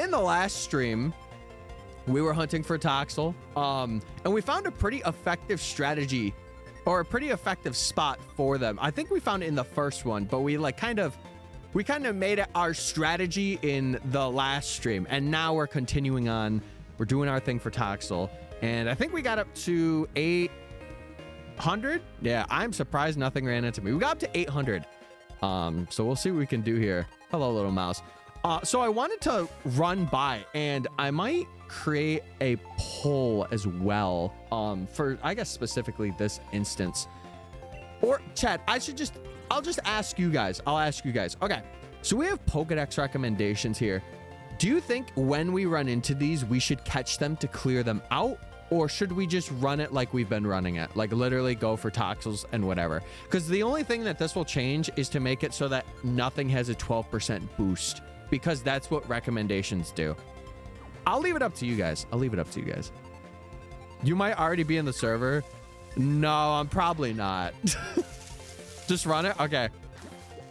in the last stream, we were hunting for Toxel, and we found a pretty effective strategy, or a pretty effective spot for them. I think we found it in the first one, but we kind of made it our strategy in the last stream, and now we're continuing on. We're doing our thing for Toxel, and I think we got up to 800. Yeah, I'm surprised nothing ran into me. We got up to 800. So we'll see what we can do here. Hello, little mouse. So I wanted to run by, and I might create a poll as well, for, I guess, specifically this instance. Or chat, I'll just ask you guys. I'll ask you guys. Okay, so we have Pokedex recommendations here. Do you think when we run into these, we should catch them to clear them out? Or should we just run it like we've been running it? Like literally go for Toxels and whatever. Because the only thing that this will change is to make it so that nothing has a 12% boost. Because that's what recommendations do. I'll leave it up to you guys. I'll leave it up to you guys. You might already be in the server. No, I'm probably not. Just run it? Okay.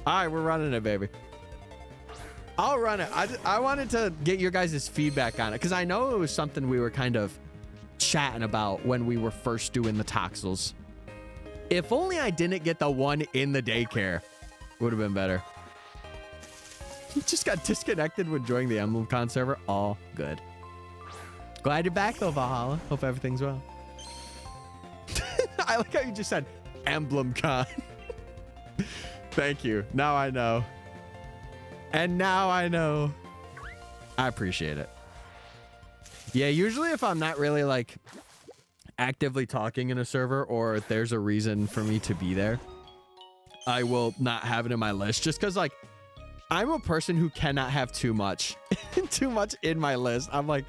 All right, we're running it, baby. I'll run it. I wanted to get your guys' feedback on it. Because I know it was something we were kind of chatting about when we were first doing the Toxels. If only I didn't get the one in the daycare. Would have been better. You just got disconnected when joining the EmblemCon server. All good. Glad you're back though, Valhalla. Hope everything's well. I like how you just said EmblemCon. Thank you. Now I know. And now I know. I appreciate it. Yeah, usually if I'm not really like actively talking in a server, or if there's a reason for me to be there, I will not have it in my list, just because like I'm a person who cannot have too much in my list. I'm like,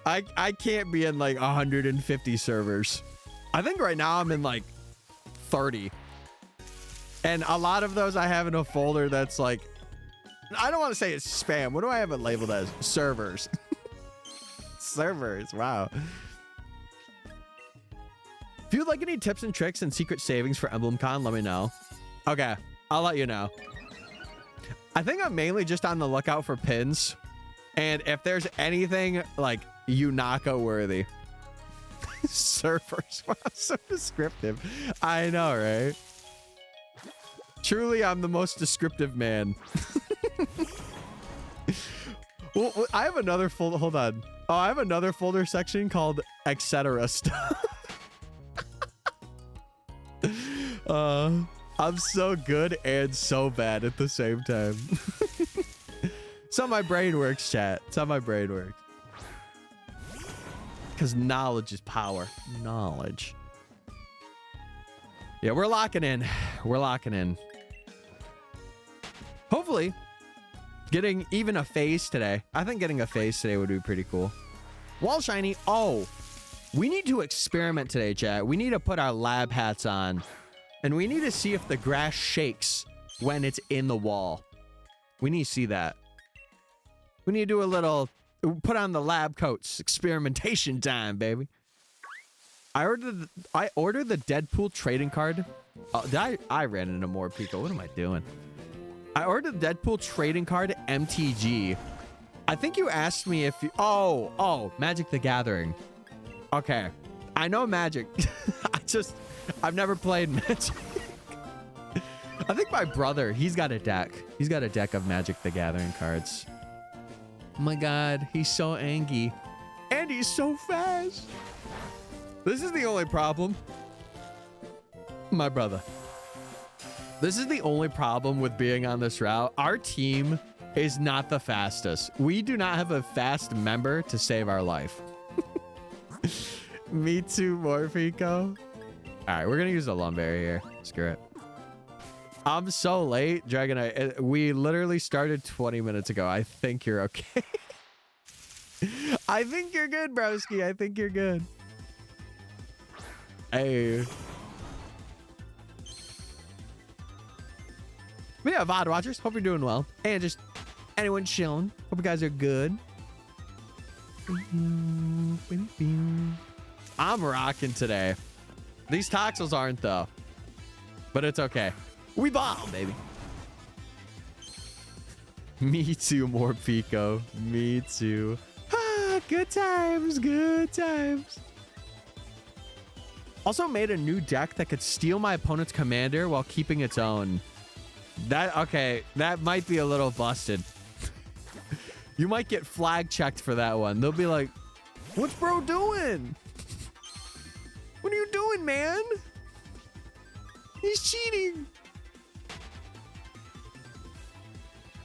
I can't be in like 150 servers. I think right now I'm in like 30, and a lot of those I have in a folder that's like, I don't want to say it's spam. What do I have it labeled as? Servers. Servers. Wow. If you'd like any tips and tricks and secret savings for EmblemCon, let me know. Okay, I'll let you know. I think I'm mainly just on the lookout for pins, and if there's anything like Unaka worthy. Servers. Wow, so descriptive. I know, right? Truly, I'm the most descriptive man. Well, I have another folder. Hold on. Oh, I have another folder section called etc. stuff. I'm so good and so bad at the same time. It's how my brain works, chat. It's how my brain works. Because knowledge is power. Knowledge. Yeah, we're locking in. We're locking in. Hopefully, getting even a phase today. I think getting a phase today would be pretty cool. Wall shiny. Oh, we need to experiment today, chat. We need to put our lab hats on. And we need to see if the grass shakes when it's in the wall. We need to see that. We need to do a little, put on the lab coats. Experimentation time, baby. I ordered the Deadpool trading card. I ran into more Pico. What am I doing? I ordered the Deadpool trading card MTG. I think you asked me if you... Oh, Magic the Gathering. Okay. I know Magic. I've never played Magic. I think my brother, he's got a deck. He's got a deck of Magic the Gathering cards. Oh my God, he's so angry. And he's so fast. This is the only problem. My brother. This is the only problem with being on this route. Our team is not the fastest. We do not have a fast member to save our life. Me too, Morphico. All right, we're going to use a Lumberry here. Screw it. I'm so late, Dragonite. We literally started 20 minutes ago. I think you're okay. I think you're good, broski. I think you're good. Hey. But yeah, VOD watchers, hope you're doing well. And just anyone chilling. Hope you guys are good. I'm rocking today. These Toxels aren't though. But it's okay. We bomb, baby. Me too, more Pico. Me too. Ah, good times, good times. Also made a new deck that could steal my opponent's commander while keeping its own. Okay, that might be a little busted. You might get flag checked for that one. They'll be like, what's bro doing? What are you doing, man? He's cheating.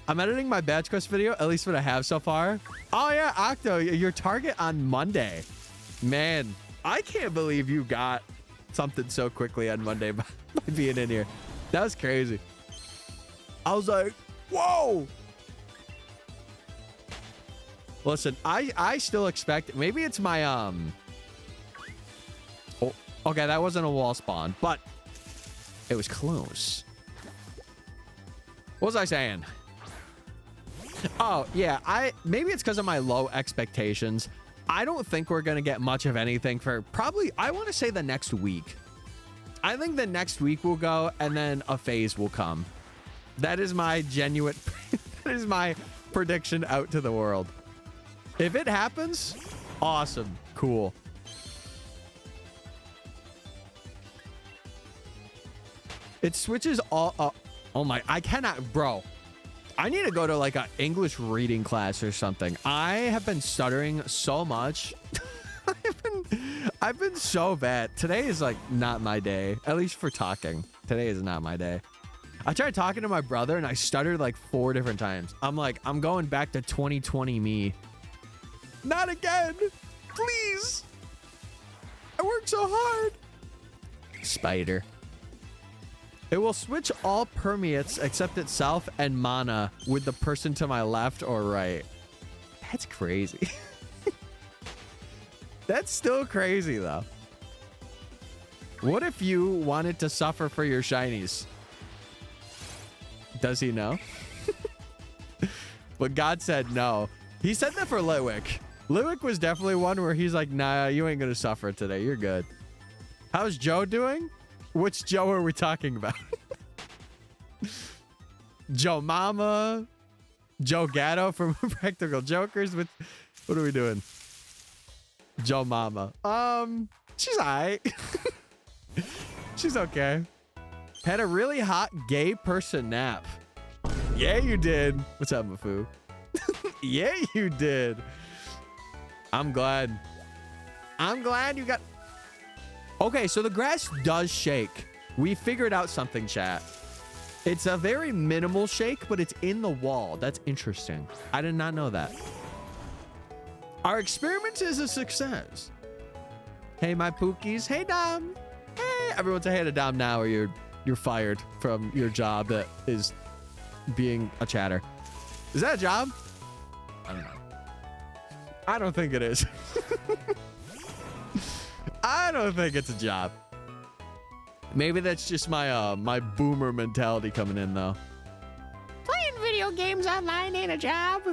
I'm editing my Badge Quest video, at least what I have so far. Oh yeah, Octo, your target on Monday. Man, I can't believe you got something so quickly on Monday by being in here. That was crazy. I was like, whoa. Listen, I still expect, maybe it's my, oh, okay, that wasn't a wall spawn, but it was close. What was I saying? Oh, yeah, maybe it's because of my low expectations. I don't think we're going to get much of anything for probably, I want to say the next week. I think the next week will go and then a phase will come. That is my genuine, that is my prediction out to the world. If it happens, awesome, cool. It switches all, oh my, I cannot, bro. I need to go to like an English reading class or something. I have been stuttering so much. I've been so bad. Today is like not my day, at least for talking. Today is not my day. I tried talking to my brother and I stuttered like 4 different times. I'm like, I'm going back to 2020 me. Not again, please. I worked so hard. Spider. It will switch all permeates except itself and mana with the person to my left or right. That's crazy. That's still crazy though. What if you wanted to suffer for your shinies? Does he know? But God said no. He said that for Litwick. Litwick was definitely one where he's like, nah, you ain't gonna suffer today. You're good. How's Joe doing? Which Joe are we talking about? Joe Mama? Joe Gatto from Practical Jokers? What are we doing? Joe Mama. She's alright. She's okay. Had a really hot gay person nap. Yeah, you did. What's up, Mafu? Yeah, you did. I'm glad. I'm glad you got... Okay, so the grass does shake. We figured out something, chat. It's a very minimal shake, but it's in the wall. That's interesting. I did not know that. Our experiment is a success. Hey, my pookies. Hey, Dom. Hey, everyone say hey to Dom now or you're fired from your job that is being a chatter. Is that a job? I don't know. I don't think it is. I don't think it's a job. Maybe that's just my my boomer mentality coming in though. Playing video games online ain't a job.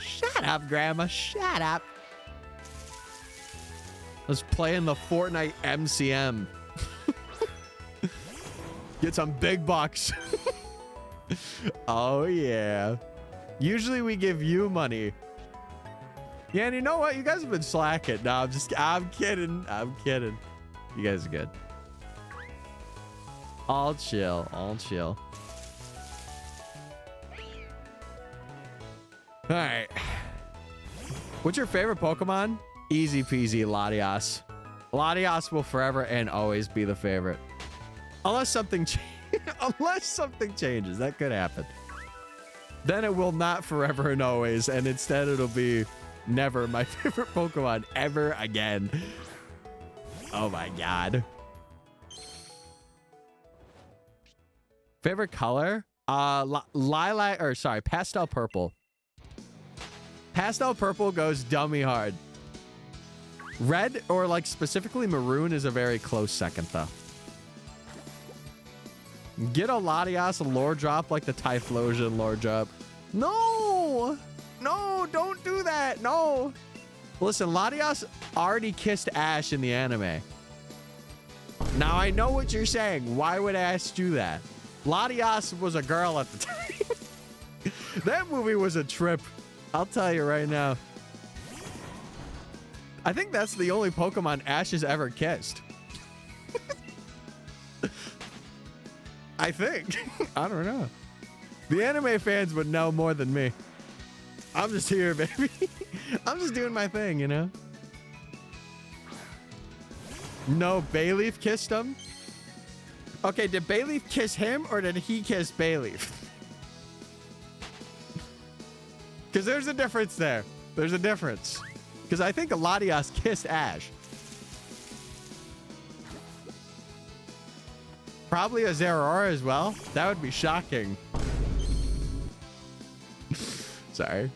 Shut up, Grandma. Shut up. Let's play in the Fortnite MCM. Get some big bucks. Oh yeah. Usually we give you money. Yeah, and you know what? You guys have been slacking. No, I'm kidding. I'm kidding. You guys are good. All chill. All chill. All right. What's your favorite Pokemon? Easy peasy, Latias. Latias will forever and always be the favorite. Unless something changes. That could happen. Then it will not forever and always, and instead it'll be never my favorite Pokemon ever again. Oh my god. Favorite color? Lilac, or sorry, pastel purple. Pastel purple goes dummy hard. Red, or like specifically maroon, is a very close second though. Get a Latias lore drop like the Typhlosion lore drop. No! No, don't do that. No. Listen, Latias already kissed Ash in the anime. Now I know what you're saying. Why would Ash do that? Latias was a girl at the time. That movie was a trip. I'll tell you right now. I think that's the only Pokemon Ash has ever kissed. I think. I don't know. The anime fans would know more than me. I'm just here, baby. I'm just doing my thing, you know? No, Bayleaf kissed him? Okay, did Bayleaf kiss him or did he kiss Bayleaf? Because there's a difference there. There's a difference. Because I think Latias kissed Ash. Probably a Zeraora as well. That would be shocking. Sorry.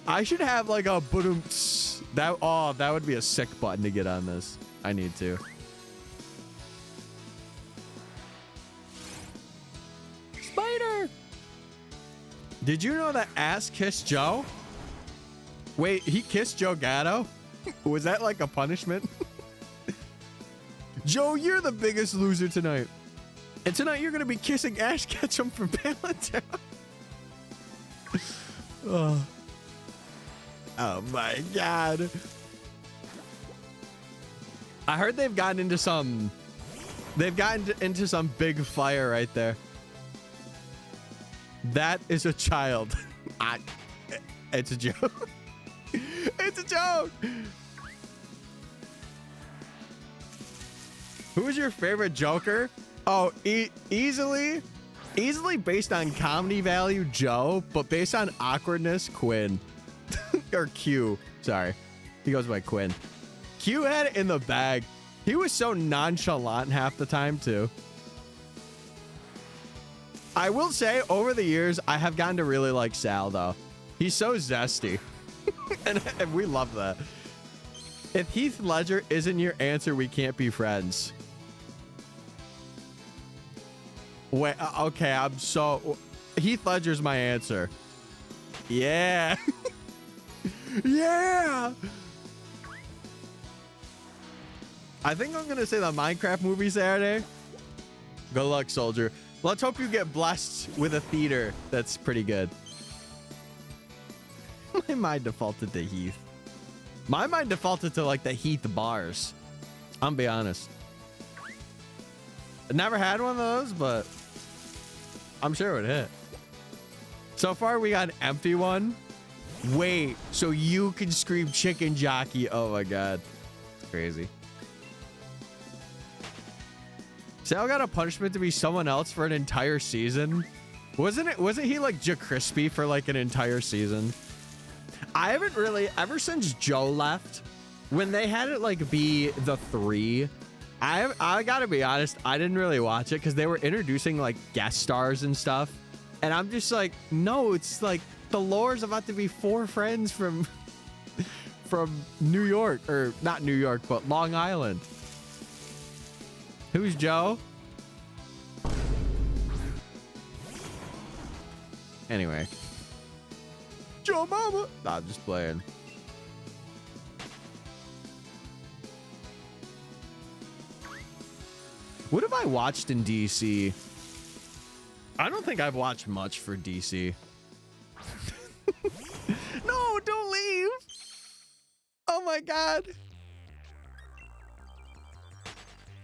I should have like a boom. That would be a sick button to get on this. I need to. Spider. Did you know that Ass kissed Joe? Wait, he kissed Joe Gatto? Was that like a punishment? Joe, you're the biggest loser tonight. And tonight you're going to be kissing Ash Ketchum from Palatown. Oh my God. I heard they've gotten into some big fire right there. That is a child. It's a joke. It's a joke. Who's your favorite Joker? Oh, easily based on comedy value, Joe, but based on awkwardness, Quinn. Or Q. Sorry. He goes by Quinn. Q had it in the bag. He was so nonchalant half the time, too. I will say, over the years, I have gotten to really like Sal, though. He's so zesty. and we love that. If Heath Ledger isn't your answer, we can't be friends. Wait, okay, Heath Ledger's my answer. Yeah. Yeah. I think I'm gonna say the Minecraft movie Saturday. Good luck, soldier. Let's hope you get blessed with a theater that's pretty good. My mind defaulted to Heath. My mind defaulted to like the Heath bars. I'm be honest. I never had one of those, but I'm sure it would hit. So far, we got an empty one. Wait, so you can scream chicken jockey? Oh my God, it's crazy. Sal got a punishment to be someone else for an entire season. Wasn't he like Crispy for like an entire season? I haven't really, ever since Joe left, when they had it like be the 3, I gotta be honest, I didn't really watch it because they were introducing like guest stars and stuff. And I'm just like, no, it's like the lore's about to be 4 friends from New York, or not New York, but Long Island. Who's Joe? Anyway. Joe Mama. Nah, I'm just playing. What have I watched in DC? I don't think I've watched much for DC. No, don't leave. Oh my God.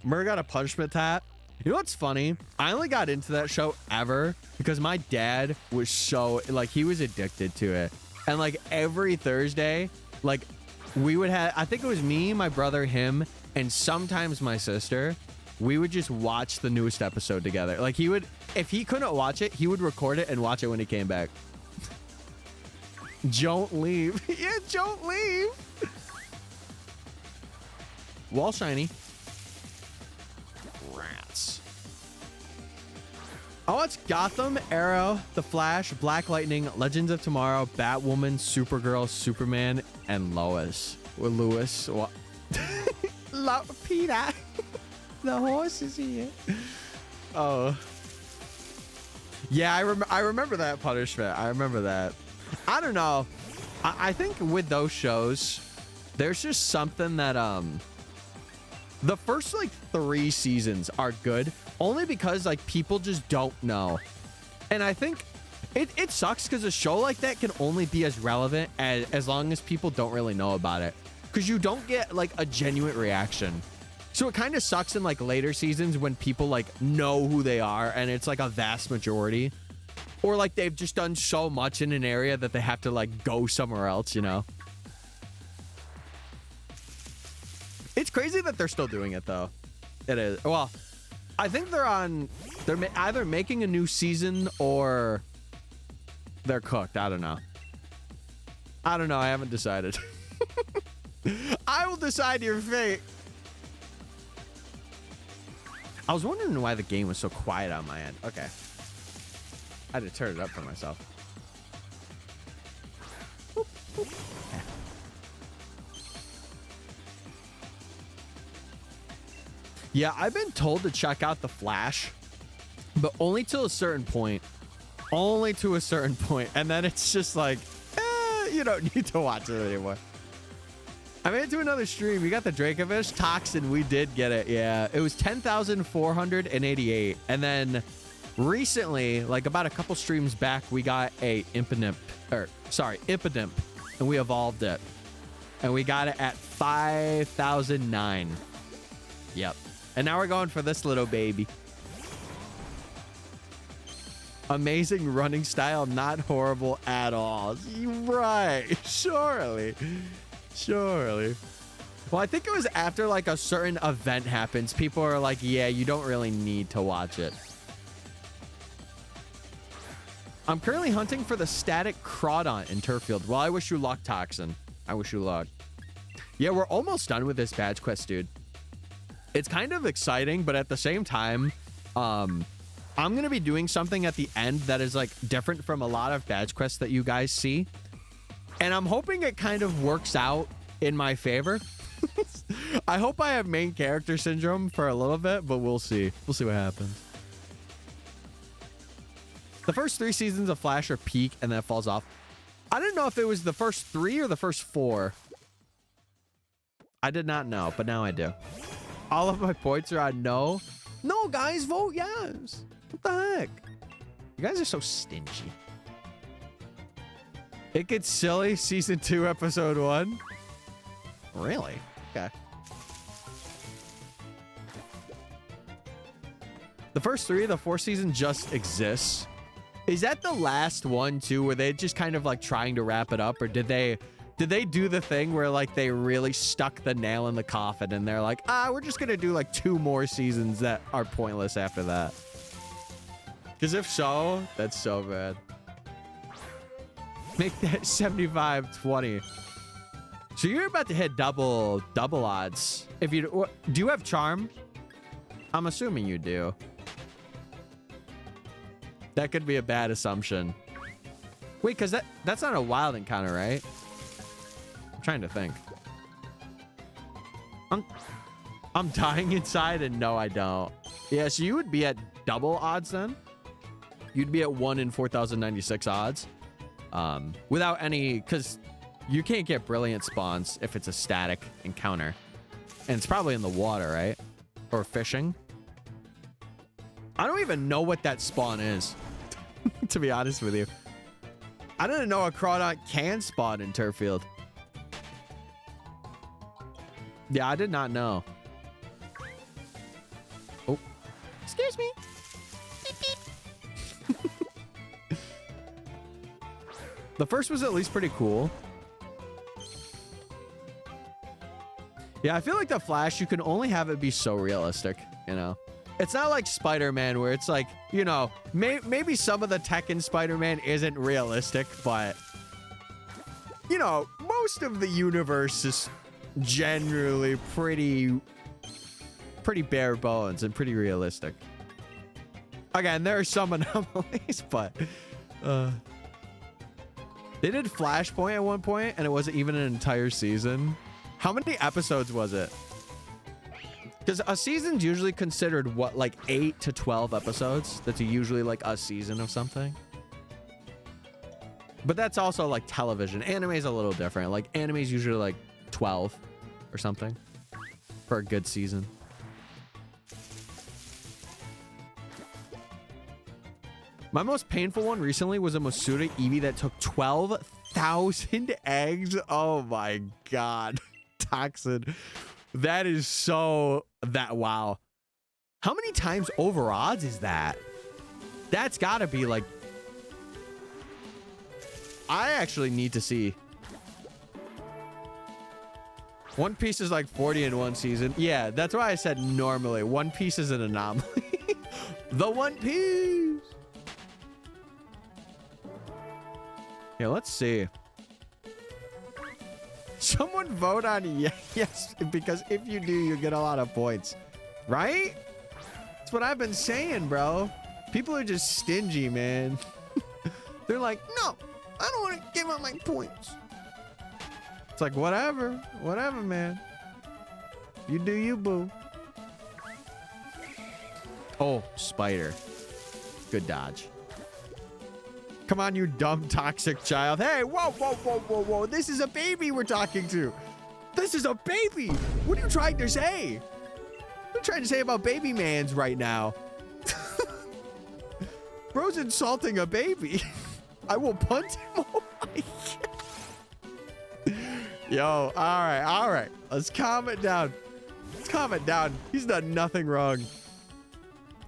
Murr got a punishment tat. You know what's funny? I only got into that show ever because my dad was so, like, he was addicted to it. And like every Thursday, like we would have, I think it was me, my brother, him, and sometimes my sister. We would just watch the newest episode together. Like he would, if he couldn't watch it, he would record it and watch it when he came back. Don't leave. Yeah, don't leave. Wall shiny. Rats. I watched Gotham, Arrow, The Flash, Black Lightning, Legends of Tomorrow, Batwoman, Supergirl, Superman, and Lois. With Lewis. Peter. The horse is here. Oh. Yeah, I remember that punishment. I remember that. I don't know. I think with those shows, there's just something that the first like 3 seasons are good only because like people just don't know. And I think It sucks because a show like that can only be as relevant as long as people don't really know about it, because you don't get like a genuine reaction. So it kind of sucks in like later seasons when people like know who they are and it's like a vast majority, or like they've just done so much in an area that they have to like go somewhere else, you know? It's crazy that they're still doing it though. It is. Well, I think they're either making a new season or they're cooked. I don't know. I haven't decided. I will decide your fate. I was wondering why the game was so quiet on my end. Okay. I had to turn it up for myself. Boop, boop. Okay. Yeah, I've been told to check out The Flash, but only till a certain point. Only to a certain point. And then it's just like, you don't need to watch it anymore. I made it to another stream. We got the Dracovish Toxin. We did get it. Yeah, it was 10,488. And then recently, like about a couple streams back, we got a Impidimp, and we evolved it. And we got it at 5,009. Yep. And now we're going for this little baby. Amazing running style, not horrible at all. Right. Surely. Well, I think it was after like a certain event happens. People are like, yeah, you don't really need to watch it. I'm currently hunting for the static Crawdont in Turffield. Well, I wish you luck, Toxin. I wish you luck. Yeah, we're almost done with this badge quest, dude. It's kind of exciting, but at the same time, I'm going to be doing something at the end that is like different from a lot of badge quests that you guys see. And I'm hoping it kind of works out in my favor. I hope I have main character syndrome for a little bit, but we'll see. We'll see what happens. The first 3 seasons of Flash are peak and then it falls off. I didn't know if it was the first 3 or the first 4. I did not know, but now I do. All of my points are on no. No, guys, vote yes. What the heck? You guys are so stingy. It Gets Silly, Season 2, Episode 1. Really? Okay. The first 3 of the 4th season just exists. Is that the last one, too? Were they just kind of like trying to wrap it up? Or did they do the thing where like they really stuck the nail in the coffin and they're like, we're just going to do like 2 more seasons that are pointless after that? Because if so, that's so bad. Make that 75-20. So you're about to hit double odds. If you do you have charm? I'm assuming you do. That could be a bad assumption. Wait, because that's not a wild encounter, right? I'm trying to think. I'm dying inside, and no, I don't. Yeah, so you would be at double odds then. You'd be at 1 in 4,096 odds. Without any, because you can't get brilliant spawns if it's a static encounter. And it's probably in the water, right? Or fishing. I don't even know what that spawn is, to be honest with you. I didn't know a Crawdont can spawn in Turffield. Yeah, I did not know. Oh, excuse me. Beep, beep. The first was at least pretty cool. Yeah, I feel like the Flash, you can only have it be so realistic, you know? It's not like Spider-Man where it's like, you know, maybe some of the tech in Spider-Man isn't realistic, but, you know, most of the universe is generally pretty bare bones and pretty realistic. Again, there are some anomalies, but they did Flashpoint at one point, and it wasn't even an entire season. How many episodes was it? Because a season's usually considered, what, like 8 to 12 episodes? That's usually like a season of something. But that's also like television. Anime's a little different. Like anime's usually like 12 or something for a good season. My most painful one recently was a Masuda Eevee that took 12,000 eggs. Oh my God. Toxin. That is so... Wow. How many times over odds is that? That's gotta be like... I actually need to see. One Piece is like 40 in one season. Yeah, that's why I said normally. One Piece is an anomaly. The One Piece. Yeah, let's see. Someone vote on yes, because if you do, you get a lot of points. Right? That's what I've been saying, bro. People are just stingy, man. They're like, no, I don't want to give up my points. It's like, whatever, man. You do you, boo. Oh, spider. Good dodge. Come on, you dumb, toxic child. Hey, whoa, whoa, whoa, whoa, whoa. This is a baby we're talking to. This is a baby. What are you trying to say? What are you trying to say about baby mans right now? Bro's insulting a baby. I will punt him. Oh my God. Yo, all right. Let's calm it down. He's done nothing wrong.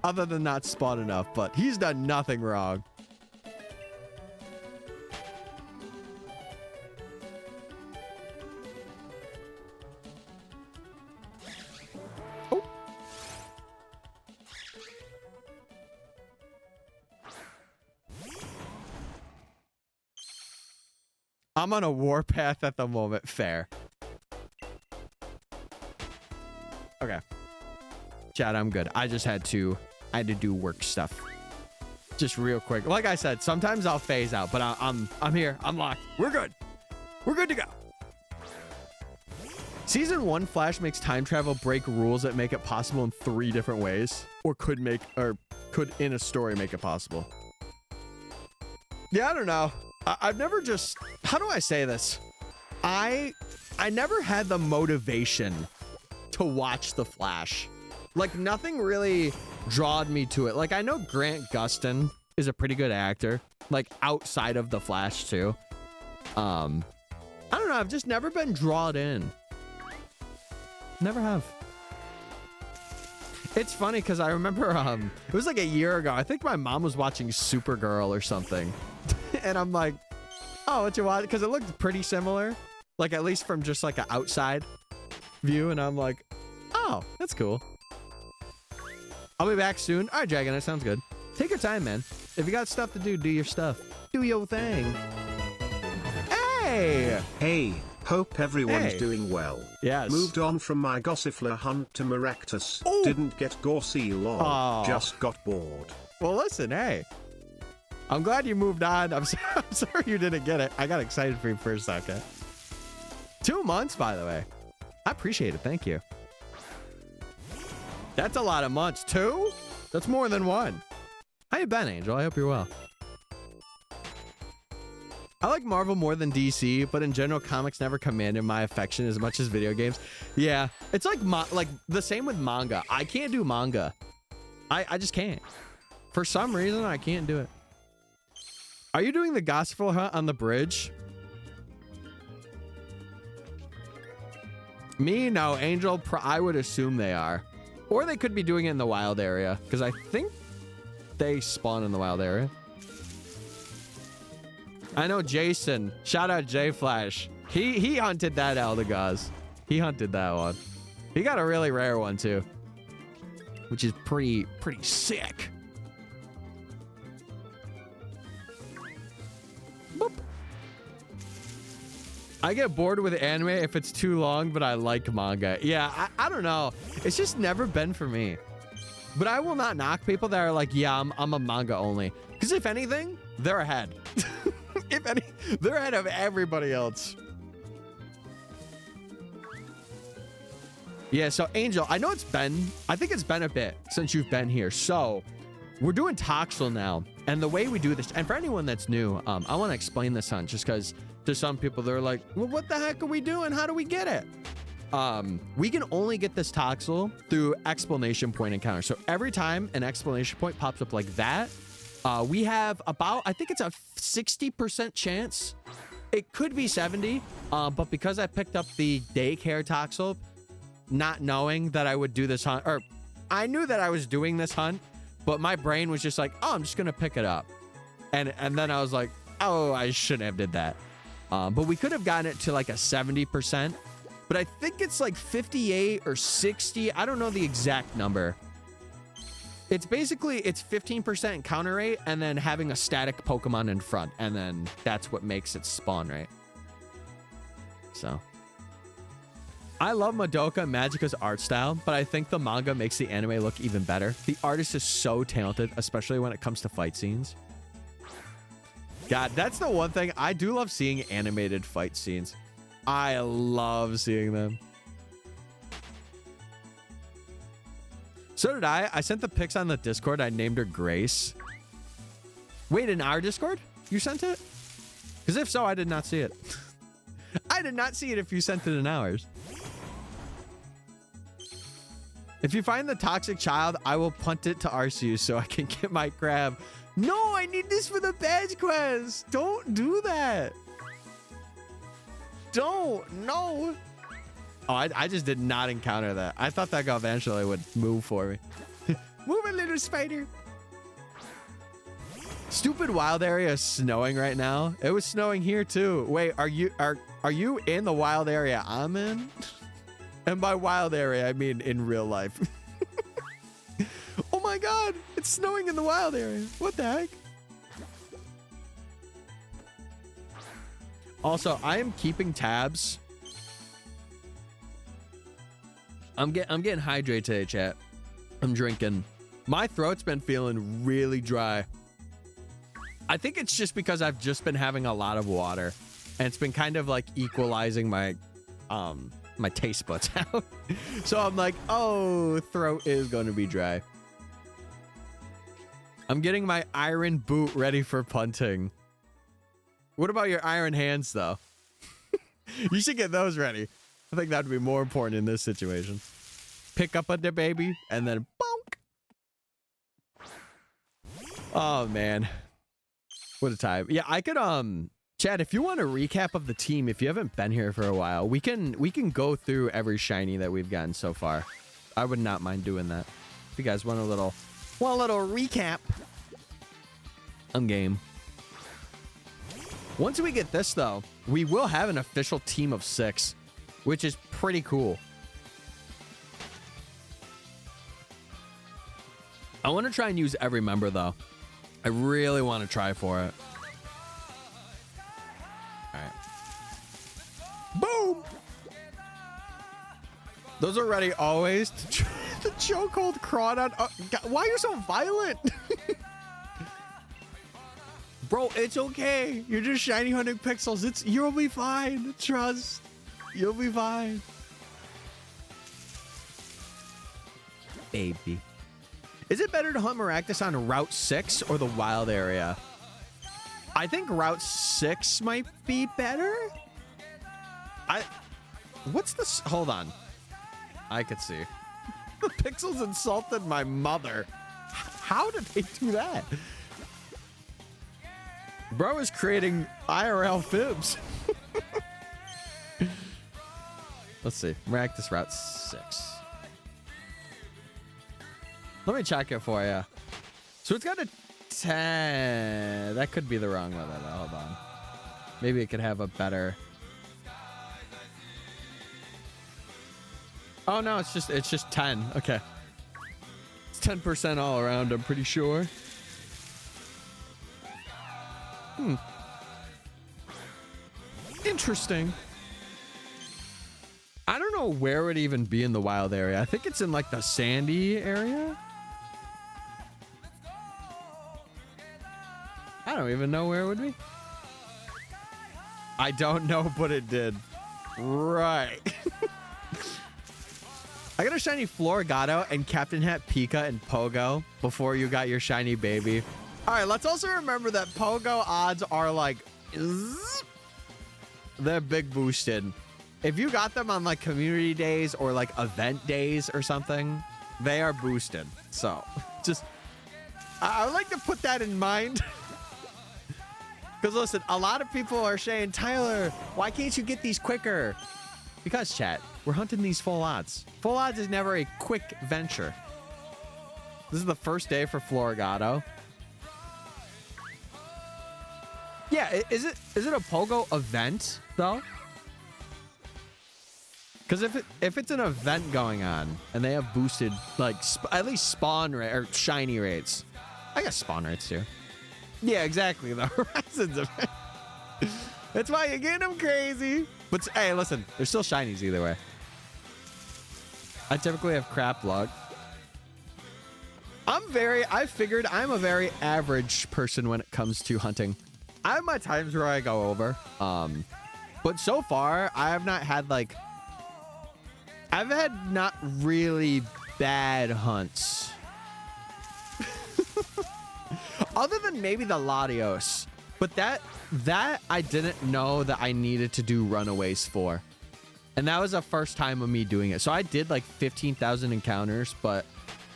Other than not spawn enough, but he's done nothing wrong. Oh. I'm on a warpath at the moment. Fair. Okay. Chad, I'm good. I had to do work stuff. Just real quick. Like I said, sometimes I'll phase out, but I'm here. I'm locked. We're good. We're good to go. Season 1 Flash makes time travel break rules that make it possible in 3 different ways, or could in a story make it possible. Yeah, I don't know. I've never just, how do I say this? I never had the motivation to watch The Flash. Like, nothing really drawed me to it. Like, I know Grant Gustin is a pretty good actor, like outside of The Flash too. I don't know. I've just never been drawn in. Never have. It's funny because I remember it was like a year ago. I think my mom was watching Supergirl or something. And I'm like, oh, what you watch? Because it looked pretty similar. Like, at least from just like an outside view. And I'm like, oh, that's cool. I'll be back soon. All right, Dragon, that sounds good. Take your time, man. If you got stuff to do, do your stuff. Do your thing. Hey! Hey, hope everyone's doing well. Yes. Moved on from my Gossifleur hunt to Maractus. Ooh. Didn't get Gorsey lol. Oh. Just got bored. Well, listen, hey. I'm glad you moved on. I'm sorry you didn't get it. I got excited for you for a second. 2 months, by the way. I appreciate it. Thank you. That's a lot of months. 2? That's more than 1. How you been, Angel? I hope you're well. I like Marvel more than DC, but in general, comics never commanded my affection as much as video games. Yeah, it's like the same with manga. I can't do manga. I just can't. For some reason, I can't do it. Are you doing the Gospel Hunt on the bridge? Me? No. Angel, I would assume they are. Or they could be doing it in the wild area, because I think they spawn in the wild area. I know Jason. Shout out J-Flash. He hunted that Eldegoss. He hunted that one. He got a really rare one too, which is pretty sick. Boop. I get bored with anime if it's too long, but I like manga. Yeah, I don't know. It's just never been for me. But I will not knock people that are like, yeah, I'm a manga only. Because if anything, they're ahead. If any, they're ahead of everybody else. Yeah, so Angel, I think it's been a bit since you've been here. So we're doing Toxel now. And the way we do this, and for anyone that's new, I want to explain this on just because to some people, they're like, well, what the heck are we doing? How do we get it? We can only get this Toxel through exclamation point encounter. So every time an exclamation point pops up like that, We have about, I think it's a 60% chance. It could be 70, but because I picked up the daycare Toxel, not knowing that I would do this hunt, or I knew that I was doing this hunt, but my brain was just like, oh, I'm just gonna pick it up. And then I was like, oh, I shouldn't have did that. But we could have gotten it to like a 70%, but I think it's like 58 or 60. I don't know the exact number. It's basically, it's 15% counter rate and then having a static Pokemon in front. And then that's what makes it spawn, right? So I love Madoka and Magica's art style, but I think the manga makes the anime look even better. The artist is so talented, especially when it comes to fight scenes. God, that's the one thing. I do love seeing animated fight scenes. I love seeing them. So did I. I sent the pics on the Discord. I named her Grace. Wait, in our Discord? You sent it? Because if so, I did not see it. I did not see it if you sent it in ours. If you find the toxic child, I will punt it to Arceus so I can get my crab. No, I need this for the badge quest. Don't do that. Don't. No. Oh, I just did not encounter that. I thought that Galvantula would move for me. Move a little spider. Stupid wild area is snowing right now. It was snowing here too. Wait, are you in the wild area I'm in? And by wild area, I mean in real life. Oh my God, it's snowing in the wild area. What the heck? Also, I am keeping tabs. I'm getting hydrated today, chat. I'm drinking. My throat's been feeling really dry. I think it's just because I've just been having a lot of water, and it's been kind of like equalizing my my taste buds out. So I'm like, oh, throat is going to be dry. I'm getting my iron boot ready for punting. What about your iron hands, though? You should get those ready. I think that would be more important in this situation. Pick up a baby and then bonk. Oh man, what a time! Yeah, I could Chad, if you want a recap of the team, if you haven't been here for a while, we can go through every shiny that we've gotten so far. I would not mind doing that. If you guys want a little recap, I'm game. Once we get this though, we will have an official team of 6. Which is pretty cool. I want to try and use every member, though. I really want to try for it. All right. Boom! Those are ready always. The chokehold Crawdon. Oh, God, why are you so violent? Bro, it's okay. You're just shiny hunting pixels. You'll be fine. Trust. You'll be fine. Baby. Is it better to hunt Maractus on Route 6 or the wild area? I think Route 6 might be better. What's this? Hold on. I could see. The pixels insulted my mother. How did they do that? Bro is creating IRL fibs. Let's see. Maractus Route 6. Let me check it for you. So it's got a 10. That could be the wrong one. Hold on. Maybe it could have a better. Oh no, it's just 10. Okay. It's 10% all around, I'm pretty sure. Interesting. I don't know where it would even be in the wild area. I think it's in like the sandy area. I don't even know where it would be. I don't know, but it did. Right. I got a shiny Florigato and Captain Hat Pika and Pogo before you got your shiny baby. All right, let's also remember that Pogo odds are like, they're big boosted. If you got them on like community days or like event days or something, they are boosted. So just I would like to put that in mind. Because listen, a lot of people are saying, Tyler, why can't you get these quicker? Because, chat, we're hunting these full odds. Full odds is never a quick venture. This is the first day for Florigato. Yeah, is it a pogo event though? Because if it's an event going on and they have boosted like at least spawn rate or shiny rates, I guess spawn rates too. Yeah, exactly. The Horizons event. That's why you're getting them crazy. But hey, listen, they're still shinies either way. I typically have crap luck. I figured I'm a very average person when it comes to hunting. I have my times where I go over. But so far, I have not had like, I've had not really bad hunts. Other than maybe the Latios. But that I didn't know that I needed to do runaways for. And that was the first time of me doing it. So I did like 15,000 encounters, but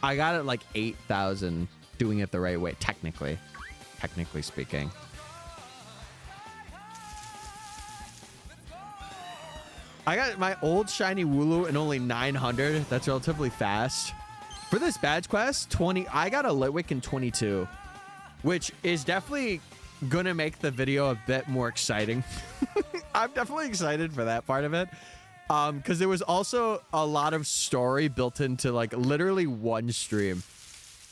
I got it like 8,000 doing it the right way, technically speaking. I got my old shiny Wooloo in only 900. That's relatively fast. For this badge quest, I got a Litwick in 22, which is definitely gonna make the video a bit more exciting. I'm definitely excited for that part of it. Because there was also a lot of story built into like literally one stream.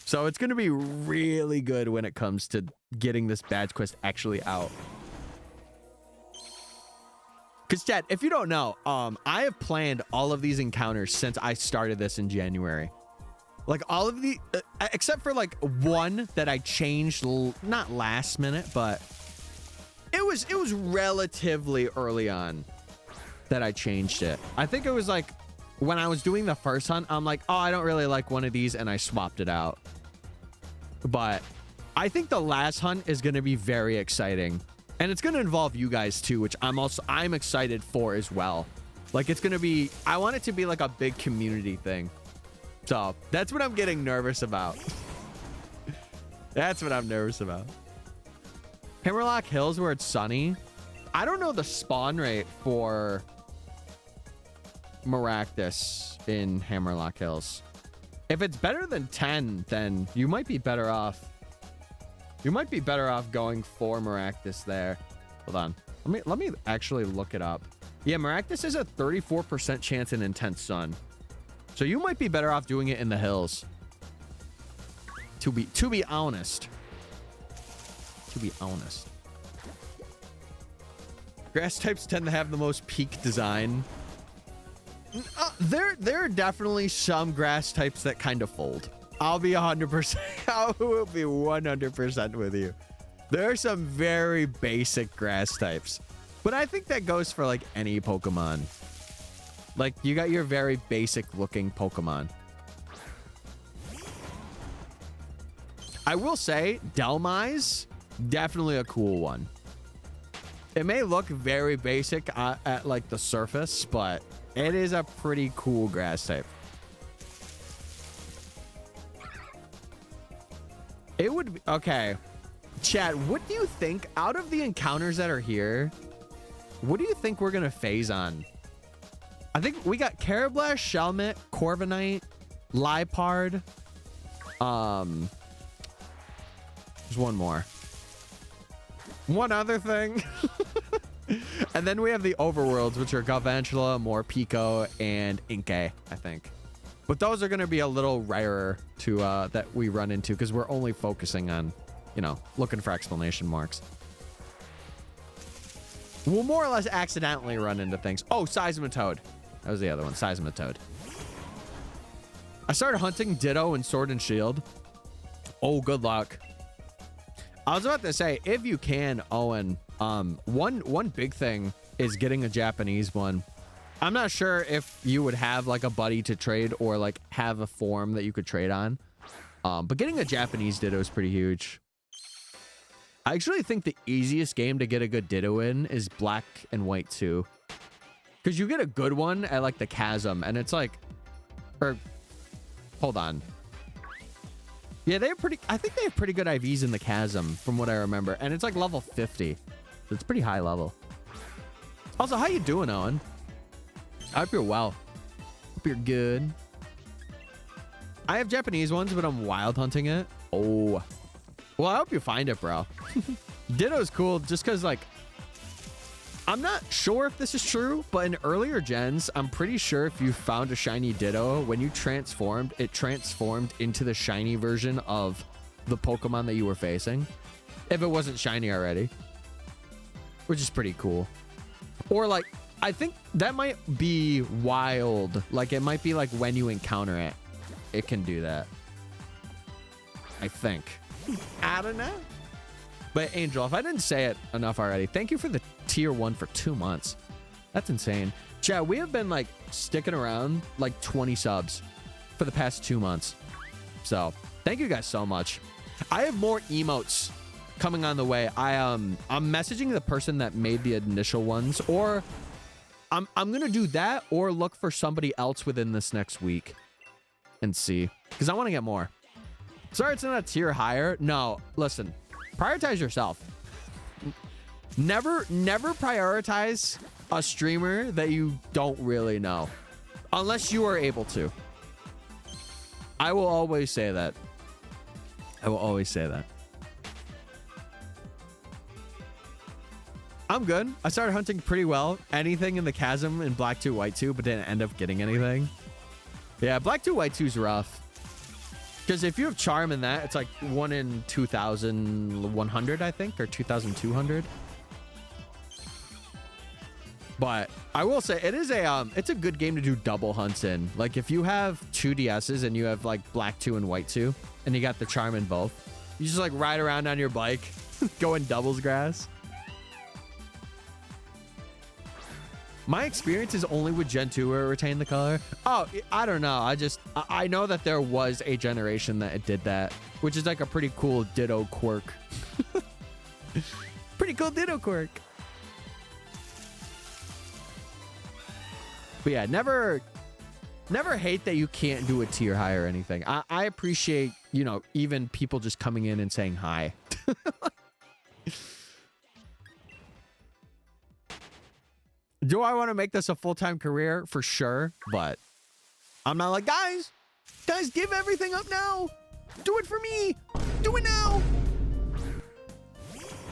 So it's going to be really good when it comes to getting this badge quest actually out. Because chat, if you don't know, I have planned all of these encounters since I started this in January. Like all of the, except for like one that I changed, not last minute, but it was relatively early on that I changed it. I think it was like when I was doing the first hunt, I'm like, oh, I don't really like one of these, and I swapped it out. But I think the last hunt is going to be very exciting, and it's going to involve you guys too, which I'm excited for as well. Like it's going to be, I want it to be like a big community thing. So that's what I'm getting nervous about. That's what I'm nervous about. Hammerlock Hills where it's sunny. I don't know the spawn rate for Maractus in Hammerlock Hills. If it's better than 10, then you might be better off. You might be better off going for Maractus there. Hold on. Let me actually look it up. Yeah, Maractus is a 34% chance in intense sun. So you might be better off doing it in the hills. To be honest. To be honest. Grass types tend to have the most peak design. There are definitely some grass types that kind of fold. I'll be 100%. I will be 100% with you. There are some very basic grass types, but I think that goes for like any Pokemon. Like you got your very basic looking Pokemon. I will say Delmise, definitely a cool one. It may look very basic at like the surface, but it is a pretty cool grass type. It would be, okay. Chat, what do you think out of the encounters that are here? What do you think we're going to phase on? I think we got Carablast, Shelmet, Corviknight, Liepard. There's one more. One other thing. And then we have the overworlds, which are Galvantula, Morpeko, and Inkay, I think. But those are going to be a little rarer to that we run into because we're only focusing on, you know, looking for exclamation marks. We'll more or less accidentally run into things. Oh, Seismitoad. That was the other one, Seismitoad. I started hunting Ditto and Sword and Shield. Oh, good luck. I was about to say, if you can, Owen, one big thing is getting a Japanese one. I'm not sure if you would have like a buddy to trade or like have a form that you could trade on. But getting a Japanese Ditto is pretty huge. I actually think the easiest game to get a good Ditto in is Black and White 2. Because you get a good one at like the Chasm and it's like, or hold on. Yeah, they have pretty. I think they have pretty good IVs in the chasm, from what I remember, and it's like level 50. So it's pretty high level. Also, how you doing, Owen? I hope you're well. Hope you're good. I have Japanese ones, but I'm wild hunting it. Oh, well, I hope you find it, bro. Ditto's cool, just because like. I'm not sure if this is true, but in earlier gens, I'm pretty sure if you found a shiny Ditto, when you transformed, it transformed into the shiny version of the Pokemon that you were facing. If it wasn't shiny already. Which is pretty cool. Or like, I think that might be wild. Like it might be like when you encounter it, it can do that. I think. I don't know. But Angel, if I didn't say it enough already, thank you for the tier 1 for 2 months. That's insane. Chad, we have been like sticking around like 20 subs for the past 2 months. So thank you guys so much. I have more emotes coming on the way. I'm messaging the person that made the initial ones, or I'm gonna do that or look for somebody else within this next week and see, because I want to get more. Sorry, it's not a tier higher. No, listen. Prioritize yourself. Never prioritize a streamer that you don't really know. Unless you are able to. I will always say that. I will always say that. I'm good. I started hunting pretty well. Anything in the chasm in Black 2, White 2, but didn't end up getting anything. Yeah, Black 2, White 2 is rough. Because if you have charm in that, it's like 1 in 2,100, I think, or 2,200. But I will say it is it's a good game to do double hunts in. Like if you have 2 DSs and you have like Black 2 and White 2, and you got the charm in both, you just like ride around on your bike, going doubles grass. My experience is only with Gen 2 where it retained the color. Oh, I don't know. I know that there was a generation that it did that, which is like a pretty cool Ditto quirk. Pretty cool Ditto quirk. But yeah, never hate that you can't do a tier high or anything. I appreciate, you know, even people just coming in and saying hi. Do I want to make this a full-time career? For sure, but I'm not like, guys, give everything up now. Do it for me. Do it now.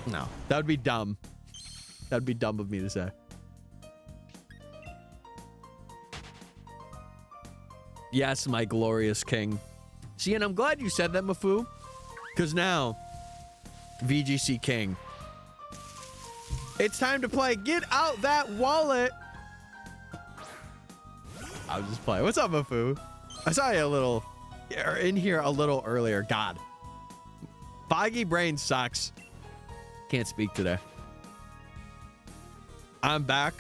No, that would be dumb. That would be dumb of me to say. Yes, my glorious king. See, and I'm glad you said that, Mafu, because now, VGC King. It's time to play. Get out that wallet. I was just playing. What's up, Mafu? I saw you in here a little earlier. God. Foggy brain sucks. Can't speak today. I'm back.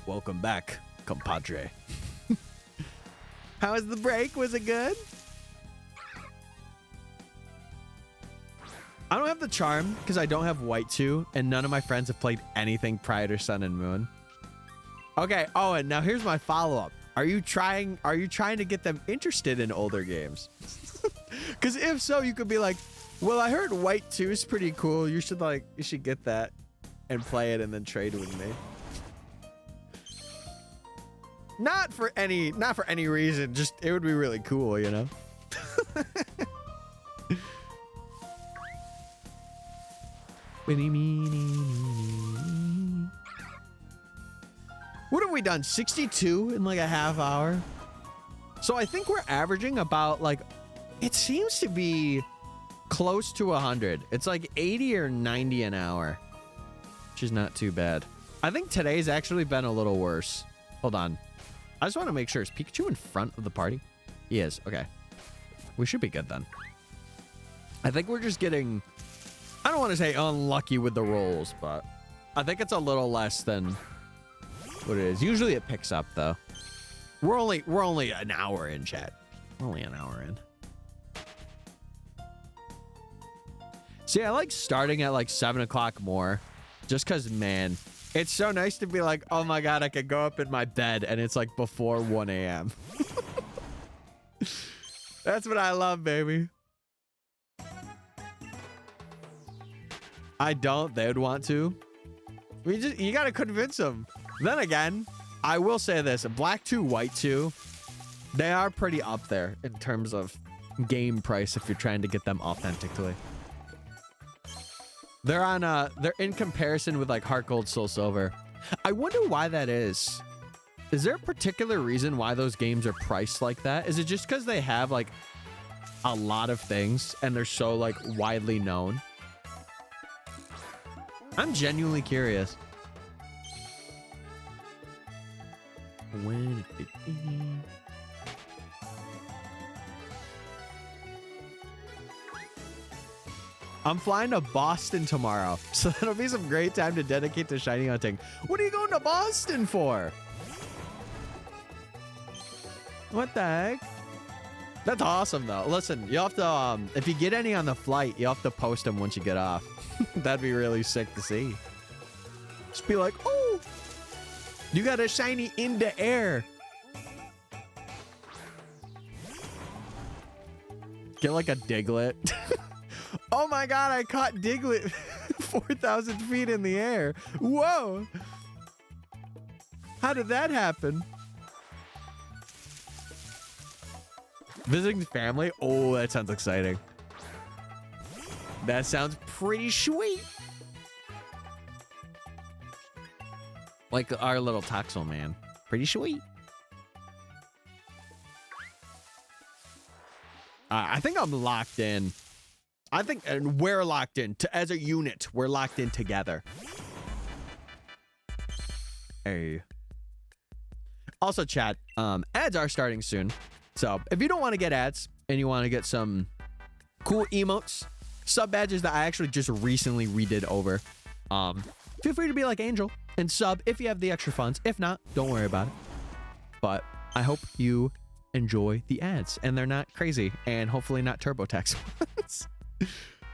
Welcome back, compadre. How was the break? Was it good? I don't have the charm because I don't have White 2, and none of my friends have played anything prior to Sun and Moon. Okay, Owen, now here's my follow-up. Are you trying to get them interested in older games? Because if so, you could be like, well, I heard White 2 is pretty cool. You should get that and play it and then trade with me. Not for any reason, just it would be really cool, you know? What have we done? 62 in like a half hour? So I think we're averaging about like, it seems to be close to 100. It's like 80 or 90 an hour, which is not too bad. I think today's actually been a little worse. Hold on. I just want to make sure. Is Pikachu in front of the party? He is. Okay. We should be good then. I think we're just getting, I don't want to say unlucky with the rolls, but I think it's a little less than what it is. Usually it picks up though. We're only an hour in, chat. We're only an hour in. See, I like starting at like 7 o'clock more, just because, man, it's so nice to be like, oh my God, I could go up in my bed and it's like before 1 a.m. That's what I love, baby. I don't. They would want to. You got to convince them. Then again, I will say this. Black 2, White 2, they are pretty up there in terms of game price if you're trying to get them authentically. They're in comparison with like Heart Gold, Soul Silver. I wonder why that is. Is there a particular reason why those games are priced like that? Is it just because they have like a lot of things and they're so like widely known? I'm genuinely curious. When it begins. I'm flying to Boston tomorrow, so that'll be some great time to dedicate to shiny hunting. What are you going to Boston for? What the heck? That's awesome, though. Listen, you'll have to, if you get any on the flight, you'll have to post them once you get off. That'd be really sick to see. Just be like, oh, you got a shiny in the air. Get like a Diglett. Oh my god, I caught Diglett 4,000 feet in the air. Whoa. How did that happen? Visiting family? Oh, that sounds exciting. That sounds pretty sweet. Like our little Toxel man. Pretty sweet. I think I'm locked in. I think and we're locked in. As a unit, we're locked in together. Hey. Also, chat, ads are starting soon. So if you don't want to get ads and you want to get some cool emotes, sub badges that I actually just recently redid over, feel free to be like Angel and sub if you have the extra funds. If not, don't worry about it. But I hope you enjoy the ads and they're not crazy and hopefully not TurboTax ones.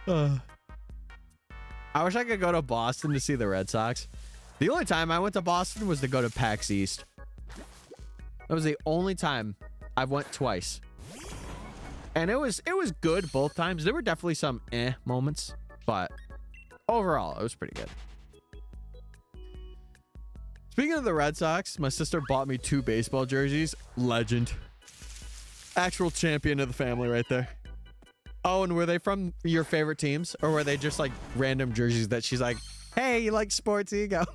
I wish I could go to Boston to see the Red Sox. The only time I went to Boston was to go to PAX East. That was the only time. I've went twice. And it was good both times. There were definitely some moments, but overall, it was pretty good. Speaking of the Red Sox, my sister bought me 2 baseball jerseys. Legend. Actual champion of the family right there. Oh, and were they from your favorite teams? Or were they just like random jerseys that she's like, hey, you like sports? Here you go.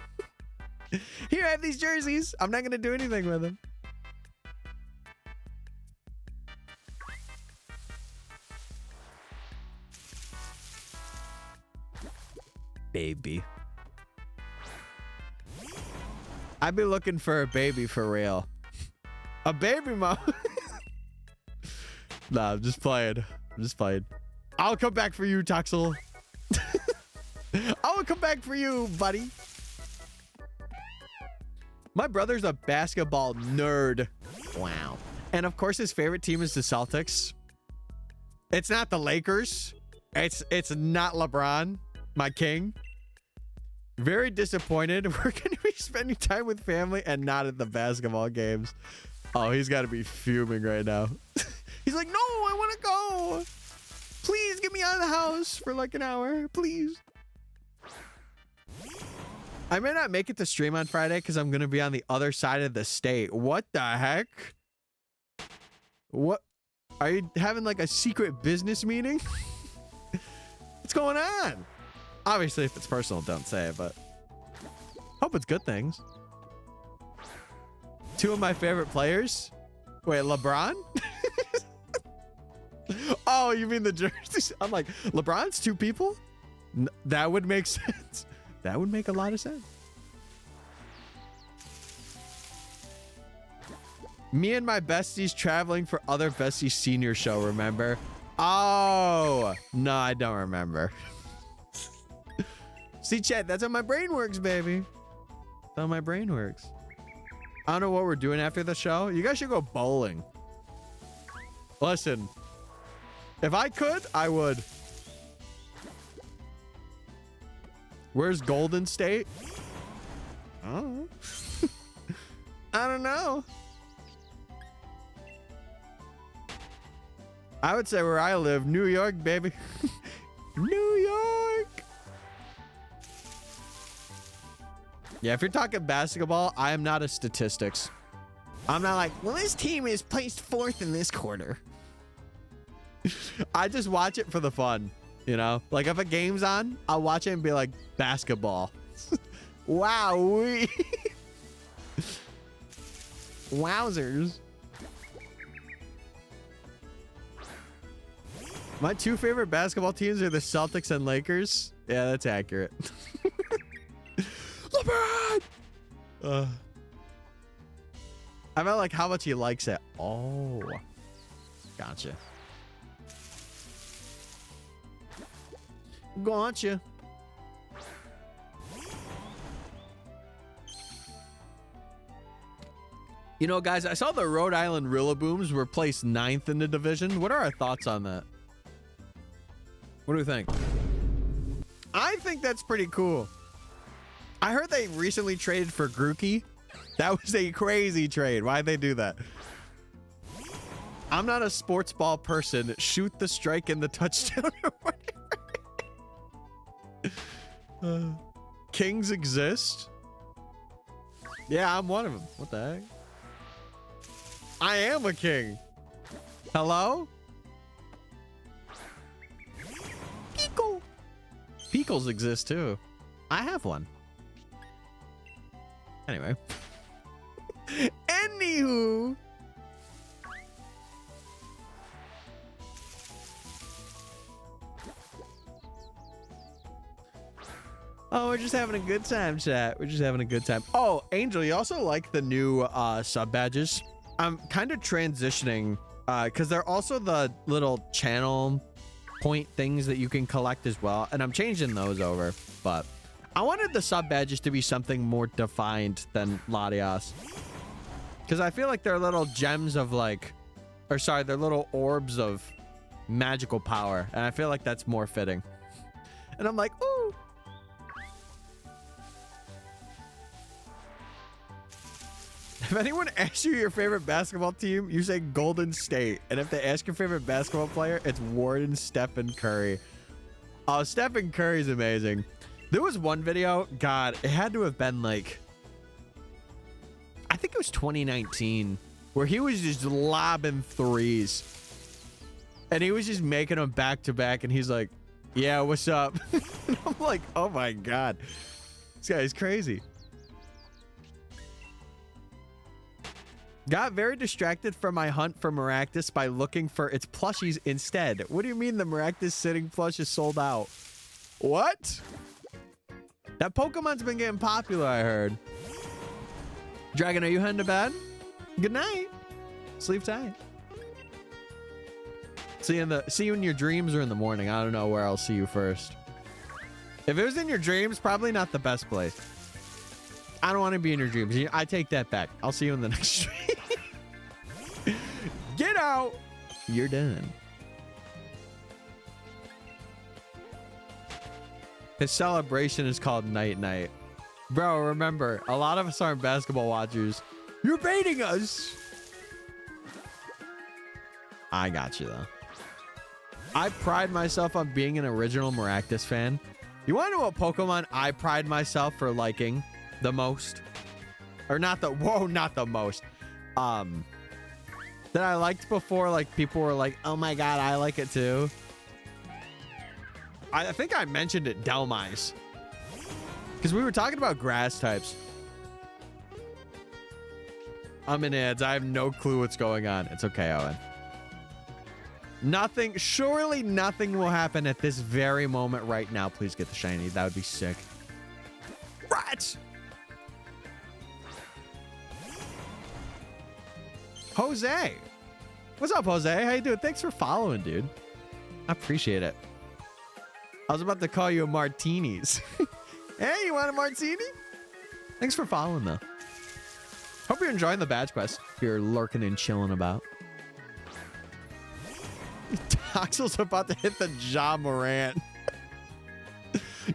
Here, I have these jerseys. I'm not going to do anything with them. Baby. I'd be looking for a baby for real. A baby mom. Nah, I'm just playing. I'll come back for you, Toxel. I'll come back for you, buddy. My brother's a basketball nerd. Wow. And of course, his favorite team is the Celtics. It's not the Lakers. It's not LeBron, my king. Very disappointed. We're going to be spending time with family and not at the basketball games. Oh, he's got to be fuming right now. He's like, no, I want to go. Please get me out of the house for like an hour, please. I may not make it to stream on Friday because I'm going to be on the other side of the state. What the heck? What? Are you having like a secret business meeting? What's going on? Obviously, if it's personal, don't say it, but hope it's good things. 2 of my favorite players? Wait, LeBron? Oh, you mean the jerseys? I'm like, LeBron's 2 people? That would make sense. That would make a lot of sense. Me and my besties traveling for other besties senior show, remember? Oh, no, I don't remember. See, chat, that's how my brain works, baby. That's how my brain works. I don't know what we're doing after the show. You guys should go bowling. Listen, if I could, I would. Where's Golden State? Oh. I don't know. I would say where I live, New York, baby. New York. Yeah, if you're talking basketball, I am not a statistics. I'm not like, well, this team is placed 4th in this quarter. I just watch it for the fun, you know? Like, if a game's on, I'll watch it and be like, basketball. Wow. Wowzers. My 2 favorite basketball teams are the Celtics and Lakers. Yeah, that's accurate. LeBron! I felt like how much he likes it. Oh. Gotcha. Gotcha. You know, guys, I saw the Rhode Island Rillabooms were placed 9th in the division. What are our thoughts on that? What do we think? I think that's pretty cool. I heard they recently traded for Grookey. That was a crazy trade. Why'd they do that? I'm not a sports ball person. Shoot the strike and the touchdown or whatever. Kings exist? Yeah, I'm one of them. What the heck? I am a king. Hello? Pickle. Pickles exist too. I have one. Anyway. Anywho. Oh, we're just having a good time, chat. We're just having a good time. Oh, Angel, you also like the new sub badges? I'm kind of transitioning because they're also the little channel point things that you can collect as well. And I'm changing those over. But I wanted the sub badges to be something more defined than Latias. Because I feel like they're little gems of like, or sorry, they're little orbs of magical power. And I feel like that's more fitting. And I'm like, ooh. If anyone asks you your favorite basketball team, you say Golden State. And if they ask your favorite basketball player, it's Warden Stephen Curry. Oh, Stephen Curry's amazing. There was one video, God, it had to have been like, I think it was 2019, where he was just lobbing threes. And he was just making them back to back. And he's like, yeah, what's up? And I'm like, oh my God. This guy's crazy. Got very distracted from my hunt for Maractus by looking for its plushies instead. What do you mean the Maractus sitting plush is sold out? What? That Pokemon's been getting popular, I heard. Dragon, are you heading to bed? Good night. Sleep tight. See you in your dreams or in the morning. I don't know where I'll see you first. If it was in your dreams, probably not the best place. I don't want to be in your dreams. I take that back. I'll see you in the next stream. Get out. You're done. His celebration is called Night Night. Bro, remember, a lot of us aren't basketball watchers. You're baiting us. I got you, though. I pride myself on being an original Maractus fan. You want to know what Pokemon I pride myself for liking the most? Or not the, whoa, not the most. That I liked before, like, people were like, oh my God, I like it too. I think I mentioned it, Delmise. Because we were talking about grass types. I'm in ads. I have no clue what's going on. It's okay, Owen. Nothing, surely nothing will happen at this very moment right now. Please get the shiny. That would be sick. Rats! Jose. What's up, Jose? How you doing? Thanks for following, dude. I appreciate it. I was about to call you a martinis. Hey, you want a martini? Thanks for following, though. Hope you're enjoying the badge quest. If you're lurking and chilling about. Toxel's about to hit the Ja Morant.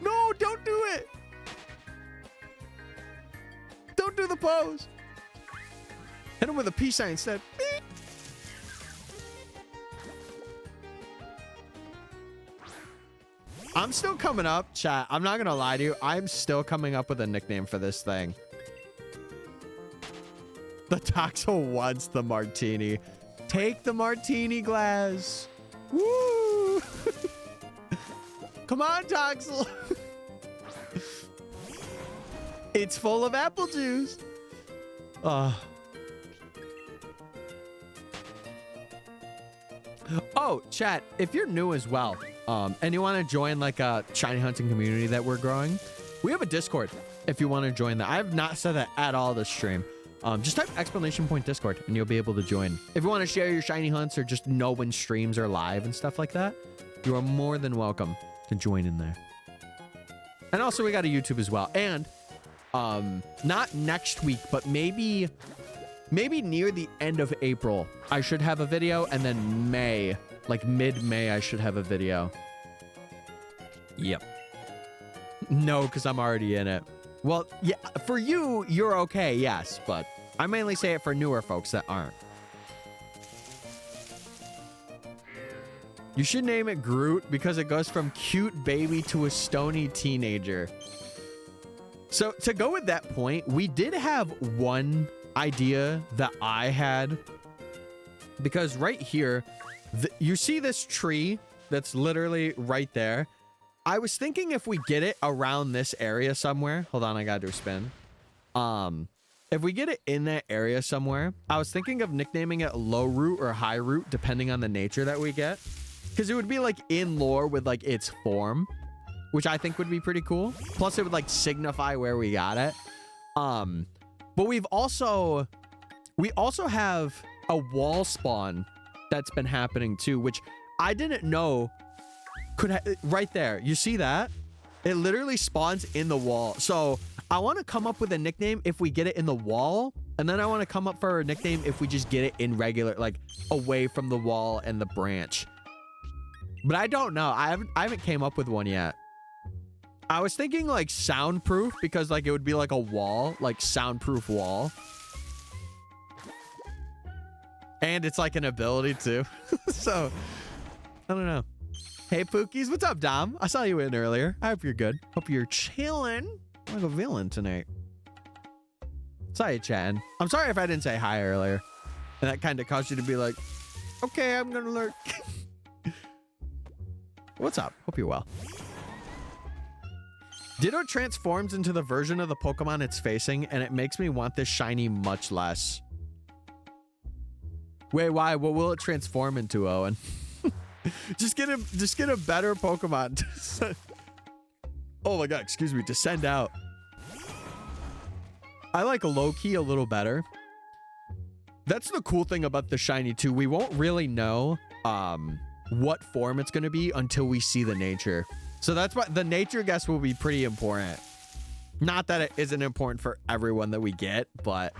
No, don't do it. Don't do the pose. Hit him with a peace sign instead. I'm still coming up, chat. I'm not gonna lie to you. I'm still coming up with a nickname for this thing. The Toxel wants the martini. Take the martini glass. Woo! Come on, Toxel. It's full of apple juice. Oh, chat, if you're new as well, and you want to join like a shiny hunting community that we're growing, we have a Discord if you want to join that. I have not said that at all this stream. Just type !Discord and you'll be able to join. If you want to share your shiny hunts or just know when streams are live and stuff like that, you are more than welcome to join in there. And also we got a YouTube as well. And not next week, but maybe near the end of April, I should have a video, and then May, like mid-May, I should have a video. Yep. No, because I'm already in it. Well, yeah, for you, you're okay, yes, but I mainly say it for newer folks that aren't. You should name it Groot because it goes from cute baby to a stony teenager. So to go with that point, we did have one idea that I had, because right here, you see this tree that's literally right there. I was thinking if we get it around this area somewhere. Hold on, I gotta do a spin. If we get it in that area somewhere, I was thinking of nicknaming it Low Root or High Root, depending on the nature that we get. Because it would be like in lore with like its form, which I think would be pretty cool. Plus it would like signify where we got it. But we also have a wall spawn that's been happening too, which I didn't know could right there. You see that? It literally spawns in the wall. So I want to come up with a nickname if we get it in the wall, and then I want to come up for a nickname if we just get it in regular, like away from the wall and the branch. But I don't know. I haven't came up with one yet. I was thinking like soundproof, because like it would be like a wall, like soundproof wall. And it's like an ability too. So I don't know. Hey Pookies, what's up, Dom? I saw you in earlier. I hope you're good. Hope you're chilling like a villain tonight. Saw you chatting. I'm sorry if I didn't say hi earlier. And that kind of caused you to be like, okay, I'm gonna lurk. What's up? Hope you're well. Ditto transforms into the version of the Pokemon it's facing, and it makes me want this shiny much less. Wait, why? What will it transform into, Owen? just get a better Pokemon. Oh my god, excuse me, to send out. I like Loki a little better. That's the cool thing about the shiny too. We won't really know what form it's going to be until we see the nature. So that's why the nature guess will be pretty important. Not that it isn't important for everyone that we get, but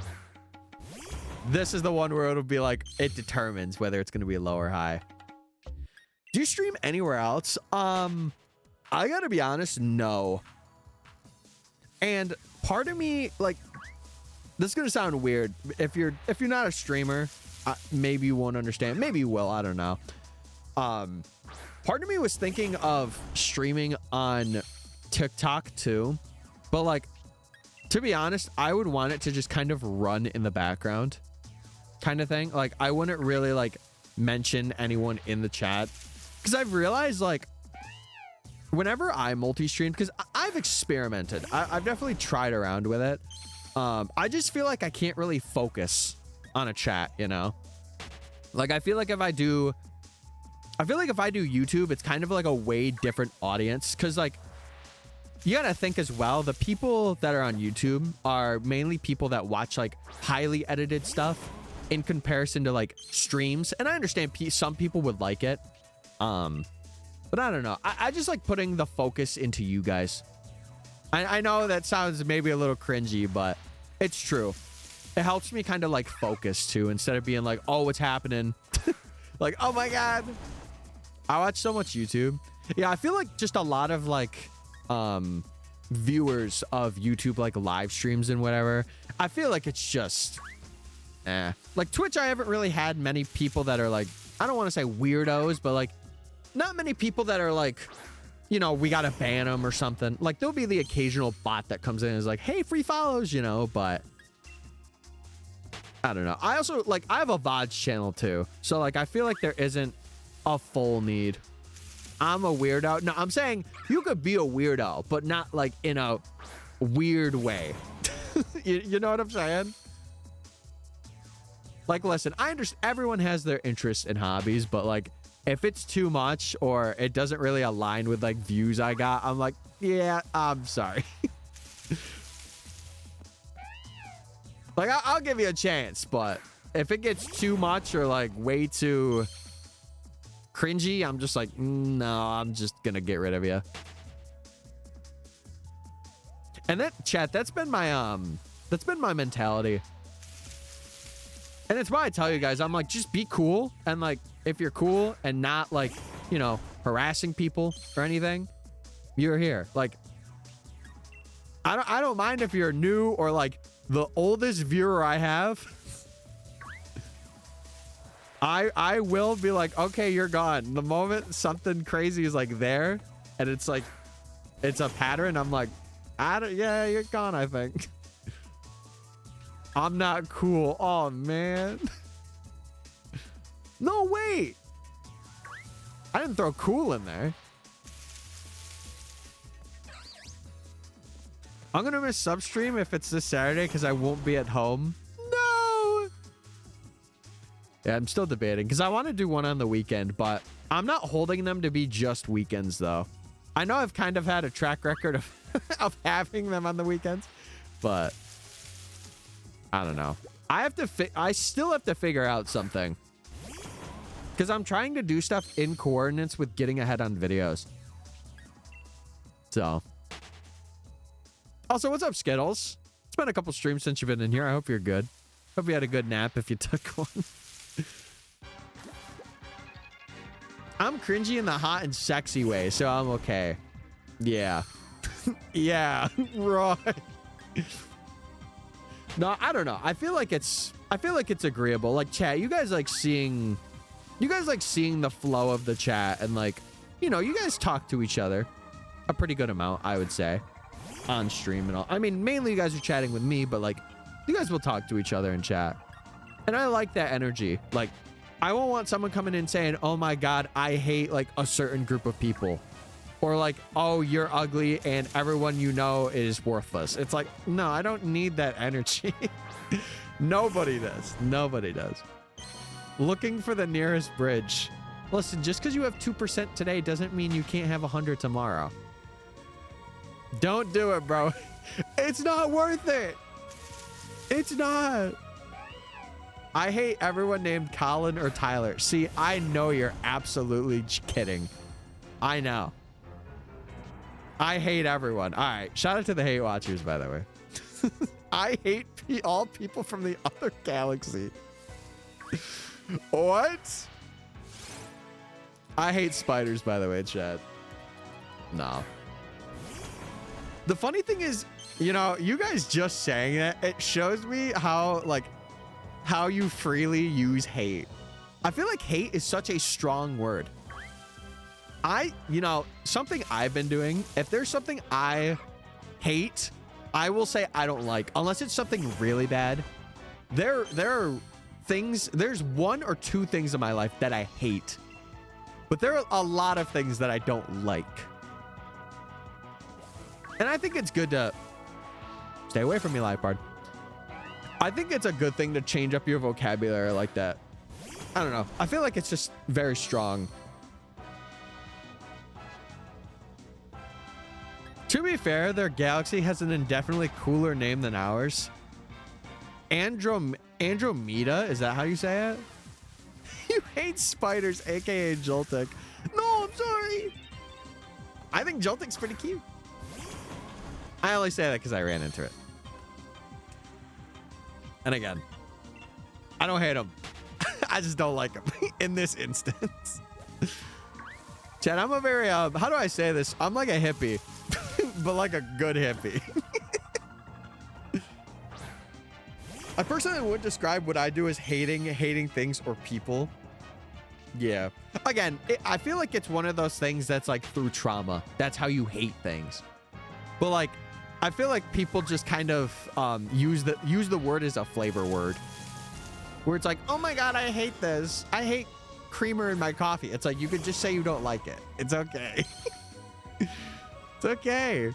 this is the one where it'll be like, it determines whether it's going to be low or high. Do you stream anywhere else? I gotta be honest, no. And part of me, like, this is gonna sound weird. If you're not a streamer, maybe you won't understand. Maybe you will. I don't know. Part of me was thinking of streaming on TikTok too, but like, to be honest, I would want it to just kind of run in the background, kind of thing. Like, I wouldn't really like mention anyone in the chat, because I've realized like whenever I multi-stream, because I've experimented, I've definitely tried around with it. I just feel like I can't really focus on a chat, you know? Like, I feel like if I do YouTube, it's kind of like a way different audience, because like, you gotta think as well, the people that are on YouTube are mainly people that watch like highly edited stuff in comparison to like streams. And I understand some people would like it, but I don't know. I just like putting the focus into you guys. I know that sounds maybe a little cringy, but it's true. It helps me kind of like focus too, instead of being like, oh, what's happening? Like, oh my god, I watch so much YouTube. Yeah, I feel like just a lot of like viewers of YouTube, like live streams and whatever, I feel like it's just like Twitch. I haven't really had many people that are like, I don't want to say weirdos, but like not many people that are like you know, we gotta ban them or something. Like, there'll be the occasional bot that comes in and is like, hey, free follows, you know, but I don't know. I also, like, I have a VODs channel too. So, like, I feel like there isn't a full need. I'm a weirdo. No, I'm saying you could be a weirdo, but not, like, in a weird way. You know what I'm saying? Like, listen, I understand everyone has their interests and hobbies, but, like, if it's too much or it doesn't really align with, like, views I got, I'm like, yeah, I'm sorry. Like, I'll give you a chance, but if it gets too much or, like, way too cringy, I'm just like, no, I'm just gonna get rid of you. And that, chat, that's been my mentality. And it's why I tell you guys, I'm like, just be cool. And, like, if you're cool and not, like, you know, harassing people or anything, you're here. Like, I don't mind if you're new or, like, the oldest viewer I have. I will be like, okay, you're gone. The moment something crazy is, like, there and it's like, it's a pattern, I'm like, yeah, you're gone, I think. I'm not cool. Oh, man. No, wait. I didn't throw cool in there. I'm going to miss Substream if it's this Saturday because I won't be at home. No. Yeah, I'm still debating because I want to do one on the weekend, but I'm not holding them to be just weekends, though. I know I've kind of had a track record of, of having them on the weekends, but I don't know. I still have to figure out something because I'm trying to do stuff in coordinates with getting ahead on videos. So. Also, what's up, Skittles? It's been a couple streams since you've been in here. I hope you're good. Hope you had a good nap if you took one. I'm cringy in the hot and sexy way, so I'm okay. Yeah. Yeah, right. No, I don't know. I feel like it's agreeable. Like, chat, you guys like seeing the flow of the chat and, like, you know, you guys talk to each other a pretty good amount, I would say, on stream and all. I mean, mainly you guys are chatting with me, but, like, you guys will talk to each other in chat. And I like that energy. Like, I won't want someone coming in saying, oh my God, I hate, like, a certain group of people. Or, like, oh, you're ugly and everyone you know is worthless. It's like, no, I don't need that energy. Nobody does. Nobody does. Looking for the nearest bridge. Listen, just because you have 2% today doesn't mean you can't have 100 tomorrow. Don't do it, bro. It's not worth it. It's not. I hate everyone named Colin or Tyler. See, I know you're absolutely kidding. I know. I hate everyone. All right. Shout out to the hate watchers, by the way. I hate all people from the other galaxy. What? I hate spiders, by the way, Chad. No. The funny thing is, you know, you guys just saying it, it shows me how, like, how you freely use hate. I feel like hate is such a strong word. You know, something I've been doing, if there's something I hate, I will say I don't like, unless it's something really bad. There are things, there's one or two things in my life that I hate, but there are a lot of things that I don't like. And I think it's good to stay away from me, Lifebard. I think it's a good thing to change up your vocabulary like that. I don't know. I feel like it's just very strong. To be fair, their galaxy has an indefinitely cooler name than ours. Andromeda? Is that how you say it? You hate spiders, aka Joltik. No, I'm sorry. I think Joltik's pretty cute. I only say that because I ran into it. And again, I don't hate him. I just don't like him in this instance. Chad, I'm a very, how do I say this? I'm like a hippie, but like a good hippie. I personally would describe what I do as hating things or people. Yeah. Again, I feel like it's one of those things that's like through trauma. That's how you hate things. But like, I feel like people just kind of use the word as a flavor word. Where it's like, oh my God, I hate this. I hate creamer in my coffee. It's like, you could just say you don't like it. It's okay. It's okay.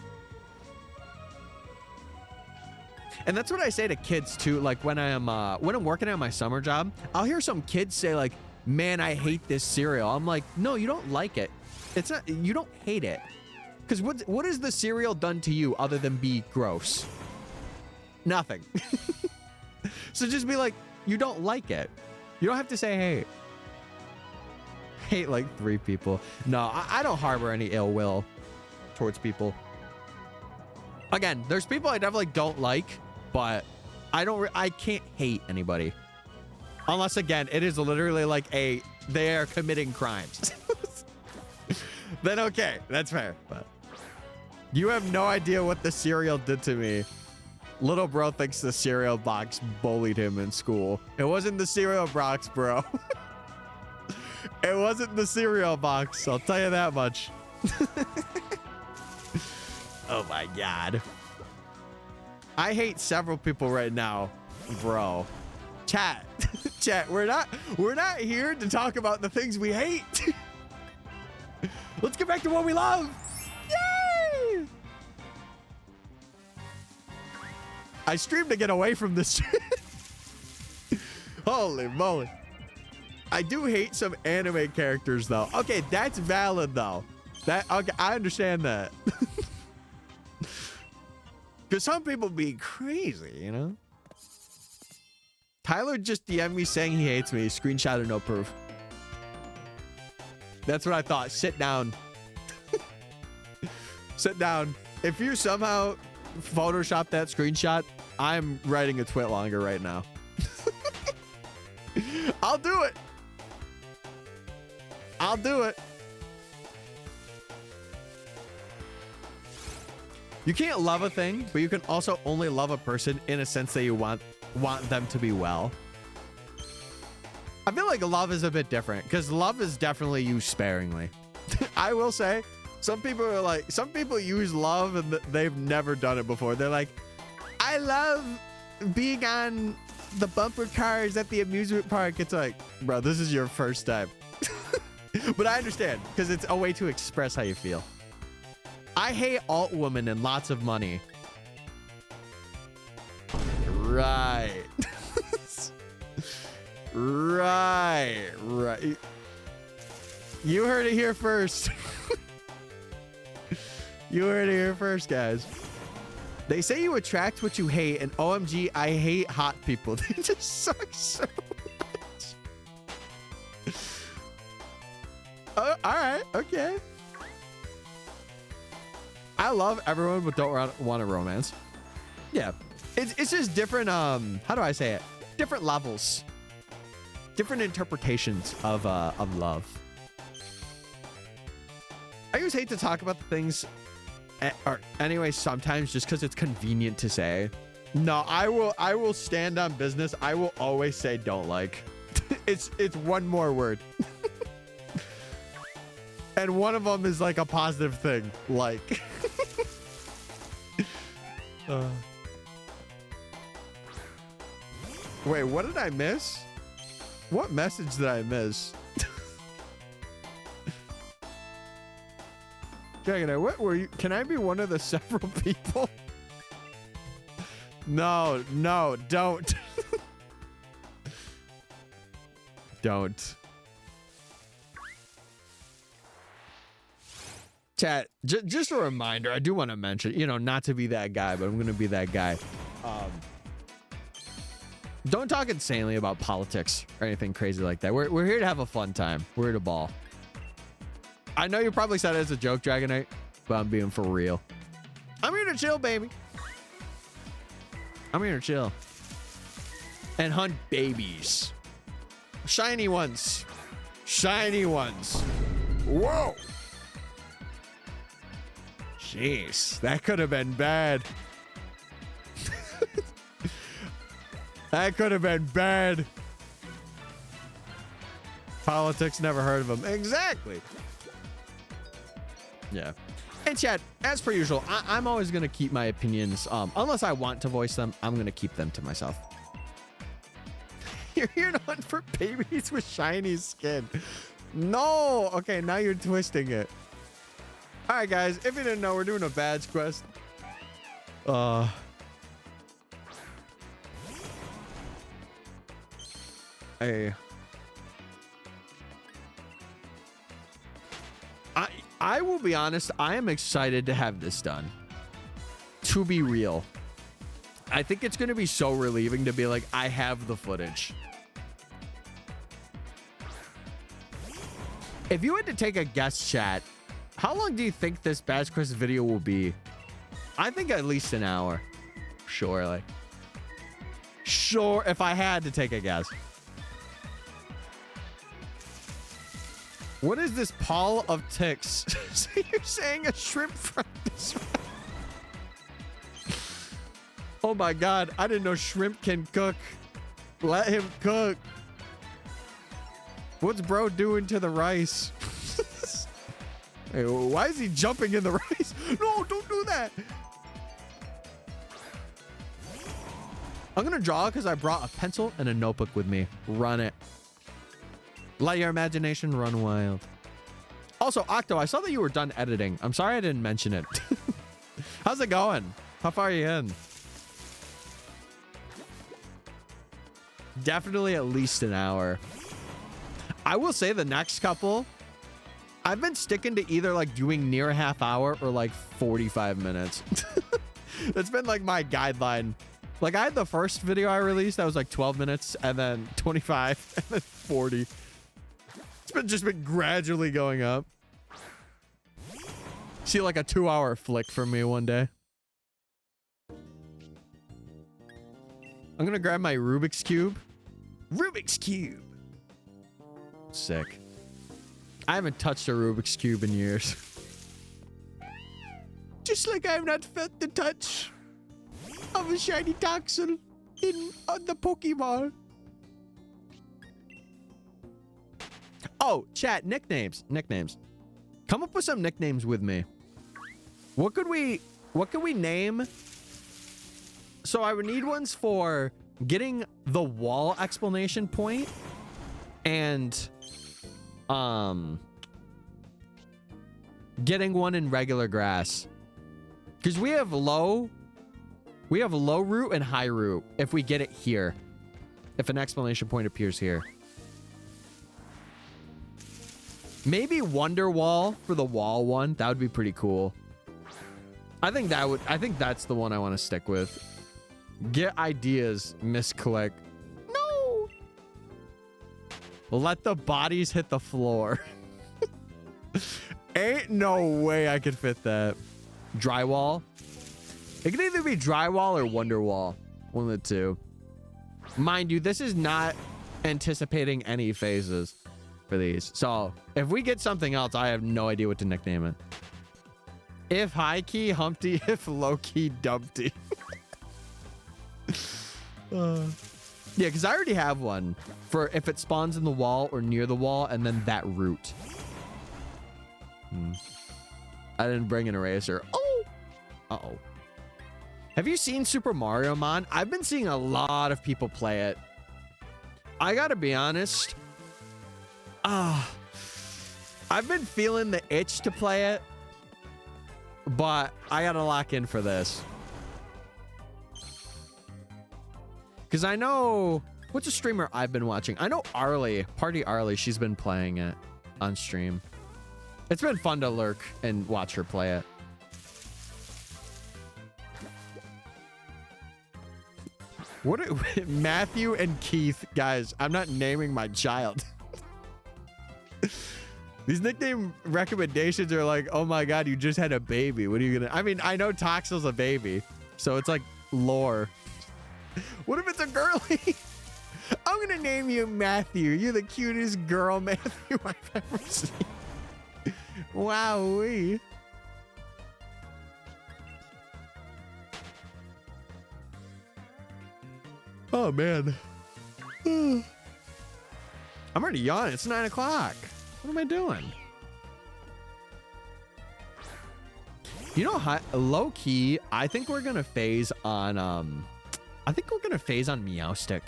And that's what I say to kids too. Like when I'm working at my summer job, I'll hear some kids say like, man, I hate this cereal. I'm like, no, you don't like it. It's not, you don't hate it. Because what has the cereal done to you other than be gross? Nothing. So just be like, you don't like it. You don't have to say hate. Hate like 3 people. No, I don't harbor any ill will towards people. Again, there's people I definitely don't like, but I can't hate anybody. Unless, again, it is literally like they are committing crimes. Then okay, that's fair. But you have no idea what the cereal did to me. Little bro thinks the cereal box bullied him in school. It wasn't the cereal box, bro. It wasn't the cereal box. I'll tell you that much. Oh my God. I hate several people right now, bro. Chat, we're not here to talk about the things we hate. Let's get back to what we love. Yay! I streamed to get away from this. Holy moly. I do hate some anime characters though. Okay, that's valid though. Okay, I understand that. Because some people be crazy, you know? Tyler just DM'd me saying he hates me. Screenshot of no proof. That's what I thought. Sit down. Sit down. If you somehow Photoshop that screenshot, I'm writing a twit longer right now. I'll do it. I'll do it. You can't love a thing, but you can also only love a person in a sense that you want them to be well. I feel like love is a bit different because love is definitely used sparingly. I will say some people use love and they've never done it before. They're like, I love being on the bumper cars at the amusement park. It's like, bro, this is your first time. But I understand because it's a way to express how you feel. I hate alt women and lots of money. Right. Right. You heard it here first. You heard it here first, guys. They say you attract what you hate, and OMG, I hate hot people. They just suck so much. All right, okay. I love everyone, but don't want a romance. Yeah, it's just different. How do I say it? Different levels, different interpretations of love. I always hate to talk about the things, or anyway, sometimes just because it's convenient to say. No, I will stand on business. I will always say don't like. It's one more word. And one of them is like a positive thing, like. Wait, what did I miss? What message did I miss? Dragon, what were you? Can I be one of the several people? No, don't. Don't. Chat, just a reminder, I do want to mention, not to be that guy, but I'm going to be that guy. Don't talk insanely about politics or anything crazy like that. We're here to have a fun time. We're here to ball. I know you probably said it as a joke, Dragonite, but I'm being for real. I'm here to chill, baby. I'm here to chill. And hunt babies. Shiny ones. Shiny ones. Whoa. Jeez, that could have been bad. That could have been bad. Politics, never heard of him. Exactly. Yeah. And chat, as per usual, I'm always going to keep my opinions, unless I want to voice them, I'm going to keep them to myself. You're here to hunt for babies with shiny skin. No. Okay, now you're twisting it. All right, guys, if you didn't know, we're doing a badge quest. Hey. I will be honest, I am excited to have this done. To be real. I think it's going to be so relieving to be like, I have the footage. If you had to take a guess, chat, how long do you think this badge quest video will be? I think at least an hour. Surely. Sure, if I had to take a guess. What is this pall of ticks? So you're saying a shrimp from this one? Oh my God, I didn't know shrimp can cook. Let him cook. What's bro doing to the rice? Hey, why is he jumping in the rice? No, don't do that. I'm gonna draw because I brought a pencil and a notebook with me. Run it. Let your imagination run wild. Also, Octo, I saw that you were done editing. I'm sorry I didn't mention it. How's it going? How far are you in? Definitely at least an hour. I will say the next couple, I've been sticking to either like doing near a half hour or like 45 minutes. That's been like my guideline. Like I had the first video I released that was like 12 minutes and then 25 and then 40. It's just been gradually going up. See like a 2-hour flick from me one day. I'm gonna grab my Rubik's Cube. Rubik's Cube. Sick. I haven't touched a Rubik's Cube in years. Just like I've not felt the touch of a shiny toxel on the Pokeball. Oh, chat, nicknames. Come up with some nicknames with me. What could we name? So I would need ones for getting the wall explanation point and getting one in regular grass. Because we have low root and high root if we get it here. If an explanation point appears here. Maybe Wonder Wall for the wall one. That would be pretty cool. I think that's the one I want to stick with. Get ideas, misclick. No. Let the bodies hit the floor. Ain't no way I could fit that. Drywall. It could either be drywall or Wonder Wall. One of the two. Mind you, this is not anticipating any phases for these. So if we get something else, I have no idea what to nickname it. If high key Humpty, if low key Dumpty. Yeah, because I already have one for if it spawns in the wall or near the wall and then that route. I didn't bring an eraser. Oh. Uh-oh. Have you seen Super Mario Mon? I've been seeing a lot of people play it. I gotta be honest. I've been feeling the itch to play it, but I gotta lock in for this. Because I know... What's a streamer I've been watching? I know Arlie. Party Arlie. She's been playing it on stream. It's been fun to lurk and watch her play it. What are, Matthew and Keith, guys, I'm not naming my child. These nickname recommendations are like, oh my God, you just had a baby. What are you gonna... I mean, I know Toxel's a baby, so it's like lore. What if it's a girly? I'm gonna name you Matthew. You're the cutest girl Matthew I've ever seen. Wowee. Oh man. I'm already yawning. It's 9 o'clock. What am I doing? You know, low key, I think we're gonna phase on Meowstic.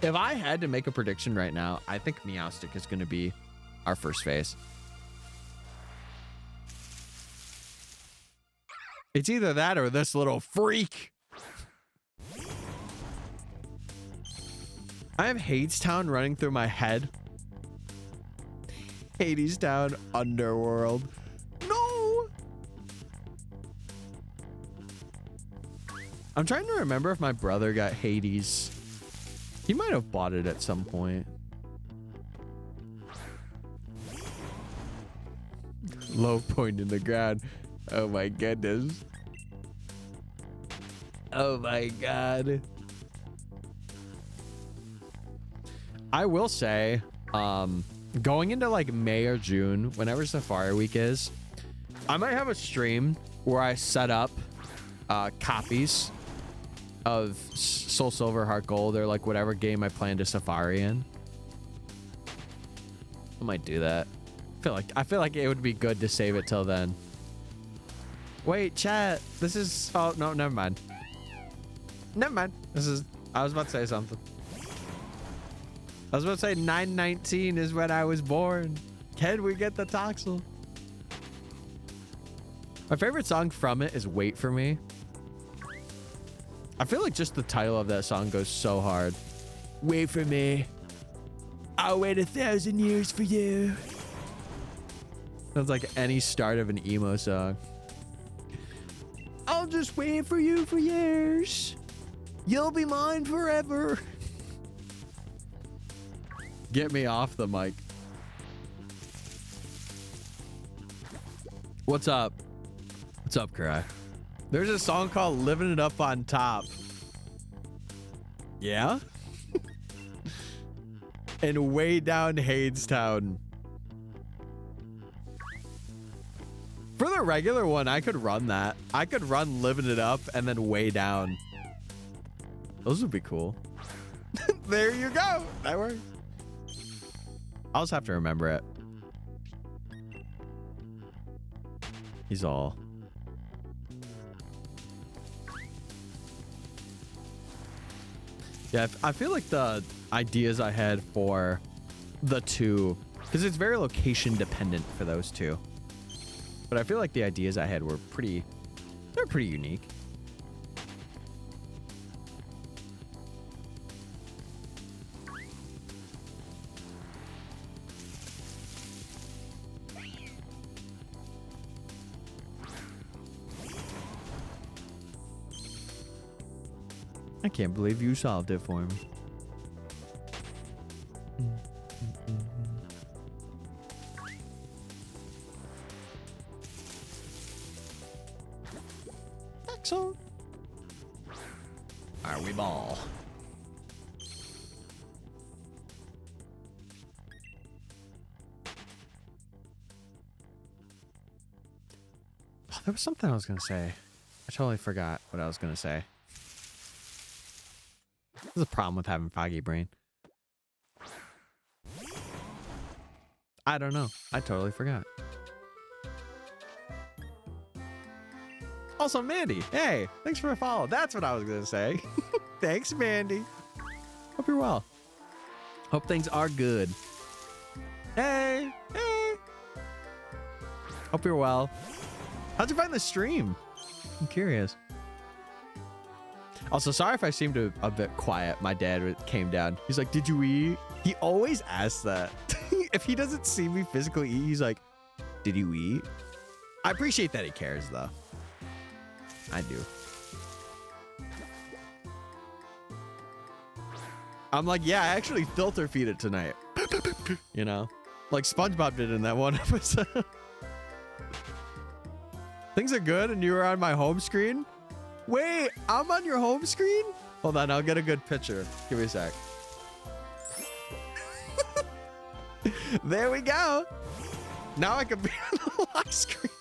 If I had to make a prediction right now, I think Meowstic is gonna be our first phase. It's either that or this little freak. I have Hadestown running through my head. Hadestown Underworld. No! I'm trying to remember if my brother got Hades. He might have bought it at some point. Low point in the ground. Oh my goodness. Oh my god. I will say, going into like May or June, whenever Safari Week is, I might have a stream where I set up copies of Soul Silver, Heart Gold, or like whatever game I plan to Safari in. I might do that. I feel like it would be good to save it till then. Wait, chat. This is... Oh, no, never mind. Never mind. I was about to say something. I was about to say 9/19 is when I was born. Can we get the Toxel? My favorite song from it is Wait For Me. I feel like just the title of that song goes so hard. Wait for me. I'll wait 1,000 years for you. Sounds like any start of an emo song. I'll just wait for you for years. You'll be mine forever. Get me off the mic. What's up? What's up, Cry? There's a song called Living It Up on Top. Yeah? And way down Hadestown. For the regular one, I could run that. I could run Living It Up and then way down. Those would be cool. There you go. That works. I'll just have to remember it. He's all. Yeah, I feel like the ideas I had for the two, because it's very location dependent for those two. But I feel like the ideas I had were they're pretty unique. I can't believe you solved it for me. Excellent. Are we ball? Oh, there was something I was gonna say. I totally forgot what I was gonna say. There's a problem with having foggy brain. I don't know. I totally forgot. Also, Mandy. Hey, thanks for a follow. That's what I was going to say. Thanks, Mandy. Hope you're well. Hope things are good. Hey. Hey. Hope you're well. How'd you find the stream? I'm curious. Also, sorry if I seemed a bit quiet. My dad came down. He's like, did you eat? He always asks that. If he doesn't see me physically eat, he's like, did you eat? I appreciate that he cares, though. I do. I'm like, yeah, I actually filter feed it tonight. You know? Like SpongeBob did in that one episode. Things are good and you were on my home screen? Wait, I'm on your home screen? Hold on, I'll get a good picture. Give me a sec. There we go. Now I can be on the lock screen.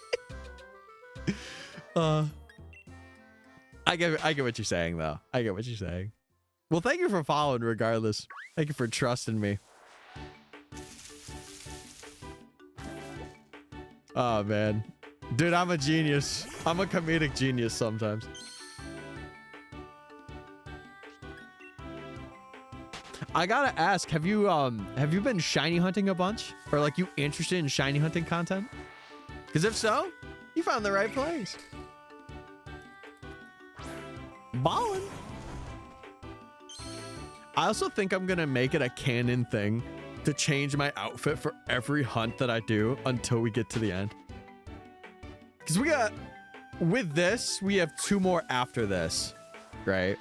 I get what you're saying, though. I get what you're saying. Well, thank you for following regardless. Thank you for trusting me. Oh, man. Dude, I'm a genius. I'm a comedic genius sometimes. I gotta ask, have you been shiny hunting a bunch? Or like you interested in shiny hunting content? Because if so, you found the right place. Ballin'. I also think I'm gonna make it a canon thing to change my outfit for every hunt that I do until we get to the end. Because with this, we have 2 more after this, right?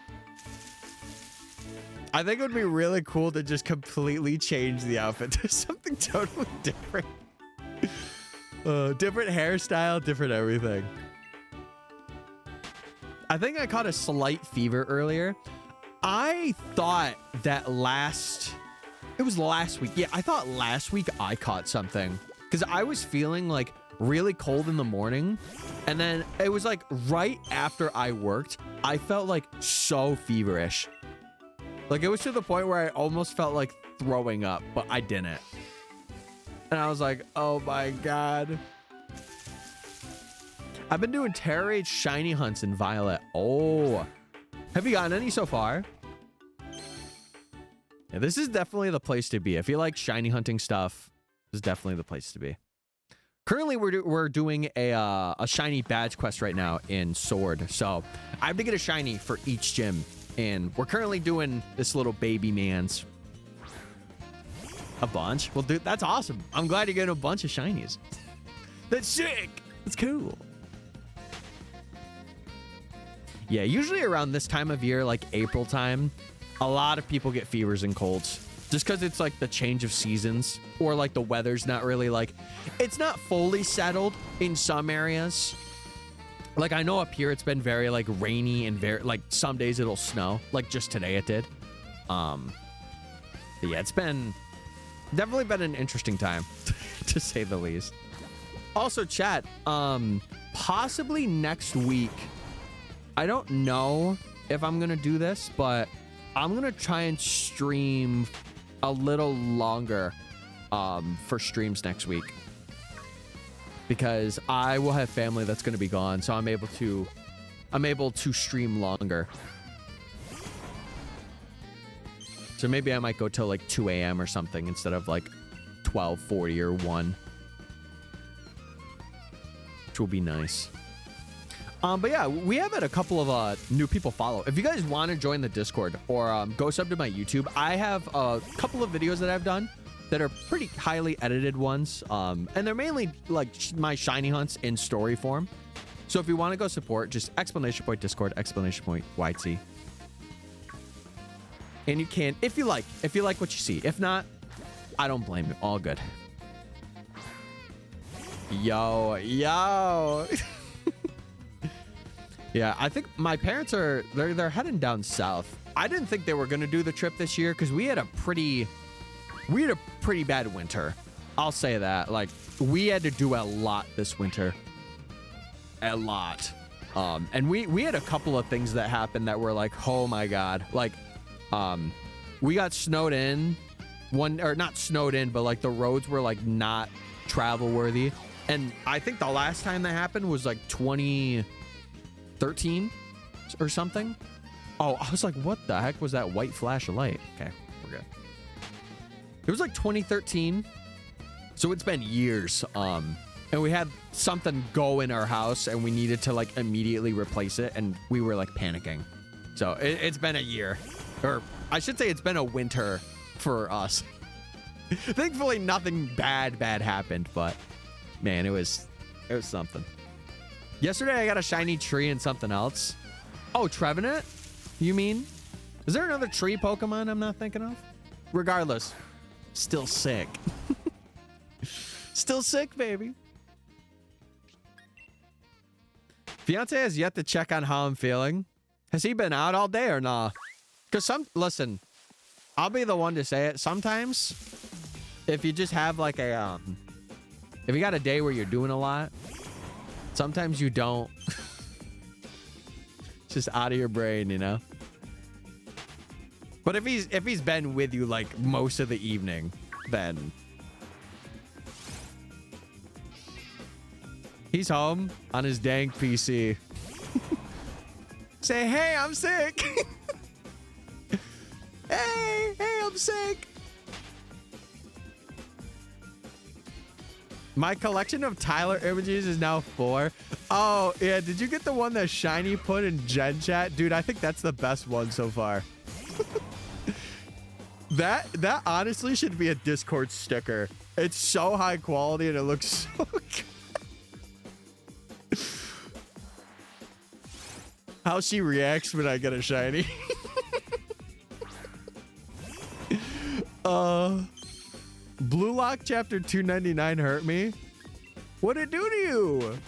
I think it would be really cool to just completely change the outfit to something totally different. Different hairstyle, different everything. I think I caught a slight fever earlier. I thought that it was last week. Yeah, I thought last week I caught something because I was feeling like really cold in the morning. And then it was like right after I worked, I felt like so feverish. Like it was to the point where I almost felt like throwing up, but I didn't. And I was like, oh my God. I've been doing Terror Rage shiny hunts in Violet. Oh, have you gotten any so far? Yeah, this is definitely the place to be. If you like shiny hunting stuff, this is definitely the place to be. Currently, we're doing a shiny badge quest right now in Sword. So I have to get a shiny for each gym. And we're currently doing this little baby man's. A bunch? Well, dude, that's awesome. I'm glad you're getting a bunch of shinies. That's sick. That's cool. Yeah, usually around this time of year, like April time, a lot of people get fevers and colds. Just because it's like the change of seasons, or like the weather's not really like, it's not fully settled in some areas. Like I know up here it's been very like rainy and very like some days it'll snow. Like just today it did. But yeah, it's definitely been an interesting time to say the least. Also, chat, possibly next week. I don't know if I'm gonna do this, but I'm gonna try and stream a little longer for streams next week. Because I will have family that's going to be gone, so I'm able to stream longer. So maybe I might go till like 2 a.m. or something instead of like 12:40 or 1, which will be nice. But yeah, we have had a couple of new people follow. If you guys want to join the Discord or go sub to my YouTube, I have a couple of videos that I've done that are pretty highly edited ones. And they're mainly like my shiny hunts in story form. So if you want to go support, just !Discord, !YT. And you can, if you like what you see. If not, I don't blame you. All good. Yo. Yeah, I think my parents they're heading down south. I didn't think they were going to do the trip this year because we had a pretty bad winter. I'll say that. Like, we had to do a lot this winter. A lot. And we had a couple of things that happened that were like, oh my God. Like, we got snowed in. Not snowed in, but like the roads were like not travel worthy. And I think the last time that happened was like 2013 or something. Oh, I was like, what the heck was that white flash of light? Okay, we're good. It was like 2013. So it's been years. And we had something go in our house and we needed to like immediately replace it. And we were like panicking. So it's been a year, or I should say it's been a winter for us. Thankfully, nothing bad happened, but man, it was something. Yesterday, I got a shiny tree and something else. Oh, Trevenant? You mean? Is there another tree Pokemon I'm not thinking of? Regardless, still sick. Still sick, baby. Fiance has yet to check on how I'm feeling. Has he been out all day or nah? Because listen, I'll be the one to say it. Sometimes, if you just have like if you got a day where you're doing a lot, sometimes you don't. It's just out of your brain, you know? But if he's been with you like most of the evening, then He's home on his dang PC. Say, hey, I'm sick. hey, I'm sick. My collection of Tyler images is now 4. Oh, yeah. Did you get the one that Shiny put in Gen Chat? Dude, I think that's the best one so far. That honestly should be a Discord sticker. It's so high quality and it looks so good. How she reacts when I get a Shiny. Blue Lock chapter 299 hurt me. What'd it do to you?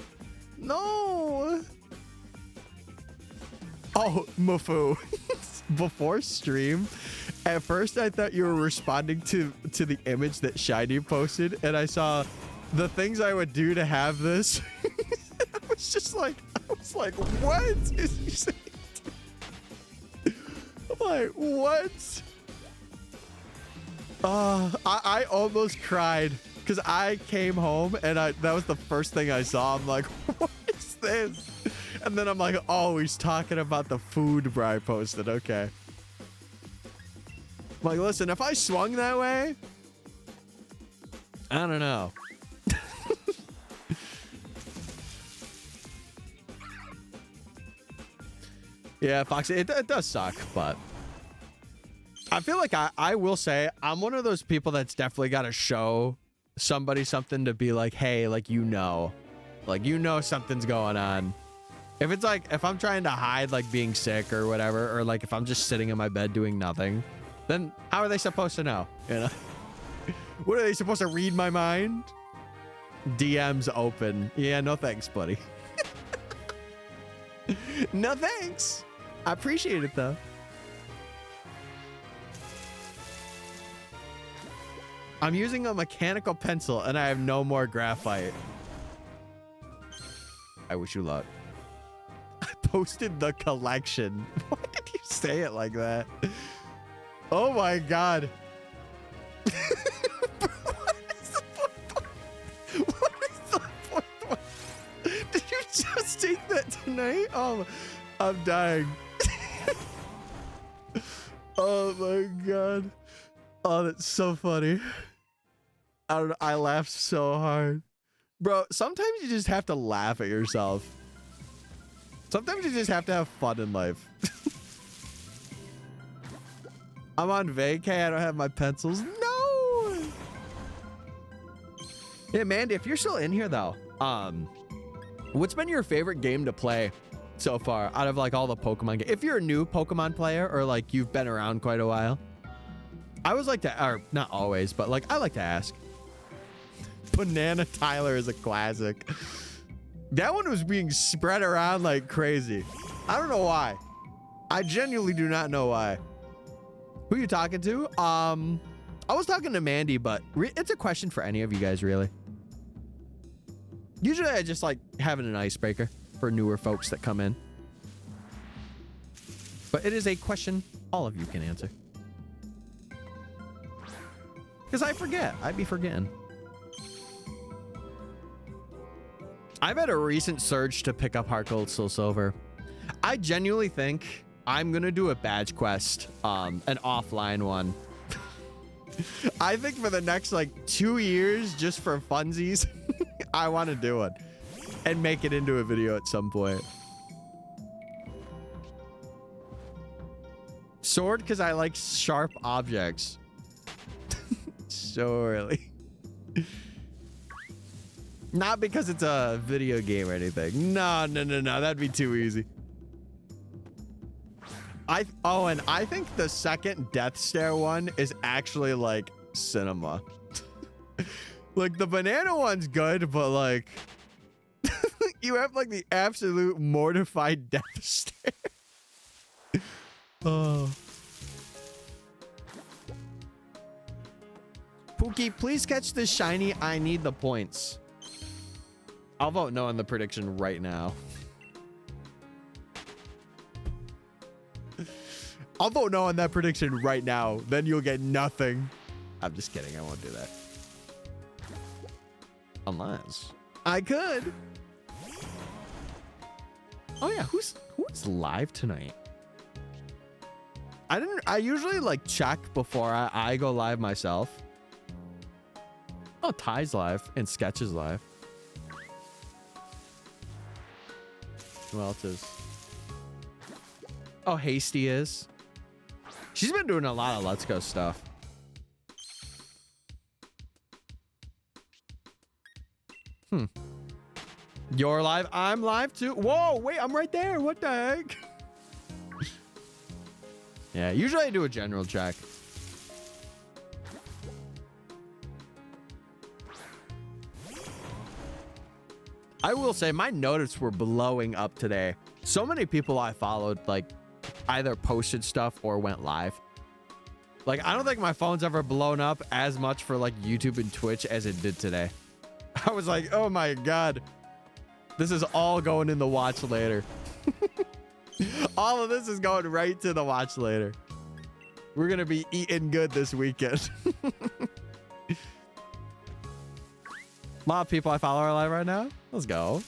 No. Oh, Mafu. Before stream, at first I thought you were responding to the image that Shiny posted, and I saw the things I would do to have this. I was like, what is he saying? I'm like, what? I almost cried because I came home and that was the first thing I saw. I'm like, what is this? And then I'm like, oh, he's talking about the food Bri posted. Okay. I'm like, listen, if I swung that way, I don't know. Yeah, Foxy, it does suck, but I feel like I will say I'm one of those people that's definitely got to show somebody something to be like, hey, like, something's going on. If it's like, if I'm trying to hide like being sick or whatever, or like if I'm just sitting in my bed doing nothing, then how are they supposed to know? You know, what are they supposed to read my mind? DMs open. Yeah, no thanks, buddy. No thanks. I appreciate it though. I'm using a mechanical pencil and I have no more graphite. I wish you luck. I posted the collection. Why did you say it like that? Oh my God. What is the fourth one? What is the fourth one? Did you just take that tonight? Oh, I'm dying. Oh my God. Oh, that's so funny. I don't know. I laughed so hard. Bro, sometimes you just have to laugh at yourself. Sometimes you just have to have fun in life. I'm on vacay. I don't have my pencils. No. Yeah, Mandy, if you're still in here though, what's been your favorite game to play so far out of like all the Pokemon games? If you're a new Pokemon player or like you've been around quite a while, I always like to, or not always, but like I like to ask. Banana Tyler is a classic. That one was being spread around like crazy. I don't know why. I genuinely do not know why. Who are you talking to? I was talking to Mandy, but it's a question for any of you guys, really. Usually I just like having an icebreaker for newer folks that come in. But it is a question all of you can answer. Because I forget. I'd be forgetting. I've had a recent surge to pick up Heart Gold Soul Silver. I genuinely think I'm going to do a badge quest, an offline one. I think for the next like 2 years, just for funsies, I want to do it and make it into a video at some point. Sword, because I like sharp objects. Surely. Not because it's a video game or anything. No. That'd be too easy. And I think the second Death Stare one is actually like cinema. Like the banana one's good, but like you have like the absolute mortified Death Stare. Oh. Pookie, please catch this shiny. I need the points. I'll vote no on the prediction right now. I'll vote no on that prediction right now. Then you'll get nothing. I'm just kidding. I won't do that. Unless I could. Oh yeah, who's live tonight? I usually like check before I go live myself. Oh, Ty's live and Sketch is live. Who else is? Oh, Hasty is. She's been doing a lot of Let's Go stuff. You're live. I'm live too. Whoa, wait, I'm right there. What the heck? Yeah, usually I do a general check. I will say my notices were blowing up today. So many people I followed like either posted stuff or went live. Like, I don't think my phone's ever blown up as much for like YouTube and Twitch as it did today. I was like, oh my God, this is all going in the watch later. All of this is going right to the watch later. We're going to be eating good this weekend. A lot of people I follow are live right now. Let's go.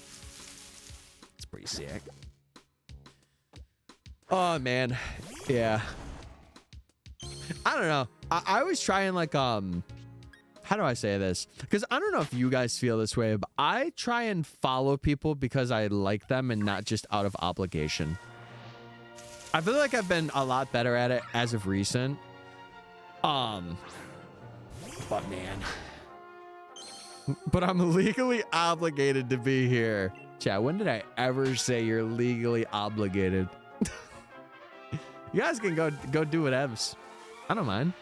It's pretty sick. Oh, man. Yeah. I don't know. I always try and like, how do I say this? Because I don't know if you guys feel this way, but I try and follow people because I like them and not just out of obligation. I feel like I've been a lot better at it as of recent. But man. But I'm legally obligated to be here. Chat, when did I ever say you're legally obligated? You guys can go do whatevs. I don't mind.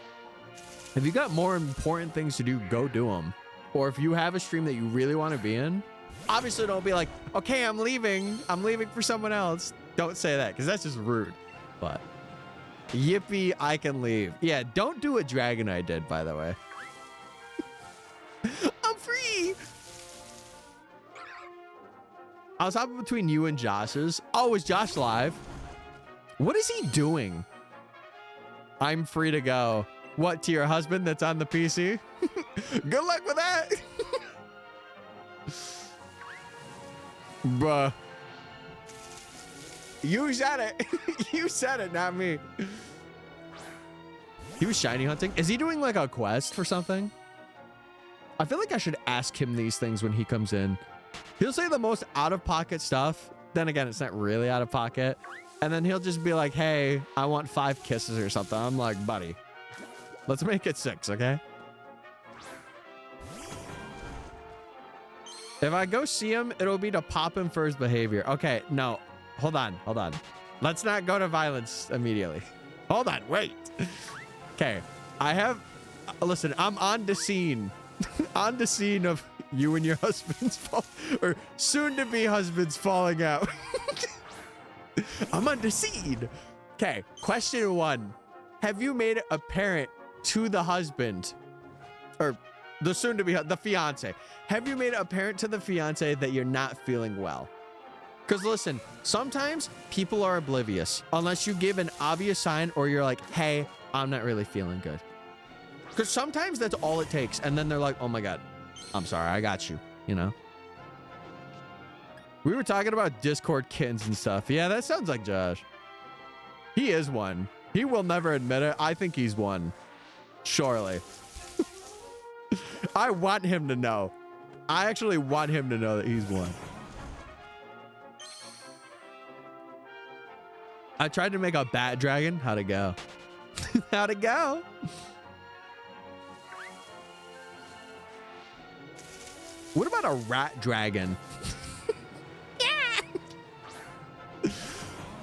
If you got more important things to do, go do them. Or if you have a stream that you really want to be in, obviously don't be like, okay, I'm leaving for someone else. Don't say that, because that's just rude. But yippee, I can leave. Yeah, don't do what Dragonite did, by the way. I'm free. I was hopping between you and Josh's. Oh, is Josh live? What is he doing? I'm free to go. What, to your husband that's on the PC? Good luck with that. Bruh. You said it. You said it, not me. He was shiny hunting. Is he doing like a quest for something? I feel like I should ask him these things when he comes in. He'll say the most out-of-pocket stuff. Then again, it's not really out of pocket. And then he'll just be like, hey, I want 5 kisses or something. I'm like, buddy, let's make it 6, okay? If I go see him, it'll be to pop him for his behavior. Okay, no. Hold on. Let's not go to violence immediately. Hold on, wait. Okay, listen, I'm on the scene. On the scene of you and your husband's or soon-to-be husband's falling out. I'm on the scene. Okay, question 1. Have you made it apparent to the husband, or the soon-to-be, the fiance? Have you made it apparent to the fiance that you're not feeling well? Because listen, sometimes people are oblivious unless you give an obvious sign or you're like, hey, I'm not really feeling good. Because sometimes that's all it takes. And then they're like, oh my God, I'm sorry, I got you, you know? We were talking about Discord kittens and stuff. Yeah, that sounds like Josh. He is one. He will never admit it. I think he's one. Surely. I want him to know. I actually want him to know that he's one. I tried to make a bat dragon. How'd it go? How'd it go? What about a rat dragon?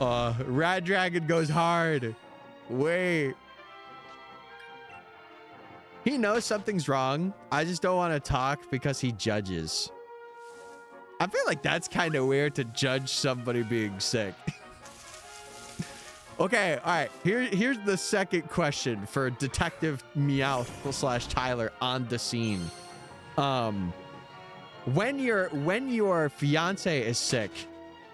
Yeah. Rat dragon goes hard. Wait. He knows something's wrong. I just don't want to talk because he judges. I feel like that's kind of weird to judge somebody being sick. Okay, all right. Here's the second question for Detective Meowth / Tyler on the scene. When your fiance is sick,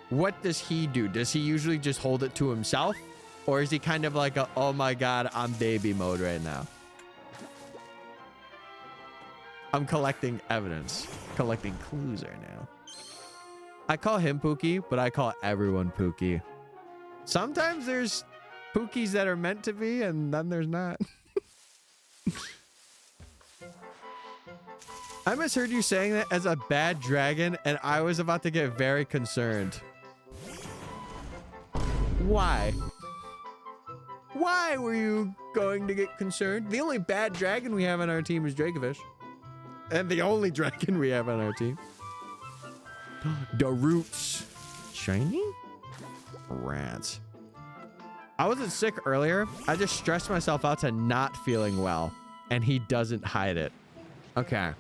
what does he do? Does he usually just hold it to himself, or is he kind of like a, oh my God, I'm baby mode right now? I'm collecting evidence, collecting clues right now. I call him Pookie, but I call everyone Pookie. Sometimes there's Pookies that are meant to be, and then there's not. I misheard you saying that as a bad dragon, and I was about to get very concerned. Why? Why were you going to get concerned? The only bad dragon we have on our team is Dracovish. And the only dragon we have on our team. The roots. Shiny? Rats. I wasn't sick earlier. I just stressed myself out to not feeling well. And he doesn't hide it. Okay.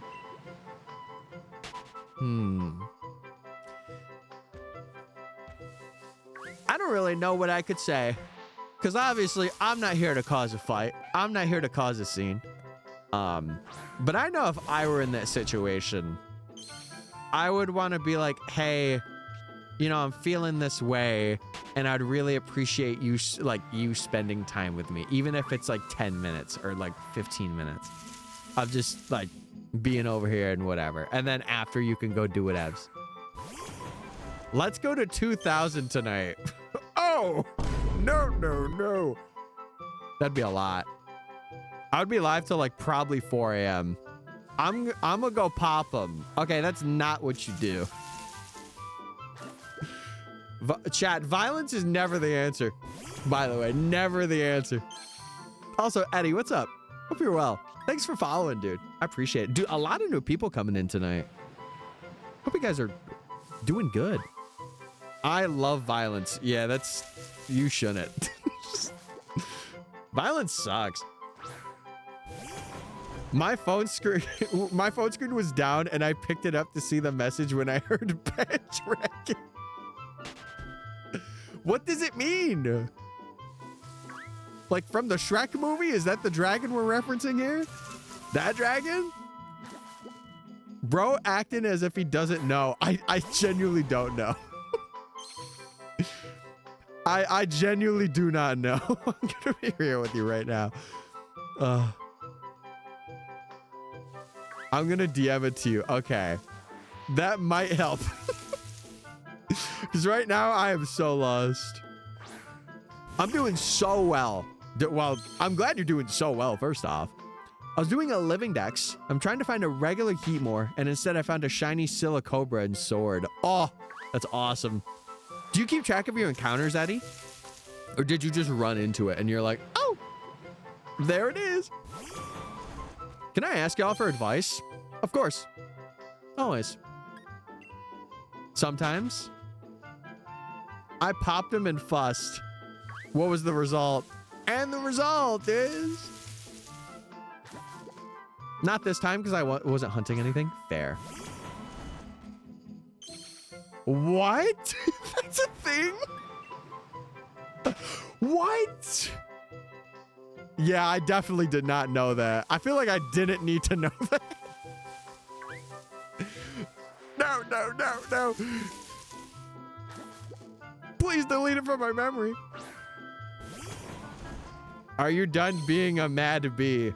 I don't really know what I could say. Because obviously, I'm not here to cause a fight. I'm not here to cause a scene. But I know if I were in that situation, I would want to be like, hey, you know, I'm feeling this way, and I'd really appreciate you, like, you spending time with me, even if it's like 10 minutes or like 15 minutes of just like being over here and whatever. And then after, you can go do whatevs. Let's go to 2,000 tonight. Oh, no. That'd be a lot. I would be live till like probably 4 a.m. I'm gonna go pop them. Okay, that's not what you do. Chat, violence is never the answer. By the way, never the answer. Also, Eddie, what's up? Hope you're well. Thanks for following, dude. I appreciate it. Dude, a lot of new people coming in tonight. Hope you guys are doing good. I love violence. Yeah, that's... You shouldn't. Violence sucks. My phone screen was down, and I picked it up to see the message when I heard Bad Dragon. What does it mean? Like from the Shrek movie? Is that the dragon we're referencing here? That dragon? Bro acting as if he doesn't know. I genuinely don't know. I genuinely do not know. I'm gonna be real with you right now. I'm gonna DM it to you. Okay. That might help. Because right now I am so lost. I'm doing so well. Well, I'm glad you're doing so well, first off. I was doing a living dex. I'm trying to find a regular Heatmore, and instead I found a shiny Silicobra and sword. Oh, that's awesome. Do you keep track of your encounters, Eddie? Or did you just run into it and you're like, oh, there it is. Can I ask y'all for advice? Of course. Always. Sometimes. I popped him and fussed. What was the result? And the result is... Not this time because I wasn't hunting anything. Fair. What? That's a thing? What? Yeah, I definitely did not know that. I feel like I didn't need to know that. No. Please delete it from my memory. Are you done being a mad bee?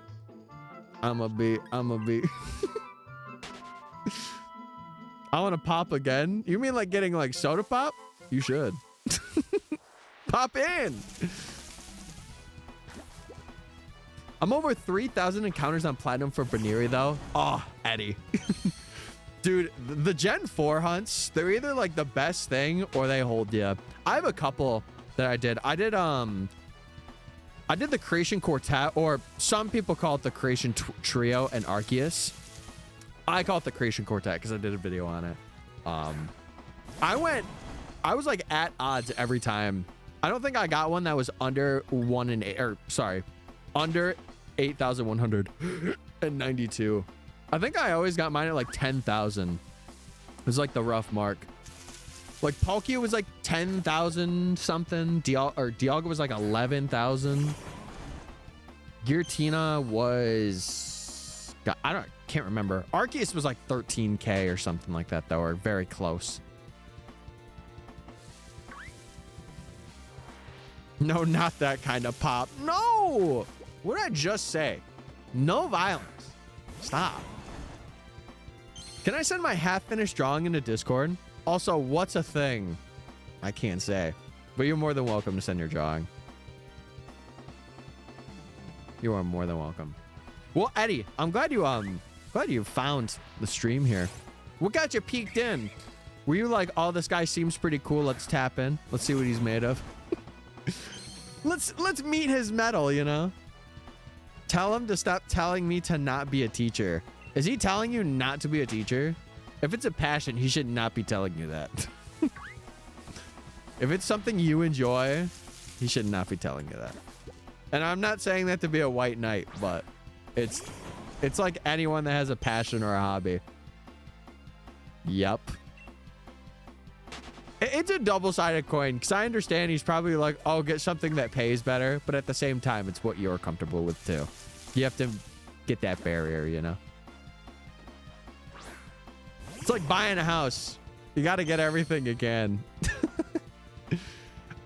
I'm a bee. I want to pop again. You mean like getting like soda pop? You should. Pop in. I'm over 3,000 encounters on Platinum for Baniri though. Oh, Eddie. Dude, the Gen 4 hunts, they're either like the best thing or they hold you. I have a couple that I did. I did the Creation Quartet, or some people call it the Creation Trio and Arceus. I call it the Creation Quartet because I did a video on it. I was like at odds every time. I don't think I got one that was under under 8,192. I think I always got mine at like 10,000. It was like the rough mark. Like Palkia was like 10,000 something. Dialga was like 11,000. Giratina was, can't remember. Arceus was like 13K or something like that though, or very close. No, not that kind of pop. No! What did I just say? No violence. Stop. Can I send my half-finished drawing into Discord? Also, what's a thing? I can't say. But you're more than welcome to send your drawing. You are more than welcome. Well, Eddie, I'm glad you found the stream here. What got you peeked in? Were you like, oh, this guy seems pretty cool. Let's tap in. Let's see what he's made of. Let's meet his metal, you know? Tell him to stop telling me to not be a teacher. Is he telling you not to be a teacher? If it's a passion, he should not be telling you that. If it's something you enjoy, he should not be telling you that. And I'm not saying that to be a white knight, but it's like anyone that has a passion or a hobby. Yep. It's a double-sided coin, because I understand he's probably like, oh, get something that pays better, but at the same time, it's what you're comfortable with too. You have to get that barrier, you know? It's like buying a house. You got to get everything you can.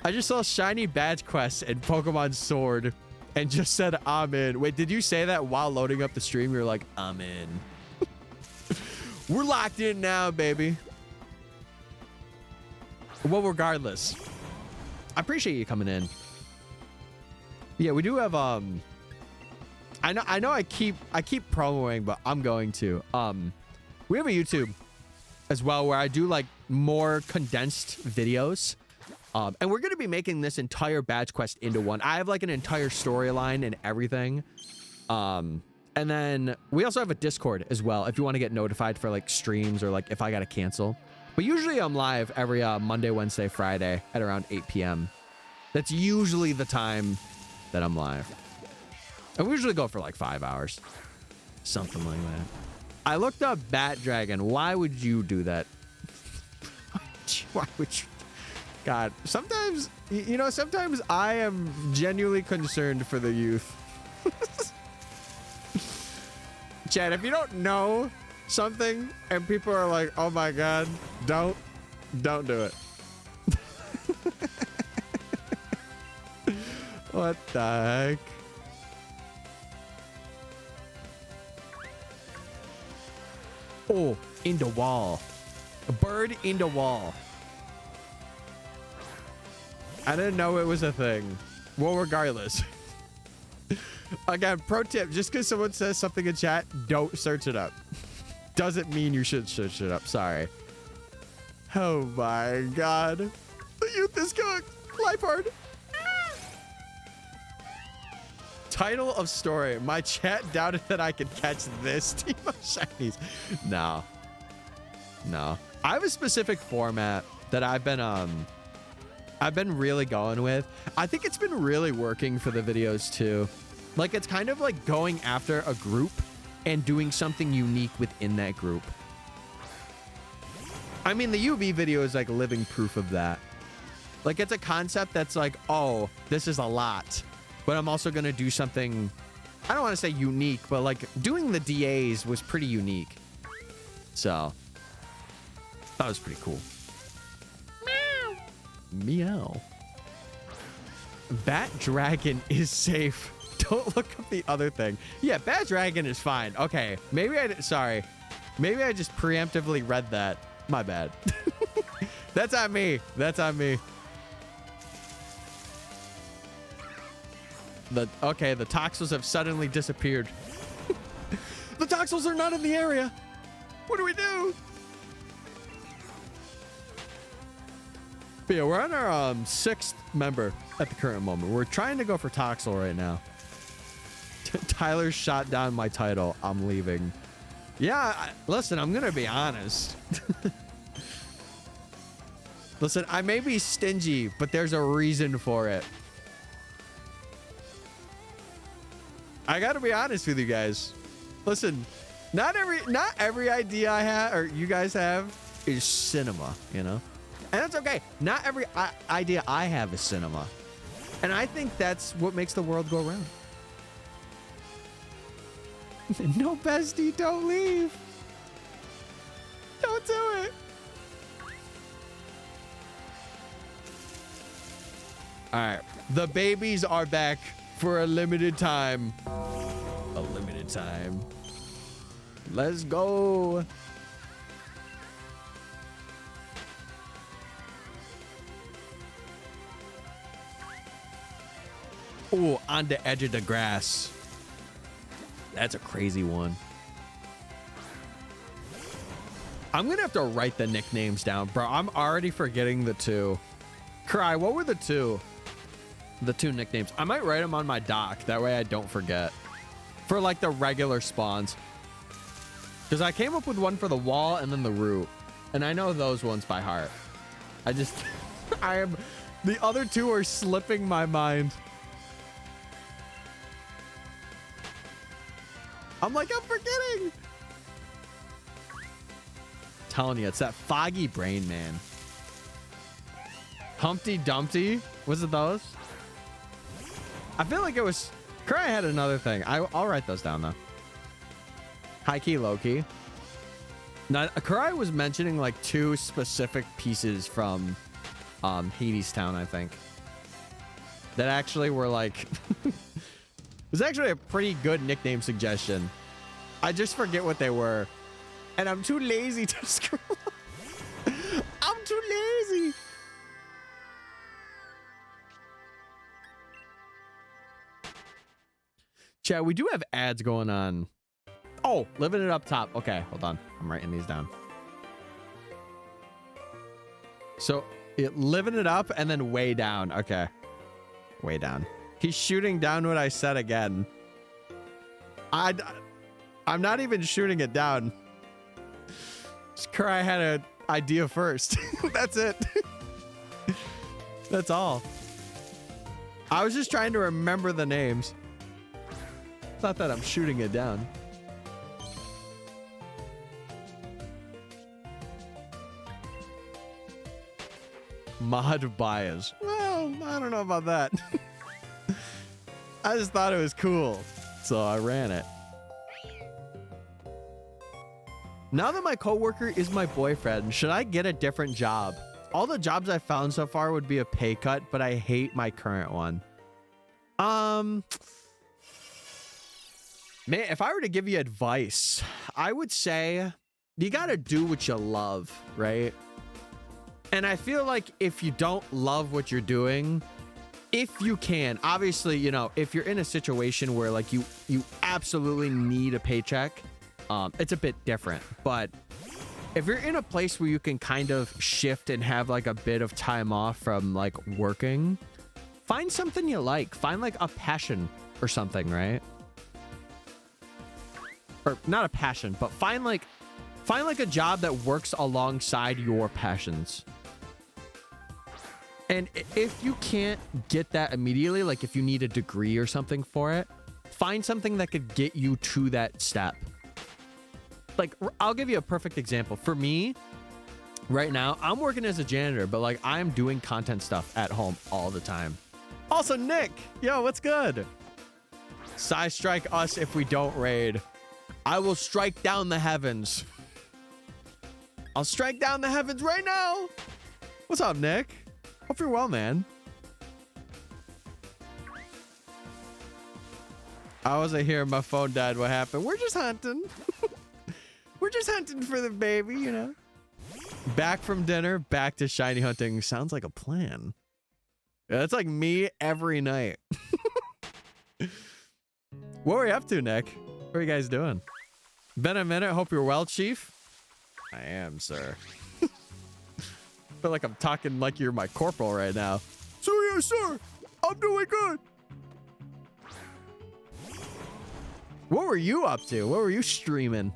I just saw shiny badge quests in Pokemon Sword and just said, I'm in. Wait, did you say that while loading up the stream? You're like, I'm in. We're locked in now, baby. Well, regardless, I appreciate you coming in. Yeah, we do have I know I keep promoting, but I'm going to. We have a YouTube as well where I do like more condensed videos. And we're going to be making this entire badge quest into one. I have like an entire storyline and everything. And then we also have a Discord as well if you want to get notified for like streams or like if I got to cancel. But usually I'm live every Monday, Wednesday, Friday at around 8 p.m. That's usually the time that I'm live. And we usually go for like 5 hours. Something like that. I looked up Bat Dragon. Why would you do that? Why would you? God, sometimes, you know, sometimes I am genuinely concerned for the youth. Chad, if you don't know something and people are like, oh my God, don't do it. What the heck? Oh, in the wall. A bird in the wall. I didn't know it was a thing. Well, regardless. Again, pro tip, just because someone says something in chat, don't search it up. Doesn't mean you should search it up. Sorry. Oh my God. The youth is going. Life hard. Title of story. My chat doubted that I could catch this team of shinies. No. No. I have a specific format that I've been really going with. I think it's been really working for the videos too. Like it's kind of like going after a group and doing something unique within that group. I mean, the UV video is like living proof of that. Like it's a concept that's like, oh, this is a lot, but I'm also going to do something, I don't want to say unique, but like doing the DAs was pretty unique. So that was pretty cool. Meow. Bat Dragon is safe. Don't look up the other thing. Yeah, Bat Dragon is fine. Okay, maybe sorry. Maybe I just preemptively read that. My bad. That's on me. That's on me. Okay, the Toxels have suddenly disappeared. The Toxels are not in the area. What do we do? But yeah, we're on our 6th member at the current moment. We're trying to go for Toxel right now. Tyler shot down my title. I'm leaving. Yeah, listen, I'm going to be honest. Listen, I may be stingy, but there's a reason for it. I got to be honest with you guys. Listen, not every idea I have or you guys have is cinema, you know? And that's okay. Not every idea I have is cinema. And I think that's what makes the world go around. No, bestie, don't leave. Don't do it. All right. The babies are back for a limited time. A limited time. Let's go. Oh, on the edge of the grass. That's a crazy one. I'm gonna have to write the nicknames down, bro. I'm already forgetting the two. Cry, what were the two? The two nicknames. I might write them on my doc. That way I don't forget. For like the regular spawns. Because I came up with one for the wall and then the root. And I know those ones by heart. I just... The other two are slipping my mind. I'm like, I'm forgetting. Telling you, it's that foggy brain, man. Humpty Dumpty? Was it those? I feel like it was... Cry had another thing. I'll write those down, though. High key, low key. Now, Karai was mentioning like two specific pieces from Hades Town, I think. That actually were like... It was actually a pretty good nickname suggestion. I just forget what they were. And I'm too lazy to scroll. I'm too lazy. Chat, we do have ads going on. Oh, living it up top. Okay, hold on. I'm writing these down. So, living it up and then way down. Okay. Way down. He's shooting down what I said again. I'm not even shooting it down. Cry had an idea first. That's it. That's all. I was just trying to remember the names. It's not that I'm shooting it down. Mod bias. Well, I don't know about that. I just thought it was cool, so I ran it. Now that my coworker is my boyfriend, should I get a different job? All the jobs I found so far would be a pay cut, but I hate my current one. Man, if I were to give you advice, I would say you gotta do what you love, right? And I feel like if you don't love what you're doing, if you can, obviously, you know, if you're in a situation where like you absolutely need a paycheck, it's a bit different. But if you're in a place where you can kind of shift and have like a bit of time off from like working, find something you like. Find like a passion or something, right? Or not a passion, but find like a job that works alongside your passions. And if you can't get that immediately, like if you need a degree or something for it, find something that could get you to that step. Like, I'll give you a perfect example. For me, right now, I'm working as a janitor, but like I'm doing content stuff at home all the time. Also, Nick, yo, what's good? Psy strike us if we don't raid. I will strike down the heavens. I'll strike down the heavens right now. What's up, Nick? Hope you're well, man. I wasn't here. My phone died. What happened? We're just hunting. We're just hunting for the baby, you know. Back from dinner, back to shiny hunting. Sounds like a plan. Yeah, that's like me every night. What were you up to, Nick? What are you guys doing? Been a minute. Hope you're well, Chief. I am, sir. Feel like I'm talking like you're my corporal right now. So yes, sir. I'm doing good. What were you up to? What were you streaming?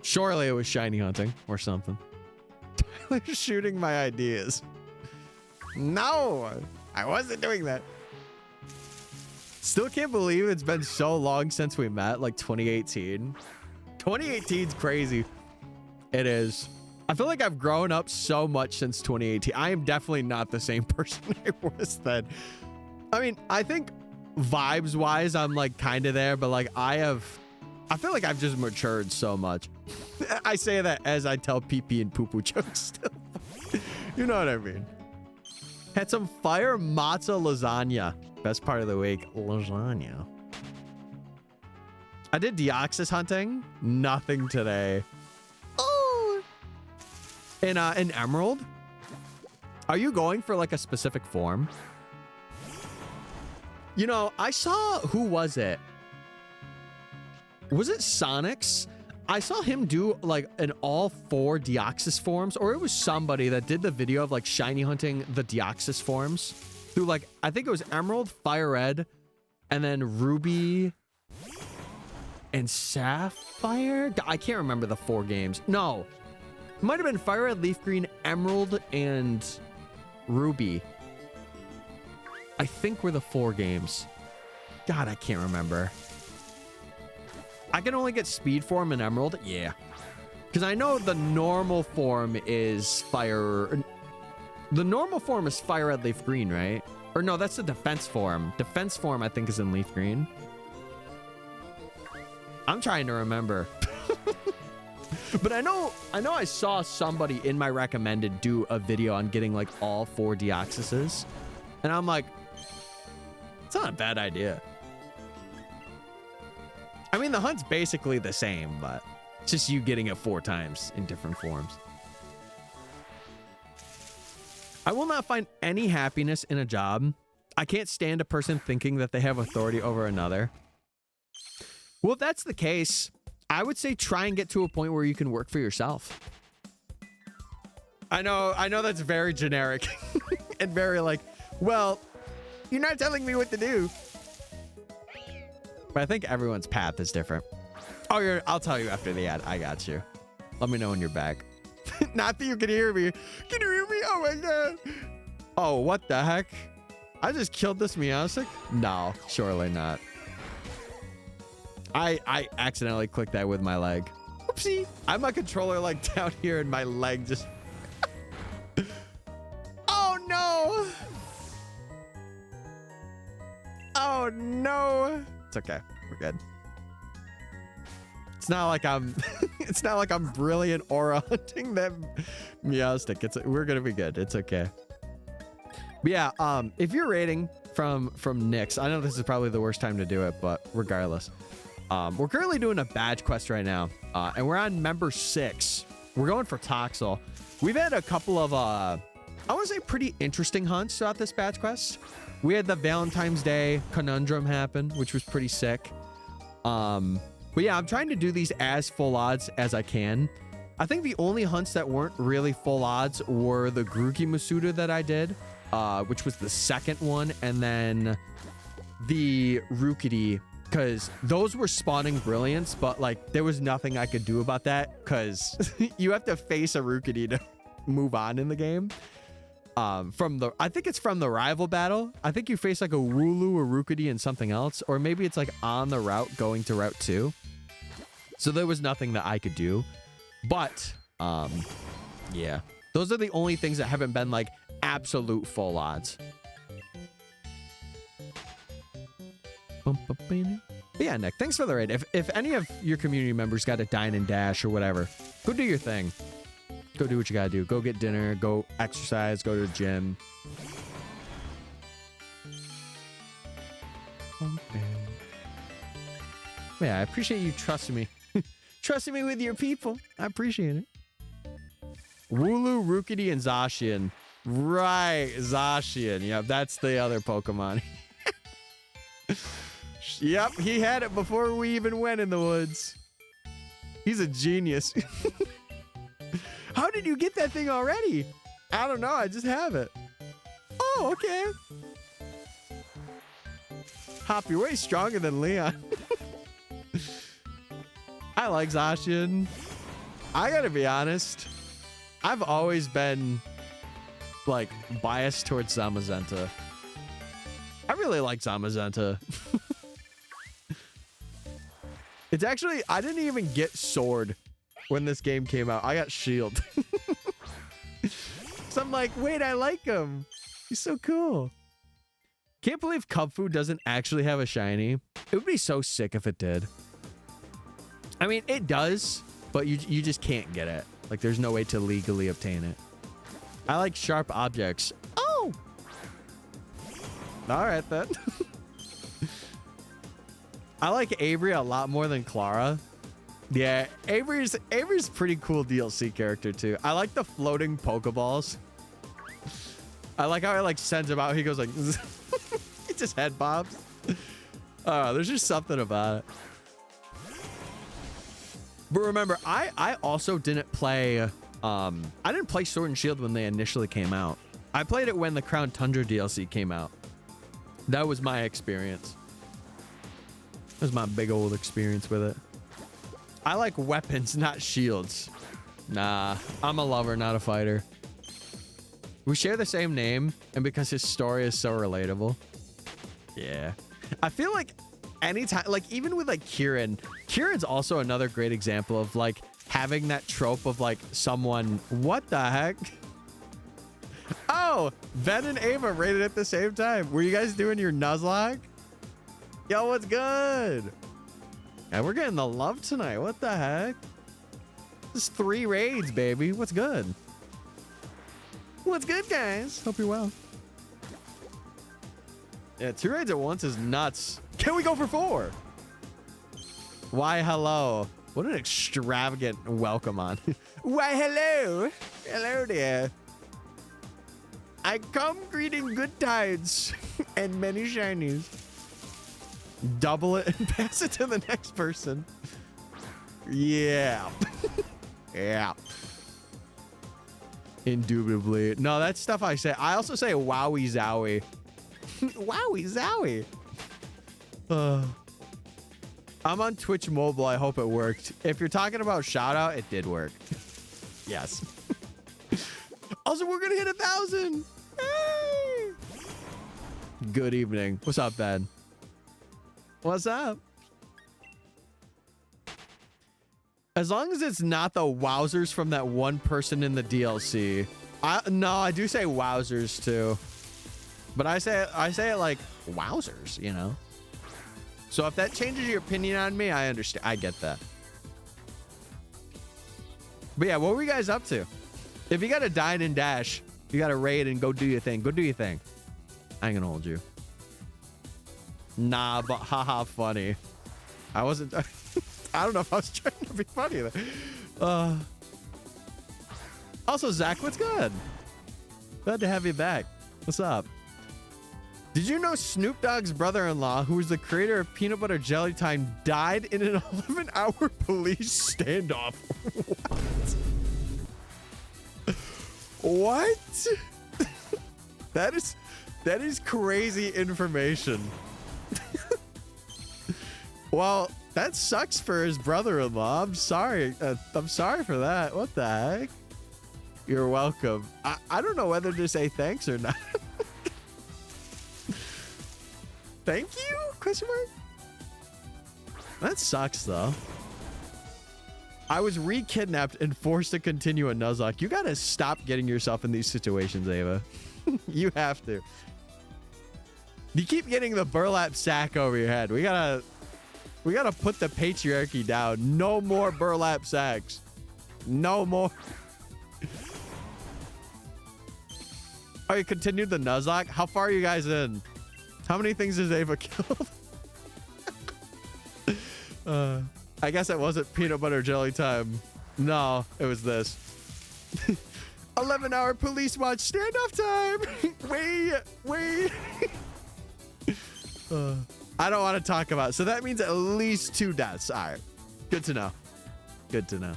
Surely it was shiny hunting or something. Tyler's shooting my ideas. No, I wasn't doing that. Still can't believe it's been so long since we met, like 2018. 2018's crazy. It is. I feel like I've grown up so much since 2018. I am definitely not the same person I was then. I mean, I think vibes wise, I'm like kind of there, but like I feel like I've just matured so much. I say that as I tell pee-pee and poo-poo jokes still. You know what I mean? Had some fire matzo lasagna. Best part of the week, lasagna. I did Deoxys hunting. Nothing today. Oh. In Emerald? Are you going for like a specific form? You know, I saw, who was it? Was it Sonic's? I saw him do like an all 4 Deoxys forms, or it was somebody that did the video of like shiny hunting the Deoxys forms through like, I think it was Emerald, Fire Red, and then Ruby and Sapphire. I can't remember the 4 games. No, it might have been Fire Red, Leaf Green, Emerald, and Ruby. I think were the 4 games. God, I can't remember. I can only get speed form in Emerald. Yeah. Because I know the normal form is fire. The normal form is Fire Red, Leaf Green, right? Or no, that's the defense form. Defense form, I think, is in Leaf Green. I'm trying to remember. But I know I saw somebody in my recommended do a video on getting like all 4 Deoxyses. And I'm like, it's not a bad idea. I mean, the hunt's basically the same, but it's just you getting it 4 times in different forms. I will not find any happiness in a job. I can't stand a person thinking that they have authority over another. Well, if that's the case, I would say try and get to a point where you can work for yourself. I know that's very generic and very like, well, you're not telling me what to do. But I think everyone's path is different. Oh, I'll tell you after the ad. I got you. Let me know when you're back. Not that you can hear me. Can you hear me? Oh my god. Oh, what the heck? I just killed this Meowstic? No, surely not. I accidentally clicked that with my leg. Oopsie. I have my controller like down here and my leg just... Oh no. Oh no. It's okay. We're good. It's not like I'm it's not like I'm brilliant aura hunting that Meowstic. We're gonna be good. It's okay. But yeah, if you're raiding from Nyx, I know this is probably the worst time to do it, but regardless. We're currently doing a badge quest right now. And we're on member 6. We're going for Toxel. We've had a couple of I want to say pretty interesting hunts throughout this badge quest. We had the Valentine's Day conundrum happen, which was pretty sick. But yeah, I'm trying to do these as full odds as I can. I think the only hunts that weren't really full odds were the Grookey Masuda that I did, which was the second one, and then the Rookity, because those were spawning brilliance, but like there was nothing I could do about that because you have to face a Rookity to move on in the game. I think it's from the rival battle. I think you face like a Wooloo, a Rookity, and something else, or maybe it's like on the route going to Route 2. So there was nothing that I could do, but yeah, those are the only things that haven't been like absolute full odds. But yeah, Nick, thanks for the raid. If any of your community members got a dine and dash or whatever, go do your thing. Go do what you gotta do. Go get dinner. Go exercise. Go to the gym. Yeah, I appreciate you trusting me. Trusting me with your people. I appreciate it. Wooloo, Rookity, and Zacian. Right, Zacian. Yep, that's the other Pokemon. Yep, he had it before we even went in the woods. He's a genius. How did you get that thing already? I don't know. I just have it. Oh, okay. Hop, you're way stronger than Leon. I like Zacian. I gotta be honest. I've always been like biased towards Zamazenta. I really like Zamazenta. It's actually, I didn't even get Sword when this game came out. I got Shield. So I'm like, wait, I like him. He's so cool. Can't believe Cubfu doesn't actually have a shiny. It would be so sick if it did. I mean, it does, but you just can't get it. Like, there's no way to legally obtain it. I like sharp objects. Oh! All right, then. I like Avery a lot more than Clara. Yeah, Avery's pretty cool DLC character, too. I like the floating Pokeballs. I like how it, like, sends him out. He goes like... It just head bobs. There's just something about it. But remember, I also didn't play I didn't play Sword and Shield when they initially came out. I played it when the Crown Tundra DLC came out. That was my experience. That was my big old experience with it. I like weapons, not shields. Nah, I'm a lover, not a fighter. We share the same name, and because his story is so relatable. Yeah. I feel like anytime, like even with like Kieran's also another great example of like having that trope of like someone, what the heck? Oh, Ben and Ava rated at the same time. Were you guys doing your Nuzlocke? Yo, what's good? Yeah, we're getting the love tonight. What the heck? This is 3 raids, baby. What's good? What's good, guys? Hope you're well. Yeah, 2 raids at once is nuts. Can we go for 4? Why, hello. What an extravagant welcome on. Why, hello. Hello there. I come greeting good tides and many shinies. Double it and pass it to the next person. Yeah. Yeah. Indubitably. No, that's stuff I say. I also say wowie zowie. Wowie zowie. I'm on Twitch mobile. I hope it worked. If you're talking about shout out, it did work. Yes. Also, we're gonna hit 1,000. Hey! Good evening. What's up, Ben? What's up? As long as it's not the wowzers from that one person in the DLC. No, I do say wowzers too. But I say it like wowzers, you know? So if that changes your opinion on me, I understand. I get that. But yeah, what were you guys up to? If you got to dine and dash, you got to raid and go do your thing. Go do your thing. I ain't gonna hold you. Nah, but haha, funny. I wasn't... I don't know if I was trying to be funny. Also, Zach, what's good? Glad to have you back. What's up? Did you know Snoop Dogg's brother-in-law, who was the creator of Peanut Butter Jelly Time, died in an 11-hour police standoff? What? That is crazy information. Well, that sucks for his brother-in-law. I'm sorry. I'm sorry for that. What the heck? You're welcome. I don't know whether to say thanks or not. Thank you? Question mark? That sucks, though. I was re-kidnapped and forced to continue a Nuzlocke. You gotta stop getting yourself in these situations, Ava. You have to. You keep getting the burlap sack over your head. We gotta put the patriarchy down. No more burlap sacks. No more. Oh, you continued the Nuzlocke? How far are you guys in? How many things has Ava killed? I guess it wasn't Peanut Butter Jelly Time. No, it was this. 11-hour police watch standoff time. Wait. I don't want to talk about it. So that means at least 2 deaths. All right. Good to know. Good to know.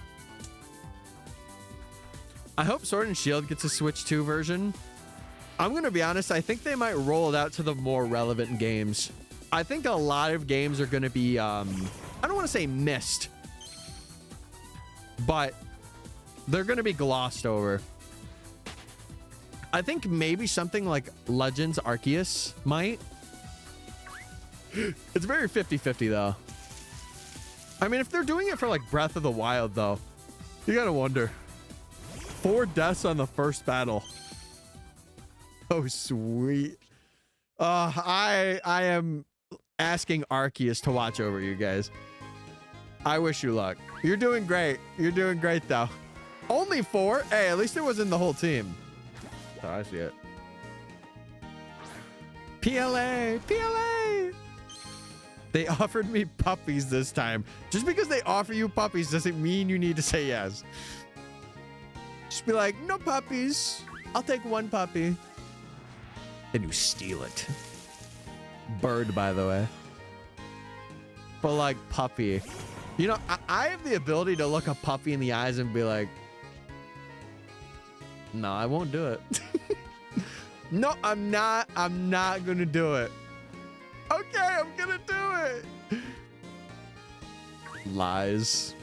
I hope Sword and Shield gets a Switch 2 version. I'm going to be honest. I think they might roll it out to the more relevant games. I think a lot of games are going to be, I don't want to say missed, but they're going to be glossed over. I think maybe something like Legends Arceus might. It's very 50-50 though. I mean, if they're doing it for like Breath of the Wild though, you got to wonder. 4 deaths on the first battle. Oh, sweet. I am asking Arceus to watch over you guys. I wish you luck. You're doing great. You're doing great, though. Only 4? Hey, at least it wasn't the whole team. Oh, I see it. PLA! PLA! They offered me puppies this time. Just because they offer you puppies doesn't mean you need to say yes. Just be like, no puppies. I'll take 1 puppy. Then you steal it. Bird, by the way. But like puppy. You know, I have the ability to look a puppy in the eyes and be like, no, I won't do it. No, I'm not gonna do it. Okay, I'm gonna do it. Lies.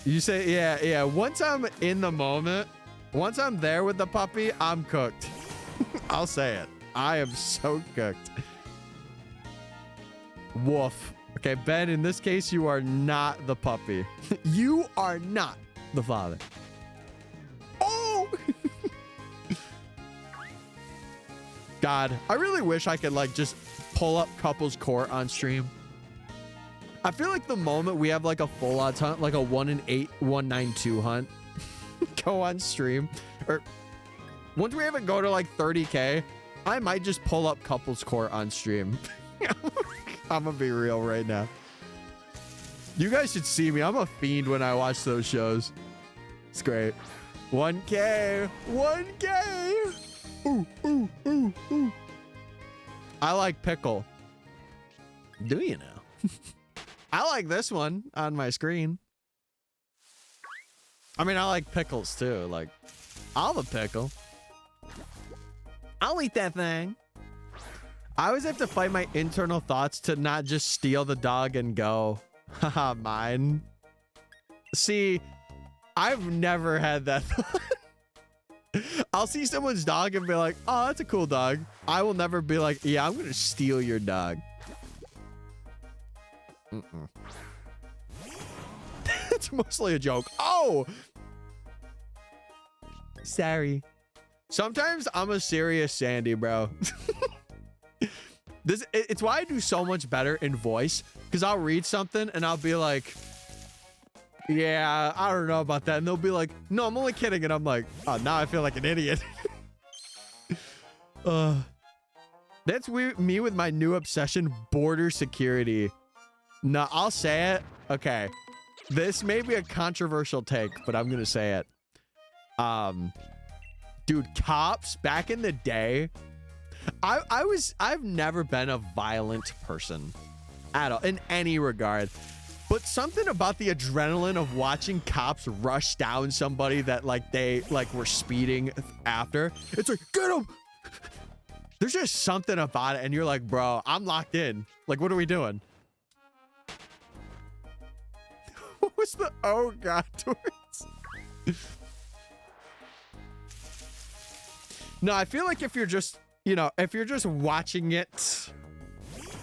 You say, yeah. Once I'm in the moment, once I'm there with the puppy, I'm cooked. I'll say it. I am so cooked. Woof. Okay, Ben, in this case, you are not the puppy. You are not the father. Oh! God, I really wish I could like just pull up couples court on stream. I feel like the moment we have like a full odds hunt, like a 1 in 8, 192 hunt, go on stream, or once we have it go to like 30K, I might just pull up couples court on stream. I'm gonna be real right now. You guys should see me. I'm a fiend when I watch those shows. It's great. 1K. 1K. Ooh. I like pickle. Do you know? I like this one on my screen. I mean, I like pickles too. Like, I'll have a pickle. I'll eat that thing. I always have to fight my internal thoughts to not just steal the dog and go, haha, mine. See, I've never had that thought. I'll see someone's dog and be like, oh, that's a cool dog. I will never be like, yeah, I'm going to steal your dog. It's mostly a joke. Oh! Sorry. Sometimes I'm a serious Sandy, bro. It's why I do so much better in voice, because I'll read something and I'll be like, yeah, I don't know about that. And they'll be like, no, I'm only kidding. And I'm like, oh, now I feel like an idiot. That's me with my new obsession, border security. No, I'll say it. Okay. This may be a controversial take, but I'm going to say it. Dude, cops back in the day, I've never been a violent person at all in any regard, but something about the adrenaline of watching cops rush down somebody that like they like were speeding after, it's like, get him. There's just something about it. And you're like, bro, I'm locked in. Like, what are we doing? What was the, oh God, towards? No, I feel like if you're just, you know, if you're just watching it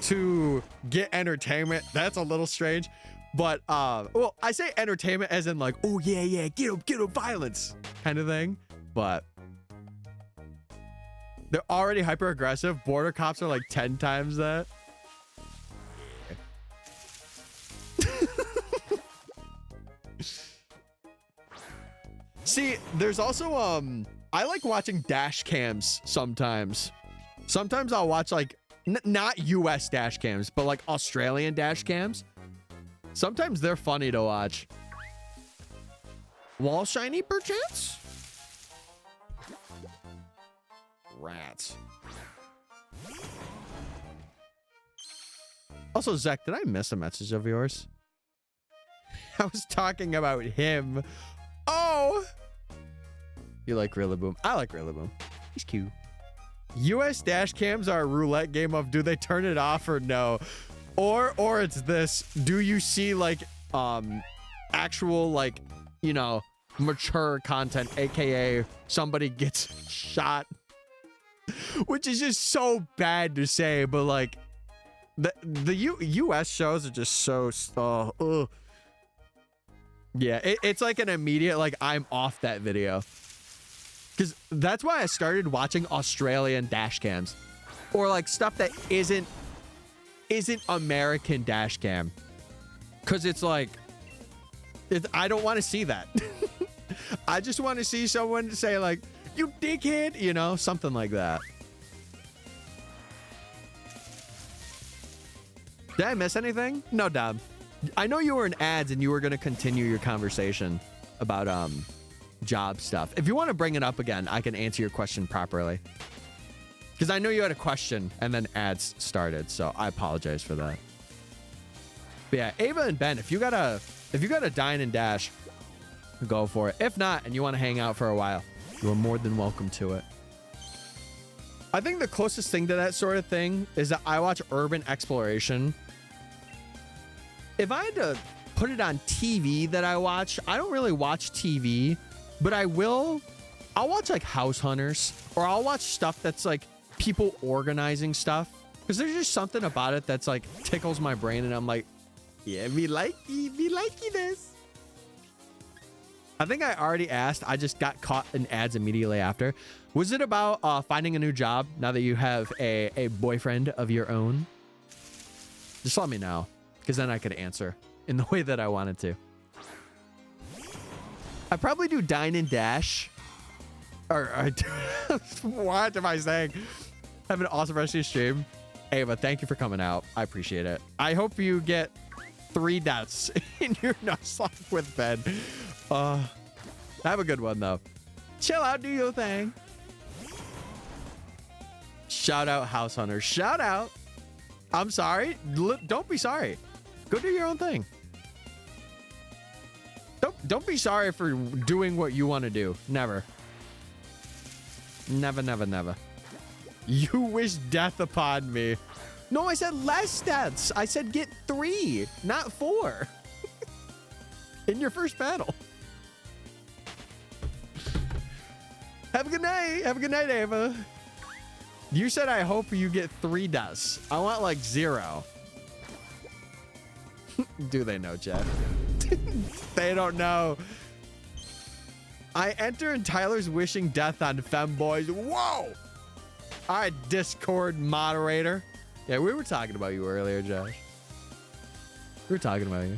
to get entertainment, that's a little strange. But, well, I say entertainment as in like, oh, yeah, get him, violence kind of thing. But they're already hyper aggressive. Border cops are like 10 times that. See, there's also, I like watching dash cams sometimes. Sometimes I'll watch like, not US dash cams, but like Australian dash cams. Sometimes they're funny to watch. Wall shiny perchance? Rats. Also, Zach, did I miss a message of yours? I was talking about him. Oh! You like Rillaboom? I like Rillaboom. He's cute. US dash cams are a roulette game of do they turn it off or no? Or it's this, do you see like actual like, you know, mature content, aka somebody gets shot, which is just so bad to say, but like the US shows are just so yeah, it's like an immediate like I'm off that video. Because that's why I started watching Australian dash cams. Or like stuff that isn't American dash cam. Because it's like, I don't want to see that. I just want to see someone say like, you dickhead, you know, something like that. Did I miss anything? No, Dom. I know you were in ads and you were going to continue your conversation about job stuff. If you want to bring it up again, I can answer your question properly. Because I know you had a question and then ads started, so I apologize for that. But yeah, Ava and Ben, if you got a dine and dash, go for it. If not, and you want to hang out for a while, you are more than welcome to it. I think the closest thing to that sort of thing is that I watch urban exploration. If I had to put it on TV that I watch, I don't really watch TV, but I'll watch like House Hunters, or I'll watch stuff that's like people organizing stuff, because there's just something about it that's like tickles my brain, and I'm like, yeah, me likey this. I think I already asked. I just got caught in ads immediately after. Was it about finding a new job now that you have a boyfriend of your own? Just let me know, because then I could answer in the way that I wanted to. I probably do dine and dash. Or what am I saying? Have an awesome rest of your stream. Ava, thank you for coming out. I appreciate it. I hope you get 3 deaths in your Nuzlocke with Ben. Have a good one, though. Chill out, do your thing. Shout out House Hunter. Shout out. I'm sorry. Don't be sorry. Go do your own thing. Don't be sorry for doing what you want to do. Never. Never, never, never. You wish death upon me. No, I said less deaths. I said get 3, not 4. In your first battle. Have a good night. Have a good night, Ava. You said I hope you get 3 deaths. I want like 0. Do they know, Jeff? They don't know. I enter and Tyler's wishing death on femboys. Whoa! All right, Discord moderator. Yeah, we were talking about you earlier, Josh. We were talking about you.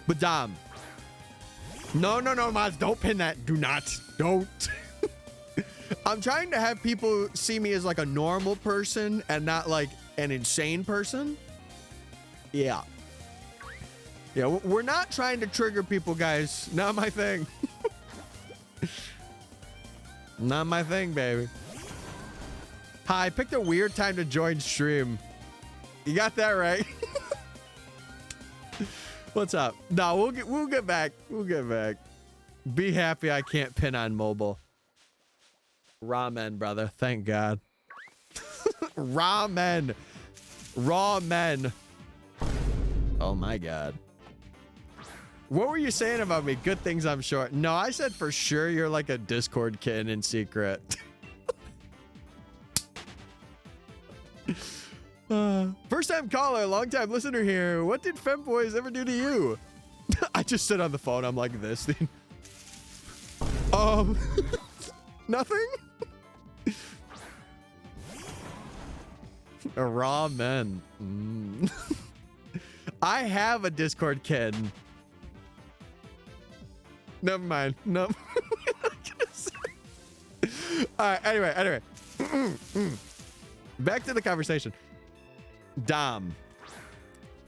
But Dom. No, Mods, don't pin that. Do not. Don't. I'm trying to have people see me as like a normal person and not like an insane person. Yeah. Yeah, we're not trying to trigger people, guys. Not my thing. Not my thing, baby. Hi, I picked a weird time to join stream. You got that right. What's up? No, we'll get back. We'll get back. Be happy I can't pin on mobile. Ramen, brother. Thank God. Ramen. Raw men. Oh my God. What were you saying about me? Good things, I'm sure. No, I said for sure you're like a Discord kid in secret. First time caller, long time listener here. What did femboys ever do to you? I just sit on the phone. I'm like this. Nothing. A raw men. I have a Discord kid. Never mind. No. All right. Anyway. Back to the conversation. Dom.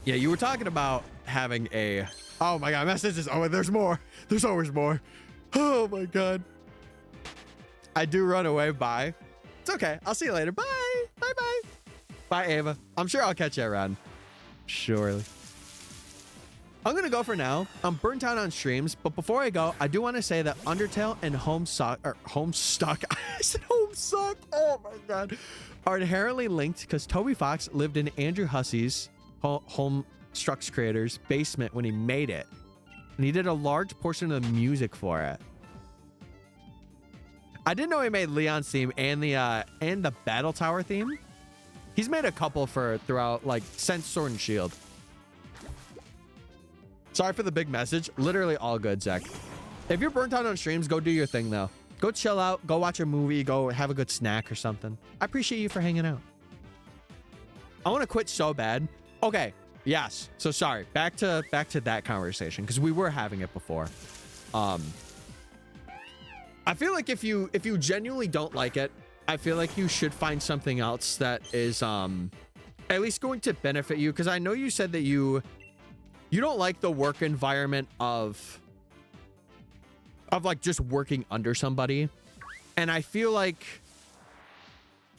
Yeah, you were talking about having a... Oh my God, messages. Oh, there's more. There's always more. Oh my God. I do run away. Bye. It's okay. I'll see you later. Bye. Bye. Bye, Ava. I'm sure I'll catch you around. Surely. I'm going to go for now. I'm burnt out on streams, but before I go, I do want to say that Undertale and Homestuck, I said Homestuck. Oh my God. Are inherently linked because Toby Fox lived in Andrew Hussey's Homestuck's creator's basement when he made it. And he did a large portion of the music for it. I didn't know he made Leon's theme and the Battle Tower theme. He's made a couple for throughout, like, since Sword and Shield. Sorry for the big message. Literally all good, Zach. If you're burnt out on streams, go do your thing, though. Go chill out. Go watch a movie. Go have a good snack or something. I appreciate you for hanging out. I want to quit so bad. Okay. Yes. So sorry. Back to that conversation because we were having it before. I feel like if you genuinely don't like it, I feel like you should find something else that is at least going to benefit you. Because I know you said that you don't like the work environment of of like just working under somebody. And I feel like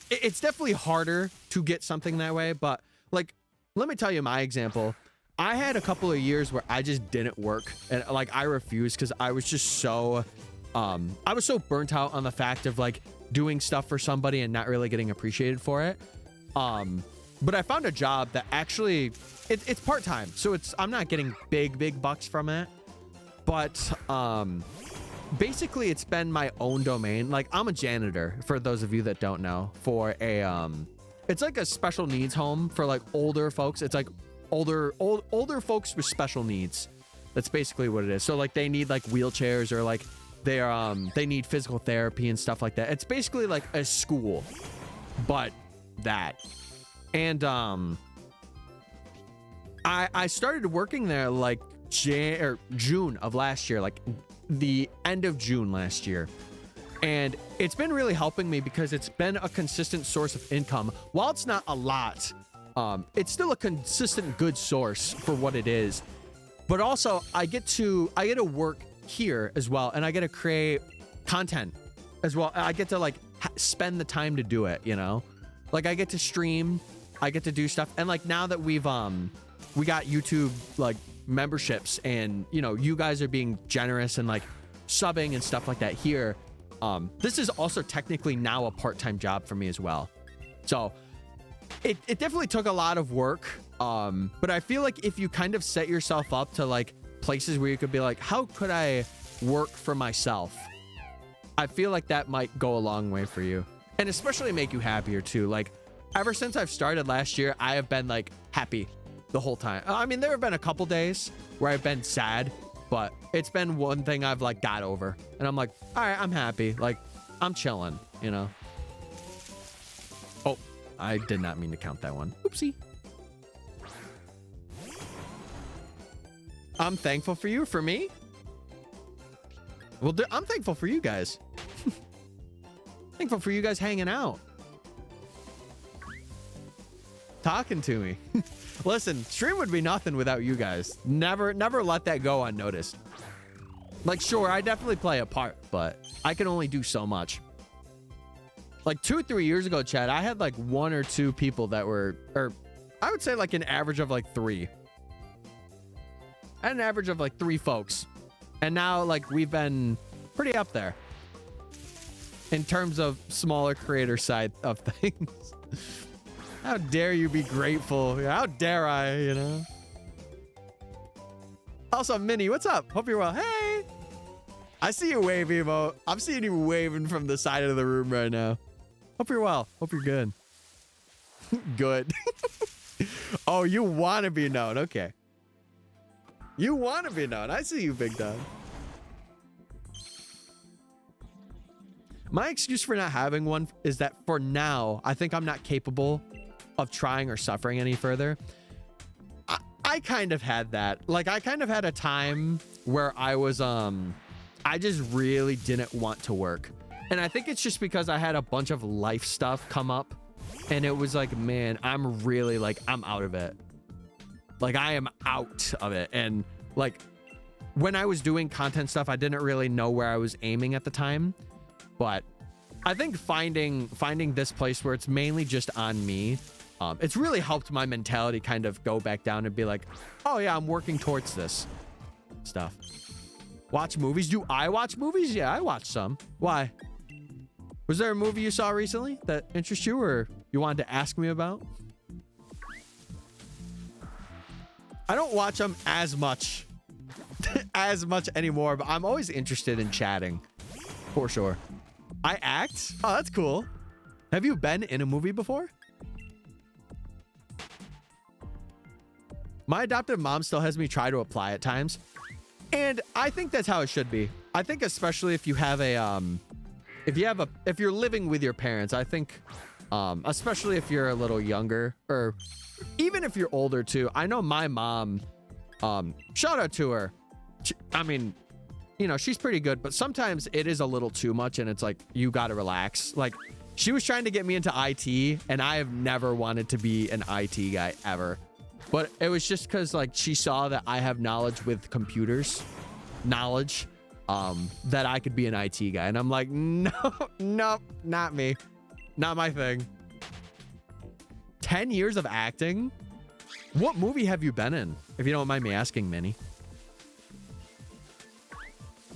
it's definitely harder to get something that way. But like, let me tell you my example. I had a couple of years where I just didn't work, and like I refused because I was just so I was so burnt out on the fact of like doing stuff for somebody and not really getting appreciated for it. But I found a job that actually it's part-time, so I'm not getting big bucks from it, but basically it's been my own domain. Like, I'm a janitor, for those of you that don't know, for a it's like a special needs home for like older folks. It's like older folks with special needs. That's basically what it is. So like they need like wheelchairs, or like they need physical therapy and stuff like that. It's basically like a school, but that. And I started working there like June of last year, like the end of June last year. And it's been really helping me because it's been a consistent source of income. While it's not a lot, it's still a consistent good source for what it is. But also I get to work here as well, and I get to create content as well. I get to like spend the time to do it, you know? Like I get to stream, I get to do stuff. And like now that we got YouTube like memberships, and you know, you guys are being generous and like subbing and stuff like that here, this is also technically now a part-time job for me as well. So it definitely took a lot of work, but I feel like if you kind of set yourself up to like places where you could be like, how could I work for myself, I feel like that might go a long way for you, and especially make you happier too. Like ever since I've started last year, I have been like happy the whole time. I mean, there have been a couple days where I've been sad, but it's been one thing I've like got over, and I'm like, all right, I'm happy. Like I'm chilling, you know? Oh, I did not mean to count that one. Oopsie. I'm thankful for you. For me? Well, I'm thankful for you guys. Thankful for you guys hanging out, talking to me. Listen, stream would be nothing without you guys. Never let that go unnoticed. Like, sure, I definitely play a part, but I can only do so much. Like 2-3 years ago, Chad, I had like 1 or 2 people that were, or I would say like an average of like 3. I had an average of like 3 folks. And now like we've been pretty up there in terms of smaller creator side of things. How dare you be grateful? How dare I, you know? Also, Minnie, what's up? Hope you're well. Hey! I see you wave, Evo. I'm seeing you waving from the side of the room right now. Hope you're well. Hope you're good. Good. Oh, you want to be known. Okay. You want to be known. I see you, big dog. My excuse for not having one is that for now, I think I'm not capable of trying or suffering any further. I kind of had that. Like, I kind of had a time where I was, I just really didn't want to work. And I think it's just because I had a bunch of life stuff come up, and it was like, man, I'm really like, I'm out of it. Like, I am out of it. And like, when I was doing content stuff, I didn't really know where I was aiming at the time. But I think finding this place where it's mainly just on me, it's really helped my mentality kind of go back down and be like, oh yeah, I'm working towards this stuff. Watch movies? Do I watch movies? Yeah, I watch some. Why? Was there a movie you saw recently that interests you, or you wanted to ask me about? I don't watch them as much anymore, but I'm always interested in chatting, for sure. I act? Oh, that's cool. Have you been in a movie before? My adoptive mom still has me try to apply at times, and I think that's how it should be. I think especially if you have a if you're living with your parents, I think especially if you're a little younger, or even if you're older too. I know my mom, shout out to her. I mean, you know, she's pretty good, but sometimes it is a little too much, and it's like, you gotta relax. Like, she was trying to get me into IT, and I have never wanted to be an IT guy ever. But it was just because like she saw that I have knowledge with computers, that I could be an IT guy. And I'm like, no, no, not me. Not my thing. 10 years of acting? What movie have you been in? If you don't mind me asking, Minnie.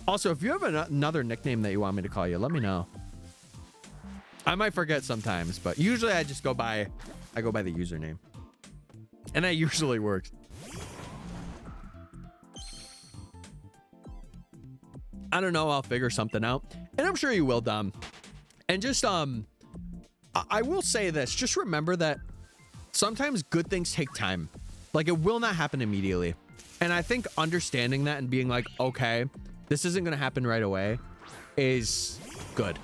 Also, if you have another nickname that you want me to call you, let me know. I might forget sometimes, but usually I just go by the username. And that usually works. I don't know, I'll figure something out. And I'm sure you will, Dom. And just I will say this, just remember that sometimes good things take time. Like, it will not happen immediately. And I think understanding that and being like, okay, this isn't going to happen right away is good.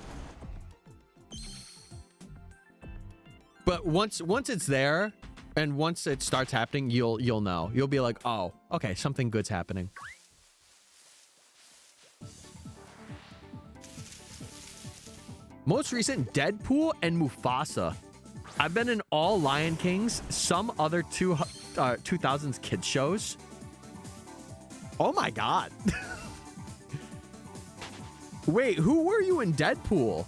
But once it's there and once it starts happening, you'll know. You'll be like, oh, okay, something good's happening. Most recent, Deadpool and Mufasa. I've been in all Lion Kings, some other 2000s kids shows. Oh my God. Wait, who were you in Deadpool?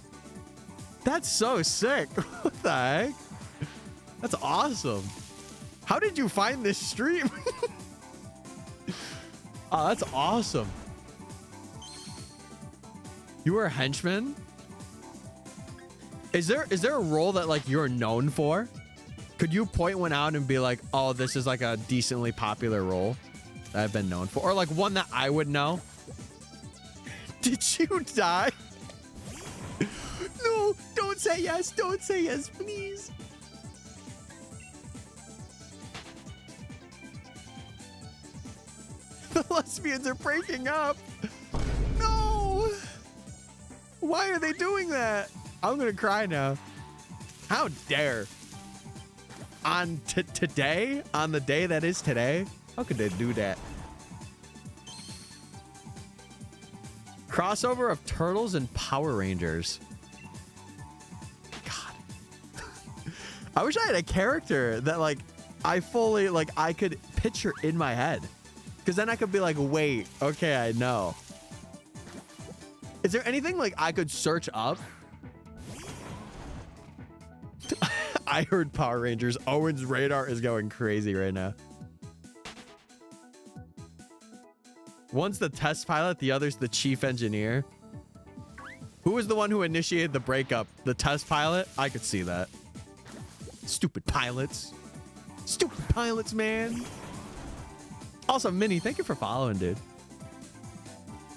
That's so sick. What the heck? That's awesome. How did you find this stream? Oh, that's awesome. You were a henchman? Is there a role that like you're known for? Could you point one out and be like, oh, this is like a decently popular role that I've been known for? Or like one that I would know? Did you die? No, don't say yes. Don't say yes, please. The lesbians are breaking up. No. Why are they doing that? I'm gonna cry now. How dare. On today? On the day that is today? How could they do that? Crossover of Turtles and Power Rangers. God. I wish I had a character that like I fully like I could picture in my head. Because then I could be like, wait, okay, I know. Is there anything like I could search up? I heard Power Rangers. Owen's radar is going crazy right now. One's the test pilot, the other's the chief engineer. Who was the one who initiated the breakup? The test pilot? I could see that. Stupid pilots. Stupid pilots, man. Also, Minnie, thank you for following, dude.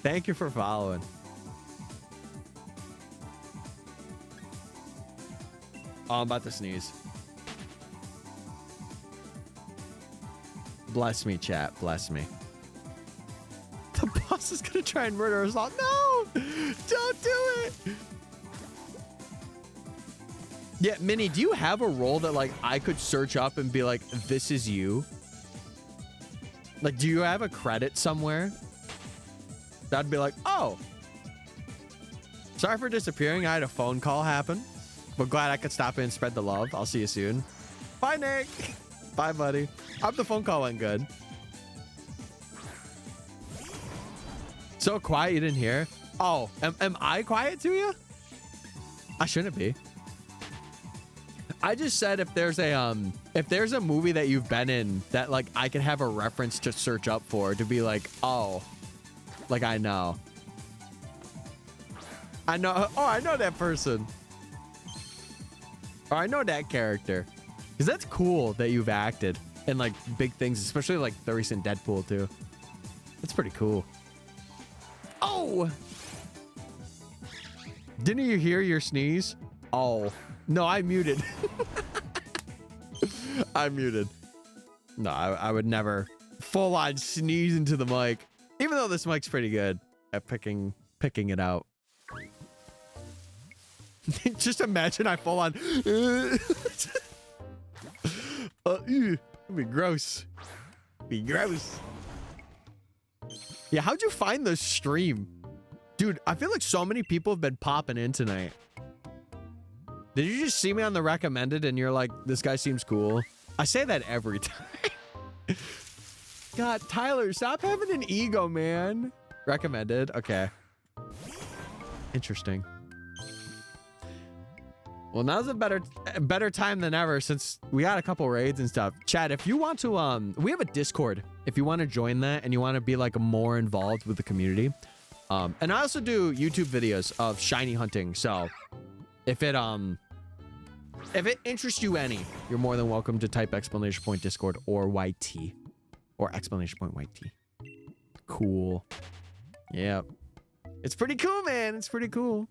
Thank you for following. Oh, I'm about to sneeze. Bless me, chat. Bless me. The boss is gonna try and murder us all. No! Don't do it! Yeah, Minnie, do you have a role that like I could search up and be like, this is you? Like, do you have a credit somewhere? That'd be like, oh. Sorry for disappearing. I had a phone call happen. But glad I could stop in and spread the love. I'll see you soon. Bye, Nick. Bye, buddy. I hope the phone call went good. So quiet you didn't hear? Oh, am I quiet to you? I shouldn't be. I just said if there's a movie that you've been in that like I could have a reference to search up for to be like, oh, like I know. I know. Oh, I know that person. Or I know that character. Because that's cool that you've acted in like big things, especially like the recent Deadpool too. That's pretty cool. Oh! Didn't you hear your sneeze? Oh. No, I muted. I muted. No, I would never full on sneeze into the mic. Even though this mic's pretty good at picking it out. Just imagine I full on. It'd be gross. Be gross. Yeah, how'd you find the stream? Dude, I feel like so many people have been popping in tonight. Did you just see me on the recommended and you're like, this guy seems cool? I say that every time. God, Tyler, stop having an ego, man. Recommended. Okay. Interesting. Well, now's a better time than ever since we got a couple raids and stuff. Chad, if you want to, we have a Discord. If you want to join that and you want to be like more involved with the community. And I also do YouTube videos of shiny hunting. So if it interests you any, you're more than welcome to type exclamation point Discord or YT or exclamation point YT. Cool. Yep. It's pretty cool, man. It's pretty cool.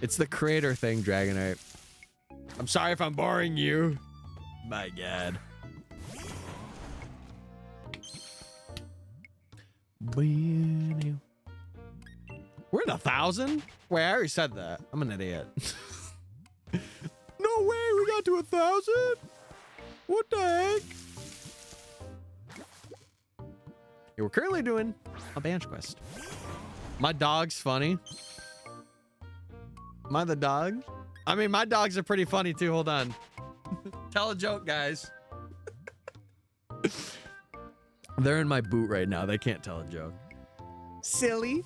It's the creator thing, Dragonite. I'm sorry if I'm boring you. My God. We're in 1,000? Wait, I already said that. I'm an idiot. No way, we got to 1,000? What the heck? Yeah, we're currently doing a bench quest. My dog's funny. Am I the dog? I mean, my dogs are pretty funny too. Hold on. Tell a joke, guys. They're in my boot right now. They can't tell a joke. Silly.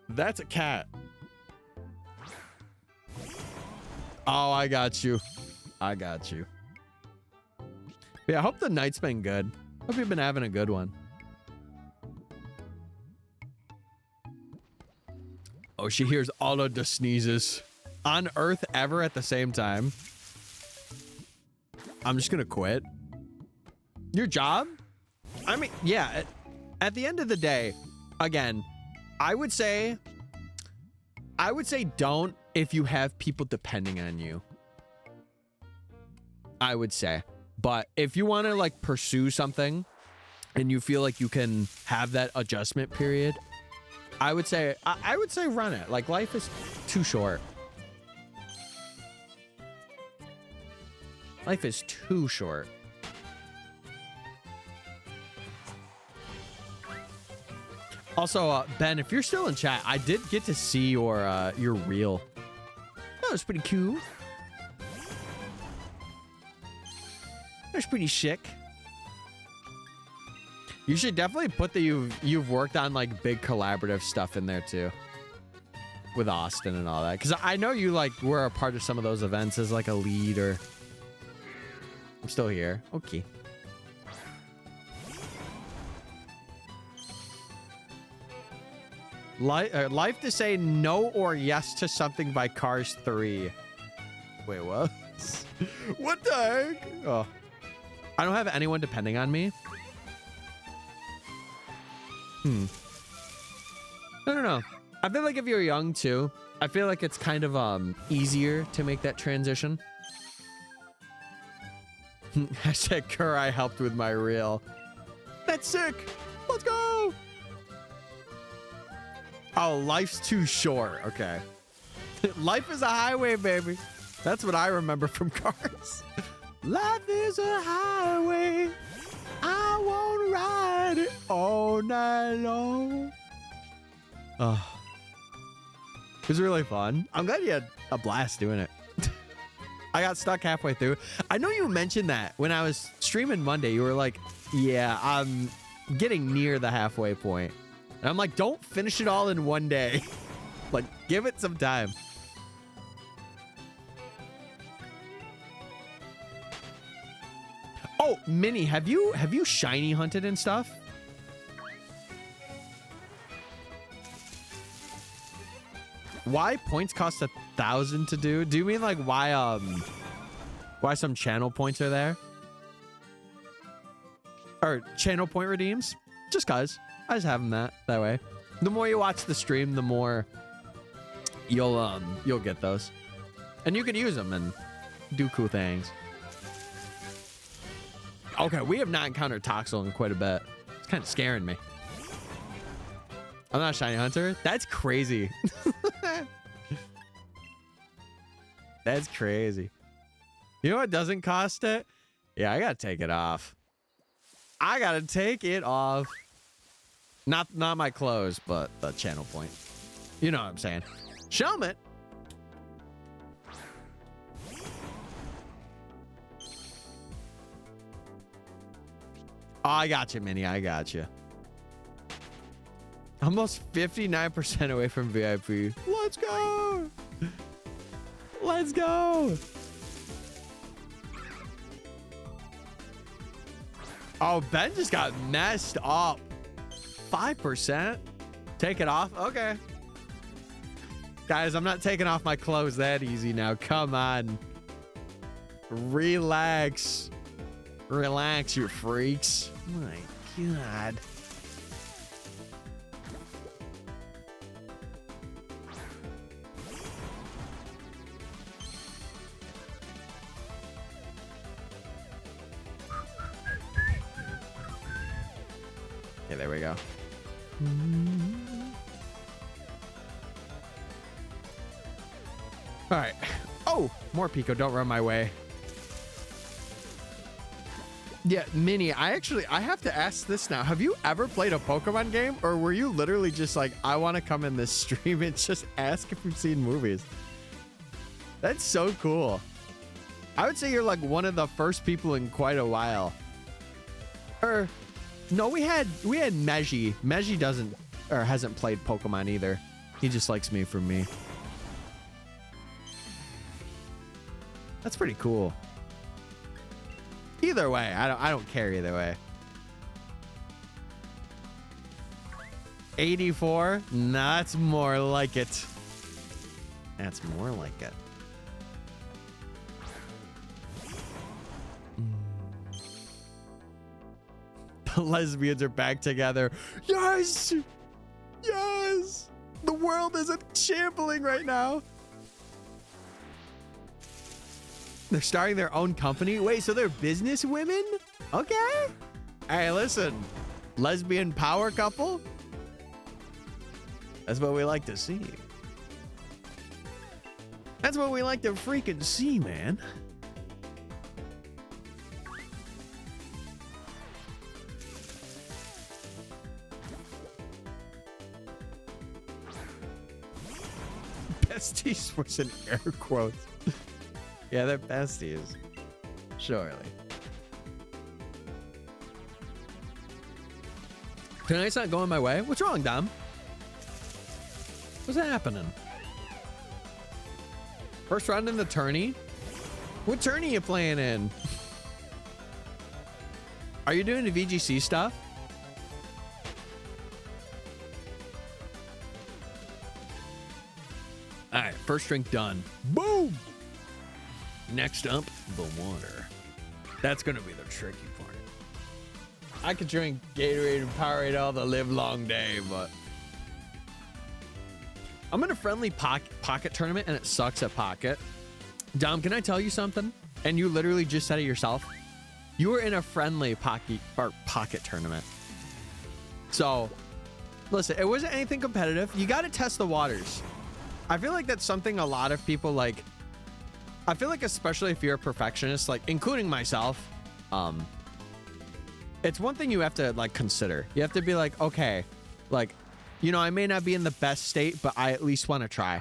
That's a cat. Oh, I got you. I got you. Yeah, I hope the night's been good. Hope you've been having a good one. Oh, she hears all of the sneezes on Earth ever at the same time. I'm just gonna quit. Your job? I mean, yeah, at the end of the day, again, I would say don't if you have people depending on you. I would say. But if you want to like pursue something and you feel like you can have that adjustment period, I would say run it. Like, life is too short. Life is too short. Also, Ben, if you're still in chat, I did get to see your reel. That was pretty cool. That's pretty sick. You should definitely put that you've worked on like big collaborative stuff in there too, with Austin and all that. Because I know you like were a part of some of those events as like a lead or. I'm still here. Okay. Life to say no or yes to something by Cars 3. Wait, what? What the heck? Oh, I don't have anyone depending on me. I don't know. I feel like if you're young too, I feel like it's kind of easier to make that transition. Hashtag Kerr, I helped with my reel. That's sick. Let's go. Oh, life's too short. Okay. Life is a highway, baby. That's what I remember from Cars. Life is a highway. I won't ride it all night long. Oh, it was really fun. I'm glad you had a blast doing it. I got stuck halfway through. I know you mentioned that when I was streaming Monday. You were like, yeah, I'm getting near the halfway point. And I'm like, don't finish it all in one day. Like, give it some time. Oh, Minnie, have you shiny hunted and stuff? Why points cost 1,000 to do? Do you mean like why some channel points are there? Or channel point redeems? Just cause. I just have them that way. The more you watch the stream, the more you'll get those. And you can use them and do cool things. Okay, we have not encountered Toxel in quite a bit. It's kind of scaring me. I'm not a shiny hunter. That's crazy. That's crazy. You know what doesn't cost it? Yeah, I gotta take it off. I gotta take it off. Not my clothes, but the channel point. You know what I'm saying. Shelmet. Oh, I got you, Minnie. I got you. Almost 59% away from VIP. Let's go. Let's go. Oh, Ben just got messed up. 5%. Take it off. Okay. Guys, I'm not taking off my clothes that easy now. Come on. Relax. Relax, you freaks. My God. Okay, there we go. All right. Oh, more Pico. Don't run my way. Yeah, Minnie, I have to ask this now. Have you ever played a Pokemon game, or were you literally just like, I want to come in this stream and just ask if you've seen movies? That's so cool. I would say you're like one of the first people in quite a while. Or no, we had Meji. Meji doesn't or hasn't played Pokemon either. He just likes me for me. That's pretty cool. Either way, I don't care either way. 84? Nah, that's more like it. That's more like it. The lesbians are back together. Yes! Yes! The world isn't shambling right now. They're starting their own company? Wait, so they're business women? Okay. Hey, listen. Lesbian power couple? That's what we like to see. That's what we like to freaking see, man. Besties was in air quotes. Yeah, they're besties. Surely. Tonight's not going my way. What's wrong, Dom? What's happening? First round in the tourney? What tourney you playing in? Are you doing the VGC stuff? All right, first drink done. Boom! Next up, the water. That's gonna be the tricky part. I could drink Gatorade and Powerade all the live long day, but I'm in a friendly pocket tournament and it sucks at pocket. Dom, can I tell you something? And you literally just said it yourself. You were in a friendly pocket tournament. So listen, it wasn't anything competitive. You got to test the waters. I feel like that's something a lot of people like. I feel like especially if you're a perfectionist, like including myself, it's one thing you have to like consider. You have to be like, okay, like, you know, I may not be in the best state, but I at least want to try.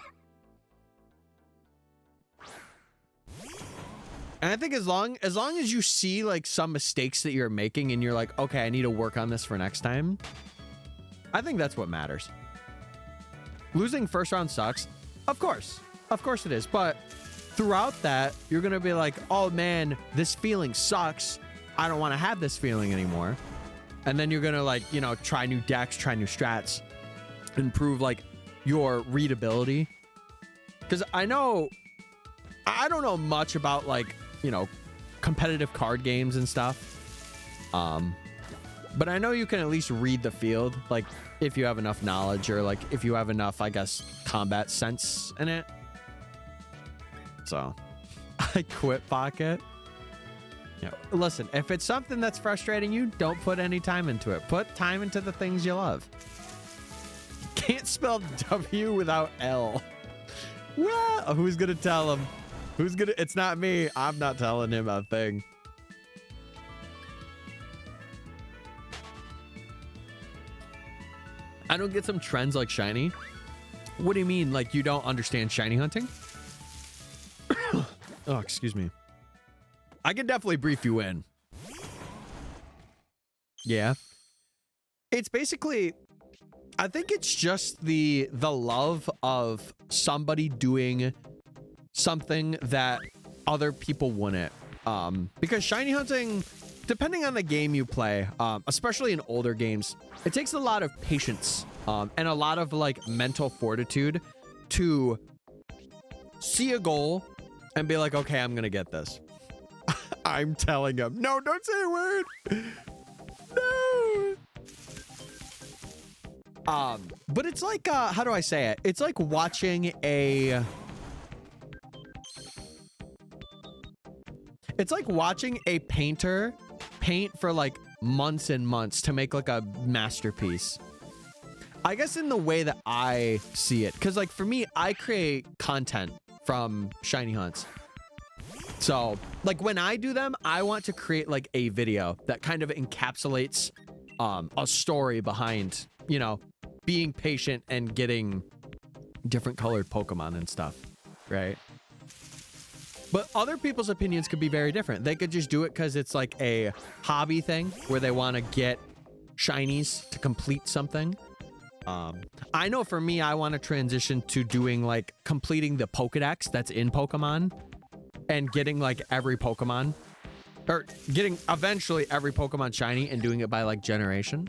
And I think as long as you see like some mistakes that you're making and you're like, okay, I need to work on this for next time. I think that's what matters. Losing first round sucks. Of course it is. But throughout that, you're going to be like, oh man, this feeling sucks. I don't want to have this feeling anymore. And then you're going to like, you know, try new decks, try new strats, improve like your readability. Because I don't know much about like, you know, competitive card games and stuff. But I know you can at least read the field, like if you have enough knowledge or like if you have enough, I guess, combat sense in it. So I quit pocket. You know, listen, if it's something that's frustrating you, don't put any time into it. Put time into the things you love. Can't spell W without L. Well, who's gonna tell him? It's not me. I'm not telling him a thing. I don't get some trends like shiny. What do you mean? Like you don't understand shiny hunting? Oh, excuse me. I can definitely brief you in. Yeah. It's basically, I think it's just the love of somebody doing something that other people wouldn't. Because shiny hunting, depending on the game you play, especially in older games, it takes a lot of patience and a lot of like mental fortitude to see a goal and be like, okay, I'm gonna get this. I'm telling him, no, don't say a word. No. But it's like, how do I say it? It's like watching a... It's like watching a painter paint for like months and months to make like a masterpiece. I guess in the way that I see it. Because like for me, I create content from shiny hunts. So like when I do them, I want to create like a video that kind of encapsulates a story behind, you know, being patient and getting different colored Pokemon and stuff, right? But other people's opinions could be very different. They could just do it because it's like a hobby thing where they want to get shinies to complete something. I know for me, I want to transition to doing like completing the Pokedex that's in Pokemon and getting like every Pokemon, or getting eventually every Pokemon shiny and doing it by like generation.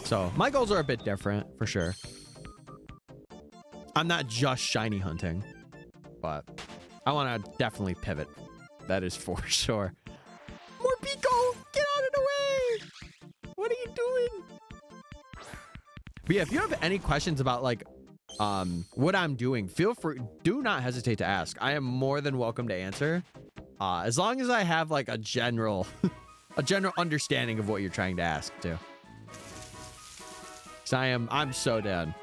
So my goals are a bit different for sure. I'm not just shiny hunting, but I want to definitely pivot. That is for sure. Morpeko, get out of the way. What are you doing? But yeah, if you have any questions about like what I'm doing, feel free, do not hesitate to ask. I am more than welcome to answer. As long as I have like a general understanding of what you're trying to ask too. So I'm so down.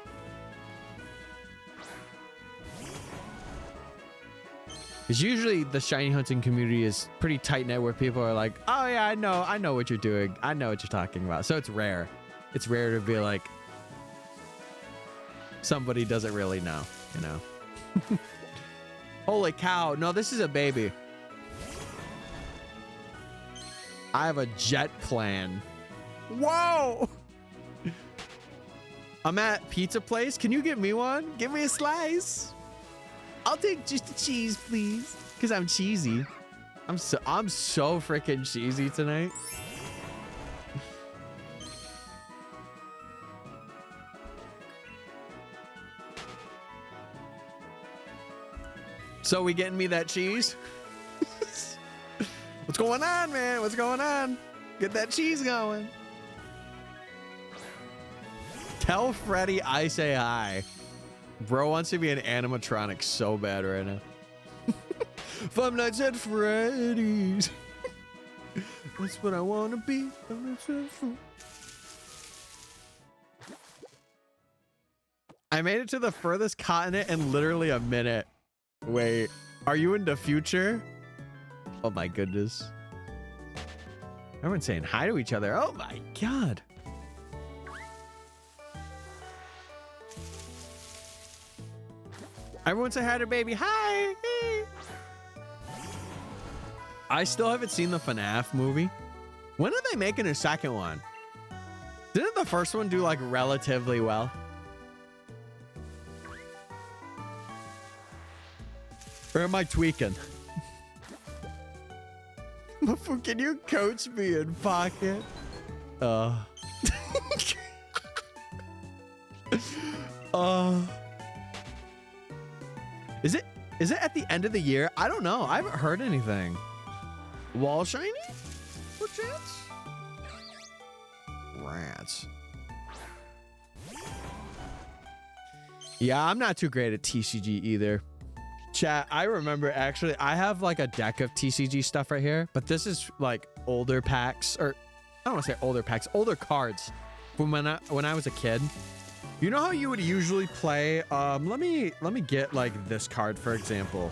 Because usually the shiny hunting community is pretty tight knit where people are like, oh yeah, I know what you're doing. I know what you're talking about. So it's rare. It's rare to be like, somebody doesn't really know, you know? Holy cow. No, this is a baby. I have a jet plan. Whoa. I'm at pizza place. Can you get me one? Give me a slice. I'll take just the cheese, please. Because I'm cheesy. I'm so freaking cheesy tonight. So we getting me that cheese? What's going on, man? What's going on? Get that cheese going. Tell Freddy I say hi. Bro wants to be an animatronic so bad right now. Five Nights at Freddy's. That's what I want to be. I made it to the furthest continent in literally a minute. Wait, are you in the future? Oh my goodness. Everyone's saying hi to each other. Oh my God. Everyone say hi to baby. Hi. Hey. I still haven't seen the FNAF movie. When are they making a second one? Didn't the first one do like relatively well? Or am I tweaking? Can you coach me in pocket? Is it at the end of the year? I don't know. I haven't heard anything. Wall shiny? What chance? Rats. Yeah, I'm not too great at TCG either. Chat, I remember actually, I have like a deck of TCG stuff right here, but this is like older packs, or I don't want to say older packs, older cards from when I was a kid. You know how you would usually play? Let me get like this card, for example.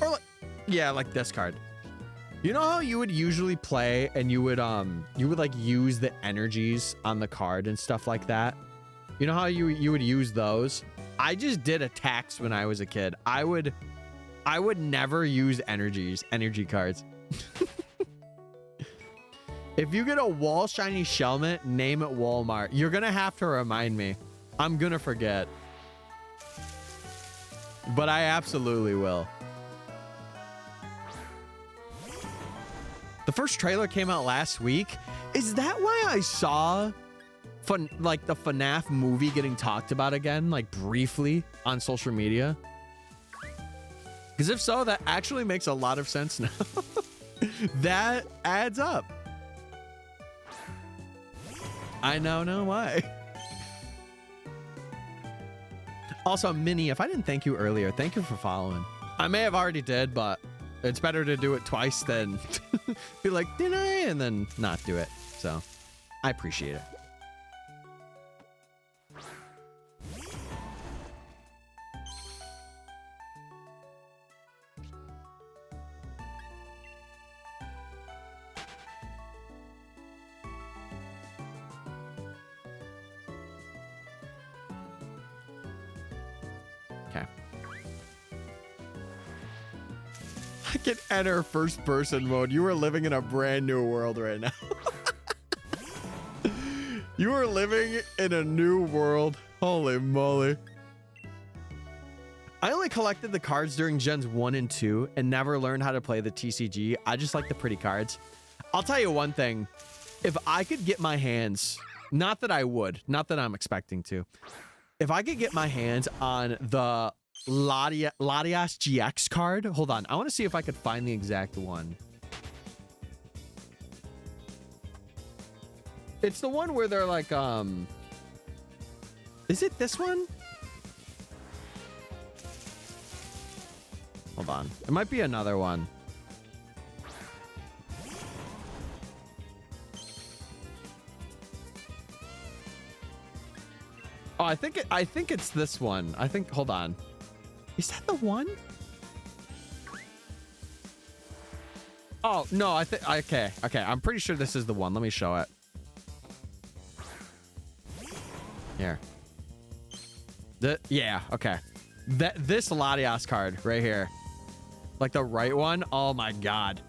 Or like, yeah, like this card. You know how you would usually play and you would like use the energies on the card and stuff like that? You know how you would use those? I just did attacks when I was a kid. I would If you get a wall shiny Shelmet, name it Walmart. You're going to have to remind me. I'm going to forget. But I absolutely will. The first trailer came out last week. Is that why I saw like the FNAF movie getting talked about again, like briefly on social media? Because if so, that actually makes a lot of sense now. That adds up. I now know why. Also, Minnie, if I didn't thank you earlier, thank you for following. I may have already did, but it's better to do it twice than be like, did I? And then not do it. So I appreciate it. I can enter first person mode. You are living in a brand new world right now. You are living in a new world. Holy moly. I only collected the cards during Gens 1 and 2 and never learned how to play the TCG. I just like the pretty cards. I'll tell you one thing. If I could get my hands, not that I would, not that I'm expecting to. If I could get my hands on the Latias GX card. Hold on. I want to see if I could find the exact one. It's the one where they're like, is it this one? Hold on. It might be another one. Oh, I think it's this one. Hold on. Is that the one? Oh, no, okay. I'm pretty sure this is the one. Let me show it. Here. Yeah, okay. This Latias card right here. Like the right one. Oh my God.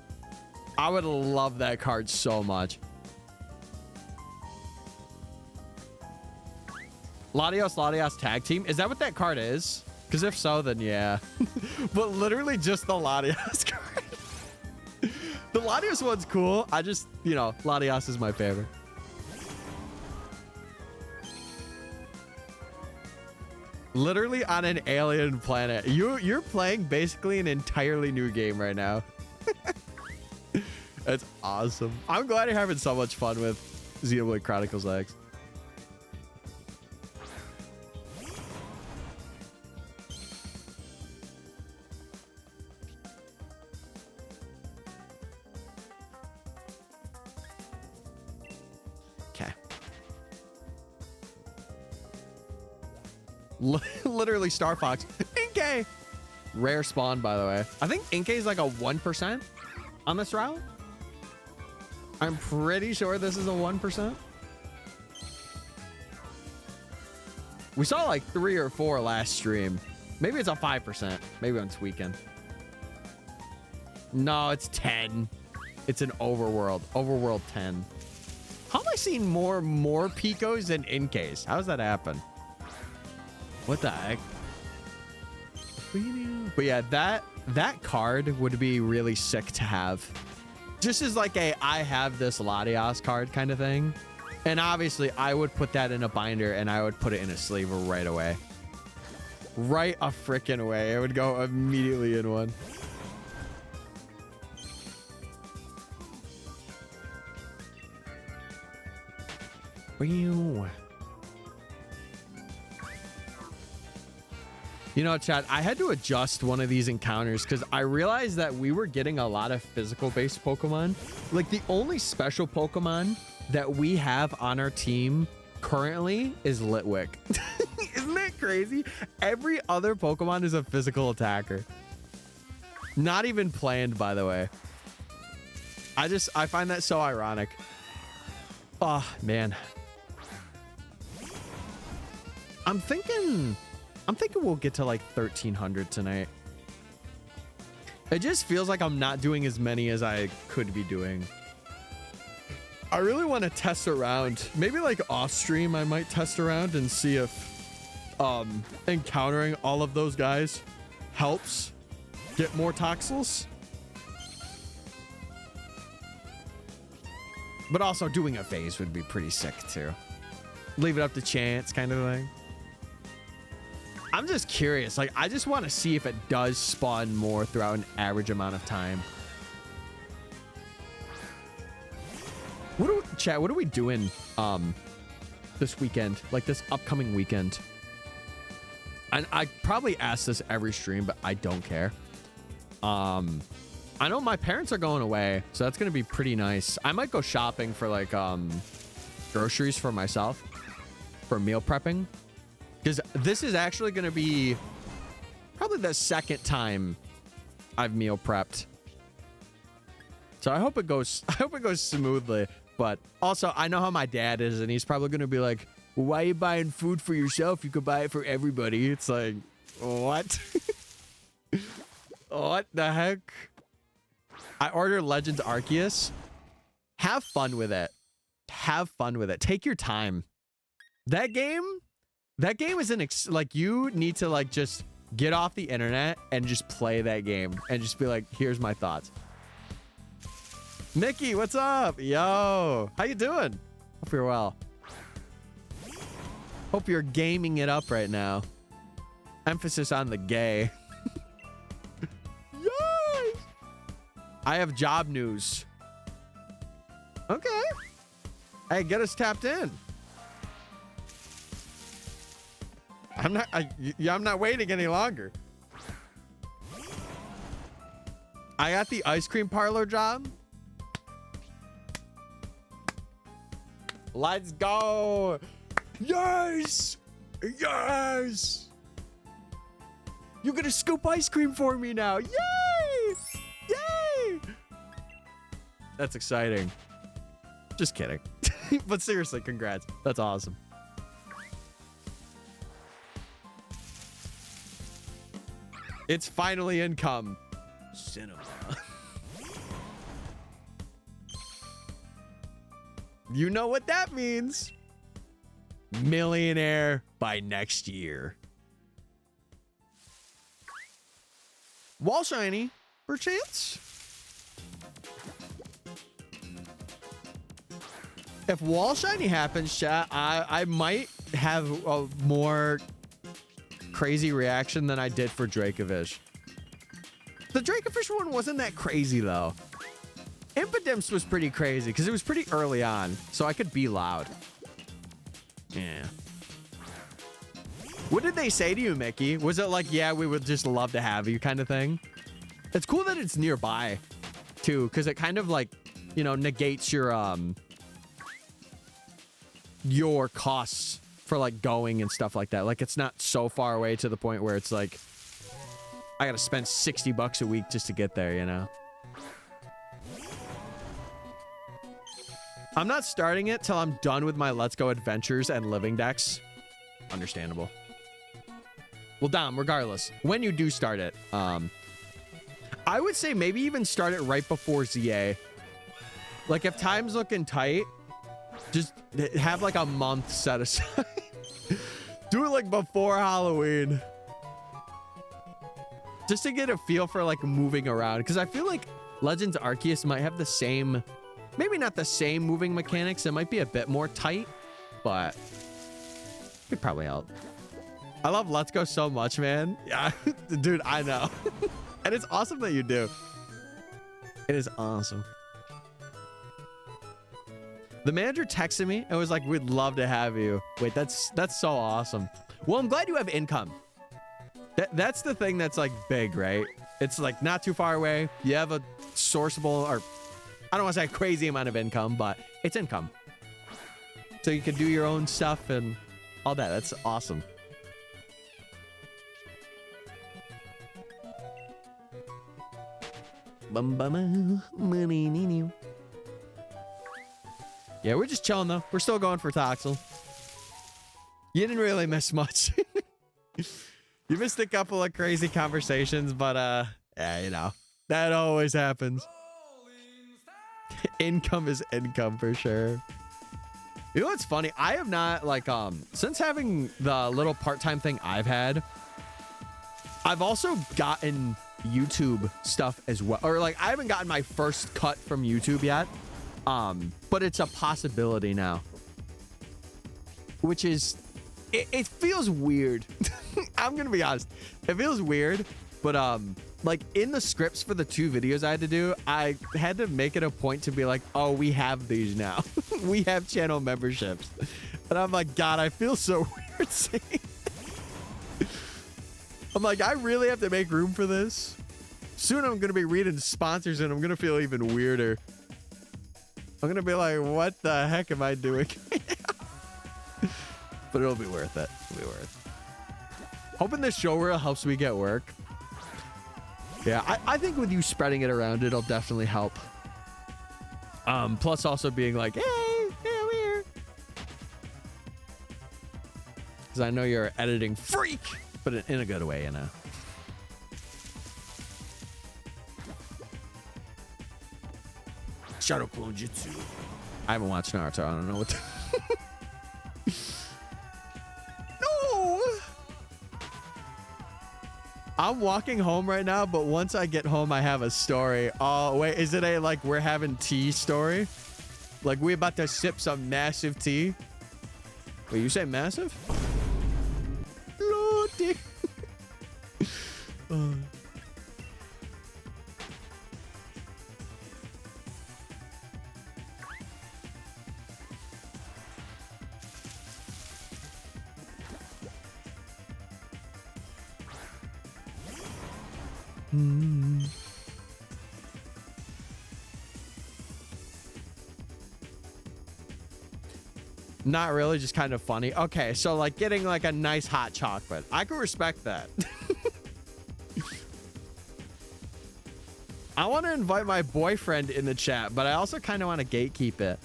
I would love that card so much. Latias tag team. Is that what that card is? Because if so, then yeah. But literally just the Latias card. The Latias one's cool. I just, Latias is my favorite. Literally on an alien planet. You're playing basically an entirely new game right now. That's awesome. I'm glad you're having so much fun with Xenoblade Chronicles X. Literally Star Fox. Inkay! Rare spawn, by the way. I think Inkay is like a 1% on this route. I'm pretty sure this is a 1%. We saw like 3 or 4 last stream. Maybe it's a 5%. Maybe I'm tweaking. No, it's 10. It's an overworld. Overworld 10. How am I seeing more Picos than Inkays? How does that happen? What the heck? But yeah, that card would be really sick to have. Just as like I have this Latias card kind of thing. And obviously I would put that in a binder and I would put it in a sleeve right away. Right a frickin' way. It would go immediately in one. You know, chat, I had to adjust one of these encounters because I realized that we were getting a lot of physical-based Pokemon. Like, the only special Pokemon that we have on our team currently is Litwick. Isn't that crazy? Every other Pokemon is a physical attacker. Not even planned, by the way. I find that so ironic. Oh, man. I'm thinking we'll get to like 1,300 tonight. It just feels like I'm not doing as many as I could be doing. I really want to test around. Maybe like off stream, I might test around and see if encountering all of those guys helps get more toxels. But also doing a phase would be pretty sick too. Leave it up to chance kind of thing. I'm just curious. Like, I just want to see if it does spawn more throughout an average amount of time. Chat, what are we doing this weekend? Like this upcoming weekend? And I probably ask this every stream, but I don't care. I know my parents are going away, so that's gonna be pretty nice. I might go shopping for like groceries for myself for meal prepping, because this is actually gonna be probably the second time I've meal prepped. So I hope it goes smoothly. But also I know how my dad is, and he's probably gonna be like, well, why are you buying food for yourself? You could buy it for everybody. It's like, what? What the heck? I ordered Legends Arceus. Have fun with it. Have fun with it. Take your time. That game is like, you need to like just get off the internet and just play that game and just be like, here's my thoughts. Mickey, what's up? Yo, how you doing? Hope you're well. Hope you're gaming it up right now. Emphasis on the gay. Yes! I have job news. Okay. Hey, get us tapped in. I'm not waiting any longer. I got the ice cream parlor job. Let's go. Yes. Yes. You're going to scoop ice cream for me now. Yay. Yay. That's exciting. Just kidding. But seriously, congrats. That's awesome. It's finally income. Cinema. You know what that means. Millionaire by next year. Wall shiny, perchance. If wall shiny happens, chat, I might have a more crazy reaction than I did for Dracovish. The Dracovish one wasn't that crazy though. Impidimps was pretty crazy because it was pretty early on, so I could be loud. Yeah. What did they say to you, Mickey? Was it like, yeah, we would just love to have you kind of thing? It's cool that it's nearby too, because it kind of like, you know, negates your costs for like going and stuff like that. Like, it's not so far away to the point where it's like I gotta spend $60 a week just to get there, you know? I'm not starting it till I'm done with my Let's Go Adventures and Living decks. Understandable. Well, Dom, regardless, when you do start it, I would say maybe even start it right before ZA. Like, if time's looking tight, just have like a month set aside. Do it like before Halloween. Just to get a feel for like moving around. Because I feel like Legends Arceus might have the same, maybe not the same moving mechanics. It might be a bit more tight, but it could probably help. I love Let's Go so much, man. Yeah, dude, I know. And it's awesome that you do. It is awesome. The manager texted me and was like, we'd love to have you. Wait, that's so awesome. Well, I'm glad you have income. That's the thing that's like big, right? It's like not too far away. You have a sourceable, or I don't want to say a crazy amount of income, but it's income. So you can do your own stuff and all that. That's awesome. Yeah, we're just chilling though. We're still going for Toxel. You didn't really miss much. You missed a couple of crazy conversations, but yeah, you know, that always happens. Income is income for sure. You know what's funny? I have not like since having the little part-time thing I've had, I've also gotten YouTube stuff as well. Or like I haven't gotten my first cut from YouTube yet. But it's a possibility now. Which is it feels weird. I'm gonna be honest. It feels weird, but like in the scripts for the 2 videos I had to do, I had to make it a point to be like, oh, we have these now. We have channel memberships. And I'm like, God, I feel so weird saying it. I'm like, I really have to make room for this. Soon I'm gonna be reading sponsors and I'm gonna feel even weirder. I'm gonna be like, what the heck am I doing? But it'll be worth it. It'll be worth it. Hoping this show reel helps me get work. Yeah, I think with you spreading it around, it'll definitely help. Plus also being like, hey, we're here. Because I know you're an editing freak, but in a good way, you know. Shadow Clone Jutsu. I haven't watched Naruto. I don't know what to... No! I'm walking home right now, but once I get home, I have a story. Oh, wait. Is it a, like, we're having tea story? Like, we about to sip some massive tea? Wait, you say massive? Lordy. Not really, just kind of funny. Okay, so like getting like a nice hot chocolate. I can respect that. I want to invite my boyfriend in the chat, but I also kind of want to gatekeep it.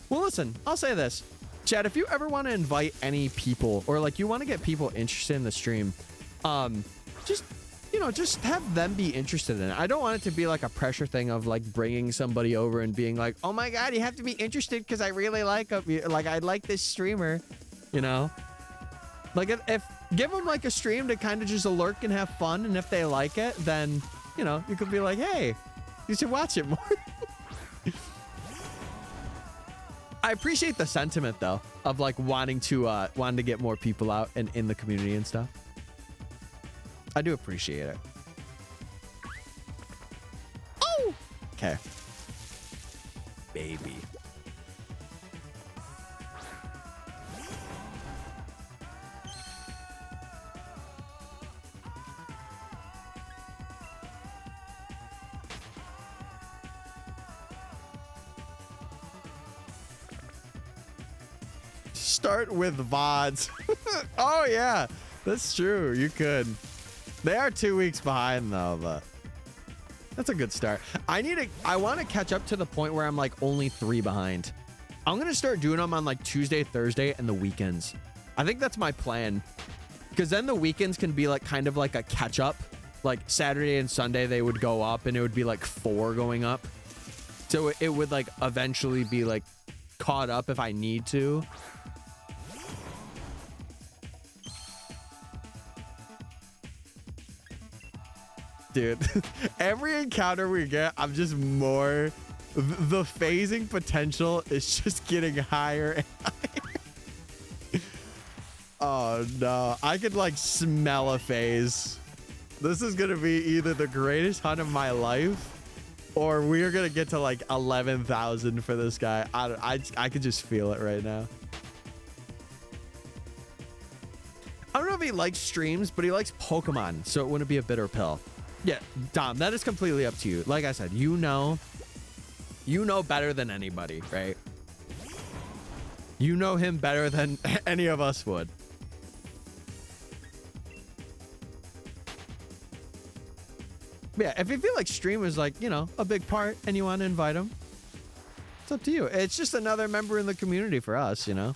Well, listen, I'll say this. Chat, if you ever want to invite any people or like you want to get people interested in the stream, just, you know, just have them be interested in it. I don't want it to be like a pressure thing of like bringing somebody over and being like, oh my God, you have to be interested because I really like I like this streamer, you know? Like if give them like a stream to kind of just lurk and have fun. And if they like it, then, you know, you could be like, hey, you should watch it more. I appreciate the sentiment though, of like wanting to get more people out and in the community and stuff. I do appreciate it. Oh! Okay. Baby. Start with VODs. Oh yeah, that's true. You could. They are 2 weeks behind though, but that's a good start. I want to catch up to the point where I'm like only 3 behind. I'm going to start doing them on like Tuesday, Thursday, and the weekends. I think that's my plan. Because then the weekends can be like kind of like a catch up. Like Saturday and Sunday, they would go up and it would be like 4 going up. So it would like eventually be like caught up if I need to. Dude, every encounter we get, I'm just more... The phasing potential is just getting higher and higher. Oh, no. I could, like, smell a phase. This is going to be either the greatest hunt of my life, or we're going to get to, like, 11,000 for this guy. I could just feel it right now. I don't know if he likes streams, but he likes Pokemon, so it wouldn't be a bitter pill. Yeah, Dom, that is completely up to you. Like I said, you know better than anybody, right? You know him better than any of us would. Yeah, if you feel like stream is like, you know, a big part and you want to invite him, it's up to you. It's just another member in the community for us, you know?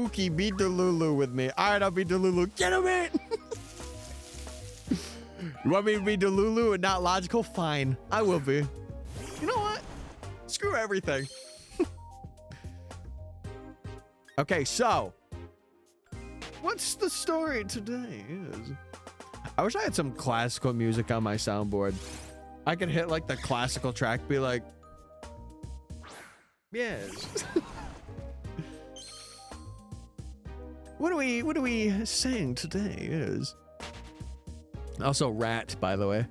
Pookie, be Delulu with me. All right, I'll be Delulu. Get him in. You want me to be Delulu and not logical? Fine, I will be. You know what? Screw everything. Okay, so what's the story today is? I wish I had some classical music on my soundboard. I could hit like the classical track, be like, yes. What are we saying today is? Also rat, by the way.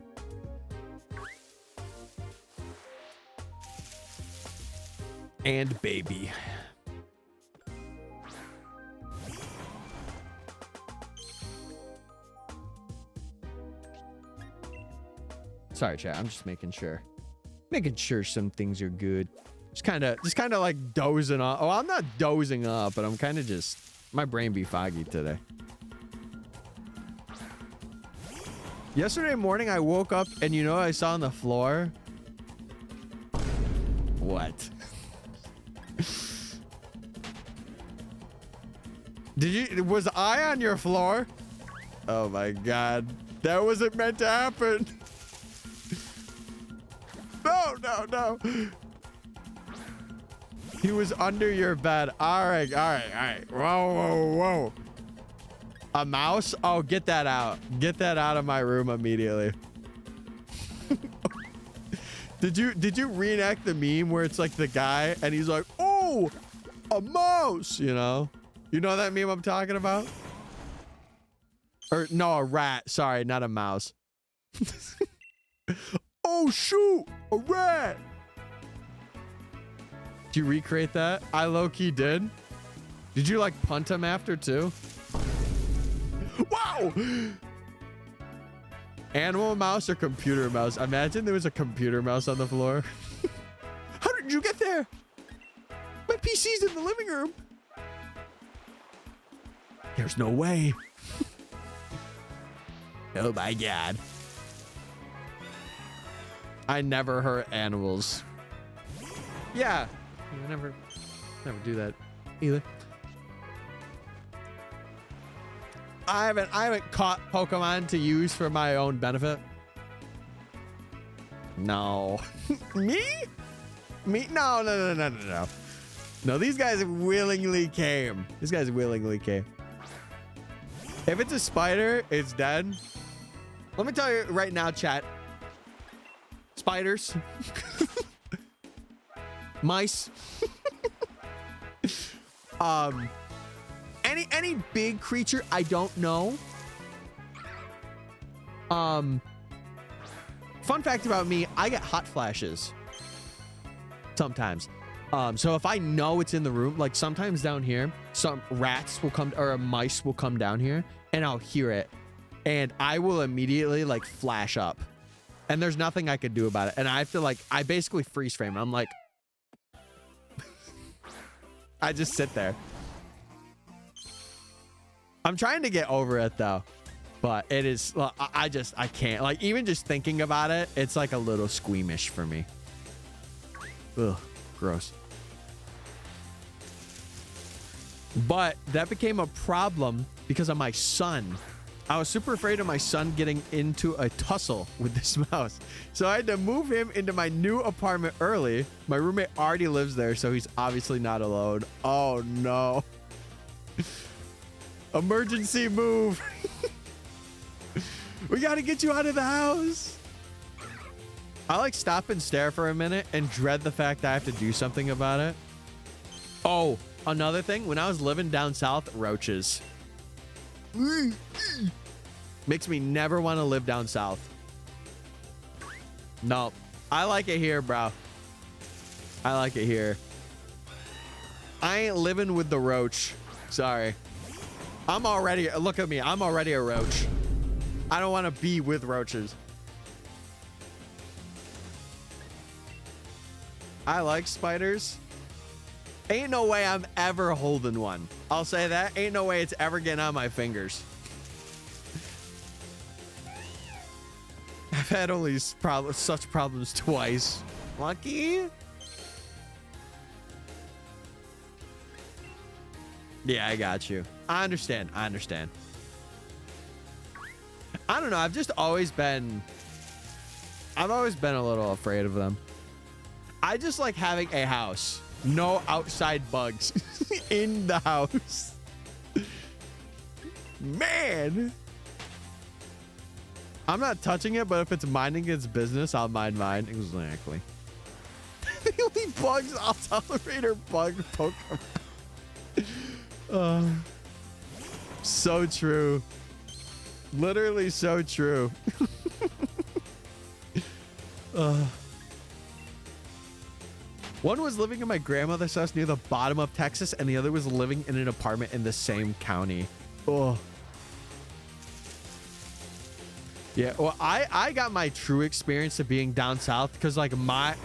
And baby. Sorry, chat. I'm just making sure some things are good. Just kind of like dozing off. Oh, I'm not dozing off, but I'm kind of just, my brain be foggy today. Yesterday morning, I woke up and you know what I saw on the floor? What? Was I on your floor? Oh my God. That wasn't meant to happen. No. He was under your bed. All right. Whoa. A mouse? Oh, get that out. Get that out of my room immediately. Did you reenact the meme where it's like the guy and he's like, oh, a mouse, you know? You know that meme I'm talking about? Or no, a rat. Sorry, not a mouse. Oh, shoot, a rat. Did you recreate that? I low-key did. Did you like punt him after too? Wow! Animal mouse or computer mouse? Imagine there was a computer mouse on the floor. How did you get there? My PC's in the living room. There's no way. Oh my God. I never hurt animals. Yeah. I never do that either. I haven't caught Pokemon to use for my own benefit. No. Me? No. No, these guys willingly came. These guys willingly came. If it's a spider, it's dead. Let me tell you right now, chat. Spiders. Mice. Any big creature, I don't know. Fun fact about me, I get hot flashes. Sometimes. So if I know it's in the room, like sometimes down here, some rats will come, or a mice will come down here, and I'll hear it. And I will immediately like flash up. And there's nothing I could do about it. And I feel like I basically freeze frame. I'm like, I just sit there. I'm trying to get over it though. But it is, I can't. Like even just thinking about it, it's like a little squeamish for me. Ugh, gross. But that became a problem because of my son. I was super afraid of my son getting into a tussle with this mouse. So I had to move him into my new apartment early. My roommate already lives there, so he's obviously not alone. Oh no. Emergency move. We gotta get you out of the house. I like stop and stare for a minute and dread the fact that I have to do something about it. Oh, another thing, when I was living down south, roaches. Makes me never want to live down south. No, I like it here, bro. I like it here. I ain't living with the roach. Sorry. I'm already, look at me. I'm already a roach. I don't want to be with roaches. I like spiders. Ain't no way I'm ever holding one. I'll say that. Ain't no way it's ever getting on my fingers. I've had only such problems twice. Lucky. Yeah, I got you. I understand. I don't know. I've always been a little afraid of them. I just like having a house. No outside bugs in the house. Man. I'm not touching it, but if it's minding its business, I'll mind mine. Exactly. The only bugs I'll tolerate are bug Pokemon. So true. Literally so true. One was living in my grandmother's house near the bottom of Texas, and the other was living in an apartment in the same county. Oh. Yeah, well, I got my true experience of being down south because like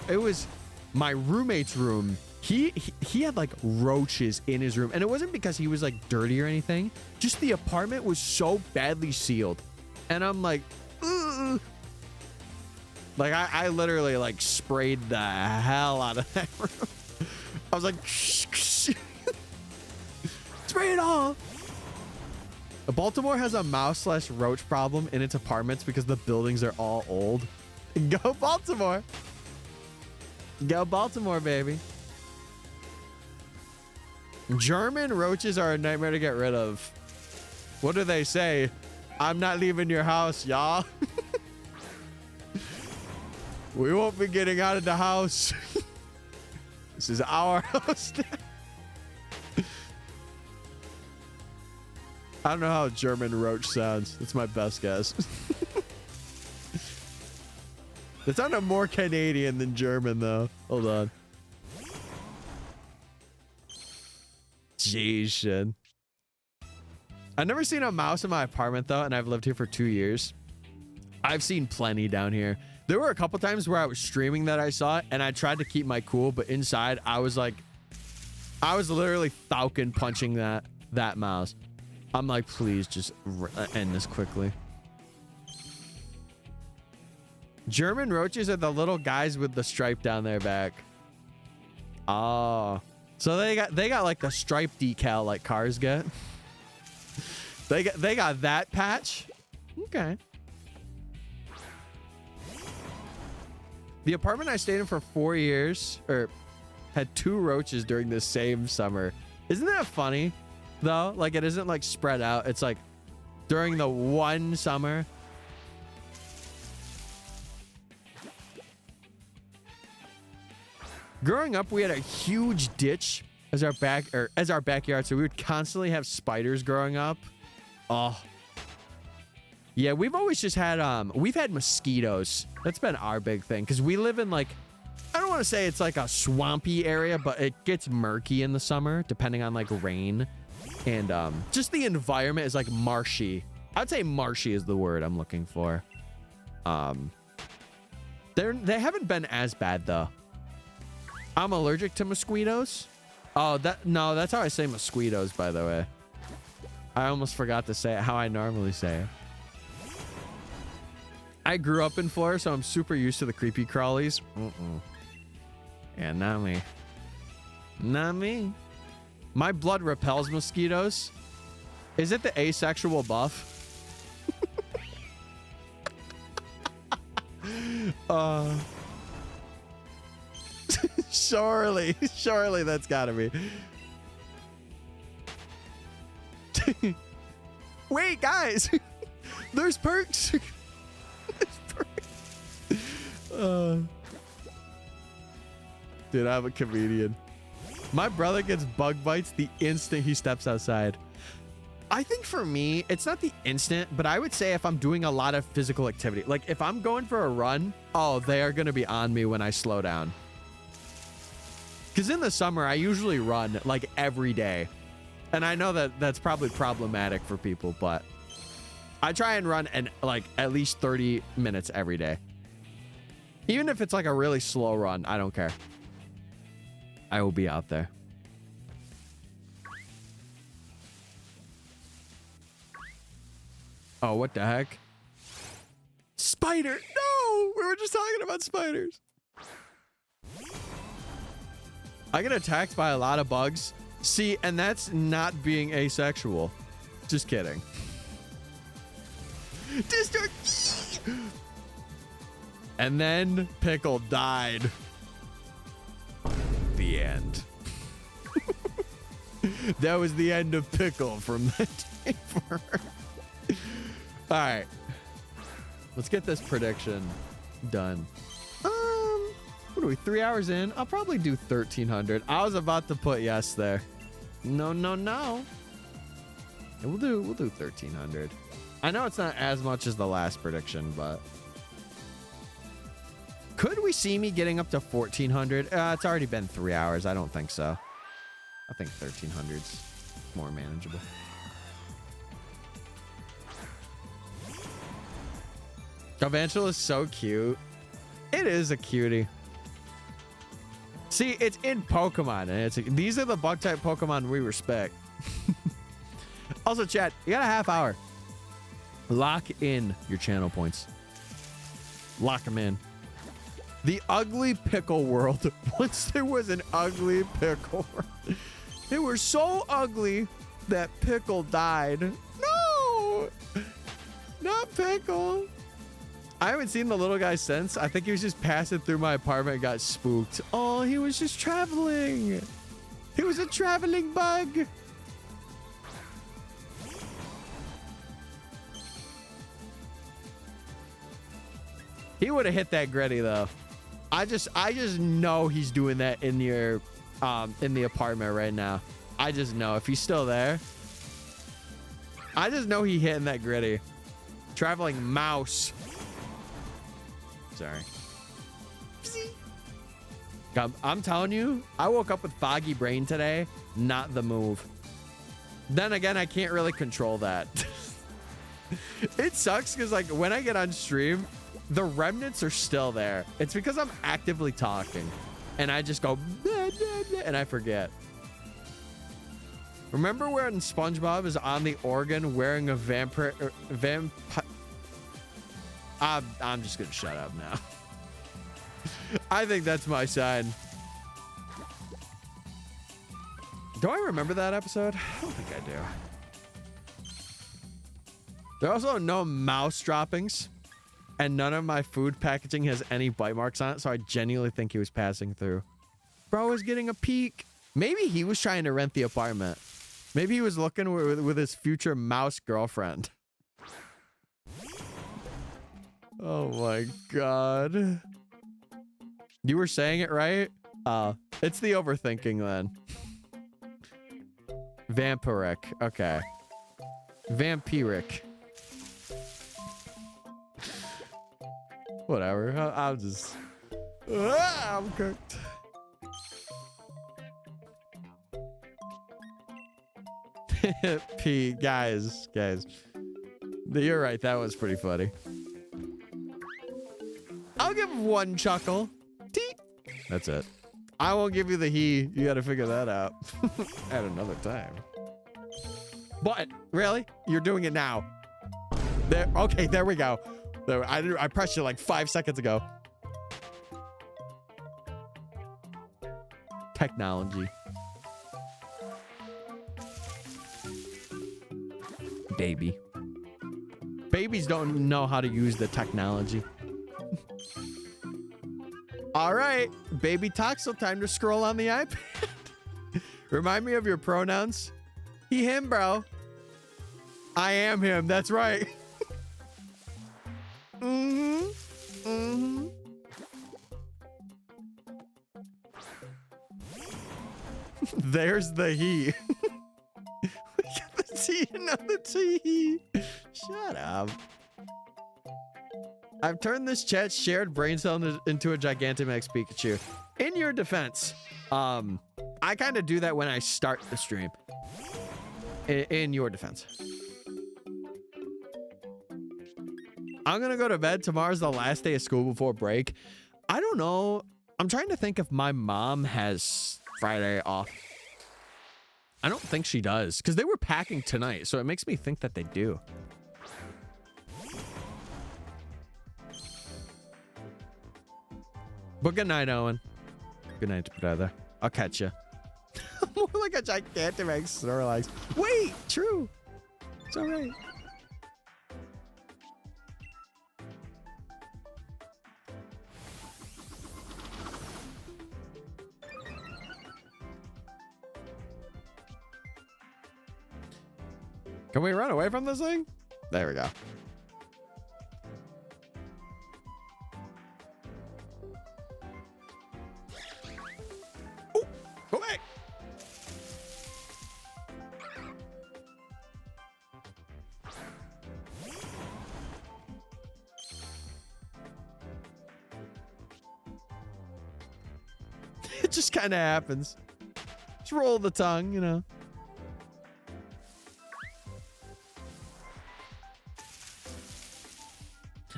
it was my roommate's room. He had like roaches in his room, and it wasn't because he was like dirty or anything. Just the apartment was so badly sealed, and I'm like, ugh. Like I literally like sprayed the hell out of that room. I was like, spray it all. Baltimore has a mouse/roach problem in its apartments because the buildings are all old. Go Baltimore. Go Baltimore, baby. German roaches are a nightmare to get rid of. What do they say? I'm not leaving your house, y'all. We won't be getting out of the house. This is our house now. I don't know how German roach sounds. That's my best guess. It sounded more Canadian than German, though. Hold on. Jeez, shit. I've never seen a mouse in my apartment, though, and I've lived here for 2 years. I've seen plenty down here. There were a couple times where I was streaming that I saw it, and I tried to keep my cool, but inside, I was literally falcon punching that mouse. I'm like, please just end this quickly. German roaches are the little guys with the stripe down their back. Oh, so they got like the stripe decal like cars get. They got that patch. Okay. The apartment I stayed in for 4 years, had 2 roaches during the same summer. Isn't that funny? Though, like it isn't like spread out. It's like during the one summer. Growing up, we had a huge ditch as our backyard, so we would constantly have spiders growing up. Oh, yeah, we've always just had we've had mosquitoes. That's been our big thing because we live in like, I don't want to say it's like a swampy area, but it gets murky in the summer depending on like rain. And just the environment is like marshy. I'd say marshy is the word I'm looking for. They haven't been as bad though. I'm allergic to mosquitoes. Oh, that's how I say mosquitoes, by the way. I almost forgot to say it how I normally say it. I grew up in Florida, so I'm super used to the creepy crawlies. Yeah, not me. Not me. My blood repels mosquitoes. Is it the asexual buff? Surely that's gotta be. Wait, guys, there's perks. Dude, I'm a comedian. My brother gets bug bites the instant he steps outside. I think for me, it's not the instant, but I would say if I'm doing a lot of physical activity, like if I'm going for a run, oh, they are going to be on me when I slow down. Because in the summer, I usually run like every day. And I know that that's probably problematic for people, but I try and run like at least 30 minutes every day. Even if it's like a really slow run, I don't care. I will be out there. Oh, what the heck? Spider! No! We were just talking about spiders. I get attacked by a lot of bugs. See, and that's not being asexual. Just kidding. And then Pickle died. The end. That was the end of Pickle from that day for her. All right. Let's get this prediction done. What are we, 3 hours in? I'll probably do 1,300. I was about to put yes there. No. We'll do 1,300. I know it's not as much as the last prediction, but could we see me getting up to 1,400? It's already been 3 hours. I don't think so. I think 1,300's more manageable. Galvantula is so cute. It is a cutie. See, it's in Pokemon, and these are the bug type Pokemon we respect. Also, chat, you got a half hour. Lock in your channel points. Lock them in. The ugly pickle world. Once there was an ugly pickle world. They were so ugly that Pickle died. No! Not Pickle. I haven't seen the little guy since. I think he was just passing through my apartment and got spooked. Oh, he was just traveling. He was a traveling bug. He would have hit that Gritty though. I just know he's doing that in your in the apartment right now. I just know if he's still there. I just know he hitting that Gritty. Traveling mouse. Sorry. I'm telling you, I woke up with foggy brain today. Not the move. Then again, I can't really control that. It sucks because like when I get on stream, the remnants are still there. It's because I'm actively talking and I just go blah, blah, blah, and I forget. Remember when SpongeBob is on the organ wearing a vampire? I'm just gonna shut up now. I think that's my sign. Do I remember that episode? I don't think I do. There are also no mouse droppings, and none of my food packaging has any bite marks on it, so I genuinely think he was passing through. Bro was getting a peek. Maybe he was trying to rent the apartment. Maybe he was looking with his future mouse girlfriend. Oh my god. You were saying it right? It's the overthinking then. Vampiric. Okay. Vampiric. Whatever. I'll just... I'm cooked. P. Guys. You're right. That was pretty funny. I'll give one chuckle. Teet. That's it. I won't give you the he. You got to figure that out at another time. But really, you're doing it now. There. Okay, there we go. There, I pressed you like 5 seconds ago. Technology. Baby. Babies don't know how to use the technology. All right, baby Toxel, time to scroll on the iPad. Remind me of your pronouns. He, him, bro. I am him. That's right. There's the he. We got the T, another T. Shut up. I've turned this chat shared brain cell into a Gigantamax Pikachu. In your defense, I kind of do that when I start the stream. In your defense. I'm gonna go to bed. Tomorrow's the last day of school before break. I don't know. I'm trying to think if my mom has Friday off. I don't think she does, because they were packing tonight, so it makes me think that they do. But good night, Owen. Good night, brother. I'll catch you. More like a Gigantamax Snorlax. Wait, true. It's all right. Can we run away from this thing? There we go. Ooh, go back. It just kind of happens. Just roll the tongue, you know.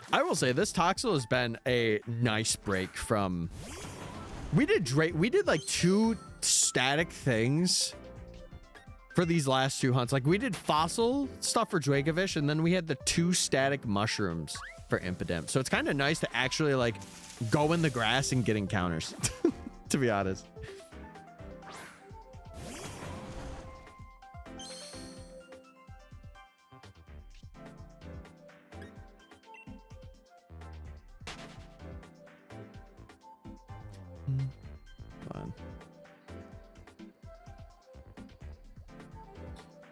I will say this Toxel has been a nice break from. We did like 2 static things for these last 2 hunts. Like we did fossil stuff for Dracovish, and then we had the 2 static mushrooms for Impidimp. So it's kind of nice to actually like go in the grass and get encounters, to be honest.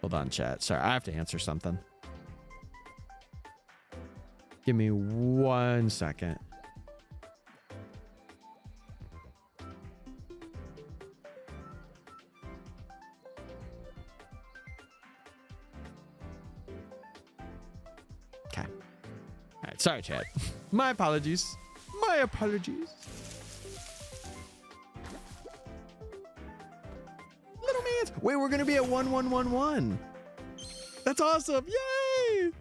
Hold on, chat. Sorry, I have to answer something. Give me 1 second. Okay. All right. Sorry, chat. My apologies. My apologies. Wait, we're gonna be at 1111. That's awesome! Yay!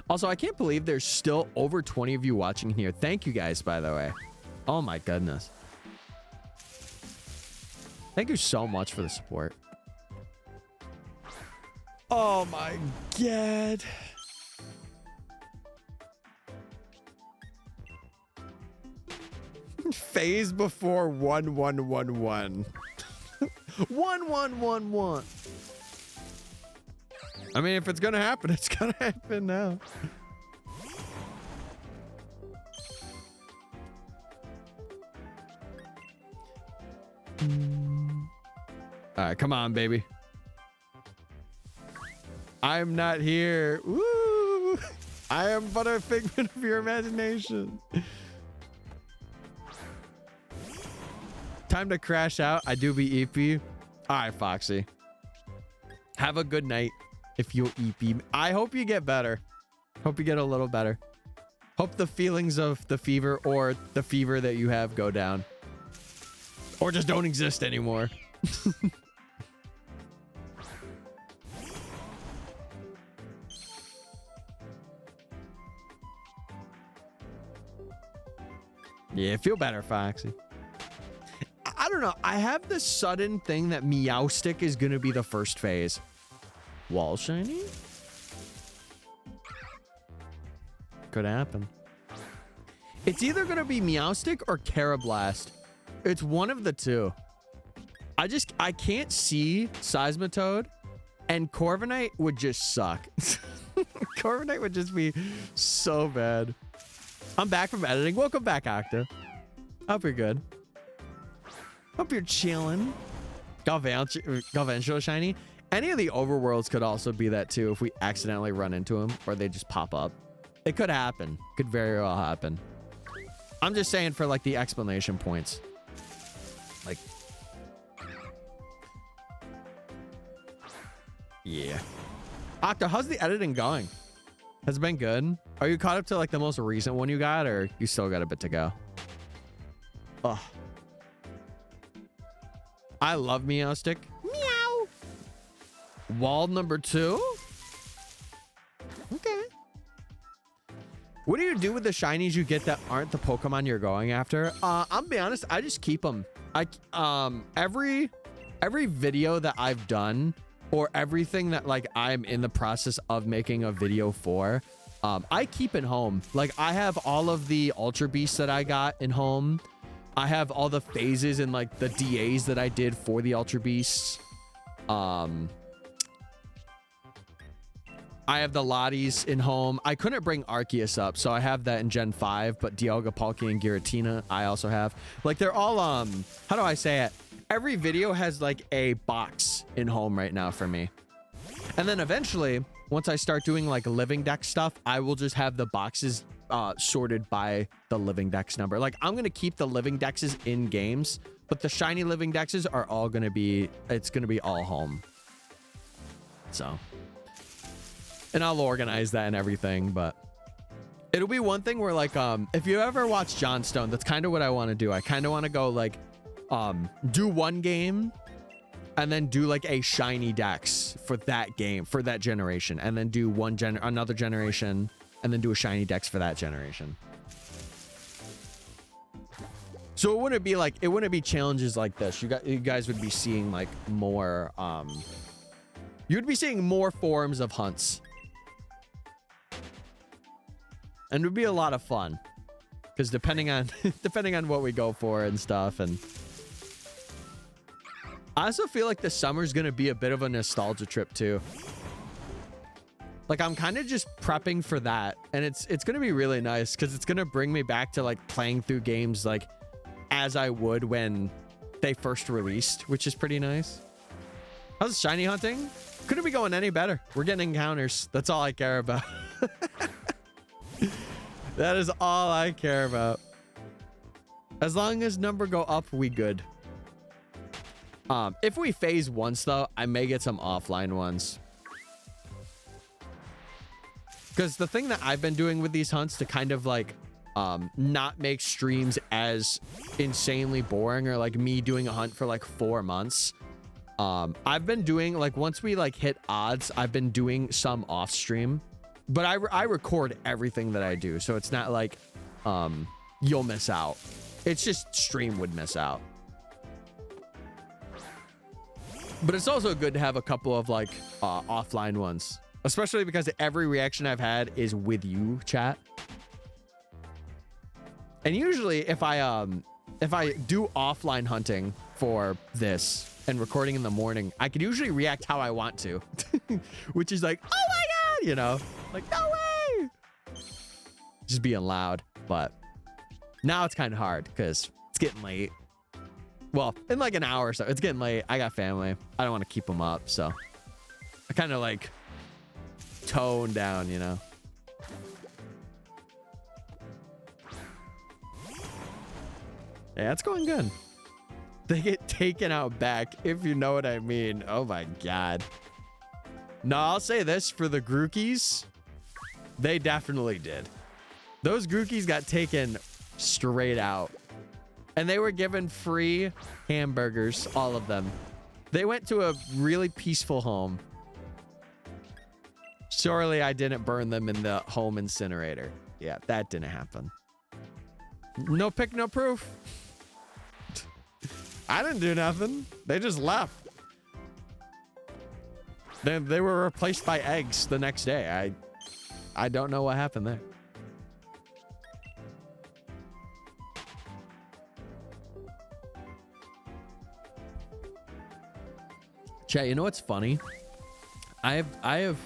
Also, I can't believe there's still over 20 of you watching here. Thank you guys, by the way. Oh my goodness. Thank you so much for the support. Oh my god. Phase before 1111. 1111. I mean, if it's gonna happen, it's gonna happen now. All right, come on, baby. I'm not here. Woo! I am but a figment of your imagination. Time to crash out. I do be EP. All right, Foxy. Have a good night if you EP. I hope you get better. Hope you get a little better. Hope the feelings of the fever or the fever that you have go down. Or just don't exist anymore. Yeah, feel better, Foxy. I don't know. I have this sudden thing that Meowstic is going to be the first phase. Wall shiny? Could happen. It's either going to be Meowstic or Carablast. It's one of the two. I can't see Seismitoad, and Corviknight would just suck. Corviknight would just be so bad. I'm back from editing. Welcome back, Octa. Hope you're good. Hope you're chilling. Galvantula shiny. Any of the overworlds could also be that too if we accidentally run into them or they just pop up. It could happen. Could very well happen. I'm just saying for like the explanation points. Like, yeah. Octa, how's the editing going? Has it been good? Are you caught up to like the most recent one you got, or you still got a bit to go? Ugh. I love Meowstic. Meow. Wall number 2. Okay. What do you do with the shinies you get that aren't the Pokemon you're going after? I'll be honest, I just keep them. Every video that I've done, or everything that like I'm in the process of making a video for, I keep in home. Like I have all of the Ultra Beasts that I got in home. I have all the phases and like the DAs that I did for the Ultra Beasts. I have the Lotties in home. I couldn't bring Arceus up, so I have that in Gen 5, but Dialga, Palkia, and Giratina I also have. Like, they're all, how do I say it? Every video has, like, a box in home right now for me. And then eventually, once I start doing, like, Living Dex stuff, I will just have the boxes sorted by the Living Dex number. Like, I'm going to keep the Living Dexes in games, but the shiny Living Dexes are all going to be, it's going to be all home. So... and I'll organize that and everything, but it'll be one thing where like, if you ever watch Johnstone, that's kind of what I want to do. I kind of want to go like, do one game and then do like a shiny dex for that game, for that generation. And then do another generation and then do a shiny dex for that generation. So it wouldn't be like, it wouldn't be challenges like this. You guys would be seeing like more, you would be seeing more forms of hunts. And it would be a lot of fun, because depending on what we go for and stuff. And I also feel like the summer's gonna be a bit of a nostalgia trip too. Like, I'm kind of just prepping for that, and it's gonna be really nice because it's gonna bring me back to like playing through games like as I would when they first released, which is pretty nice. How's shiny hunting? Couldn't be going any better. We're getting encounters. That's all I care about. That is all I care about. As long as number go up, we good. If we phase once though, I may get some offline ones. Because the thing that I've been doing with these hunts to kind of like not make streams as insanely boring, or like me doing a hunt for like 4 months. I've been doing like, once we like hit odds, I've been doing some off stream. But I record everything that I do, so it's not like you'll miss out. It's just stream would miss out. But it's also good to have a couple of like offline ones, especially because every reaction I've had is with you, chat. And usually if I do offline hunting for this and recording in the morning, I could usually react how I want to, which is like, oh my God, you know, like, no way, just being loud. But now it's kind of hard because it's getting late. Well, in like an hour or so, it's getting late. I got family. I don't want to keep them up. So I kind of like tone down, you know. Yeah, it's going good. They get taken out back, if you know what I mean. Oh my God. No, I'll say this for the Grookies. They definitely did. Those Grookies got taken straight out. And they were given free hamburgers, all of them. They went to a really peaceful home. Surely I didn't burn them in the home incinerator. Yeah, that didn't happen. No pic, no proof. I didn't do nothing. They just left. They were replaced by eggs the next day. I don't know what happened there. Chat, you know what's funny? I have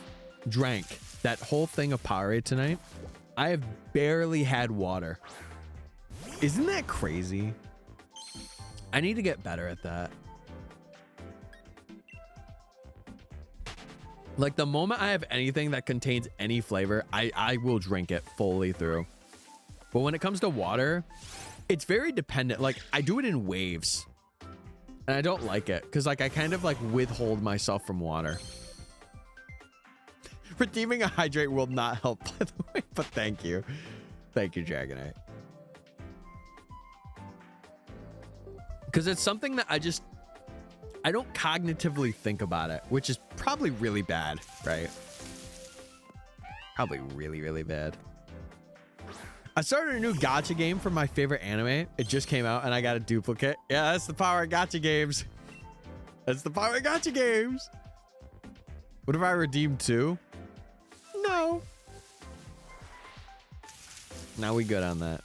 drank that whole thing of Powerade tonight. I have barely had water. Isn't that crazy? I need to get better at that. Like, the moment I have anything that contains any flavor, I will drink it fully through. But when it comes to water, it's very dependent. Like, I do it in waves. And I don't like it because, like, I kind of like withhold myself from water. Redeeming a hydrate will not help, by the way, but thank you. Thank you, Dragonite. Because it's something that I don't cognitively think about it, which is probably really bad, right? Probably really, really bad. I started a new gacha game for my favorite anime. It just came out and I got a duplicate. Yeah, that's the power of gacha games. That's the power of gacha games. What if I redeem 2? No. Now we good on that.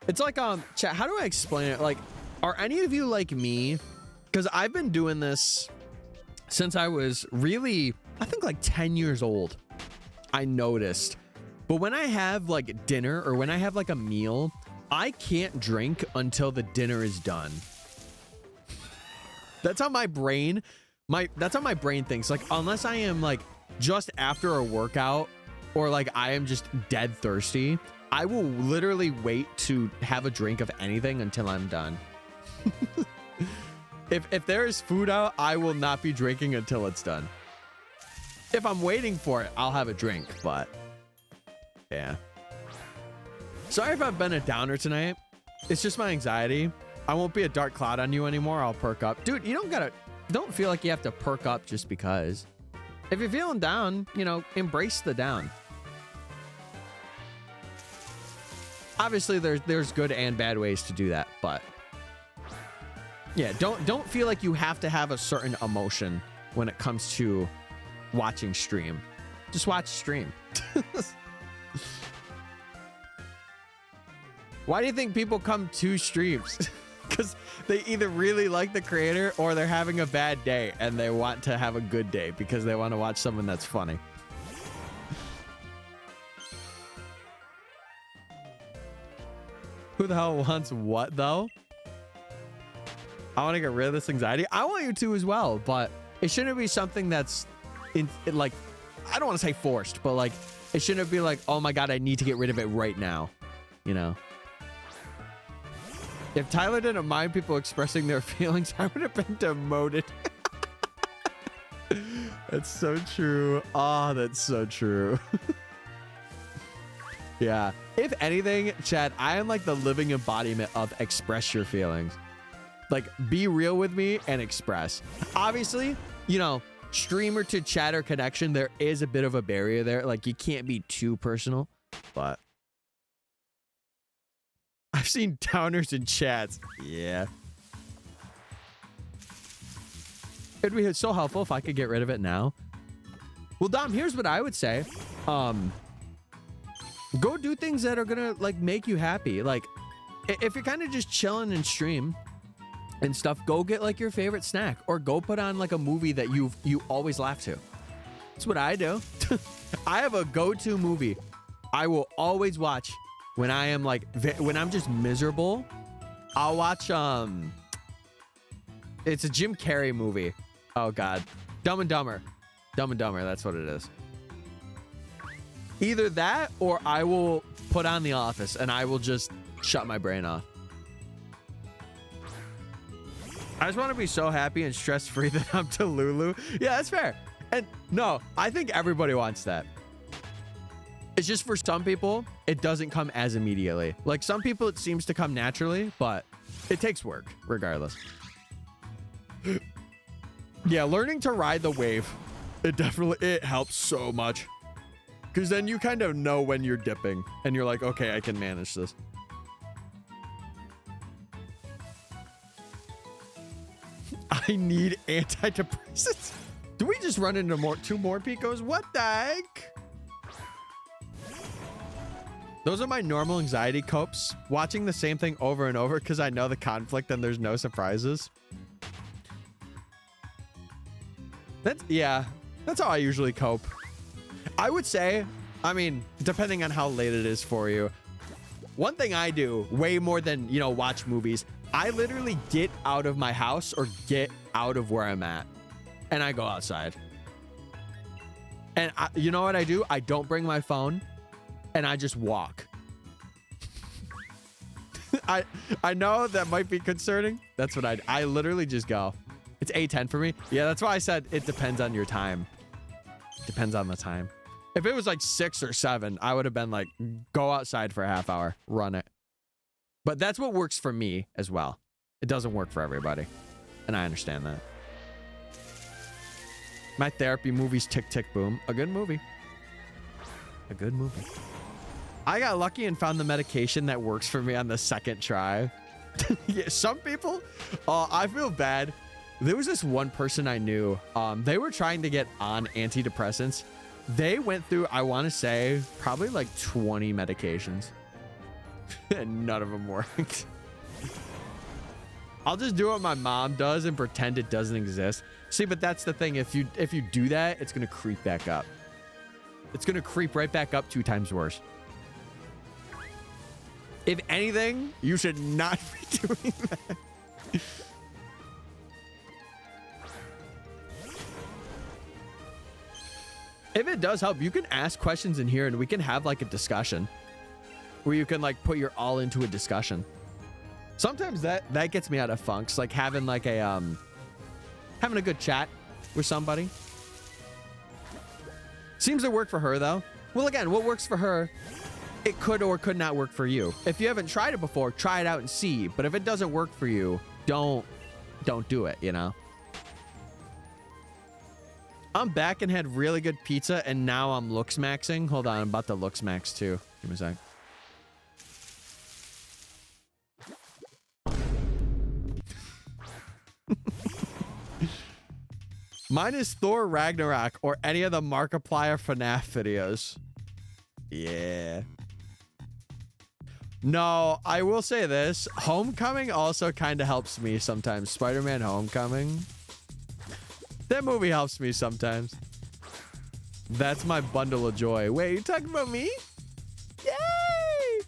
It's like, chat, how do I explain it? Like, are any of you like me? Because I've been doing this since I was really, I think like 10 years old. I noticed. But when I have like dinner or when I have like a meal, I can't drink until the dinner is done. That's how my brain, that's how my brain thinks. Like, unless I am like just after a workout or like I am just dead thirsty, I will literally wait to have a drink of anything until I'm done. If there is food out, I will not be drinking until it's done. If I'm waiting for it, I'll have a drink, but yeah. Sorry if I've been a downer tonight. It's just my anxiety. I won't be a dark cloud on you anymore. I'll perk up. Dude, you don't feel like you have to perk up just because. If you're feeling down, you know, embrace the down. Obviously, there's good and bad ways to do that, but yeah, don't feel like you have to have a certain emotion when it comes to watching stream. Just watch stream. Why do you think people come to streams? Because they either really like the creator or they're having a bad day and they want to have a good day because they want to watch someone that's funny. Who the hell wants what, though? I want to get rid of this anxiety. I want you to as well, but it shouldn't be something that's like, I don't want to say forced, but like, it shouldn't be like, oh my God, I need to get rid of it right now. You know? If Tyler didn't mind people expressing their feelings, I would have been demoted. That's so true. Oh, that's so true. Yeah. If anything, Chad, I am like the living embodiment of express your feelings. Like, be real with me and express. Obviously, you know, streamer to chatter connection, there is a bit of a barrier there. Like, you can't be too personal, but I've seen downers in chats. Yeah. It'd be so helpful if I could get rid of it now. Well, Dom, here's what I would say. Go do things that are gonna like make you happy. Like, if you're kind of just chilling and stream and stuff, go get like your favorite snack or go put on like a movie that you always laugh to. That's what I do. I have a go-to movie I will always watch when I am like, when I'm just miserable. I'll watch, it's a Jim Carrey movie. Oh God. Dumb and Dumber. Dumb and Dumber, that's what it is. Either that or I will put on The Office and I will just shut my brain off. I just want to be so happy and stress-free that I'm Delulu. Yeah, that's fair. And no, I think everybody wants that. It's just for some people, it doesn't come as immediately. Like some people, it seems to come naturally, but it takes work regardless. Yeah, learning to ride the wave, it helps so much. Because then you kind of know when you're dipping and you're like, okay, I can manage this. I need antidepressants. Do we just run into two more Picos? What the heck? Those are my normal anxiety copes. Watching the same thing over and over because I know the conflict and there's no surprises. That's how I usually cope. I would say, I mean, depending on how late it is for you, one thing I do way more than, you know, watch movies, I literally get out of my house or get out of where I'm at and I go outside. And you know what I do? I don't bring my phone and I just walk. I know that might be concerning. That's what I literally just go. It's 8:10 for me. Yeah, that's why I said it depends on your time. Depends on the time. If it was like 6 or 7, I would have been like, go outside for a half hour, run it. But that's what works for me as well. It doesn't work for everybody. And I understand that. My therapy movie's Tick, Tick, Boom. A good movie. A good movie. I got lucky and found the medication that works for me on the second try. Yeah, some people, I feel bad. There was this one person I knew. They were trying to get on antidepressants. They went through, I want to say, probably like 20 medications. And none of them worked. I'll just do what my mom does and pretend it doesn't exist. See, but that's the thing. If you do that, it's going to creep back up. It's going to creep right back up 2 times worse. If anything, you should not be doing that. If it does help, you can ask questions in here and we can have like a discussion where you can like put your all into a discussion. Sometimes that gets me out of funks, like having like a having a good chat with somebody. Seems to work for her though. Well, again, what works for her, it could or could not work for you. If you haven't tried it before, try it out and see. But if it doesn't work for you, don't do it, you know? I'm back and had really good pizza, and now I'm looks maxing. Hold on, I'm about to looks max too. Give me a sec. Mine is Thor Ragnarok or any of the Markiplier FNAF videos. Yeah. No, I will say this. Homecoming also kind of helps me sometimes. Spider-Man Homecoming. That movie helps me sometimes. That's my bundle of joy. Wait, you talking about me? Yay!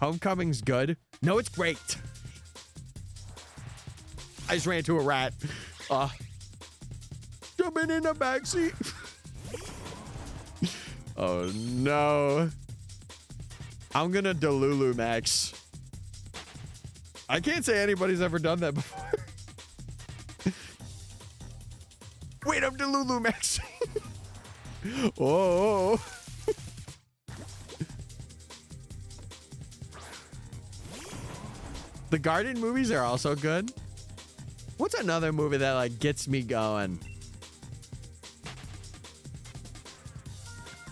Homecoming's good. No, it's great. I just ran into a rat. Jumping in the backseat. Oh no. I'm gonna Delulu Max. I can't say anybody's ever done that before. Wait, I'm Delulu Max. Oh. The Garden movies are also good. What's another movie that like gets me going?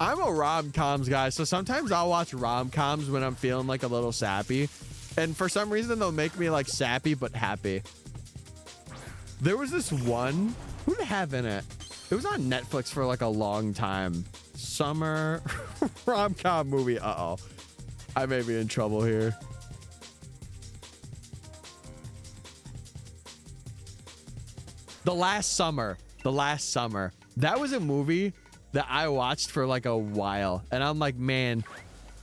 I'm a rom-coms guy, so sometimes I'll watch rom-coms when I'm feeling like a little sappy. And for some reason, they'll make me like sappy but happy. There was this one. Who did it have in it? It was on Netflix for like a long time. Summer rom-com movie. Uh-oh. I may be in trouble here. The Last Summer. The Last Summer. That was a movie that I watched for like a while. And I'm like, man,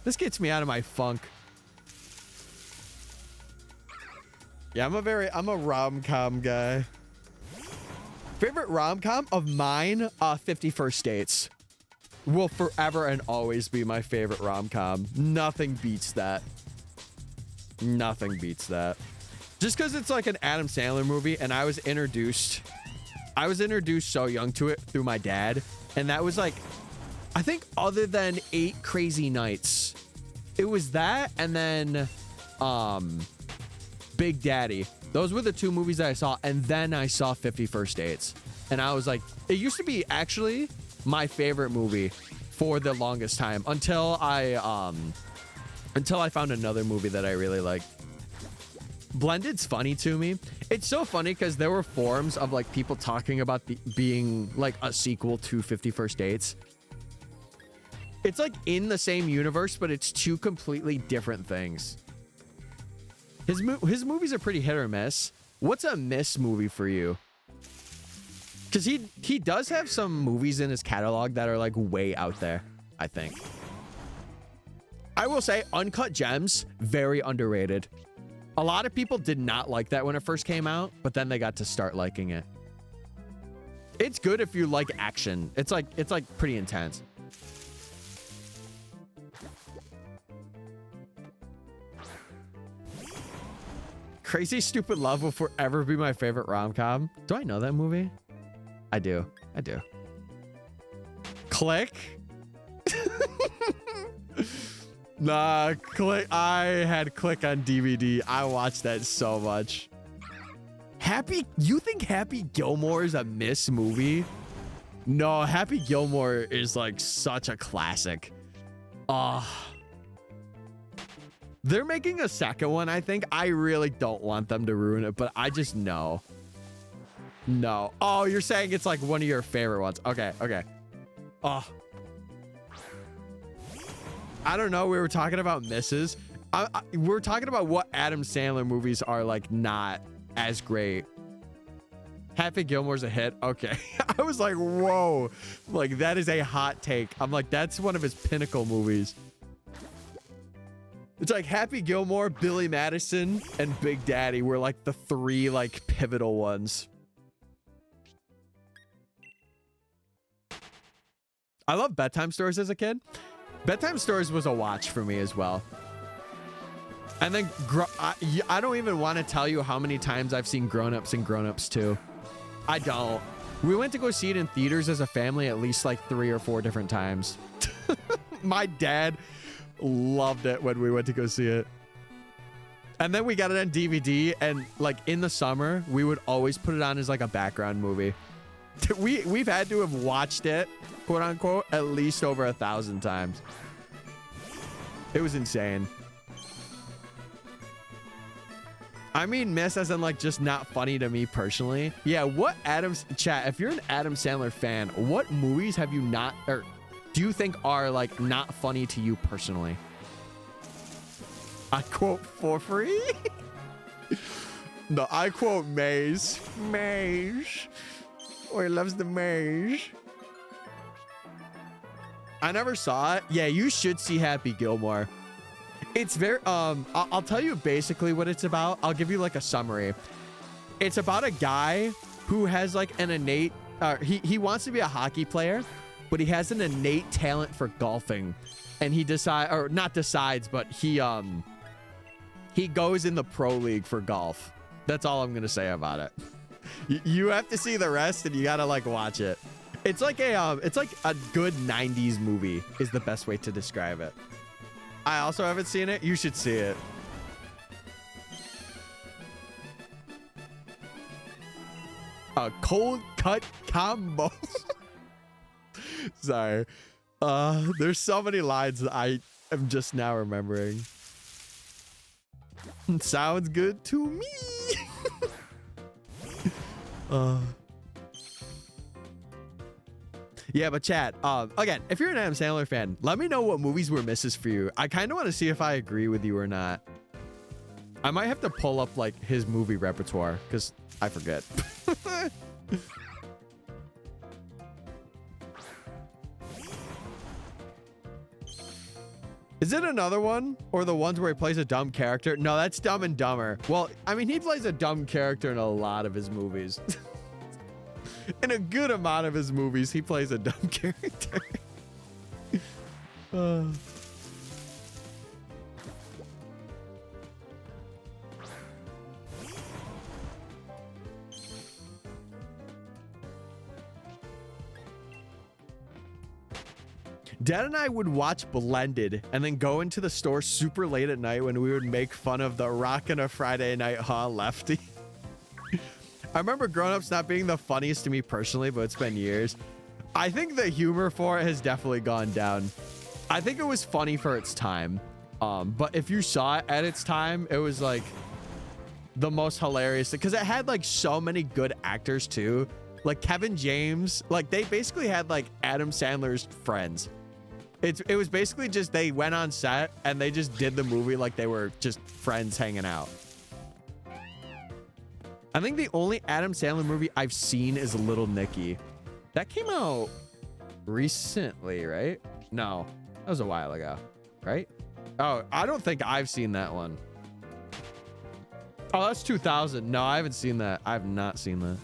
this gets me out of my funk. Yeah, I'm a rom-com guy. Favorite rom-com of mine, 50 First Dates. Will forever and always be my favorite rom-com. Nothing beats that. Nothing beats that. Just because it's like an Adam Sandler movie, and I was introduced so young to it through my dad, and that was like, I think other than 8 Crazy Nights, it was that, and then Big Daddy. Those were the 2 movies that I saw, and then I saw 50 First Dates, and I was like, it used to be actually my favorite movie for the longest time until I found another movie that I really liked. Blended's funny to me. It's so funny because there were forums of like people talking about being like a sequel to 50 First Dates. It's like in the same universe, but it's 2 completely different things. His movies are pretty hit or miss. What's a miss movie for you? Because he does have some movies in his catalog that are like way out there, I think. I will say Uncut Gems, very underrated. A lot of people did not like that when it first came out, but then they got to start liking it. It's good if you like action. It's like pretty intense. Crazy Stupid Love will forever be my favorite rom-com. Do I know that movie? I do. Click? Nah, Click. I had Click on DVD. I watched that so much. You think Happy Gilmore is a miss movie? No, Happy Gilmore is like such a classic. They're making a second one, I think. I really don't want them to ruin it, but I just know. No. Oh, you're saying it's like one of your favorite ones. Okay. Oh, I don't know. We were talking about misses. We're talking about what Adam Sandler movies are like not as great. Happy Gilmore's a hit. Okay. I was like, whoa, like that is a hot take. I'm like, that's one of his pinnacle movies. It's like Happy Gilmore, Billy Madison, and Big Daddy were like the three like pivotal ones. I love Bedtime Stories as a kid. Bedtime Stories was a watch for me as well. And then I don't even want to tell you how many times I've seen Grown Ups and Grown Ups 2. I don't. We went to go see it in theaters as a family at least like 3 or 4 different times. My dad loved it when we went to go see it. And then we got it on DVD, and like in the summer, we would always put it on as like a background movie. We've had to have watched it, quote unquote, at least over 1,000 times. It was insane. I mean, miss as in like just not funny to me personally. Yeah, what chat, if you're an Adam Sandler fan, what movies have you not, or do you think are like not funny to you personally? I quote for free? No, I quote Maze. Maze. Oh, he loves the maze. I never saw it. Yeah, you should see Happy Gilmore. It's very, I'll tell you basically what it's about. I'll give you like a summary. It's about a guy who has like an innate, he wants to be a hockey player, but he has an innate talent for golfing. And he but he goes in the pro league for golf. That's all I'm going to say about it. You have to see the rest and you got to like watch it. It's like a good 90s movie is the best way to describe it. I also haven't seen it. You should see it. A cold cut combo. Sorry. There's so many lines that I am just now remembering. Sounds good to me. Yeah, but chat, again, if you're an Adam Sandler fan, let me know what movies were misses for you. I kind of want to see if I agree with you or not. I might have to pull up like his movie repertoire because I forget. Is it another one or the ones where he plays a dumb character? No, that's Dumb and Dumber. Well, I mean, he plays a dumb character in a lot of his movies. In a good amount of his movies, he plays a dumb character. Dad and I would watch Blended and then go into the store super late at night when we would make fun of the Rockin' a Friday Night, huh, Lefty? I remember Grown Ups not being the funniest to me personally, but it's been years. I think the humor for it has definitely gone down. I think it was funny for its time. But if you saw it at its time, it was like the most hilarious because it had like so many good actors too. Like Kevin James, like they basically had like Adam Sandler's friends. It was basically just they went on set and they just did the movie like they were just friends hanging out. I think the only Adam Sandler movie I've seen is Little Nicky. That came out recently, right? No, that was a while ago, right? Oh, I don't think I've seen that one. Oh, that's 2000. No, I haven't seen that. I have not seen that.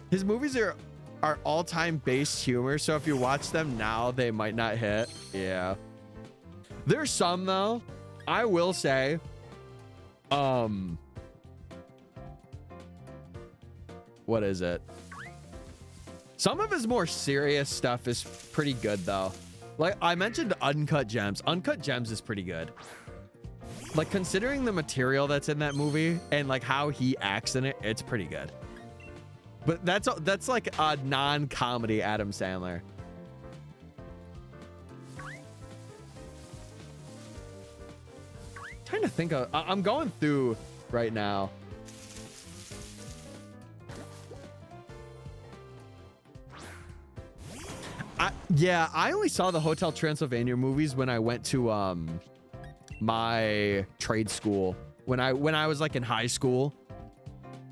His movies are all-time based humor, so if you watch them now, they might not hit. Yeah. There's some, though. I will say, what is it? Some of his more serious stuff is pretty good, though. Like, I mentioned Uncut Gems. Uncut Gems is pretty good. Like, considering the material that's in that movie and, like, how he acts in it, it's pretty good. But that's like a non-comedy Adam Sandler. Trying to think of, I'm going through right now. Yeah, I only saw the Hotel Transylvania movies when I went to my trade school. When I was like in high school,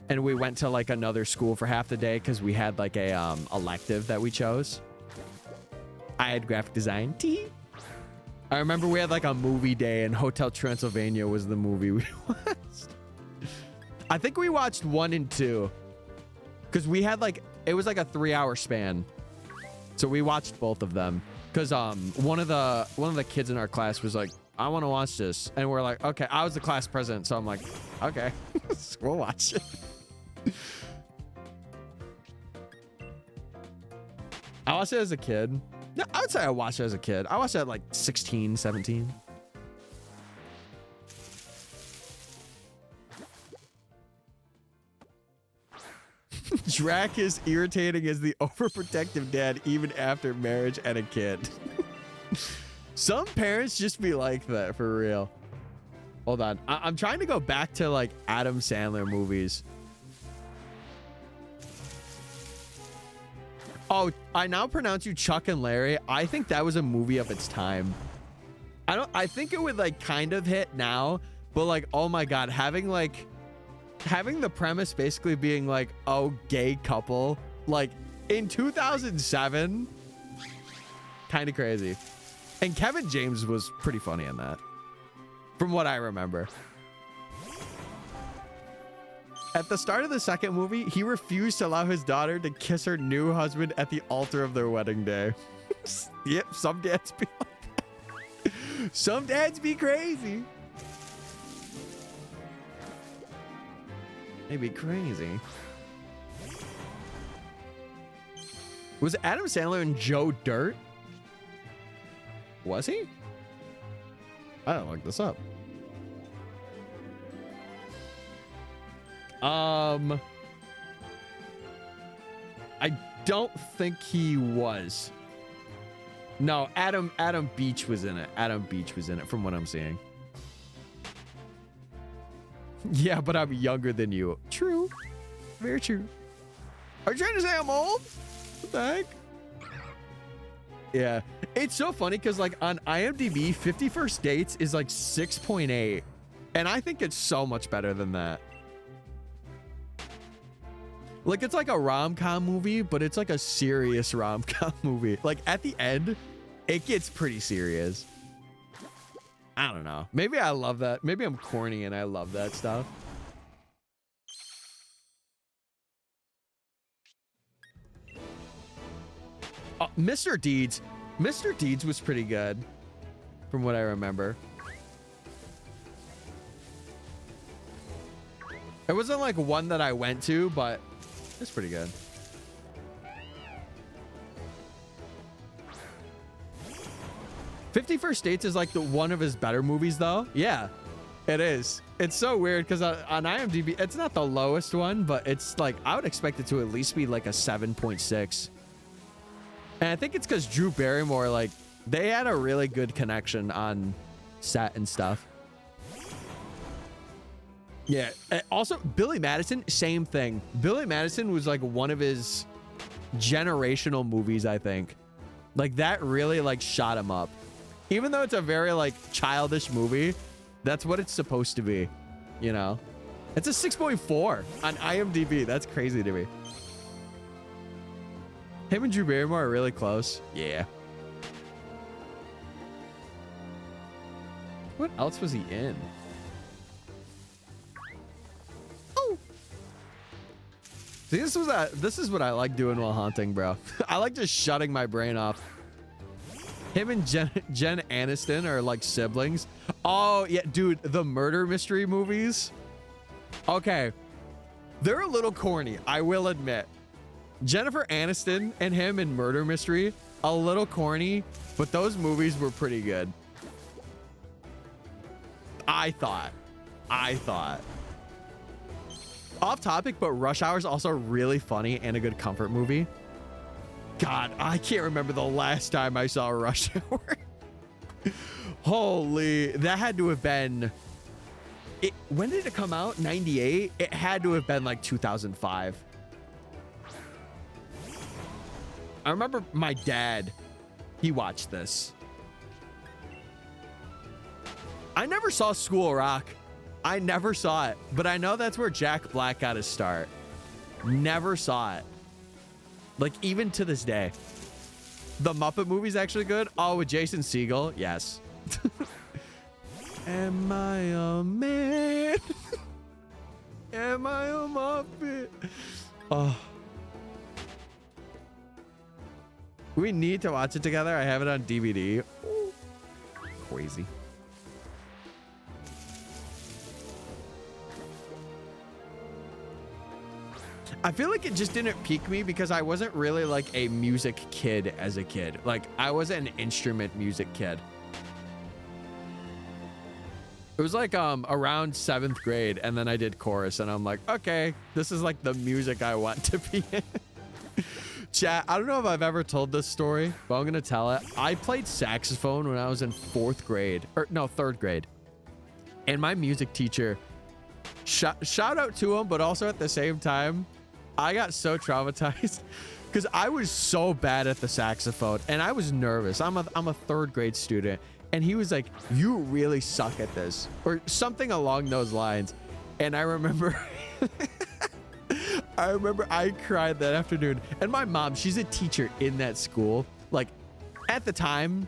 and we went to like another school for half the day because we had like a elective that we chose. I had graphic design. Tee. I remember we had like a movie day, and Hotel Transylvania was the movie we watched. I think we watched 1 and 2 because we had like, it was like a 3-hour span. So we watched both of them because one of the kids in our class was like, I want to watch this. And we're like, okay. I was the class president, so I'm like, okay, we'll watch it. I watched it as a kid. Yeah, I would say I watched it as a kid. I watched it at like 16, 17. Drac is irritating as the overprotective dad even after marriage and a kid. Some parents just be like that for real. Hold on. I'm trying to go back to like Adam Sandler movies. Oh, I now pronounce you Chuck and Larry. I think that was a movie of its time. I think it would like kind of hit now, but like, oh my God, having the premise basically being like, oh, gay couple, like in 2007, kind of crazy. And Kevin James was pretty funny in that, from what I remember. At the start of the second movie, he refused to allow his daughter to kiss her new husband at the altar of their wedding day. Yep, some dads be like that. Some dads be crazy. They be crazy. Was Adam Sandler and Joe Dirt? Was he? I don't look this up. I don't think he was. No, Adam Beach was in it. Adam Beach was in it from what I'm seeing. Yeah, but I'm younger than you. True. Very true. Are you trying to say I'm old? What the heck? Yeah. It's so funny because like on IMDb, 50 First Dates is like 6.8. And I think it's so much better than that. Like it's like a rom-com movie, but it's like a serious rom-com movie. Like at the end, it gets pretty serious. I don't know. Maybe I love that. Maybe I'm corny and I love that stuff. Mr. Deeds. Mr. Deeds was pretty good from what I remember. It wasn't like one that I went to, but it's pretty good. "50 First Dates" is like one of his better movies though. Yeah, it is. It's so weird because on IMDb, it's not the lowest one, but it's like, I would expect it to at least be like a 7.6. And I think it's because Drew Barrymore, like, they had a really good connection on set and stuff. Yeah. Also, Billy Madison, same thing. Billy Madison was like one of his generational movies, I think. Like that really like shot him up. Even though it's a very like childish movie, that's what it's supposed to be, you know? It's a 6.4 on IMDb. That's crazy to me. Him and Drew Barrymore are really close. Yeah. What else was he in? Oh. See, this is what I like doing while hunting, bro. I like just shutting my brain off. Him and Jen Aniston are like siblings. Oh, yeah, dude, the murder mystery movies. Okay. They're a little corny, I will admit. Jennifer Aniston and him in Murder Mystery, a little corny, but those movies were pretty good. I thought. Off topic, but Rush Hour is also really funny and a good comfort movie. God, I can't remember the last time I saw Rush Hour. Holy, that had to have been... when did it come out? 98? It had to have been like 2005. I remember my dad he watched this. I never saw School Rock. I never saw it, but I know that's where Jack Black got his start. Never saw it. Like, even to this day. The Muppet movie's actually good. Oh, with Jason Segel? Yes. Am I a man? Am I a Muppet? Oh. We need to watch it together. I have it on DVD. Ooh. Crazy. I feel like it just didn't pique me because I wasn't really like a music kid as a kid. Like, I wasn't an instrument music kid. It was like around 7th grade, and then I did chorus, and I'm like, okay, this is like the music I want to be in. Chat, I don't know if I've ever told this story, but I'm gonna tell it. I played saxophone when I was in 4th grade, or no, 3rd grade. And my music teacher, shout out to him, but also at the same time, I got so traumatized because I was so bad at the saxophone and I was nervous. I'm a 3rd grade student, and he was like, you really suck at this, or something along those lines. And I remember I cried that afternoon. And my mom, she's a teacher in that school. Like, at the time,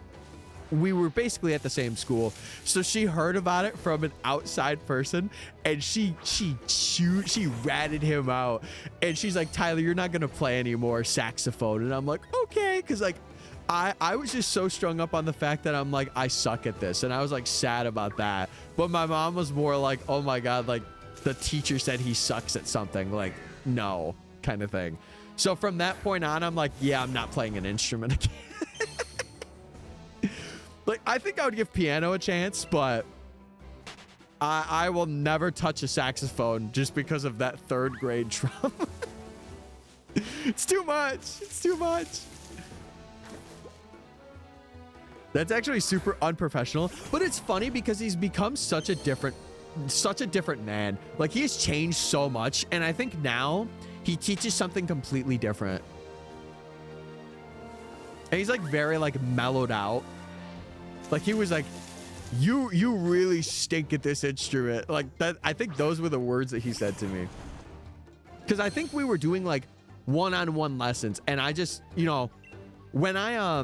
we were basically at the same school, so she heard about it from an outside person, and she ratted him out, and she's like, Tyler, you're not gonna play anymore saxophone. And I'm like, okay, because like I was just so strung up on the fact that I'm like, I suck at this, and I was like sad about that. But my mom was more like, oh my god, like the teacher said he sucks at something, like no, kind of thing. So from that point on, I'm like, yeah, I'm not playing an instrument again. Like, I think I would give piano a chance, but I will never touch a saxophone just because of that 3rd grade trauma. It's too much. It's too much. That's actually super unprofessional, but it's funny because he's become such a different man. Like, he has changed so much, and I think now he teaches something completely different. And he's like very like mellowed out. Like, he was like, you really stink at this instrument. Like, that, I think those were the words that he said to me. Because I think we were doing like one-on-one lessons, and I just, you know, when I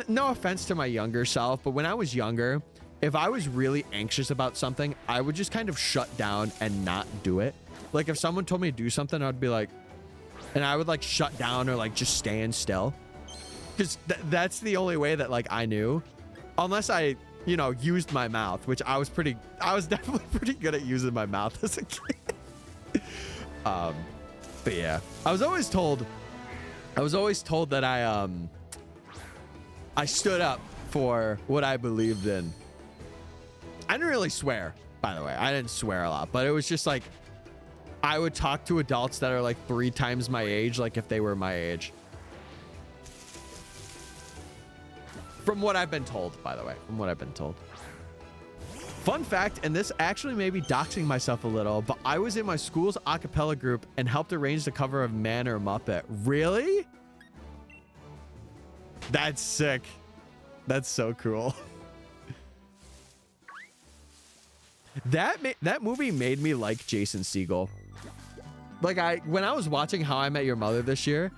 no offense to my younger self, but when I was younger, if I was really anxious about something, I would just kind of shut down and not do it. Like, if someone told me to do something, I'd be like, and I would like shut down or like just stand still. Because that's the only way that like I knew. Unless I, you know, used my mouth, which I was definitely pretty good at using my mouth as a kid. But yeah, I was always told that I stood up for what I believed in. I didn't really swear, by the way. I didn't swear a lot, but it was just like, I would talk to adults that are like 3 times my age, like if they were my age. From what I've been told, by the way, from what I've been told. Fun fact, and this actually may be doxing myself a little, but I was in my school's a cappella group and helped arrange the cover of Man or Muppet. Really? That's sick. That's so cool. That movie made me like Jason Segel. Like, when I was watching How I Met Your Mother this year,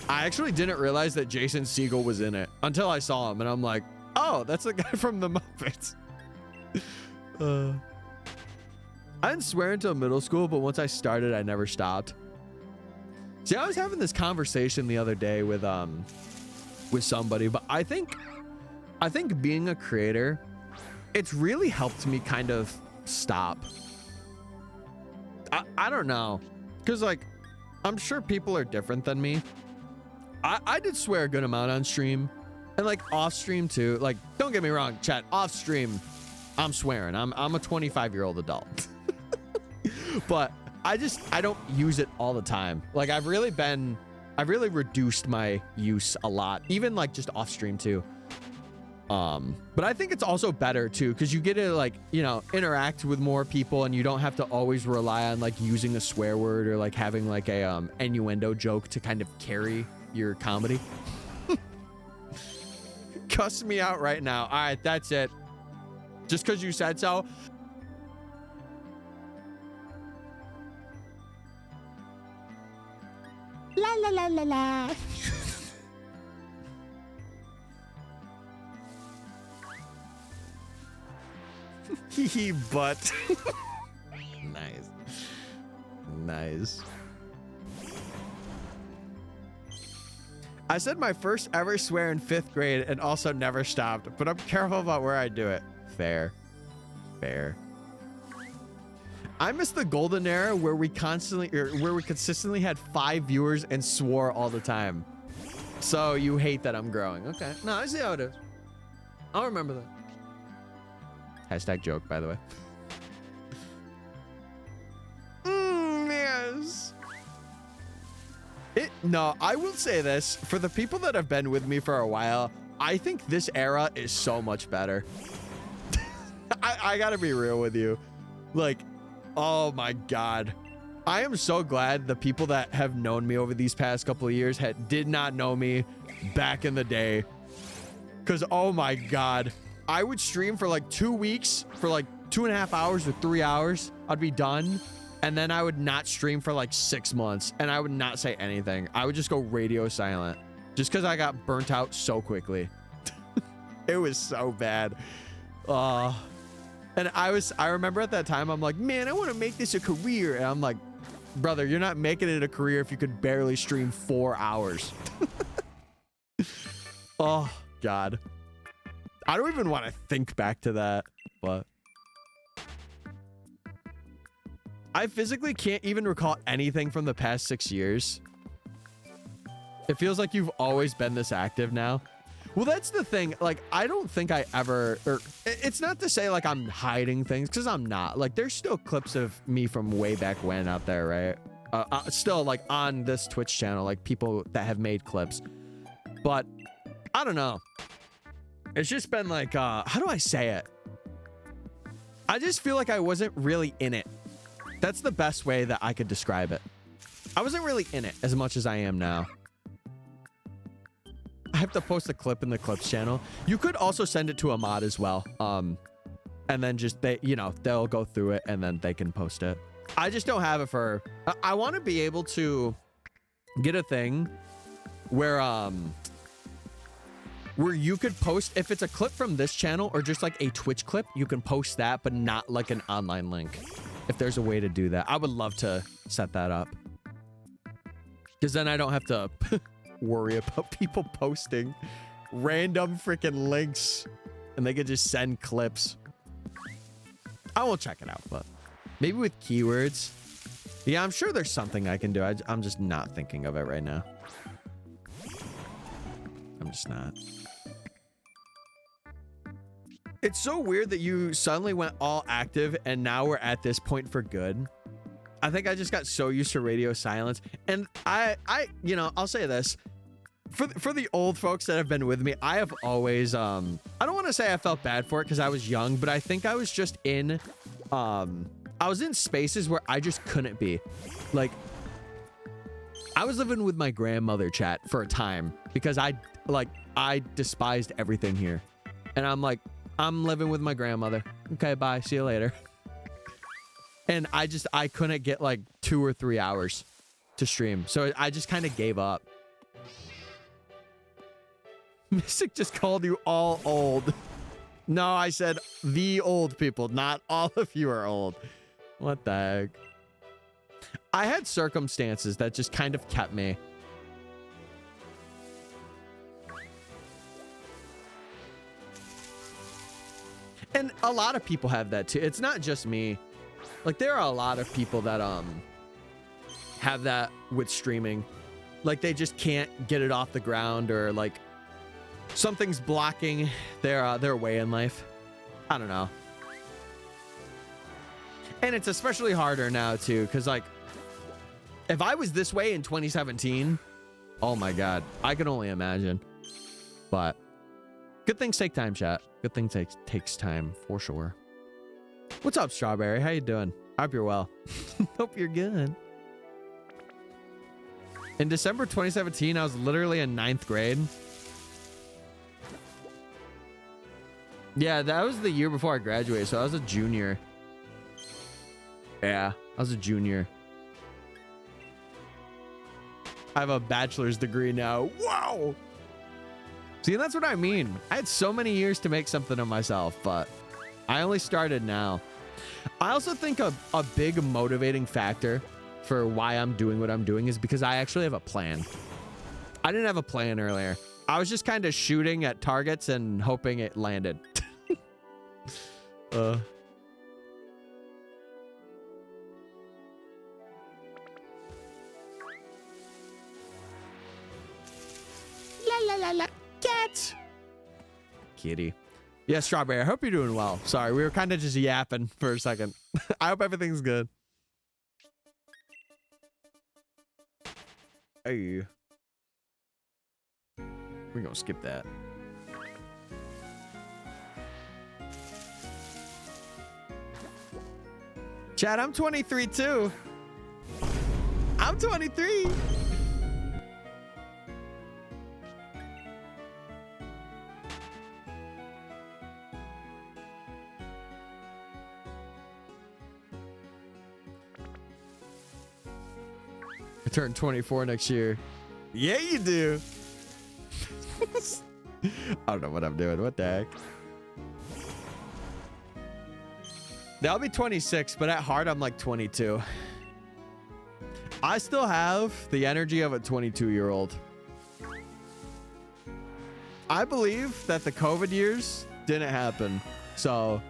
I actually didn't realize that Jason Segel was in it until I saw him, and I'm like, oh, that's the guy from the Muppets. I didn't swear until middle school, but once I started, I never stopped. See, I was having this conversation the other day with somebody, but I think being a creator, it's really helped me kind of stop. I don't know, because like, I'm sure people are different than me. I did swear a good amount on stream, and like off stream too. Like, don't get me wrong, chat, off stream, I'm swearing. I'm a 25-year-old adult. But I don't use it all the time. Like, I've really reduced my use a lot, even like just off stream too. But I think it's also better too, because you get to like, you know, interact with more people, and you don't have to always rely on like using a swear word or like having like a innuendo joke to kind of carry your comedy. Cuss me out right now. All right, that's it. Just because you said so. La la la la la. Hee butt. Nice. Nice. I said my first ever swear in 5th grade and also never stopped, but I'm careful about where I do it. Fair. Fair. I miss the golden era where we consistently had 5 viewers and swore all the time. So you hate that I'm growing. Okay. No, I see how it is. I'll remember that. Hashtag joke, by the way. Yes. No, I will say this. For the people that have been with me for a while, I think this era is so much better. I gotta be real with you. Like, oh my God. I am so glad the people that have known me over these past couple of years did not know me back in the day. Because, oh my God. I would stream for like 2 weeks, for like 2.5 hours or 3 hours. I'd be done. And then I would not stream for like 6 months. And I would not say anything. I would just go radio silent. Just because I got burnt out so quickly. It was so bad. And I remember at that time, I'm like, man, I want to make this a career. And I'm like, brother, you're not making it a career if you could barely stream 4 hours. Oh, God. I don't even want to think back to that, but I physically can't even recall anything from the past 6 years. It feels like you've always been this active now. Well, that's the thing. Like, I don't think I ever, or it's not to say like I'm hiding things, because I'm not. Like, there's still clips of me from way back when out there, right? Still like on this Twitch channel, like people that have made clips. But I don't know. It's just been like, how do I say it? I just feel like I wasn't really in it. That's the best way that I could describe it. I wasn't really in it as much as I am now. I have to post a clip in the clips channel. You could also send it to a mod as well. And then just they'll go through it and then they can post it. I just don't have it for, I want to be able to get a thing where you could post, if it's a clip from this channel or just like a Twitch clip, you can post that, but not like an online link. If there's a way to do that, I would love to set that up. Because then I don't have to worry about people posting random freaking links and they could just send clips. I will check it out, but maybe with keywords. Yeah, I'm sure there's something I can do. I'm just not thinking of it right now. I'm just not. It's so weird that you suddenly went all active and now we're at this point for good. I think I just got so used to radio silence. And I'll say this. For the old folks that have been with me, I have always, I don't want to say I felt bad for it because I was young, but I think I was just in, I was in spaces where I just couldn't be. Like, I was living with my grandmother, chat, for a time because I despised everything here. And I'm like, I'm living with my grandmother. Okay, bye. See you later. And I couldn't get like 2 or 3 hours to stream. So I just kind of gave up. Mystic just called you all old. No, I said the old people, not all of you are old. What the heck? I had circumstances that just kind of kept me. And a lot of people have that too. It's not just me. Like, there are a lot of people that have that with streaming. Like, they just can't get it off the ground, or like something's blocking their way in life. I don't know. And it's especially harder now too, because like, if I was this way in 2017, oh my God, I can only imagine. But good things take time, chat. Good thing takes time for sure. What's up, Strawberry? How you doing? I hope you're well. Hope you're good. In December 2017, I was literally in 9th grade. Yeah, that was the year before I graduated, so I was a junior. Yeah, I was a junior. I have a bachelor's degree now. Wow. See, that's what I mean. I had so many years to make something of myself, but I only started now. I also think a big motivating factor for why I'm doing what I'm doing is because I actually have a plan. I didn't have a plan earlier. I was just kind of shooting at targets and hoping it landed. La la la la, cat. Kitty. Yeah, Strawberry, I hope you're doing well. Sorry, we were kind of just yapping for a second. I hope everything's good. Hey. We're gonna skip that. Chad, I'm 23 too. I'm 23. I turn 24 next year. Yeah, you do. I don't know what I'm doing. What the heck? I'll be 26, but at heart, I'm like 22. I still have the energy of a 22-year-old. I believe that the COVID years didn't happen. So,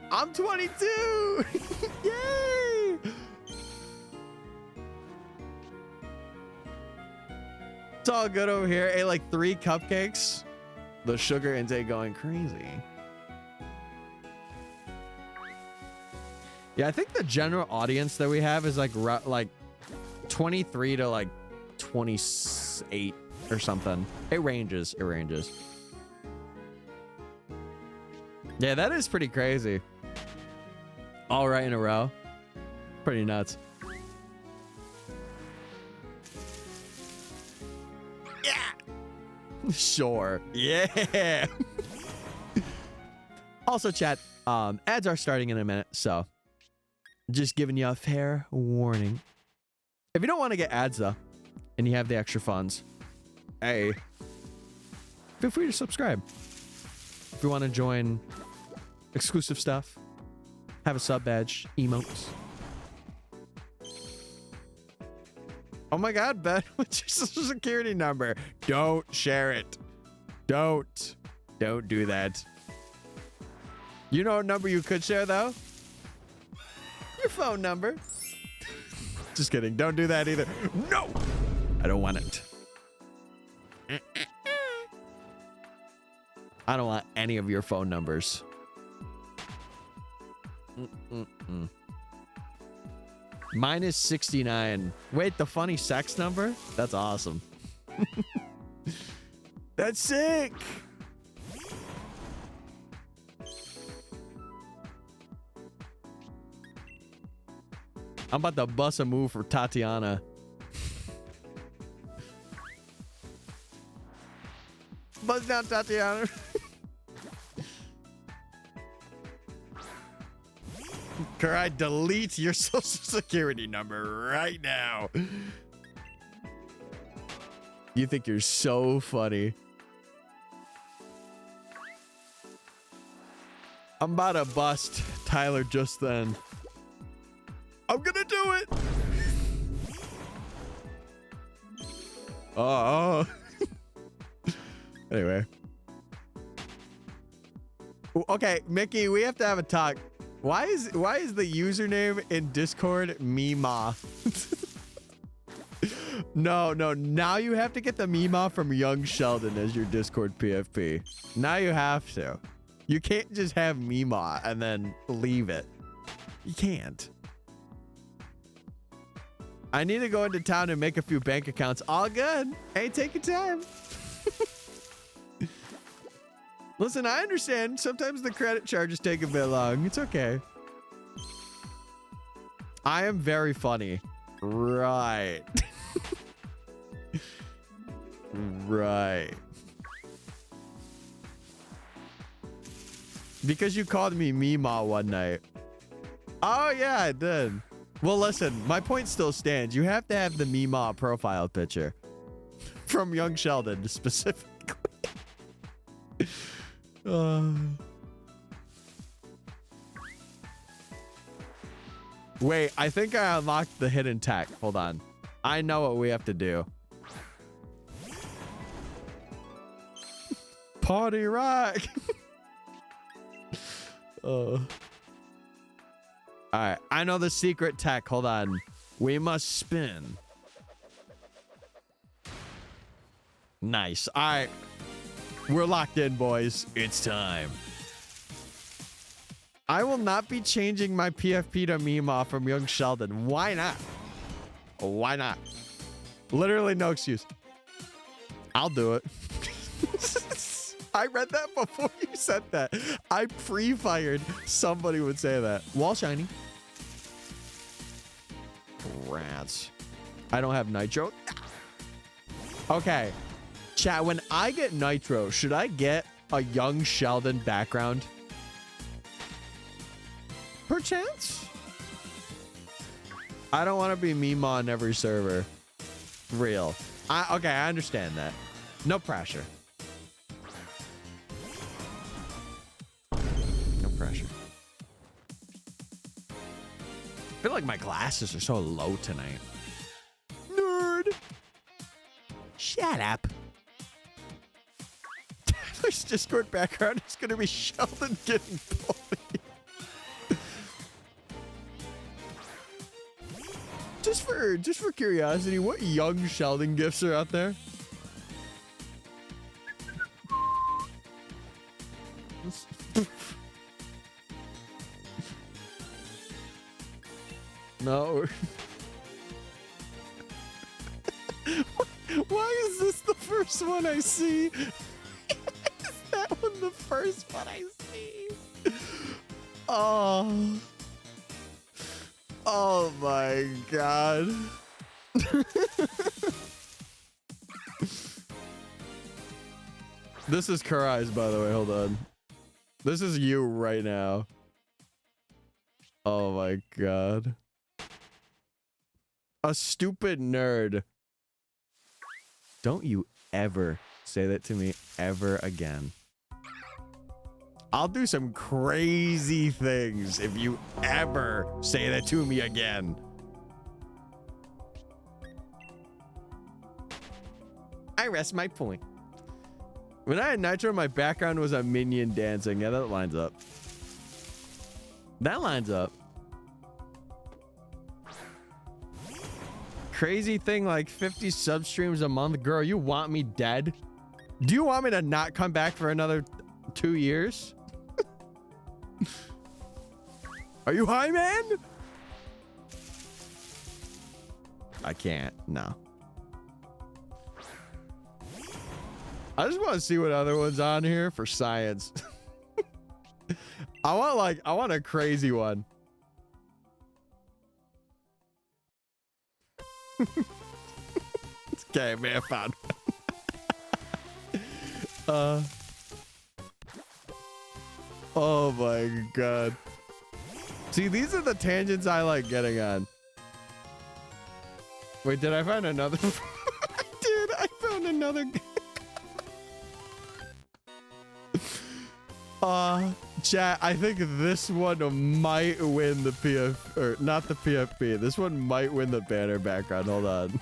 I'm 22! Yay! It's all good over here. Ate like 3 cupcakes. The sugar intake going crazy. Yeah, I think the general audience that we have is like 23 to like 28 or something. It ranges. It ranges. Yeah, that is pretty crazy. All right in a row. Pretty nuts. Yeah. Sure. Yeah. Also, chat, ads are starting in a minute, so just giving you a fair warning. If you don't want to get ads though, and you have the extra funds, hey, feel free to subscribe. If you want to join exclusive stuff, have a sub badge, emotes. Oh my God, Ben, what's your social security number? Don't share it. Don't do that. You know a number you could share though? Your phone number. Just kidding. Don't do that either. No, I don't want it. I don't want any of your phone numbers. Mine is 69. Wait, the funny sex number? That's awesome. That's sick. I'm about to bust a move for Tatiana. Buzz down, Tatiana. Kai, delete your social security number right now. You think you're so funny. I'm about to bust Tyler just then. I'm gonna do it. Oh. Anyway. Okay, Mickey, we have to have a talk. Why is the username in Discord Mima? No, now you have to get the Mima from Young Sheldon as your Discord PFP. Now you have to. You can't just have Mima and then leave it. You can't. I need to go into town and make a few bank accounts. All good. Hey, take your time. Listen, I understand. Sometimes the credit charges take a bit long. It's okay. I am very funny. Right. Right. Because you called me Meemaw one night. Oh, yeah, I did. Well, listen, my point still stands. You have to have the Meemaw profile picture. From young Sheldon, specifically. Wait, I think I unlocked the hidden tech. Hold on. I know what we have to do. Party rock. All right, I know the secret tech. Hold on. We must spin. Nice. All right. We're locked in, boys. It's time. I will not be changing my PFP to Meemaw from young Sheldon. Why not? Why not? Literally no excuse. I'll do it. I read that before you said that. I pre-fired somebody would say that. Wall shiny. Rats. I don't have nitro. Okay. Chat, when I get nitro, should I get a young Sheldon background? Perchance? I don't want to be Meemaw on every server. Real. Okay, I understand that. No pressure. No pressure. I feel like my glasses are so low tonight. Nerd. Shut up. Tyler's Discord background is going to be Sheldon getting bullied. Just for curiosity, what young Sheldon gifts are out there? No. Why is this the first one I see? Is that one the first one I see? Oh. Oh my god. This is Karai's, by the way. Hold on. This is you right now. Oh my god. A stupid nerd. Don't you ever say that to me ever again. I'll do some crazy things if you ever say that to me again. I rest my point. When I had nitro, my background was a minion dancing. Yeah, that lines up. That lines up. Crazy thing, like 50 sub streams a month. Girl, you want me dead? Do you want me to not come back for another 2 years? Are you high, man? I can't. No. I just want to see what other ones on here for science. I want a crazy one. Okay, man, I found one. Oh my god. See, these are the tangents I like getting on. Wait, did I find another? Dude, I found another. Chat, I think this one might win the PF, or not the PFP. This one might win the banner background. Hold on.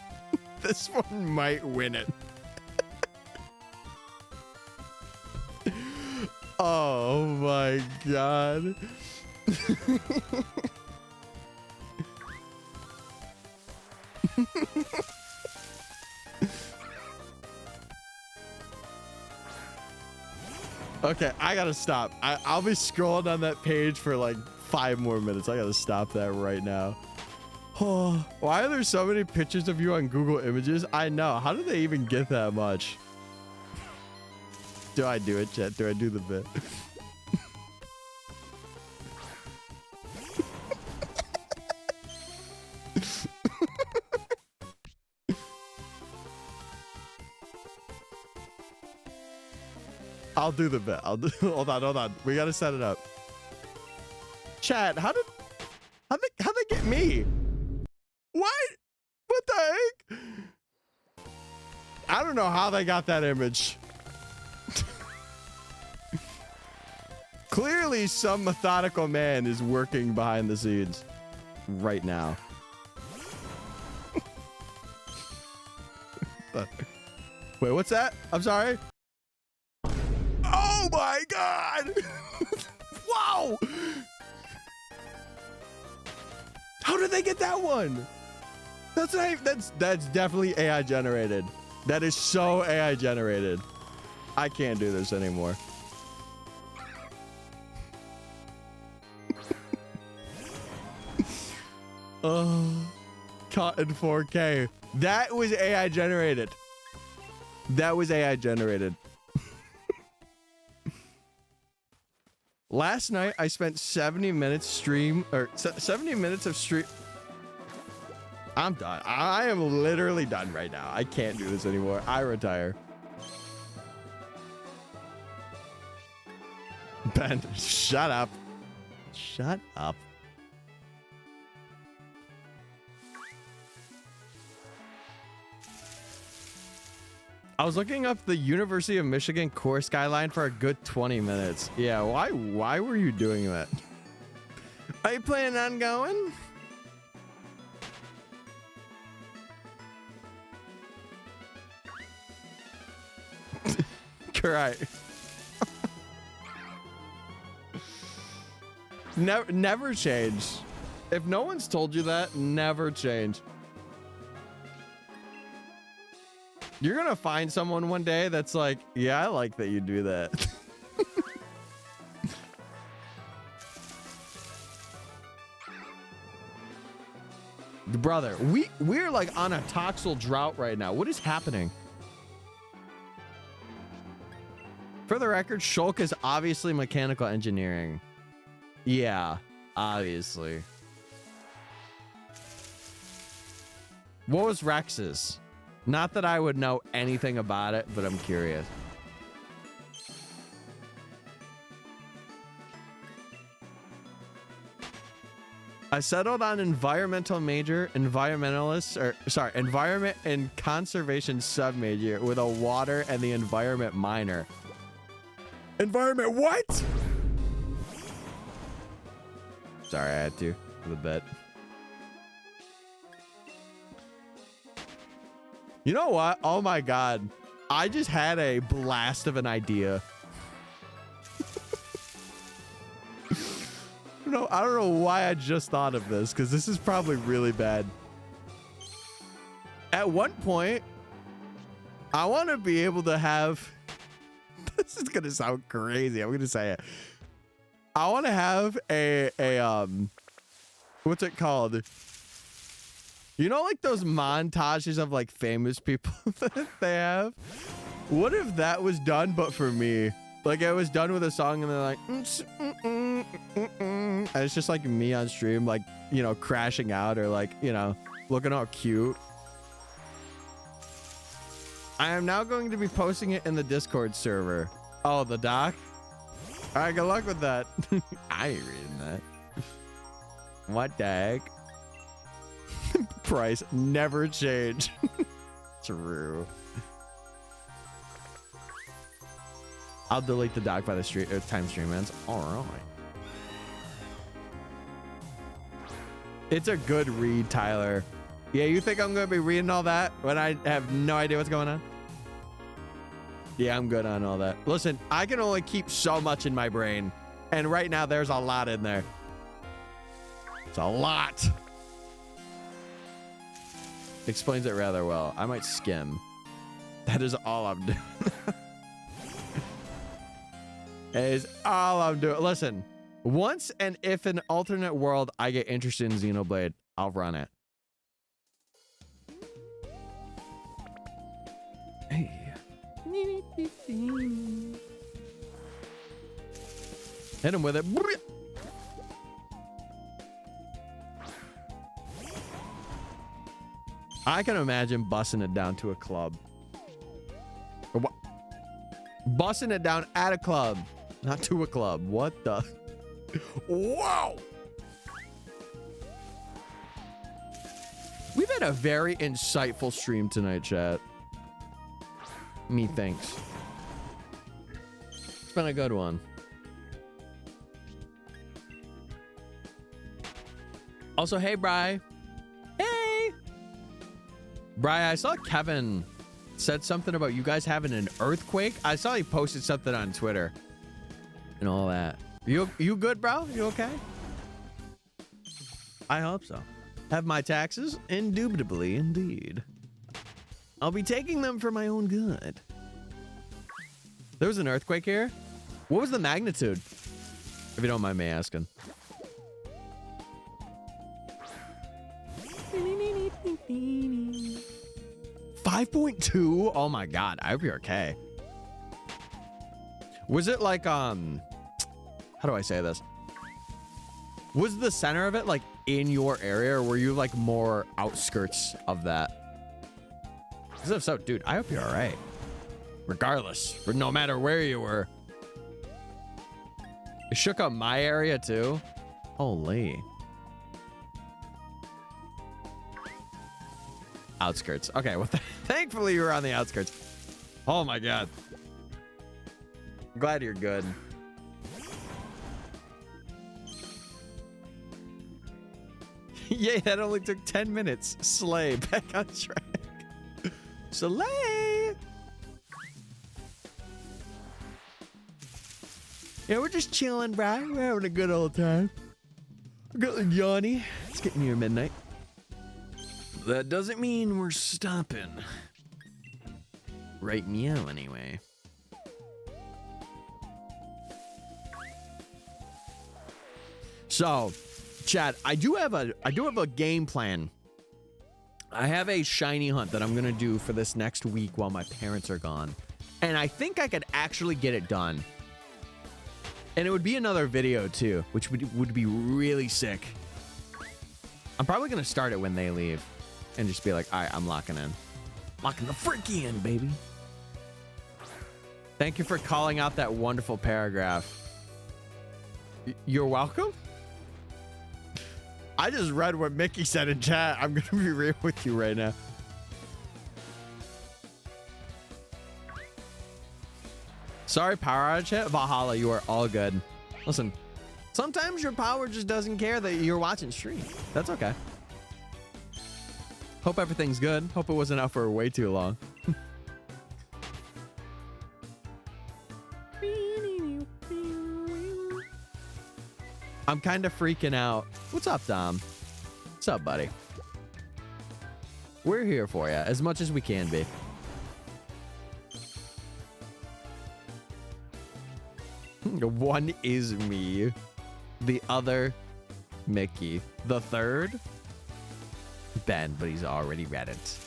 This one might win it. Oh my god. Okay, I gotta stop. I'll be scrolling on that page for like 5 more minutes. I gotta stop that right now. Oh, why are there so many pictures of you on Google Images? I know. How do they even get that much? Do I do it, chat? Do I do the bit? I'll do the bit. Hold on. We gotta set it up. Chat, how'd they get me? What? What the heck? I don't know how they got that image. Clearly, some methodical man is working behind the scenes right now. Wait, what's that? I'm sorry. Oh my God! Wow! How did they get that one? That's definitely AI generated. That is so AI generated. I can't do this anymore. Caught in 4K. That was AI generated. That was AI generated. Last night I spent 70 minutes stream or 70 minutes of stream. I'm done. I am literally done right now. I can't do this anymore. I retire. Ben, shut up. Shut up. I was looking up the University of Michigan core skyline for a good 20 minutes. Yeah, why were you doing that? Are you planning on going? Correct. Never change. If no one's told you that, never change. You're gonna find someone one day that's like, yeah, I like that you do that. Brother, we're like on a toxel drought right now. What is happening? For the record, Shulk is obviously mechanical engineering. Yeah, obviously. What was Rex's? Not that I would know anything about it, but I'm curious. I settled on environmental major, environment and conservation sub-major with a water and the environment minor. Environment what? Sorry, I had to for the bet. You know what? Oh my God. I just had a blast of an idea. I don't know why I just thought of this, because this is probably really bad. At one point, I want to be able to have... This is going to sound crazy. I'm going to say it. I want to have a what's it called? You know, like those montages of like famous people that they have? What if that was done, but for me? Like it was done with a song and they're like, and it's just like me on stream, like, you know, crashing out or like, you know, looking all cute. I am now going to be posting it in the Discord server. Oh, the doc? All right, good luck with that. I ain't reading that. What the heck? Price never change. True. I'll delete the doc by the time stream ends. All right. It's a good read, Tyler. Yeah, you think I'm going to be reading all that when I have no idea what's going on? Yeah, I'm good on all that. Listen, I can only keep so much in my brain. And right now, there's a lot in there. It's a lot. Explains it rather well. I might skim. That is all I'm doing. That is all I'm doing. Listen, once and if in an alternate world I get interested in Xenoblade, I'll run it. Hey. Hit him with it. I can imagine busting it down to a club. Busting it down at a club, not to a club. What the? Wow. We've had a very insightful stream tonight, chat. Methinks. It's been a good one. Also, hey, Bri. Hey. Bri, I saw Kevin said something about you guys having an earthquake. I saw he posted something on Twitter and all that. You good, bro? You okay? I hope so. Have my taxes? Indubitably, indeed. I'll be taking them for my own good. There was an earthquake here? What was the magnitude? If you don't mind me asking. $5.2? Oh my god, I hope you're okay. Was it like how do I say this? Was the center of it like in your area, or were you like more outskirts of that? Because if so, dude, I hope you're all right. Regardless, for no matter where you were. It shook up my area too. Holy. Outskirts. Okay, well, thankfully you were on the outskirts. Oh my god. Glad you're good. Yay, that only took 10 minutes. Slay, back on track. Slay! Yeah, we're just chilling, bro. We're having a good old time. We're getting yawny. It's getting near midnight. That doesn't mean we're stopping. Right meow, anyway. So, chat, I do have a game plan. I have a shiny hunt that I'm gonna do for this next week while my parents are gone, and I think I could actually get it done. And it would be another video too, which would be really sick. I'm probably gonna start it when they leave, and just be like, all right, I'm locking in, locking the freaky in, baby. Thank you for calling out that wonderful paragraph. You're welcome. I just read what Mickey said in chat. I'm gonna be real with you right now. Sorry, power outage hit. Valhalla, you are all good. Listen, sometimes your power just doesn't care that you're watching stream. That's okay. Hope everything's good. Hope it wasn't out for way too long. I'm kind of freaking out. What's up, Dom? What's up, buddy? We're here for you as much as we can be. One is me. The other, Mickey. The third, Ben, but he's already read it.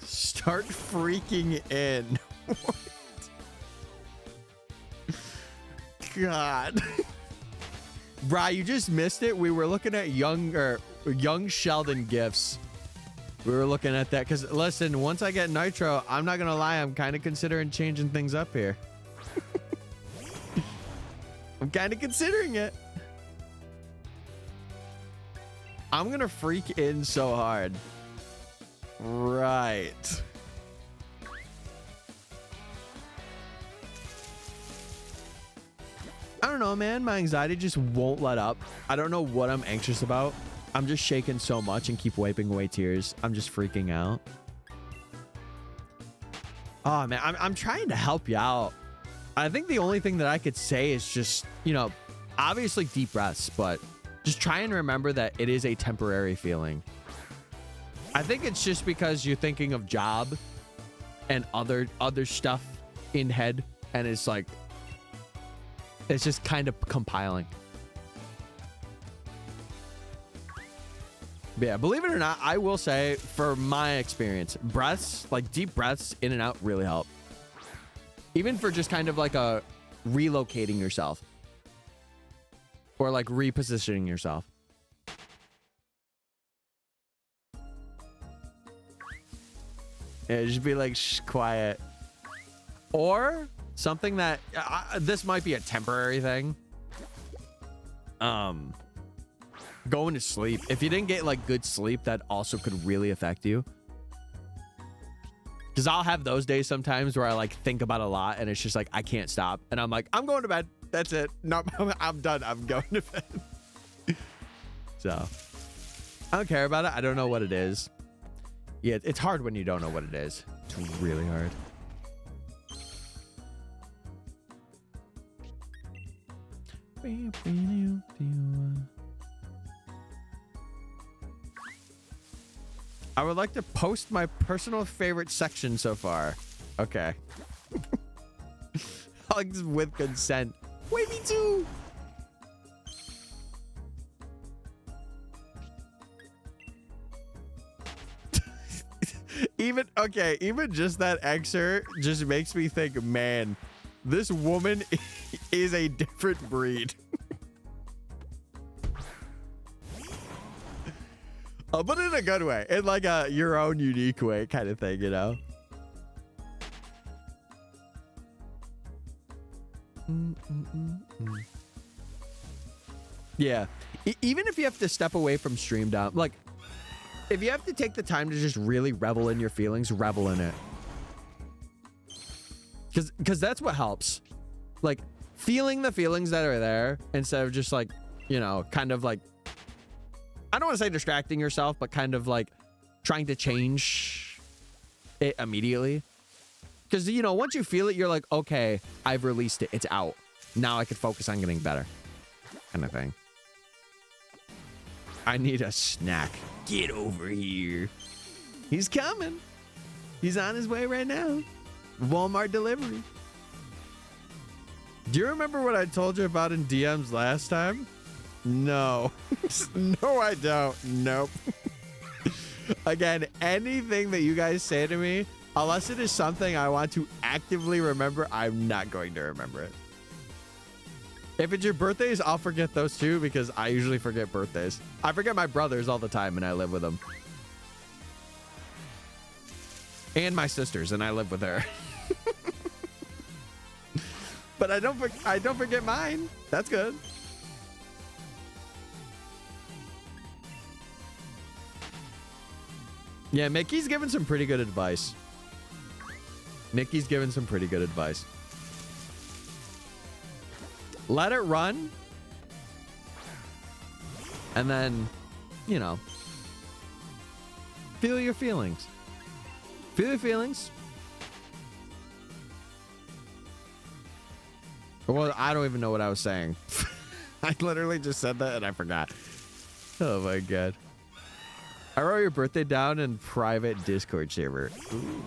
Start freaking in. What? God. Bri, you just missed it. We were looking at young Sheldon gifts. We were looking at that because listen, once I get Nitro, I'm not gonna lie, I'm kind of considering changing things up here. I'm kind of considering it. I'm gonna freak in so hard. Right. I don't know, man. My anxiety just won't let up. I don't know what I'm anxious about. I'm just shaking so much and keep wiping away tears. I'm just freaking out. Oh, man. I'm trying to help you out. I think the only thing that I could say is just, you know, obviously deep breaths, but just try and remember that it is a temporary feeling. I think it's just because you're thinking of job and other stuff in head, and it's like, it's just kind of compiling. But yeah, believe it or not, I will say, for my experience, breaths, like deep breaths in and out, really help. Even for just kind of like a relocating yourself. Or like repositioning yourself. Yeah, just be like, shh, quiet. Or something that this might be a temporary thing. Going to sleep. If you didn't get like good sleep, that also could really affect you. Because I'll have those days sometimes where I like think about a lot and it's just like I can't stop. And I'm like, I'm going to bed. That's it. No, I'm done. I'm going to bed. So I don't care about it. I don't know what it is. Yeah, it's hard when you don't know what it is. It's really hard. I would like to post my personal favorite section so far. Okay. Hugs with consent. Wait, me too. Even just that excerpt just makes me think, man, this woman is a different breed. But in a good way, in like a your own unique way kind of thing, you know? Yeah. Even if you have to step away from stream down, like if you have to take the time to just really revel in your feelings, revel in it. Because that's what helps. Like feeling the feelings that are there instead of just like, you know, kind of like, I don't want to say distracting yourself, but kind of like trying to change it immediately. Because, you know, once you feel it, you're like, okay, I've released it. It's out. Now I can focus on getting better. Kind of thing. I need a snack. Get over here. He's coming. He's on his way right now. Walmart delivery. Do you remember what I told you about in DMs last time? No. No, I don't. Nope. Again, anything that you guys say to me, unless it is something I want to actively remember, I'm not going to remember it. If it's your birthdays, I'll forget those too because I usually forget birthdays. I forget my brothers all the time and I live with them. And my sisters, and I live with her. But I don't forget mine. That's good. Yeah, Mickey's giving some pretty good advice. Nikki's giving some pretty good advice. Let it run. And then, you know, feel your feelings. Feel your feelings. Well, I don't even know what I was saying. I literally just said that and I forgot. Oh my God. I wrote your birthday down in private Discord server. Ooh.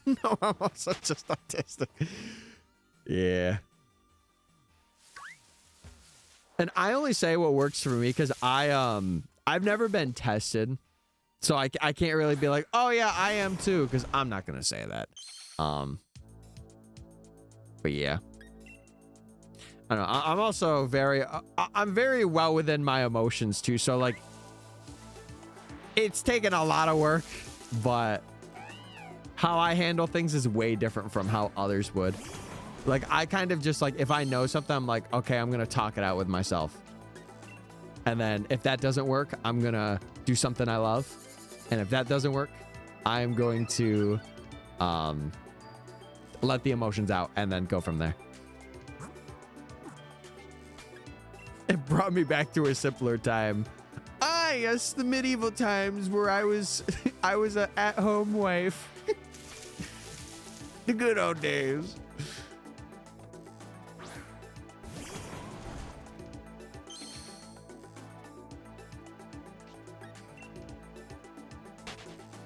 No, I'm also just autistic. Yeah. And I only say what works for me because I've never been tested. So I can't really be like, oh yeah, I am too, because I'm not gonna say that. But yeah. I don't know. I'm also I'm very well within my emotions too. So like, it's taken a lot of work, but how I handle things is way different from how others would. Like, I kind of just like, if I know something, I'm like, okay, I'm going to talk it out with myself. And then if that doesn't work, I'm going to do something I love. And if that doesn't work, I'm going to let the emotions out and then go from there. It brought me back to a simpler time. Ah, yes, the medieval times where I was an at-home wife. The good old days.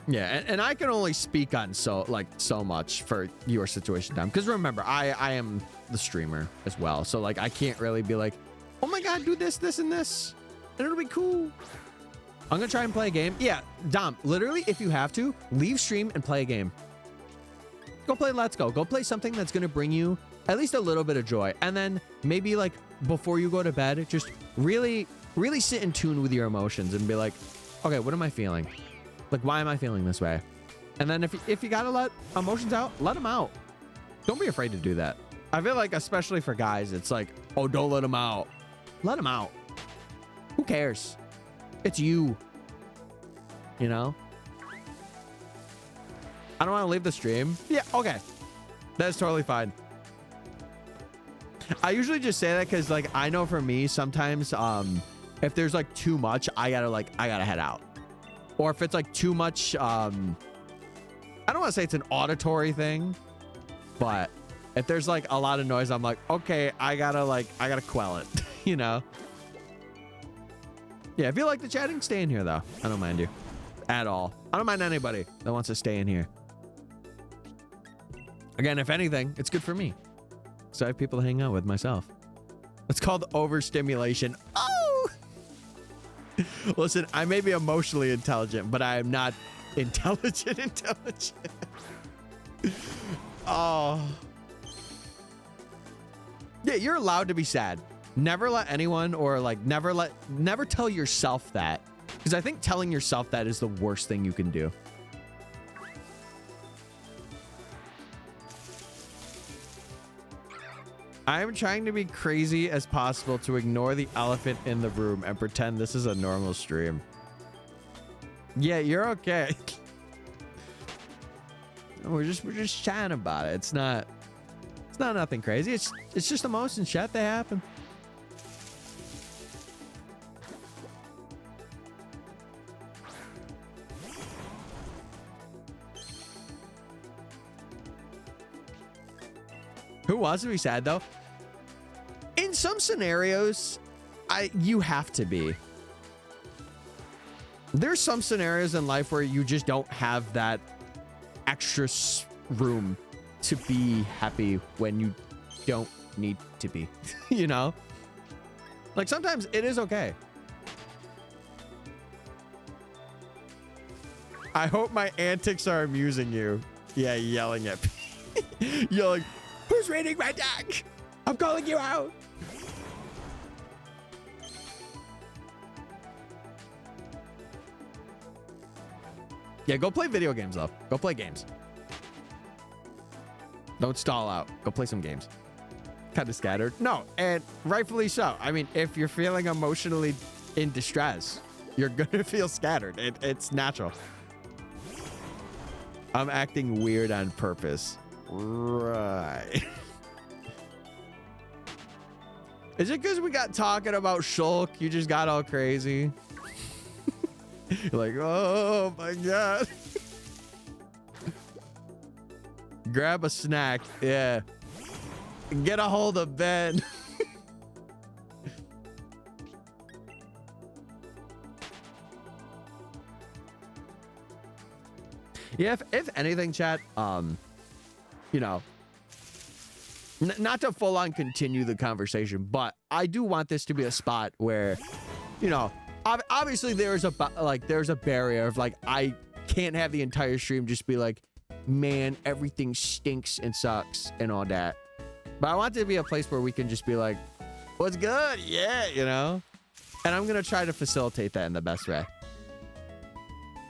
Yeah, and I can only speak on so much for your situation, Dom. Because remember, I am the streamer as well. So like I can't really be like, oh my God, do this, this, and this. And it'll be cool. I'm gonna try and play a game. Yeah, Dom, literally, if you have to, leave stream and play a game. Go play Let's Go. Go play something that's gonna bring you at least a little bit of joy. And then maybe like before you go to bed, just really sit in tune with your emotions and be like, okay, what am I feeling? Like, why am I feeling this way? And then if you gotta let emotions out, let them out. Don't be afraid to do that. I feel like, especially for guys, it's like, oh, don't let them out. Let them out. Who cares? It's you. You know? I don't want to leave the stream. Yeah, okay. That's totally fine. I usually just say that because, like, I know for me, sometimes, if there's, like, too much, I gotta head out. Or if it's, like, too much, I don't want to say it's an auditory thing, but if there's, like, a lot of noise, I'm like, okay, I gotta quell it, you know? Yeah, if you like the chatting, stay in here, though. I don't mind you. At all. I don't mind anybody that wants to stay in here. Again, if anything, it's good for me. So I have people to hang out with myself. It's called overstimulation. Oh! Listen, I may be emotionally intelligent, but I am not intelligent. Oh. Yeah, you're allowed to be sad. Never let anyone, or like never tell yourself that. Because I think telling yourself that is the worst thing you can do. I am trying to be crazy as possible to ignore the elephant in the room and pretend this is a normal stream. Yeah, you're okay. We're just chatting about it. It's not nothing crazy. It's just emotions, chat. They happen. Who wants to be sad though? In some scenarios, you have to be. There's some scenarios in life where you just don't have that extra room to be happy when you don't need to be, you know? Like sometimes it is okay. I hope my antics are amusing you. Yeah, yelling at me. Yelling, who's raiding my deck? I'm calling you out. Yeah, go play video games though. Go play games. Don't stall out. Go play some games. Kind of scattered. No, and rightfully so. I mean, if you're feeling emotionally in distress, you're gonna feel scattered. It's natural. I'm acting weird on purpose. Right. Is it because we got talking about Shulk? You just got all crazy? You're like, oh my God. Grab a snack. Yeah. Get a hold of Ben. Yeah, if anything, chat, you know, not to full on continue the conversation, but I do want this to be a spot where, you know, obviously there's a barrier of like, I can't have the entire stream just be like, man, everything stinks and sucks and all that. But I want it to be a place where we can just be like, what's good? Yeah, you know? And I'm going to try to facilitate that in the best way.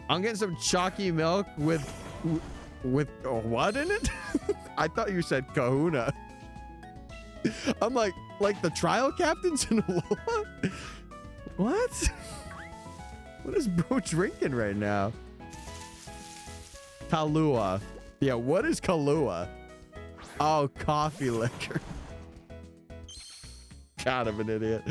I'm getting some chalky milk with what in it? I thought you said kahuna. I'm like the trial captains in Alola? What? What is bro drinking right now? Kahlua. Yeah, what is Kahlua? Oh, coffee liquor. God, I'm an idiot.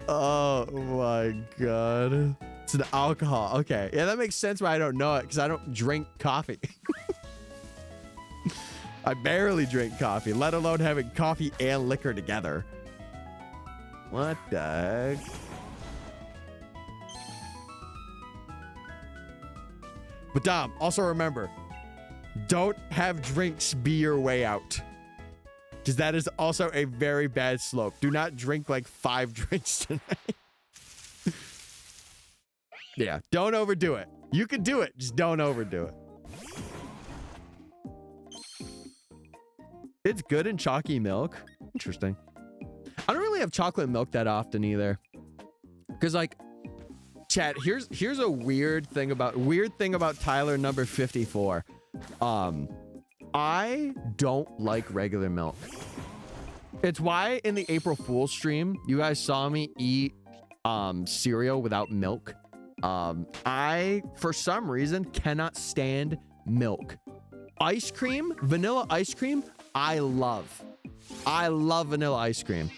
Oh my God. It's an alcohol. Okay. Yeah, that makes sense why I don't know it, because I don't drink coffee. I barely drink coffee, let alone having coffee and liquor together. What the heck? But Dom, also remember, don't have drinks be your way out, because that is also a very bad slope. Do not drink like 5 drinks tonight. Yeah, don't overdo it. You can do it, just don't overdo it. It's good in chalky milk. Interesting. I don't really have chocolate milk that often either. Because like, chat, here's a weird thing about Tyler number 54. I don't like regular milk. It's why in the April Fool's stream, you guys saw me eat cereal without milk. I, for some reason, cannot stand milk. Ice cream, vanilla ice cream, I love. I love vanilla ice cream.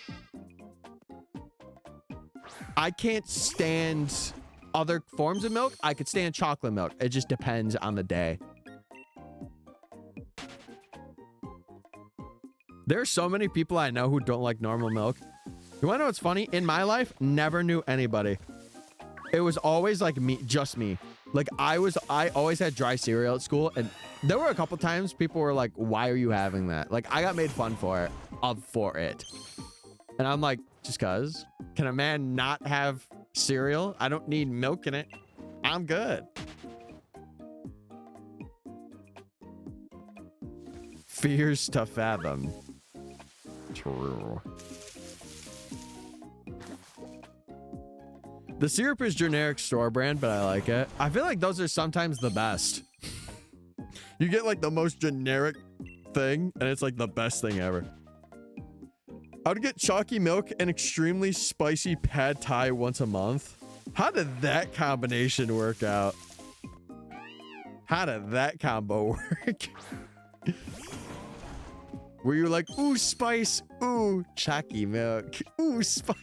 I can't stand other forms of milk. I could stand chocolate milk. It just depends on the day. There are so many people I know who don't like normal milk. You wanna know what's funny? In my life, never knew anybody. It was always like me, just me. Like I always had dry cereal at school, and there were a couple times people were like, why are you having that? Like I got made fun for it. And I'm like, just cause. Can a man not have cereal? I don't need milk in it. I'm good. Fears to fathom. True. The syrup is generic store brand, but I like it. I feel like those are sometimes the best. You get like the most generic thing, and it's like the best thing ever. I would get chalky milk and extremely spicy pad thai once a month. How did that combination work out? How did that combo work? Were you like, ooh, spice, ooh, chalky milk, ooh, spice?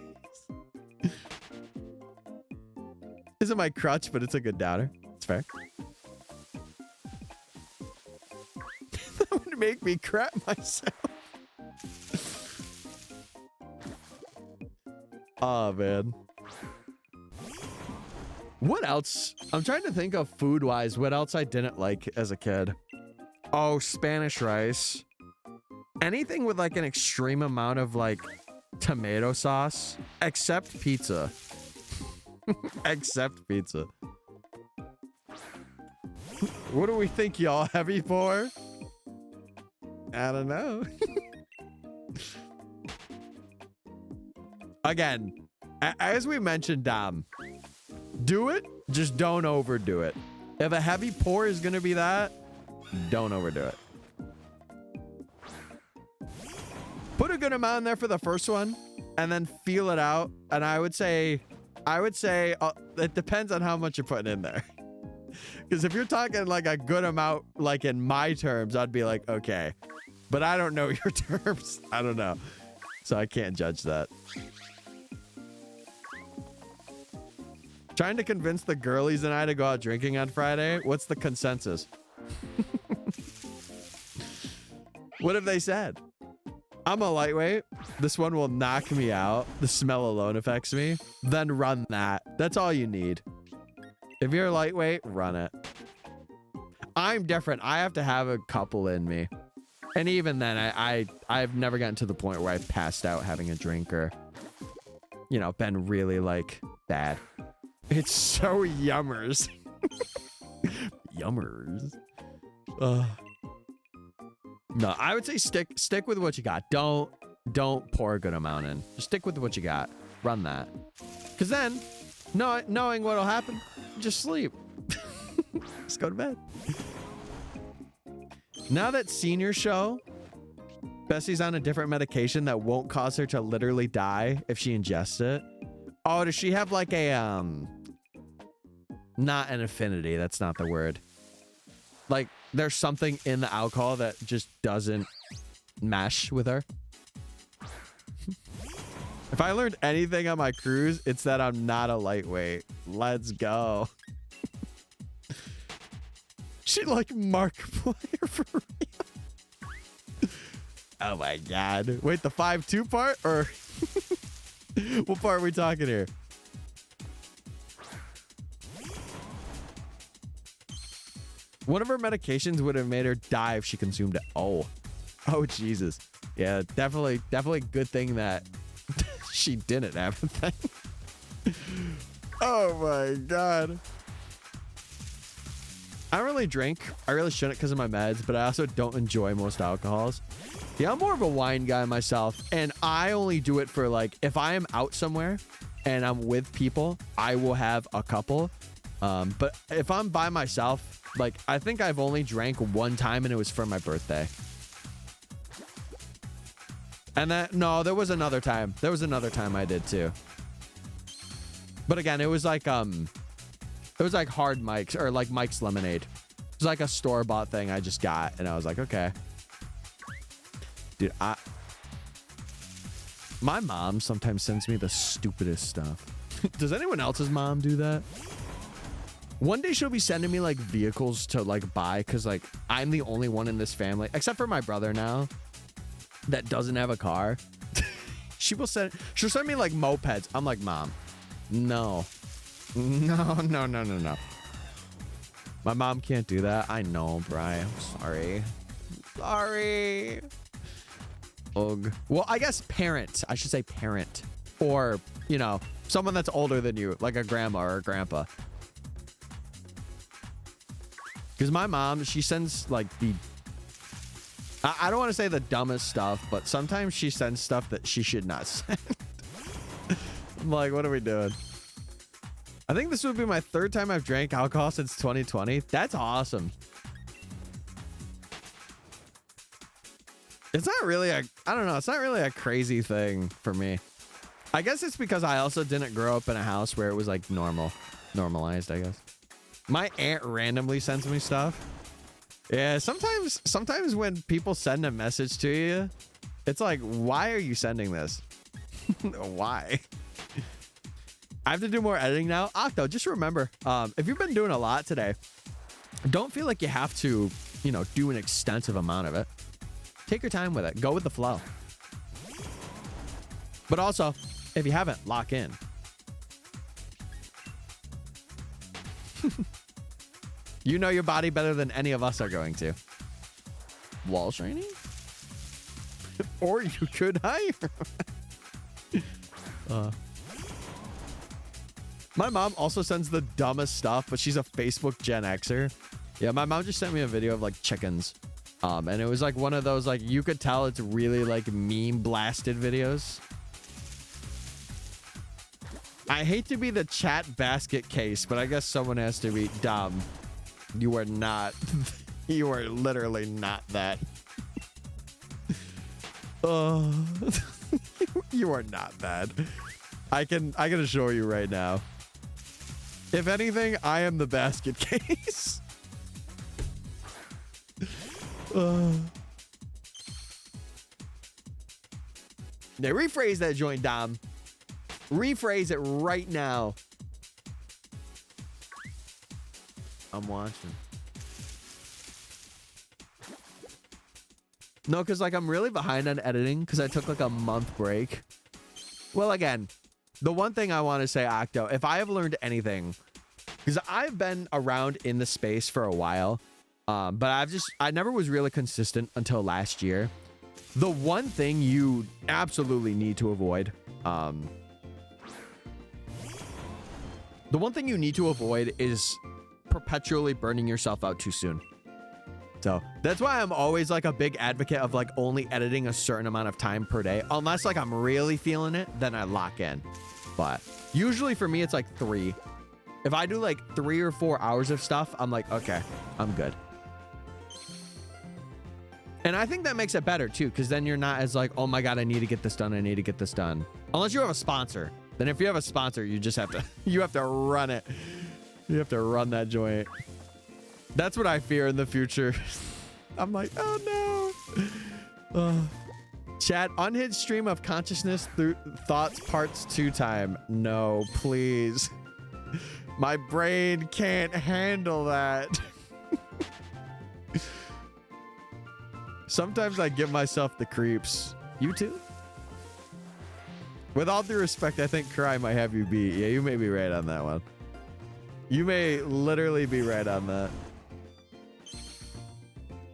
Isn't my crutch, but it's a good downer. It's fair. That would make me crap myself. Oh, man. What else? I'm trying to think of food-wise, what else I didn't like as a kid. Oh, Spanish rice. Anything with like an extreme amount of like tomato sauce, except pizza. Except pizza. What do we think y'all heavy for? I don't know. Again, as we mentioned, Dom, do it, just don't overdo it. If a heavy pour is gonna be that, don't overdo it. Put a good amount in there for the first one and then feel it out. And I would say it depends on how much you're putting in there. Because if you're talking like a good amount, like in my terms, I'd be like, okay, but I don't know your terms. I don't know. So I can't judge that. Trying to convince the girlies and I to go out drinking on Friday. What's the consensus? What have they said? I'm a lightweight. This one will knock me out. The smell alone affects me. Then run that. That's all you need. If you're lightweight, run it. I'm different. I have to have a couple in me. And even then, I've never gotten to the point where I passed out having a drink or, you know, been really like bad. It's so yummers. Yummers. No, I would say stick with what you got. Don't pour a good amount in. Just stick with what you got. Run that. Because then, knowing what'll happen, just sleep. Just go to bed. Now that senior show, Bessie's on a different medication that won't cause her to literally die if she ingests it. Oh, does she have like a, not an affinity. That's not the word. Like, there's something in the alcohol that just doesn't mesh with her. If I learned anything on my cruise, it's that I'm not a lightweight. Let's go. She like Markiplier for real. Oh my god. Wait, the 5-2 part? Or what part are we talking here? One of her medications would have made her die if she consumed it. Oh Jesus. Yeah, definitely good thing that she didn't have a thing. Oh my god. I don't really drink. I really shouldn't because of my meds, but I also don't enjoy most alcohols. Yeah, I'm more of a wine guy myself, and I only do it for like, if I am out somewhere and I'm with people, I will have a couple. But if I'm by myself, like, I think I've only drank one time and it was for my birthday. And no, there was another time. There was another time I did too. But again, it was like hard Mike's or like Mike's Lemonade. It was like a store-bought thing I just got, and I was like, okay. Dude, my mom sometimes sends me the stupidest stuff. Does anyone else's mom do that? One day she'll be sending me like vehicles to like buy, because like I'm the only one in this family, except for my brother now, that doesn't have a car. She'll send me like mopeds. I'm like, Mom, no. No. My mom can't do that. I know, Brian. I'm sorry. Ugh. Well, I guess parent. I should say parent. Or, you know, someone that's older than you, like a grandma or a grandpa. Because my mom, she sends like I don't want to say the dumbest stuff, but sometimes she sends stuff that she should not send. I'm like, what are we doing? I think this would be my third time I've drank alcohol since 2020. That's awesome. It's not really I don't know. It's not really a crazy thing for me. I guess it's because I also didn't grow up in a house where it was like normalized, I guess. My aunt randomly sends me stuff. Yeah, sometimes when people send a message to you, it's like, why are you sending this? Why? I have to do more editing now. Octo, just remember, if you've been doing a lot today, don't feel like you have to, you know, do an extensive amount of it. Take your time with it. Go with the flow. But also, if you haven't, lock in. You know your body better than any of us are going to. Wall shining? Or you could hire. My mom also sends the dumbest stuff, but she's a Facebook Gen Xer. Yeah, my mom just sent me a video of like chickens. And it was like one of those, like, you could tell it's really like meme blasted videos. I hate to be the chat basket case, but I guess someone has to be dumb. You are not. You are literally not that. You are not that. I can assure you right now. If anything, I am the basket case. Now rephrase that joint, Dom. Rephrase it right now. I'm watching. No, because like I'm really behind on editing because I took like a month break. Well, again, the one thing I want to say, Octo, if I have learned anything, because I've been around in the space for a while, but I never was really consistent until last year. The one thing you absolutely need to avoid, is perpetually burning yourself out too soon. So that's why I'm always like a big advocate of like only editing a certain amount of time per day. Unless like I'm really feeling it, then I lock in. But usually for me, it's like 3. If I do like 3 or 4 hours of stuff, I'm like, okay, I'm good. And I think that makes it better too, because then you're not as like, oh my God, I need to get this done. I need to get this done. Unless you have a sponsor. Then if you have a sponsor, you just have to, you have to run it. You have to run that joint. That's what I fear in the future. I'm like, oh no. Chat, unhinged stream of consciousness through thoughts parts 2 time. No, please. My brain can't handle that. Sometimes I give myself the creeps. You too? With all due respect, I think Cry might have you beat. Yeah, you may be right on that one. You may literally be right on that.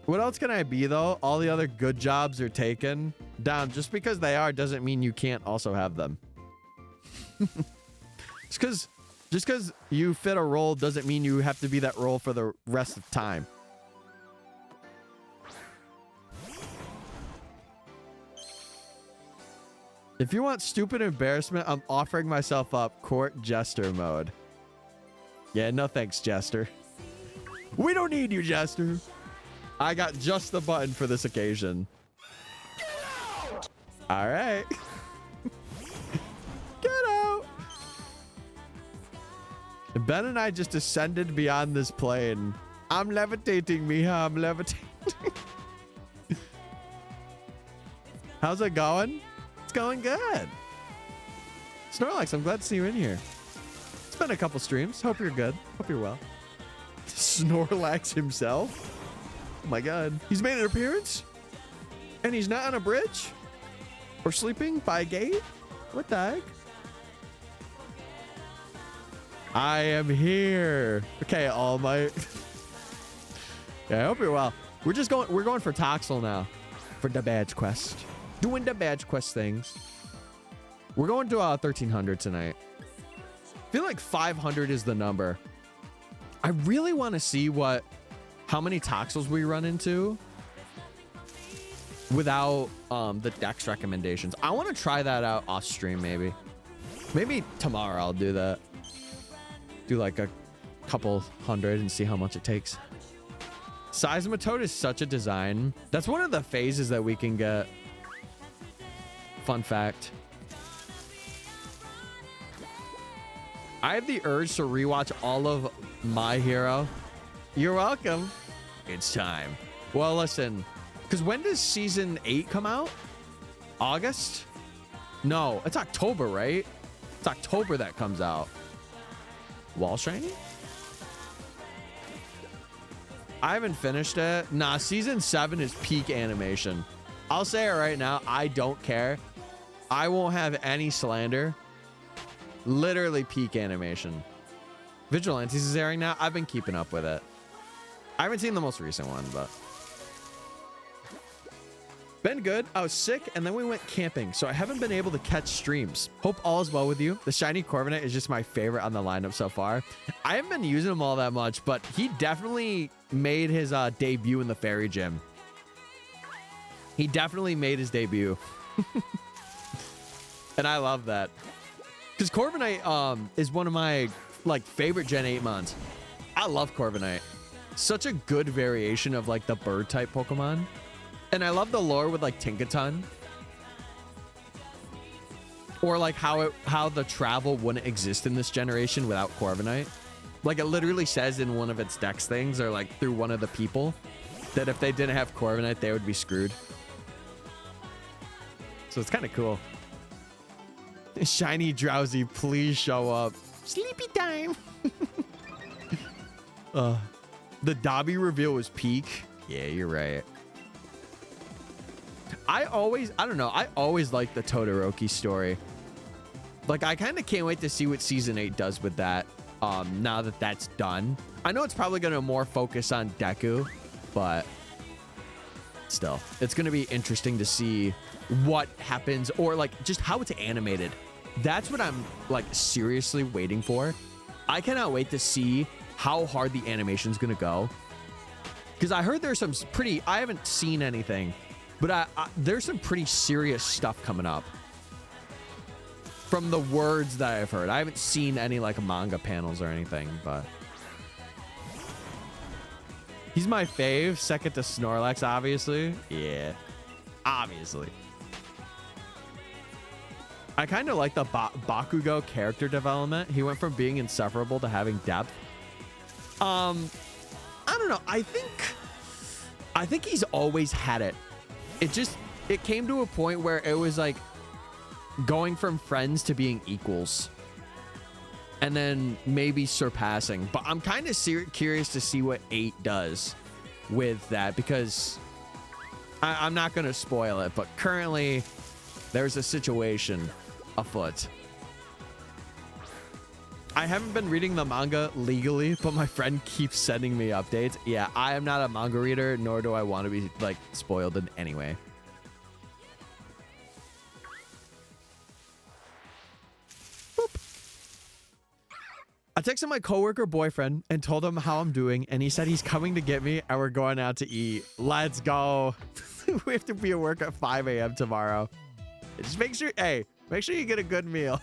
What else can I be, though? All the other good jobs are taken. Dom, just because they are doesn't mean you can't also have them. It's because Just because you fit a role doesn't mean you have to be that role for the rest of time. If you want stupid embarrassment, I'm offering myself up court jester mode. Yeah, no thanks, Jester. We don't need you, Jester. I got just the button for this occasion. All right. Get out. Ben and I just ascended beyond this plane. I'm levitating, Miha. I'm levitating. How's it going? It's going good. Snorlax, I'm glad to see you in here. It's been a couple streams. Hope you're good. Hope you're well. Snorlax himself? Oh my god. He's made an appearance? And he's not on a bridge? Or sleeping by a gate? What the heck? I am here. Okay, All Might. Yeah, I hope you're well. We're going for Toxel now. For the badge quest. Doing the badge quest things. We're going to 1300 tonight. I feel like 500 is the number. I really want to see how many Toxels we run into without the dex recommendations. I want to try that out off stream maybe. Maybe tomorrow I'll do that. Do like a couple hundred and see how much it takes. Seismitoad is such a design. That's one of the phases that we can get. Fun fact. I have the urge to rewatch all of My Hero. You're welcome. It's time. Well, listen, because when does season 8 come out? August? No, it's October, right? It's October that comes out. Wall shiny? I haven't finished it. Nah, season 7 is peak animation. I'll say it right now. I don't care. I won't have any slander. Literally peak animation. Vigilantes is airing now. I've been keeping up with it. I haven't seen the most recent one, but been good. I was sick and then we went camping, so I haven't been able to catch streams. Hope all is well with you. The shiny Corviknight is just my favorite on the lineup so far. I haven't been using him all that much, but he definitely made his debut in the fairy gym. He definitely made his debut. And I love that. Because Corviknight is one of my favorite Gen 8 mons. I love Corviknight. Such a good variation of the bird type Pokemon. And I love the lore with Tinkaton. Or how the travel wouldn't exist in this generation without Corviknight. It literally says in one of its dex things or through one of the people that if they didn't have Corviknight, they would be screwed. So it's kind of cool. Shiny Drowsy, please show up. Sleepy time. The Dobby reveal was peak. Yeah, you're right. I don't know. I always liked the Todoroki story. I kind of can't wait to see what season 8 does with that. Now that that's done. I know it's probably going to more focus on Deku, but still, it's going to be interesting to see what happens or just how it's animated. That's what I'm seriously waiting for. I cannot wait to see how hard the animation is going to go. Because I heard there's some pretty, I haven't seen anything, but there's some pretty serious stuff coming up. From the words that I've heard. I haven't seen any manga panels or anything, but he's my fave. Second to Snorlax, obviously. Yeah, obviously. I kind of like the Bakugo character development. He went from being insufferable to having depth. I don't know. I think he's always had it. It came to a point where it was going from friends to being equals. And then maybe surpassing. But I'm kind of curious to see what 8 does with that. Because I'm not going to spoil it. But currently, there's a situation afoot. I haven't been reading the manga legally, but my friend keeps sending me updates. Yeah, I am not a manga reader, nor do I want to be spoiled in any way. Boop. I texted my coworker boyfriend and told him how I'm doing, and he said he's coming to get me and we're going out to eat. Let's go. We have to be at work at 5 a.m. tomorrow. Just make sure, hey, make sure you get a good meal.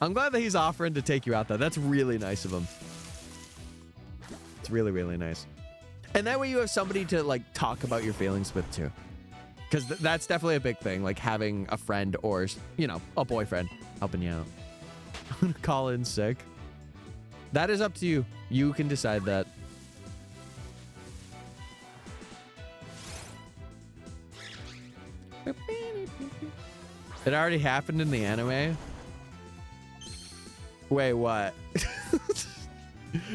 I'm glad that he's offering to take you out though. That's really nice of him. It's really, really nice. And that way you have somebody to like talk about your feelings with too. Because that's definitely a big thing, like having a friend or, you know, a boyfriend helping you out. I'm gonna call in sick. That is up to you. You can decide that. It already happened in the anime. Wait, what?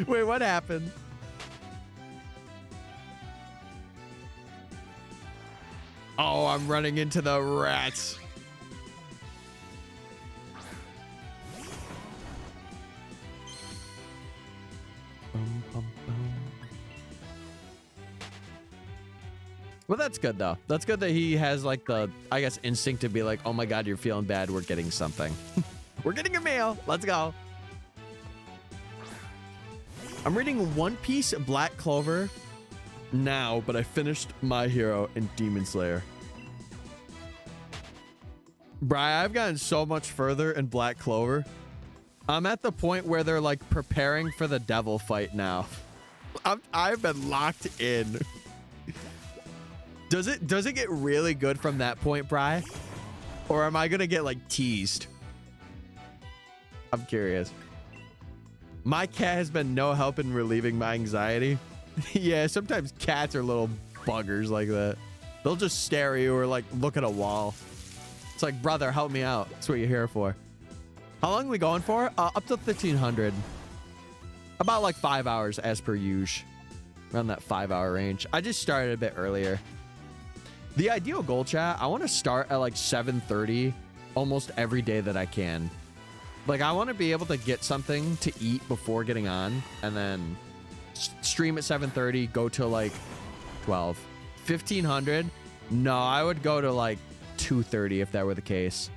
Wait, what happened? Oh, I'm running into the rats. Bum, bum, bum. Well, that's good though. That's good that he has like the, I guess, instinct to be like, oh my God, you're feeling bad. We're getting something. We're getting a meal. Let's go. I'm reading One Piece Black Clover now, but I finished My Hero and Demon Slayer. Bri, I've gotten so much further in Black Clover. I'm at the point where they're like preparing for the devil fight now. I've been locked in. Does it get really good from that point, Bri? Or am I gonna get like teased? I'm curious. My cat has been no help in relieving my anxiety. Yeah, sometimes cats are little buggers like that. They'll just stare at you or like look at a wall. It's like, brother, help me out. That's what you're here for. How long are we going for? Up to 1,500. About like 5 hours as per usual. Around that 5-hour range. I just started a bit earlier. The ideal goal, chat, I want to start at like 7:30 almost every day that I can. Like, I want to be able to get something to eat before getting on and then stream at 7:30, go to like 12. 1,500? No, I would go to like 2:30 if that were the case.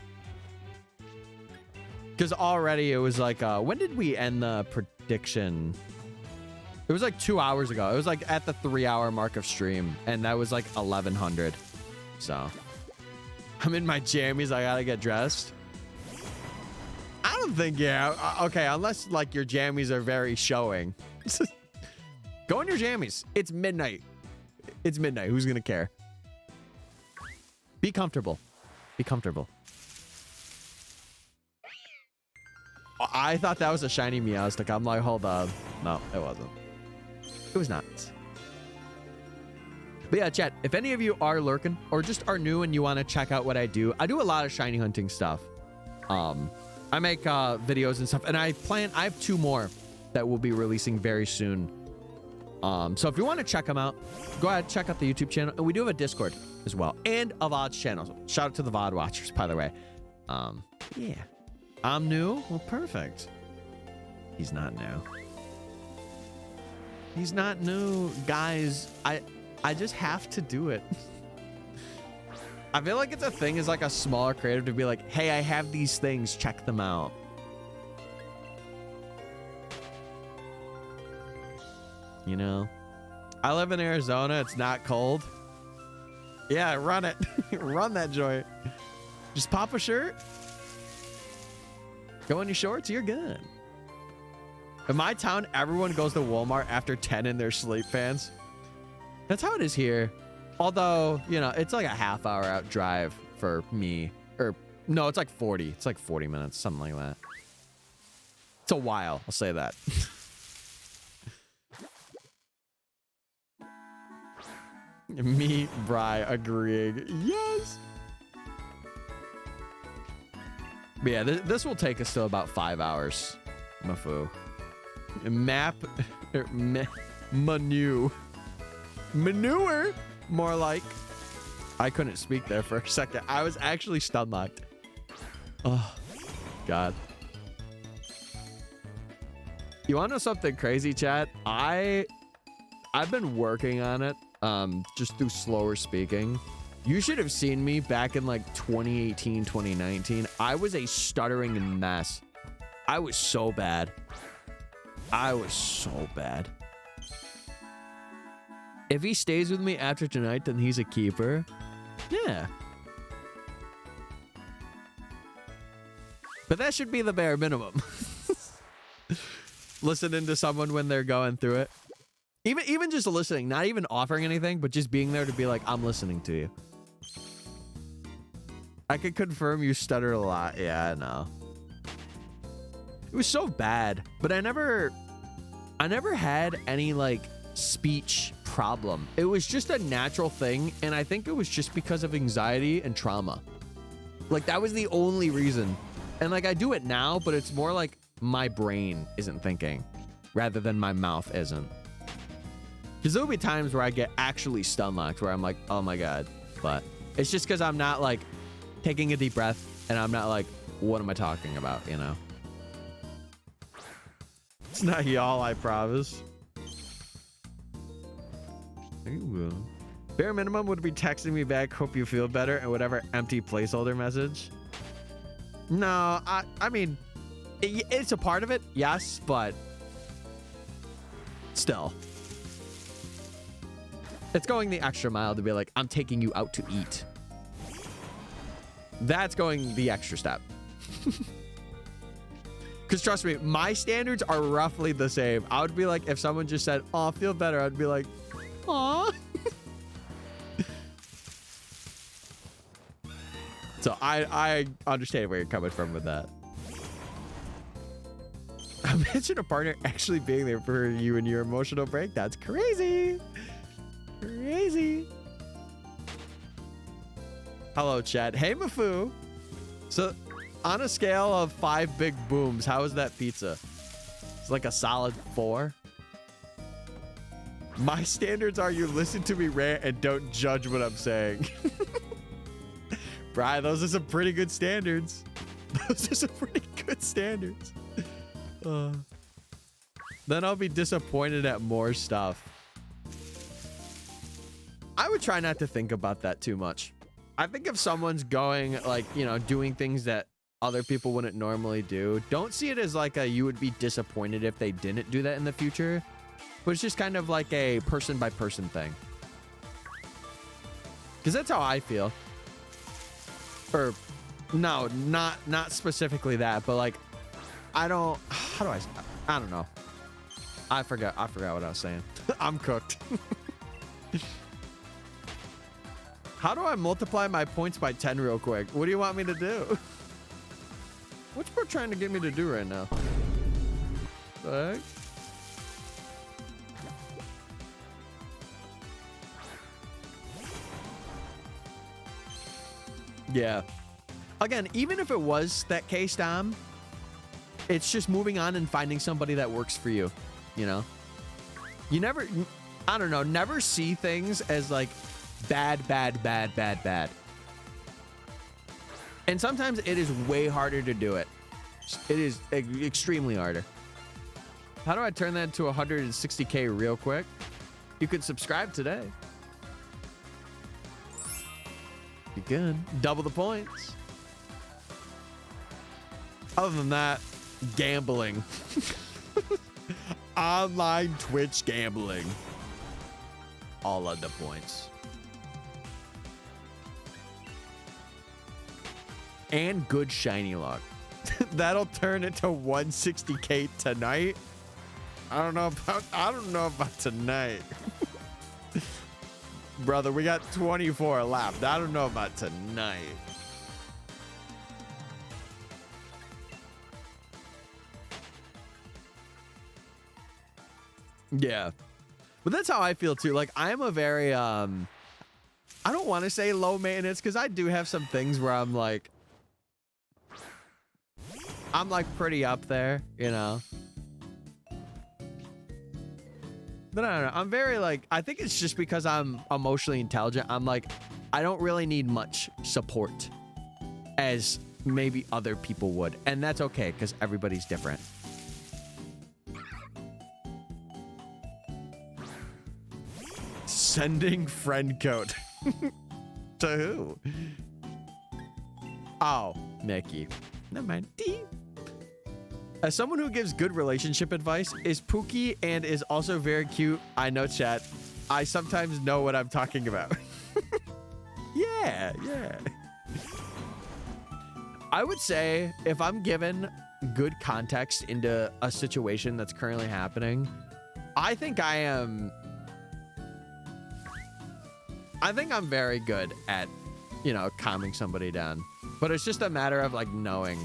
Because already it was like, when did we end the prediction? It was like 2 hours ago. It was like at the 3-hour mark of stream, and that was like 1,100. So I'm in my jammies. I gotta get dressed. I don't think, yeah. Okay, unless like your jammies are very showing. Go in your jammies. It's midnight. It's midnight. Who's gonna care? Be comfortable. Be comfortable. I thought that was a shiny Meowstic. I'm like, hold on. No, it wasn't. It was not. But yeah, chat, if any of you are lurking or just are new and you want to check out what I do a lot of shiny hunting stuff. I make videos and stuff, and I have 2 more that will be releasing very soon. So if you want to check them out, go ahead, check out the YouTube channel. And we do have a Discord as well, and a VODs channel. Shout out to the VOD watchers, by the way. Yeah. I'm new? Well, perfect. He's not new. He's not new. Guys, I just have to do it. I feel like it's a thing as like a smaller creator to be like, hey, I have these things, check them out. You know? I live in Arizona, it's not cold. Yeah, run it. Run that joint. Just pop a shirt. Go in your shorts, you're good. In my town, everyone goes to Walmart after 10 in their sleep fans. That's how it is here. Although, you know, it's like a half-hour out drive for me. Or, no, it's like 40. It's like 40 minutes, something like that. It's a while, I'll say that. Me, Bri, agreeing. Yes! But yeah, this will take us to about 5 hours. Mafu. Map. Menu. Manure? More like. I couldn't speak there for a second. I was actually stun locked. Oh, God. You want to know something crazy, chat? I've been working on it, just through slower speaking. You should have seen me back in like 2018, 2019. I was a stuttering mess. I was so bad. I was so bad. If he stays with me after tonight, then he's a keeper. Yeah. But that should be the bare minimum. Listening to someone when they're going through it. Even just listening, not even offering anything, but just being there to be like, I'm listening to you. I could confirm you stutter a lot. Yeah, I know. It was so bad, but I never had any like speech problem. It was just a natural thing, and I think it was just because of anxiety and trauma. Like that was the only reason. And like I do it now, but it's more like my brain isn't thinking rather than my mouth isn't. Because there'll be times where I get actually stun locked where I'm like, oh my God. But it's just because I'm not like taking a deep breath and I'm not like, what am I talking about, you know? It's not y'all, I promise. Bare minimum would be texting me back, hope you feel better, and whatever empty placeholder message. No, I mean, it's a part of it, yes, but still. It's going the extra mile to be like, I'm taking you out to eat. That's going the extra step. Because trust me, my standards are roughly the same. I would be like, if someone just said, oh, feel better, I'd be like, aw. So I understand where you're coming from with that. Imagine a partner actually being there for you in your emotional break. That's crazy. Crazy. Hello, chat. Hey, Mafu. So, on a scale of 5 big booms, how is that pizza? It's like a solid 4. My standards are you listen to me rant and don't judge what I'm saying. Brian, those are some pretty good standards. Those are some pretty good standards. Then I'll be disappointed at more stuff. I would try not to think about that too much. I think if someone's going, like, you know, doing things that other people wouldn't normally do, don't see it as like a you would be disappointed if they didn't do that in the future. But it's just kind of like a person by person thing. Because that's how I feel. Or, no, not specifically that, but like, I don't know. I forgot what I was saying. I'm cooked. How do I multiply my points by 10 real quick? What do you want me to do? What you trying to get me to do right now? The heck? Yeah. Again, even if it was that case, Dom, it's just moving on and finding somebody that works for you, you know? You never, I don't know, never see things as like bad. And sometimes it is way harder to do it. It is extremely harder. How do I turn that into 160K real quick? You could subscribe today. You can double the points. Other than that, gambling. Online Twitch gambling. All of the points. And good shiny luck. That'll turn into 160K tonight. I don't know about tonight. Brother, we got 24 left. I don't know about tonight. Yeah. But that's how I feel too. Like I'm a very I don't want to say low maintenance because I do have some things where I'm like pretty up there, you know. But I don't know. I'm very like, I think it's just because I'm emotionally intelligent. I'm like, I don't really need much support as maybe other people would. And that's okay because everybody's different. Sending friend code. To who? Oh, Mickey. Never mind. As someone who gives good relationship advice, is Pookie and is also very cute. I know, chat. I sometimes know what I'm talking about. Yeah. I would say if I'm given good context into a situation that's currently happening, I think I'm very good at, you know, calming somebody down. But it's just a matter of like knowing.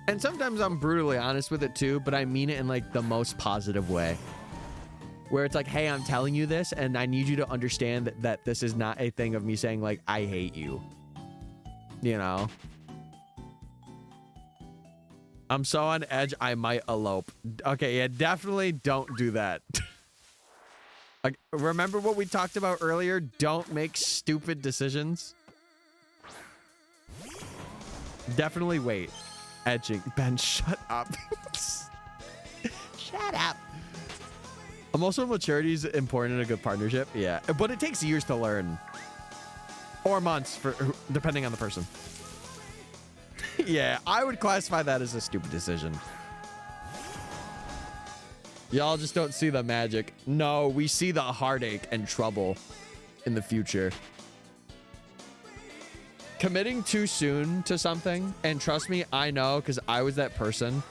And sometimes I'm brutally honest with it too, but I mean it in like the most positive way. Where it's like, hey, I'm telling you this and I need you to understand that this is not a thing of me saying like, I hate you. You know? I'm so on edge, I might elope. Okay, yeah, definitely don't do that. Like, remember what we talked about earlier? Don't make stupid decisions. Definitely wait. Edging. Ben, shut up. Shut up. Emotional maturity is important in a good partnership. Yeah, but it takes years to learn. Or months, for depending on the person. Yeah, I would classify that as a stupid decision. Y'all just don't see the magic. No, we see the heartache and trouble in the future. Committing too soon to something, and trust me, I know, because I was that person.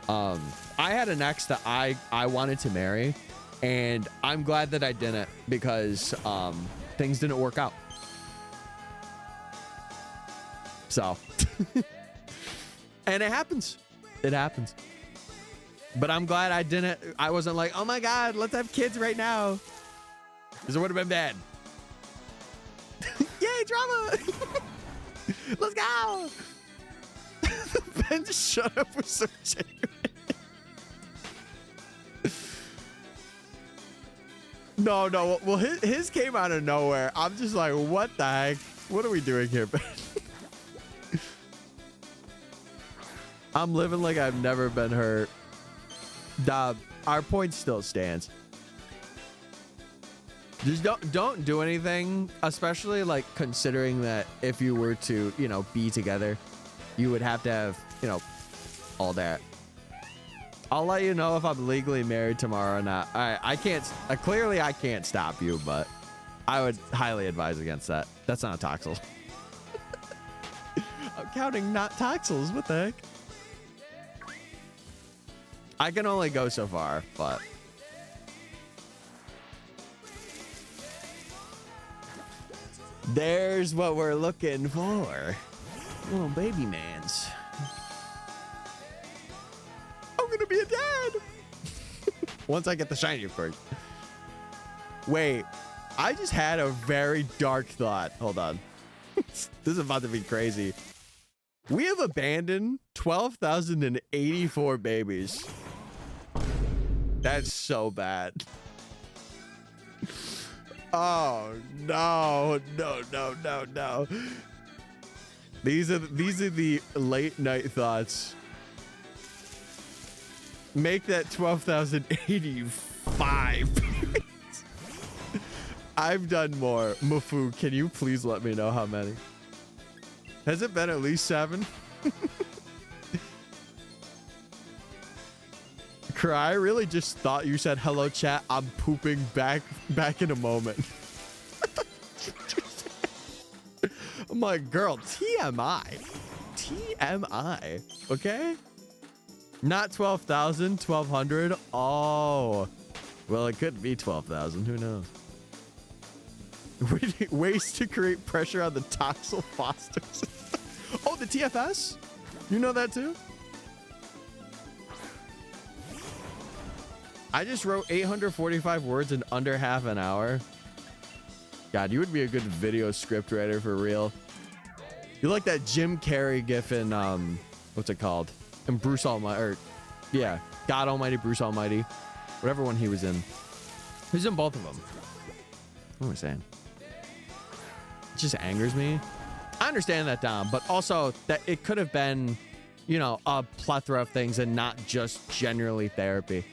I had an ex that I wanted to marry, and I'm glad that I didn't, because things didn't work out. So, and it happens. It happens. But I'm glad I didn't. I wasn't like, oh my God, let's have kids right now. Because it would have been bad. Yay, drama. Let's go. Ben, just shut up with so genuine. No. Well, his came out of nowhere. I'm just like, what the heck? What are we doing here, Ben? I'm living like I've never been hurt. Dob, our point still stands. Just don't do anything, especially like considering that if you were to, you know, be together, you would have to have, you know, all that. I'll let you know if I'm legally married tomorrow or not. I can't, clearly I can't stop you, but I would highly advise against that. That's not a toxel. I'm counting not toxels. What the heck? I can only go so far, but there's what we're looking for. Little baby mans. I'm gonna be a dad. Once I get the shiny, of course. Wait, I just had a very dark thought. Hold on. This is about to be crazy. We have abandoned 12,084 babies. That's so bad. Oh no. These are the late night thoughts. Make that 12,085. I've done more. Mufu, can you please let me know how many? Has it been at least 7? Cry, I really just thought you said hello chat. I'm pooping back in a moment. I'm like, girl, TMI. Okay? Not 12,000, 1,200. Oh. Well, it could be 12,000. Who knows? Ways to create pressure on the toxel fosters. Oh, the TFS? You know that too? I just wrote 845 words in under half an hour. God, you would be a good video script writer for real. You're like that Jim Carrey gif in, what's it called? In Bruce Almighty, or, yeah, God Almighty, Bruce Almighty. Whatever one he was in. He's in both of them. What am I saying? It just angers me. I understand that, Dom, but also that it could have been, you know, a plethora of things and not just generally therapy.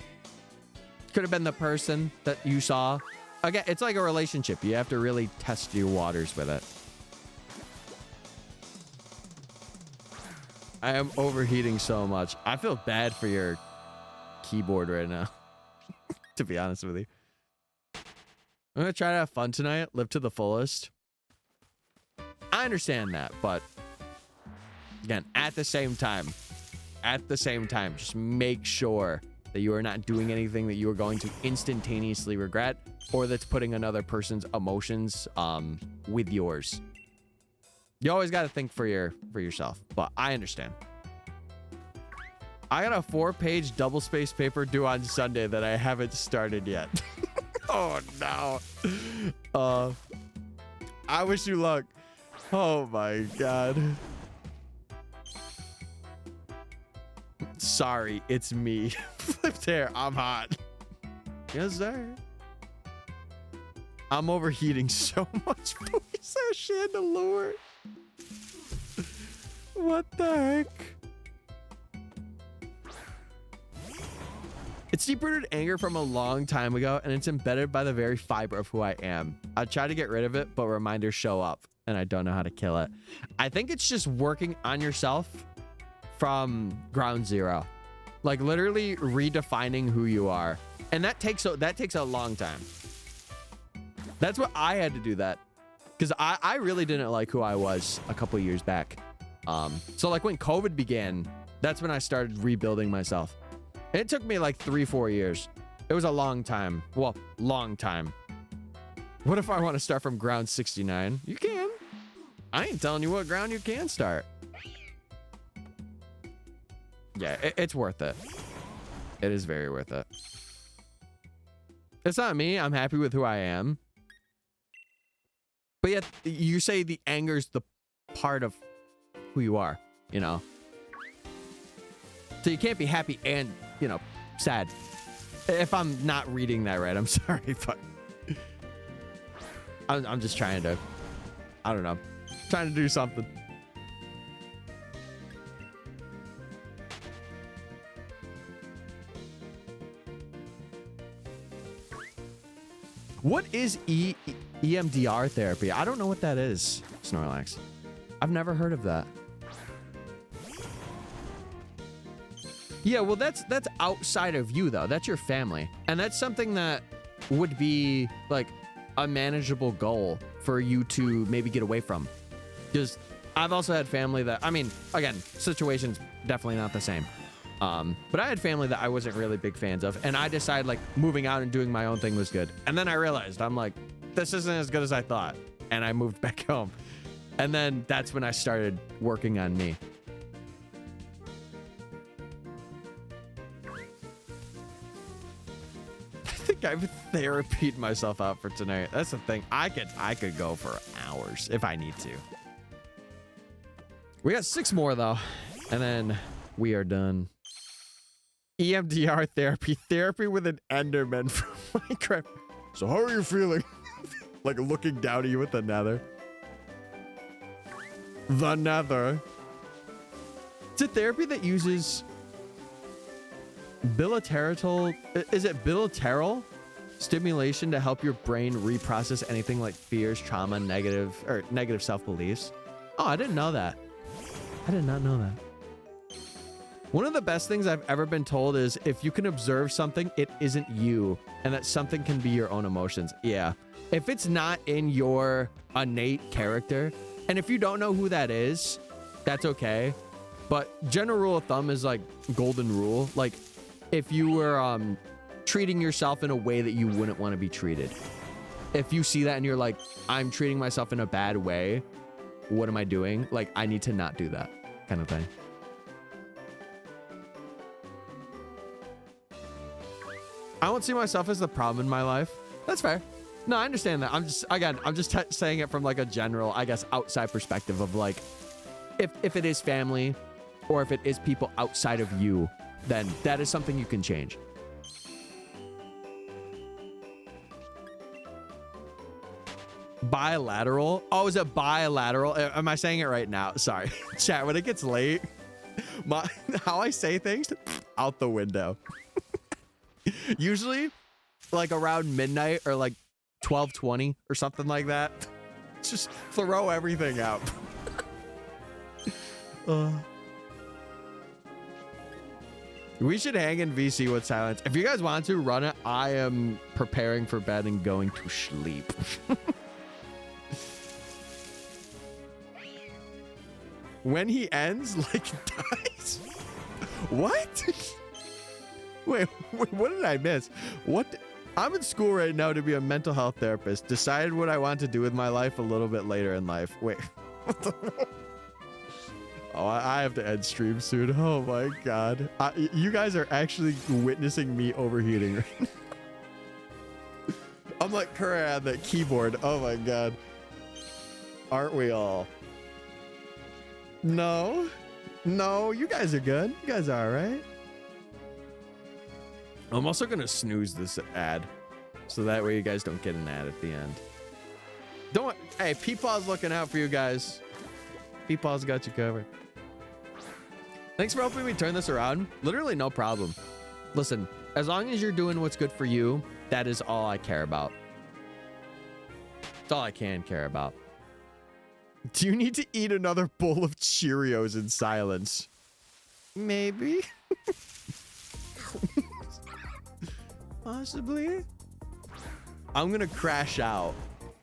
Could have been the person that you saw. Again, it's like a relationship. You have to really test your waters with it. I am overheating so much. I feel bad for your keyboard right now, to be honest with you. I'm going to try to have fun tonight, live to the fullest. I understand that, but again, at the same time, just make sure that you are not doing anything that you are going to instantaneously regret or that's putting another person's emotions with yours. You always got to think for yourself, but I understand. I got a 4-page double-spaced paper due on Sunday that I haven't started yet. Oh, no. I wish you luck. Oh, my God. Sorry, it's me. Flipped hair, I'm hot. Yes, sir. I'm overheating so much. Please, that chandelier. What the heck? It's deep-rooted anger from a long time ago, and it's embedded by the very fiber of who I am. I try to get rid of it, but reminders show up, and I don't know how to kill it. I think it's just working on yourself from ground zero. Like, literally redefining who you are. And that takes a long time. That's what I had to do that. Because I really didn't like who I was a couple years back. So like when COVID began, that's when I started rebuilding myself. And it took me like 3-4 years. It was a long time. Well, long time. What if I want to start from ground 69? You can. I ain't telling you what ground you can start. Yeah, it's worth it. It is very worth it. It's not me. I'm happy with who I am. But yet, you say the anger's the part of who you are, you know? So you can't be happy and, you know, sad. If I'm not reading that right, I'm sorry, but I'm just trying to, I don't know, trying to do something. What is EMDR therapy? I don't know what that is, Snorlax. I've never heard of that. Yeah, well, that's outside of you, though. That's your family. And that's something that would be, like, a manageable goal for you to maybe get away from. Because I've also had family that, I mean, again, situations definitely not the same. But I had family that I wasn't really big fans of, and I decided like moving out and doing my own thing was good. And then I realized, I'm like, this isn't as good as I thought. And I moved back home. And then that's when I started working on me. I think I've therapied myself out for tonight. That's the thing. I could go for hours if I need to. We got 6 more though, and then we are done. EMDR therapy with an Enderman from Minecraft. So how are you feeling? Like looking down at you with the nether. The nether. It's a therapy that uses bilateral, is it bilateral stimulation to help your brain reprocess anything like fears, trauma, negative self-beliefs. Oh, I didn't know that. I did not know that. One of the best things I've ever been told is if you can observe something, it isn't you, and that something can be your own emotions. Yeah. If it's not in your innate character, and if you don't know who that is, that's okay. But general rule of thumb is like golden rule. Like if you were treating yourself in a way that you wouldn't want to be treated. If you see that and you're like, I'm treating myself in a bad way, what am I doing? Like, I need to not do that kind of thing. I won't see myself as the problem in my life. That's fair. No, I understand that. I'm just saying it from like a general, I guess, outside perspective of like, if it is family or if it is people outside of you, then that is something you can change. Bilateral? Oh, is it bilateral? Am I saying it right now? Sorry. Chat, when it gets late, how I say things, out the window. Usually, like around midnight or like 12:20 or something like that. Just throw everything out. We should hang in VC with silence. If you guys want to run it, I am preparing for bed and going to sleep. When he ends, like, dies? What? Wait, what did I miss? What? I'm in school right now to be a mental health therapist. Decided what I want to do with my life a little bit later in life. Wait. What the? Oh, I have to end stream soon. Oh my God. You guys are actually witnessing me overheating right now. I'm like current on that keyboard. Oh my God. Aren't we all? No, you guys are good. You guys are all right. I'm also going to snooze this ad so that way you guys don't get an ad at the end. Hey, Peepaw's looking out for you guys. Peepaw's got you covered. Thanks for helping me turn this around. Literally no problem. Listen, as long as you're doing what's good for you, that is all I care about. That's all I can care about. Do you need to eat another bowl of Cheerios in silence? Maybe. Possibly. I'm gonna crash out.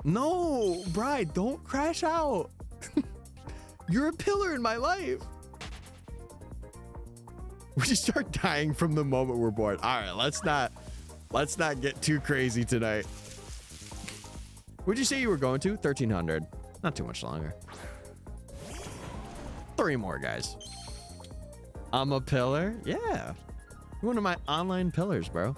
No, Bride, don't crash out. You're a pillar in my life. We just start dying from the moment we're born. All right, let's not get too crazy tonight. What'd you say you were going to? 1300. Not too much longer. 3 more, guys. I'm a pillar. Yeah. You're one of my online pillars, bro.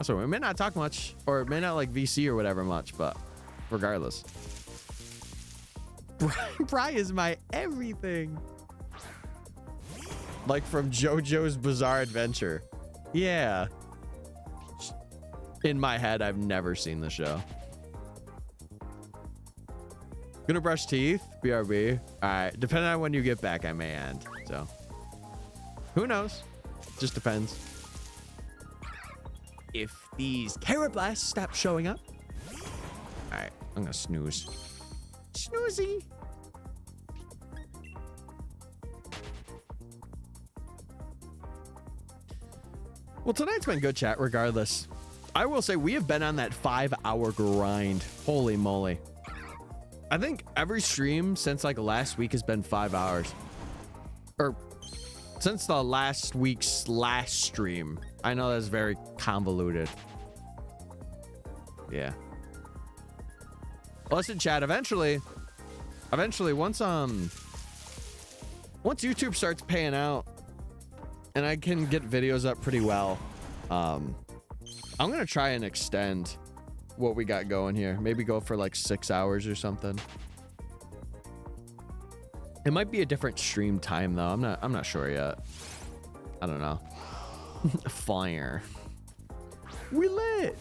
So we may not talk much, or it may not like VC or whatever much, but regardless. Bri is my everything. Like from JoJo's Bizarre Adventure. Yeah. In my head, I've never seen the show. Gonna brush teeth? BRB. All right. Depending on when you get back, I may end. So who knows? Just depends. If these Carablasts stop showing up. All right. I'm gonna snooze. Snoozy. Well, tonight's been good chat regardless. I will say we have been on that 5-hour grind. Holy moly. I think every stream since like last week has been 5 hours. Or since the last week's last stream. I know that's very convoluted. Yeah. Listen, chat, eventually once YouTube starts paying out and I can get videos up pretty well, I'm gonna try and extend what we got going here. Maybe go for like 6 hours or something. It might be a different stream time though. I'm not sure yet. I don't know. Fire. We lit.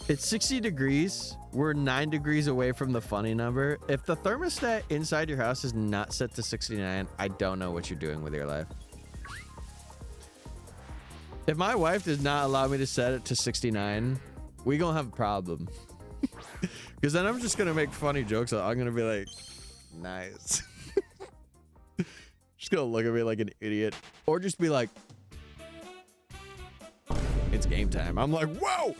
It's 60 degrees. We're 9 degrees away from the funny number. If the thermostat inside your house is not set to 69, I don't know what you're doing with your life. If my wife does not allow me to set it to 69, we gonna have a problem. Because then I'm just gonna make funny jokes. I'm gonna be like, nice. Just gonna look at me like an idiot. Or just be like, it's game time. I'm like, whoa!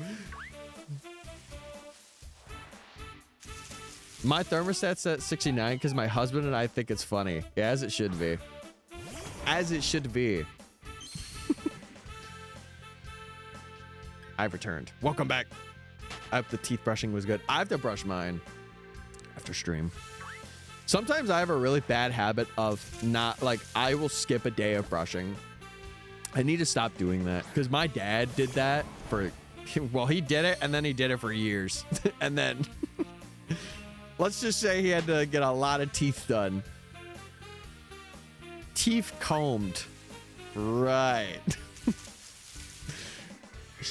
My thermostat's at 69 because my husband and I think it's funny. Yeah, as it should be. As it should be. I've returned. Welcome back. I hope the teeth brushing was good. I have to brush mine after stream. Sometimes I have a really bad habit of not, like, I will skip a day of brushing. I need to stop doing that because my dad did that for, well, he did it and then he did it for years. And then let's just say he had to get a lot of teeth done. Teeth combed. Right.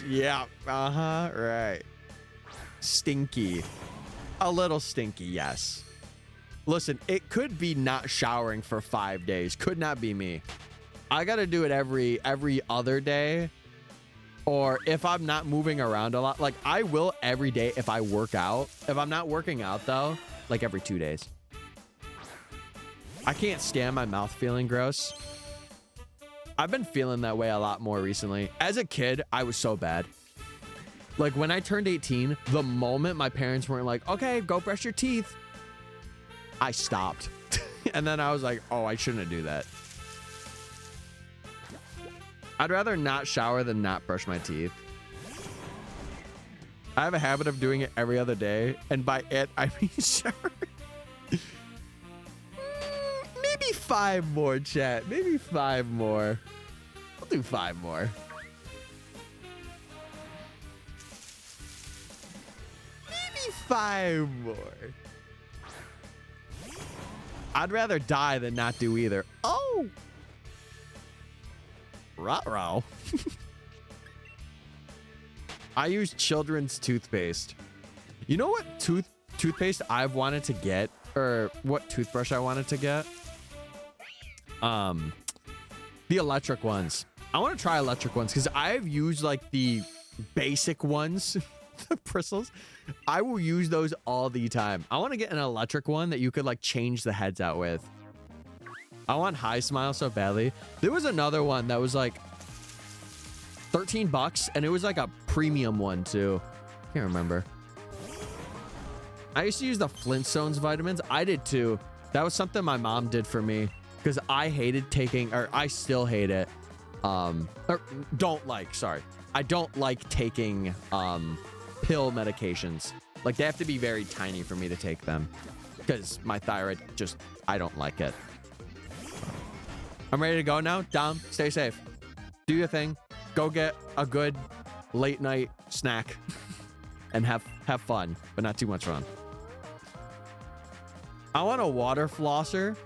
Yeah. Uh-huh. Right. Stinky. A little stinky, yes. Listen, it could be not showering for 5 days. Could not be me. I got to do it every other day. Or if I'm not moving around a lot. Like, I will every day if I work out. If I'm not working out, though, like every 2 days. I can't stand my mouth feeling gross. I've been feeling that way a lot more recently. As a kid, I was so bad. Like when I turned 18, the moment my parents weren't like, okay, go brush your teeth, I stopped. And then I was like, oh, I shouldn't do that. I'd rather not shower than not brush my teeth. I have a habit of doing it every other day. And by it, I mean shower. Maybe 5 more, chat. Maybe 5 more. I'll do 5 more. Maybe 5 more. I'd rather die than not do either. Oh! Ruh-roh. I use children's toothpaste. You know what toothpaste I've wanted to get? Or what toothbrush I wanted to get? The electric ones. I want to try electric ones because I've used like the basic ones, the bristles. I will use those all the time. I want to get an electric one that you could like change the heads out with. I want High Smile so badly. There was another one that was like $13 and it was like a premium one too. Can't remember. I used to use the Flintstones vitamins. I did too. That was something my mom did for me because I hated taking, or I still hate it. I don't like taking pill medications. Like they have to be very tiny for me to take them because my thyroid just, I don't like it. I'm ready to go now. Dom, stay safe. Do your thing. Go get a good late night snack and have fun, but not too much fun. I want a water flosser.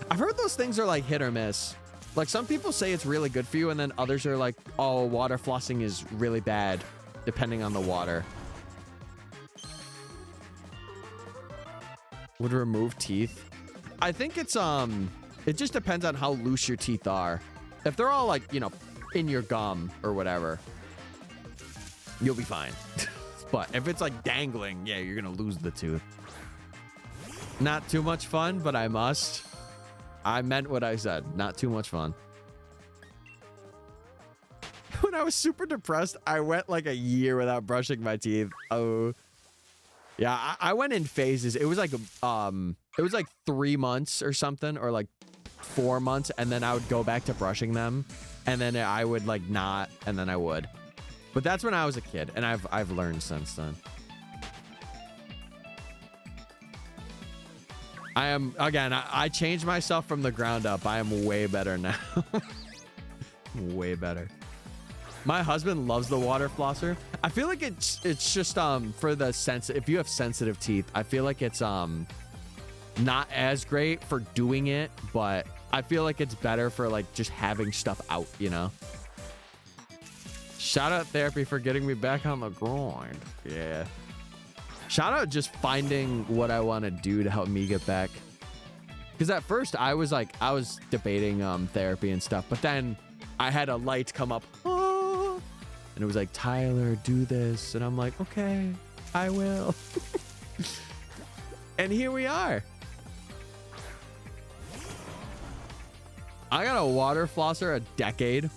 I've heard those things are like hit or miss. Like some people say it's really good for you and then others are like, oh, water flossing is really bad depending on the water. Would remove teeth. I think it's it just depends on how loose your teeth are. If they're all like, you know, in your gum or whatever, you'll be fine. But if it's like dangling, yeah, you're gonna lose the tooth. Not too much fun, but I must. I meant what I said. Not too much fun. When I was super depressed, I went like a year without brushing my teeth. Oh, yeah, I went in phases. It was like 3 months or something, or like 4 months, and then I would go back to brushing them, and then I would like not, and then I would. But that's when I was a kid, and I've learned since then. I am, again, I changed myself from the ground up. I am way better now. Way better. My husband loves the water flosser. I feel like it's just for the sense, if you have sensitive teeth, I feel like it's not as great for doing it, but I feel like it's better for like just having stuff out, you know. Shout out therapy for getting me back on the grind. Yeah. Shout out just finding what I want to do to help me get back. Because at first I was debating therapy and stuff, but then I had a light come up, and it was like, Tyler, do this, and I'm like, okay, I will. And here we are. I got a water flosser a decade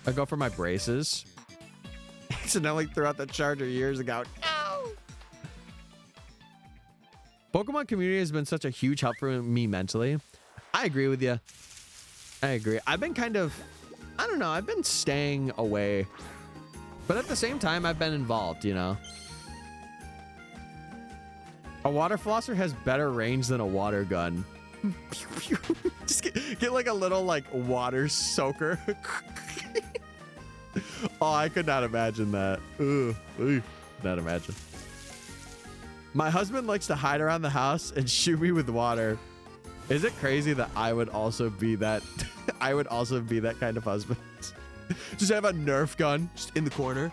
ago for my braces. Accidentally threw out the charger years ago. No! Pokemon community has been such a huge help for me mentally. I agree with you. I agree. I've been kind of, I don't know, I've been staying away. But at the same time, I've been involved, you know. A water flosser has better range than a water gun. Just get like a little like water soaker. Oh, I could not imagine that. Ooh, not imagine. My husband likes to hide around the house and shoot me with water. Is it crazy that I would also be that? I would also be that kind of husband. Just have a Nerf gun just in the corner.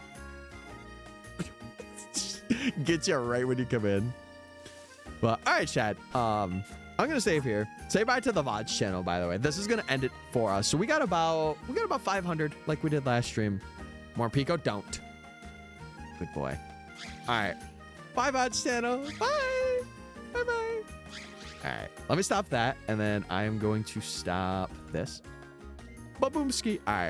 Gets you right when you come in. Well, all right, Chad. I'm gonna save here. Say bye to the VODs channel, by the way. This is gonna end it for us. So we got about 500 like we did last stream. More Pico, don't. Good boy. All right. Bye, VODs channel. Bye. Bye bye. All right, let me stop that, and then I am going to stop this. Baboomski. All right,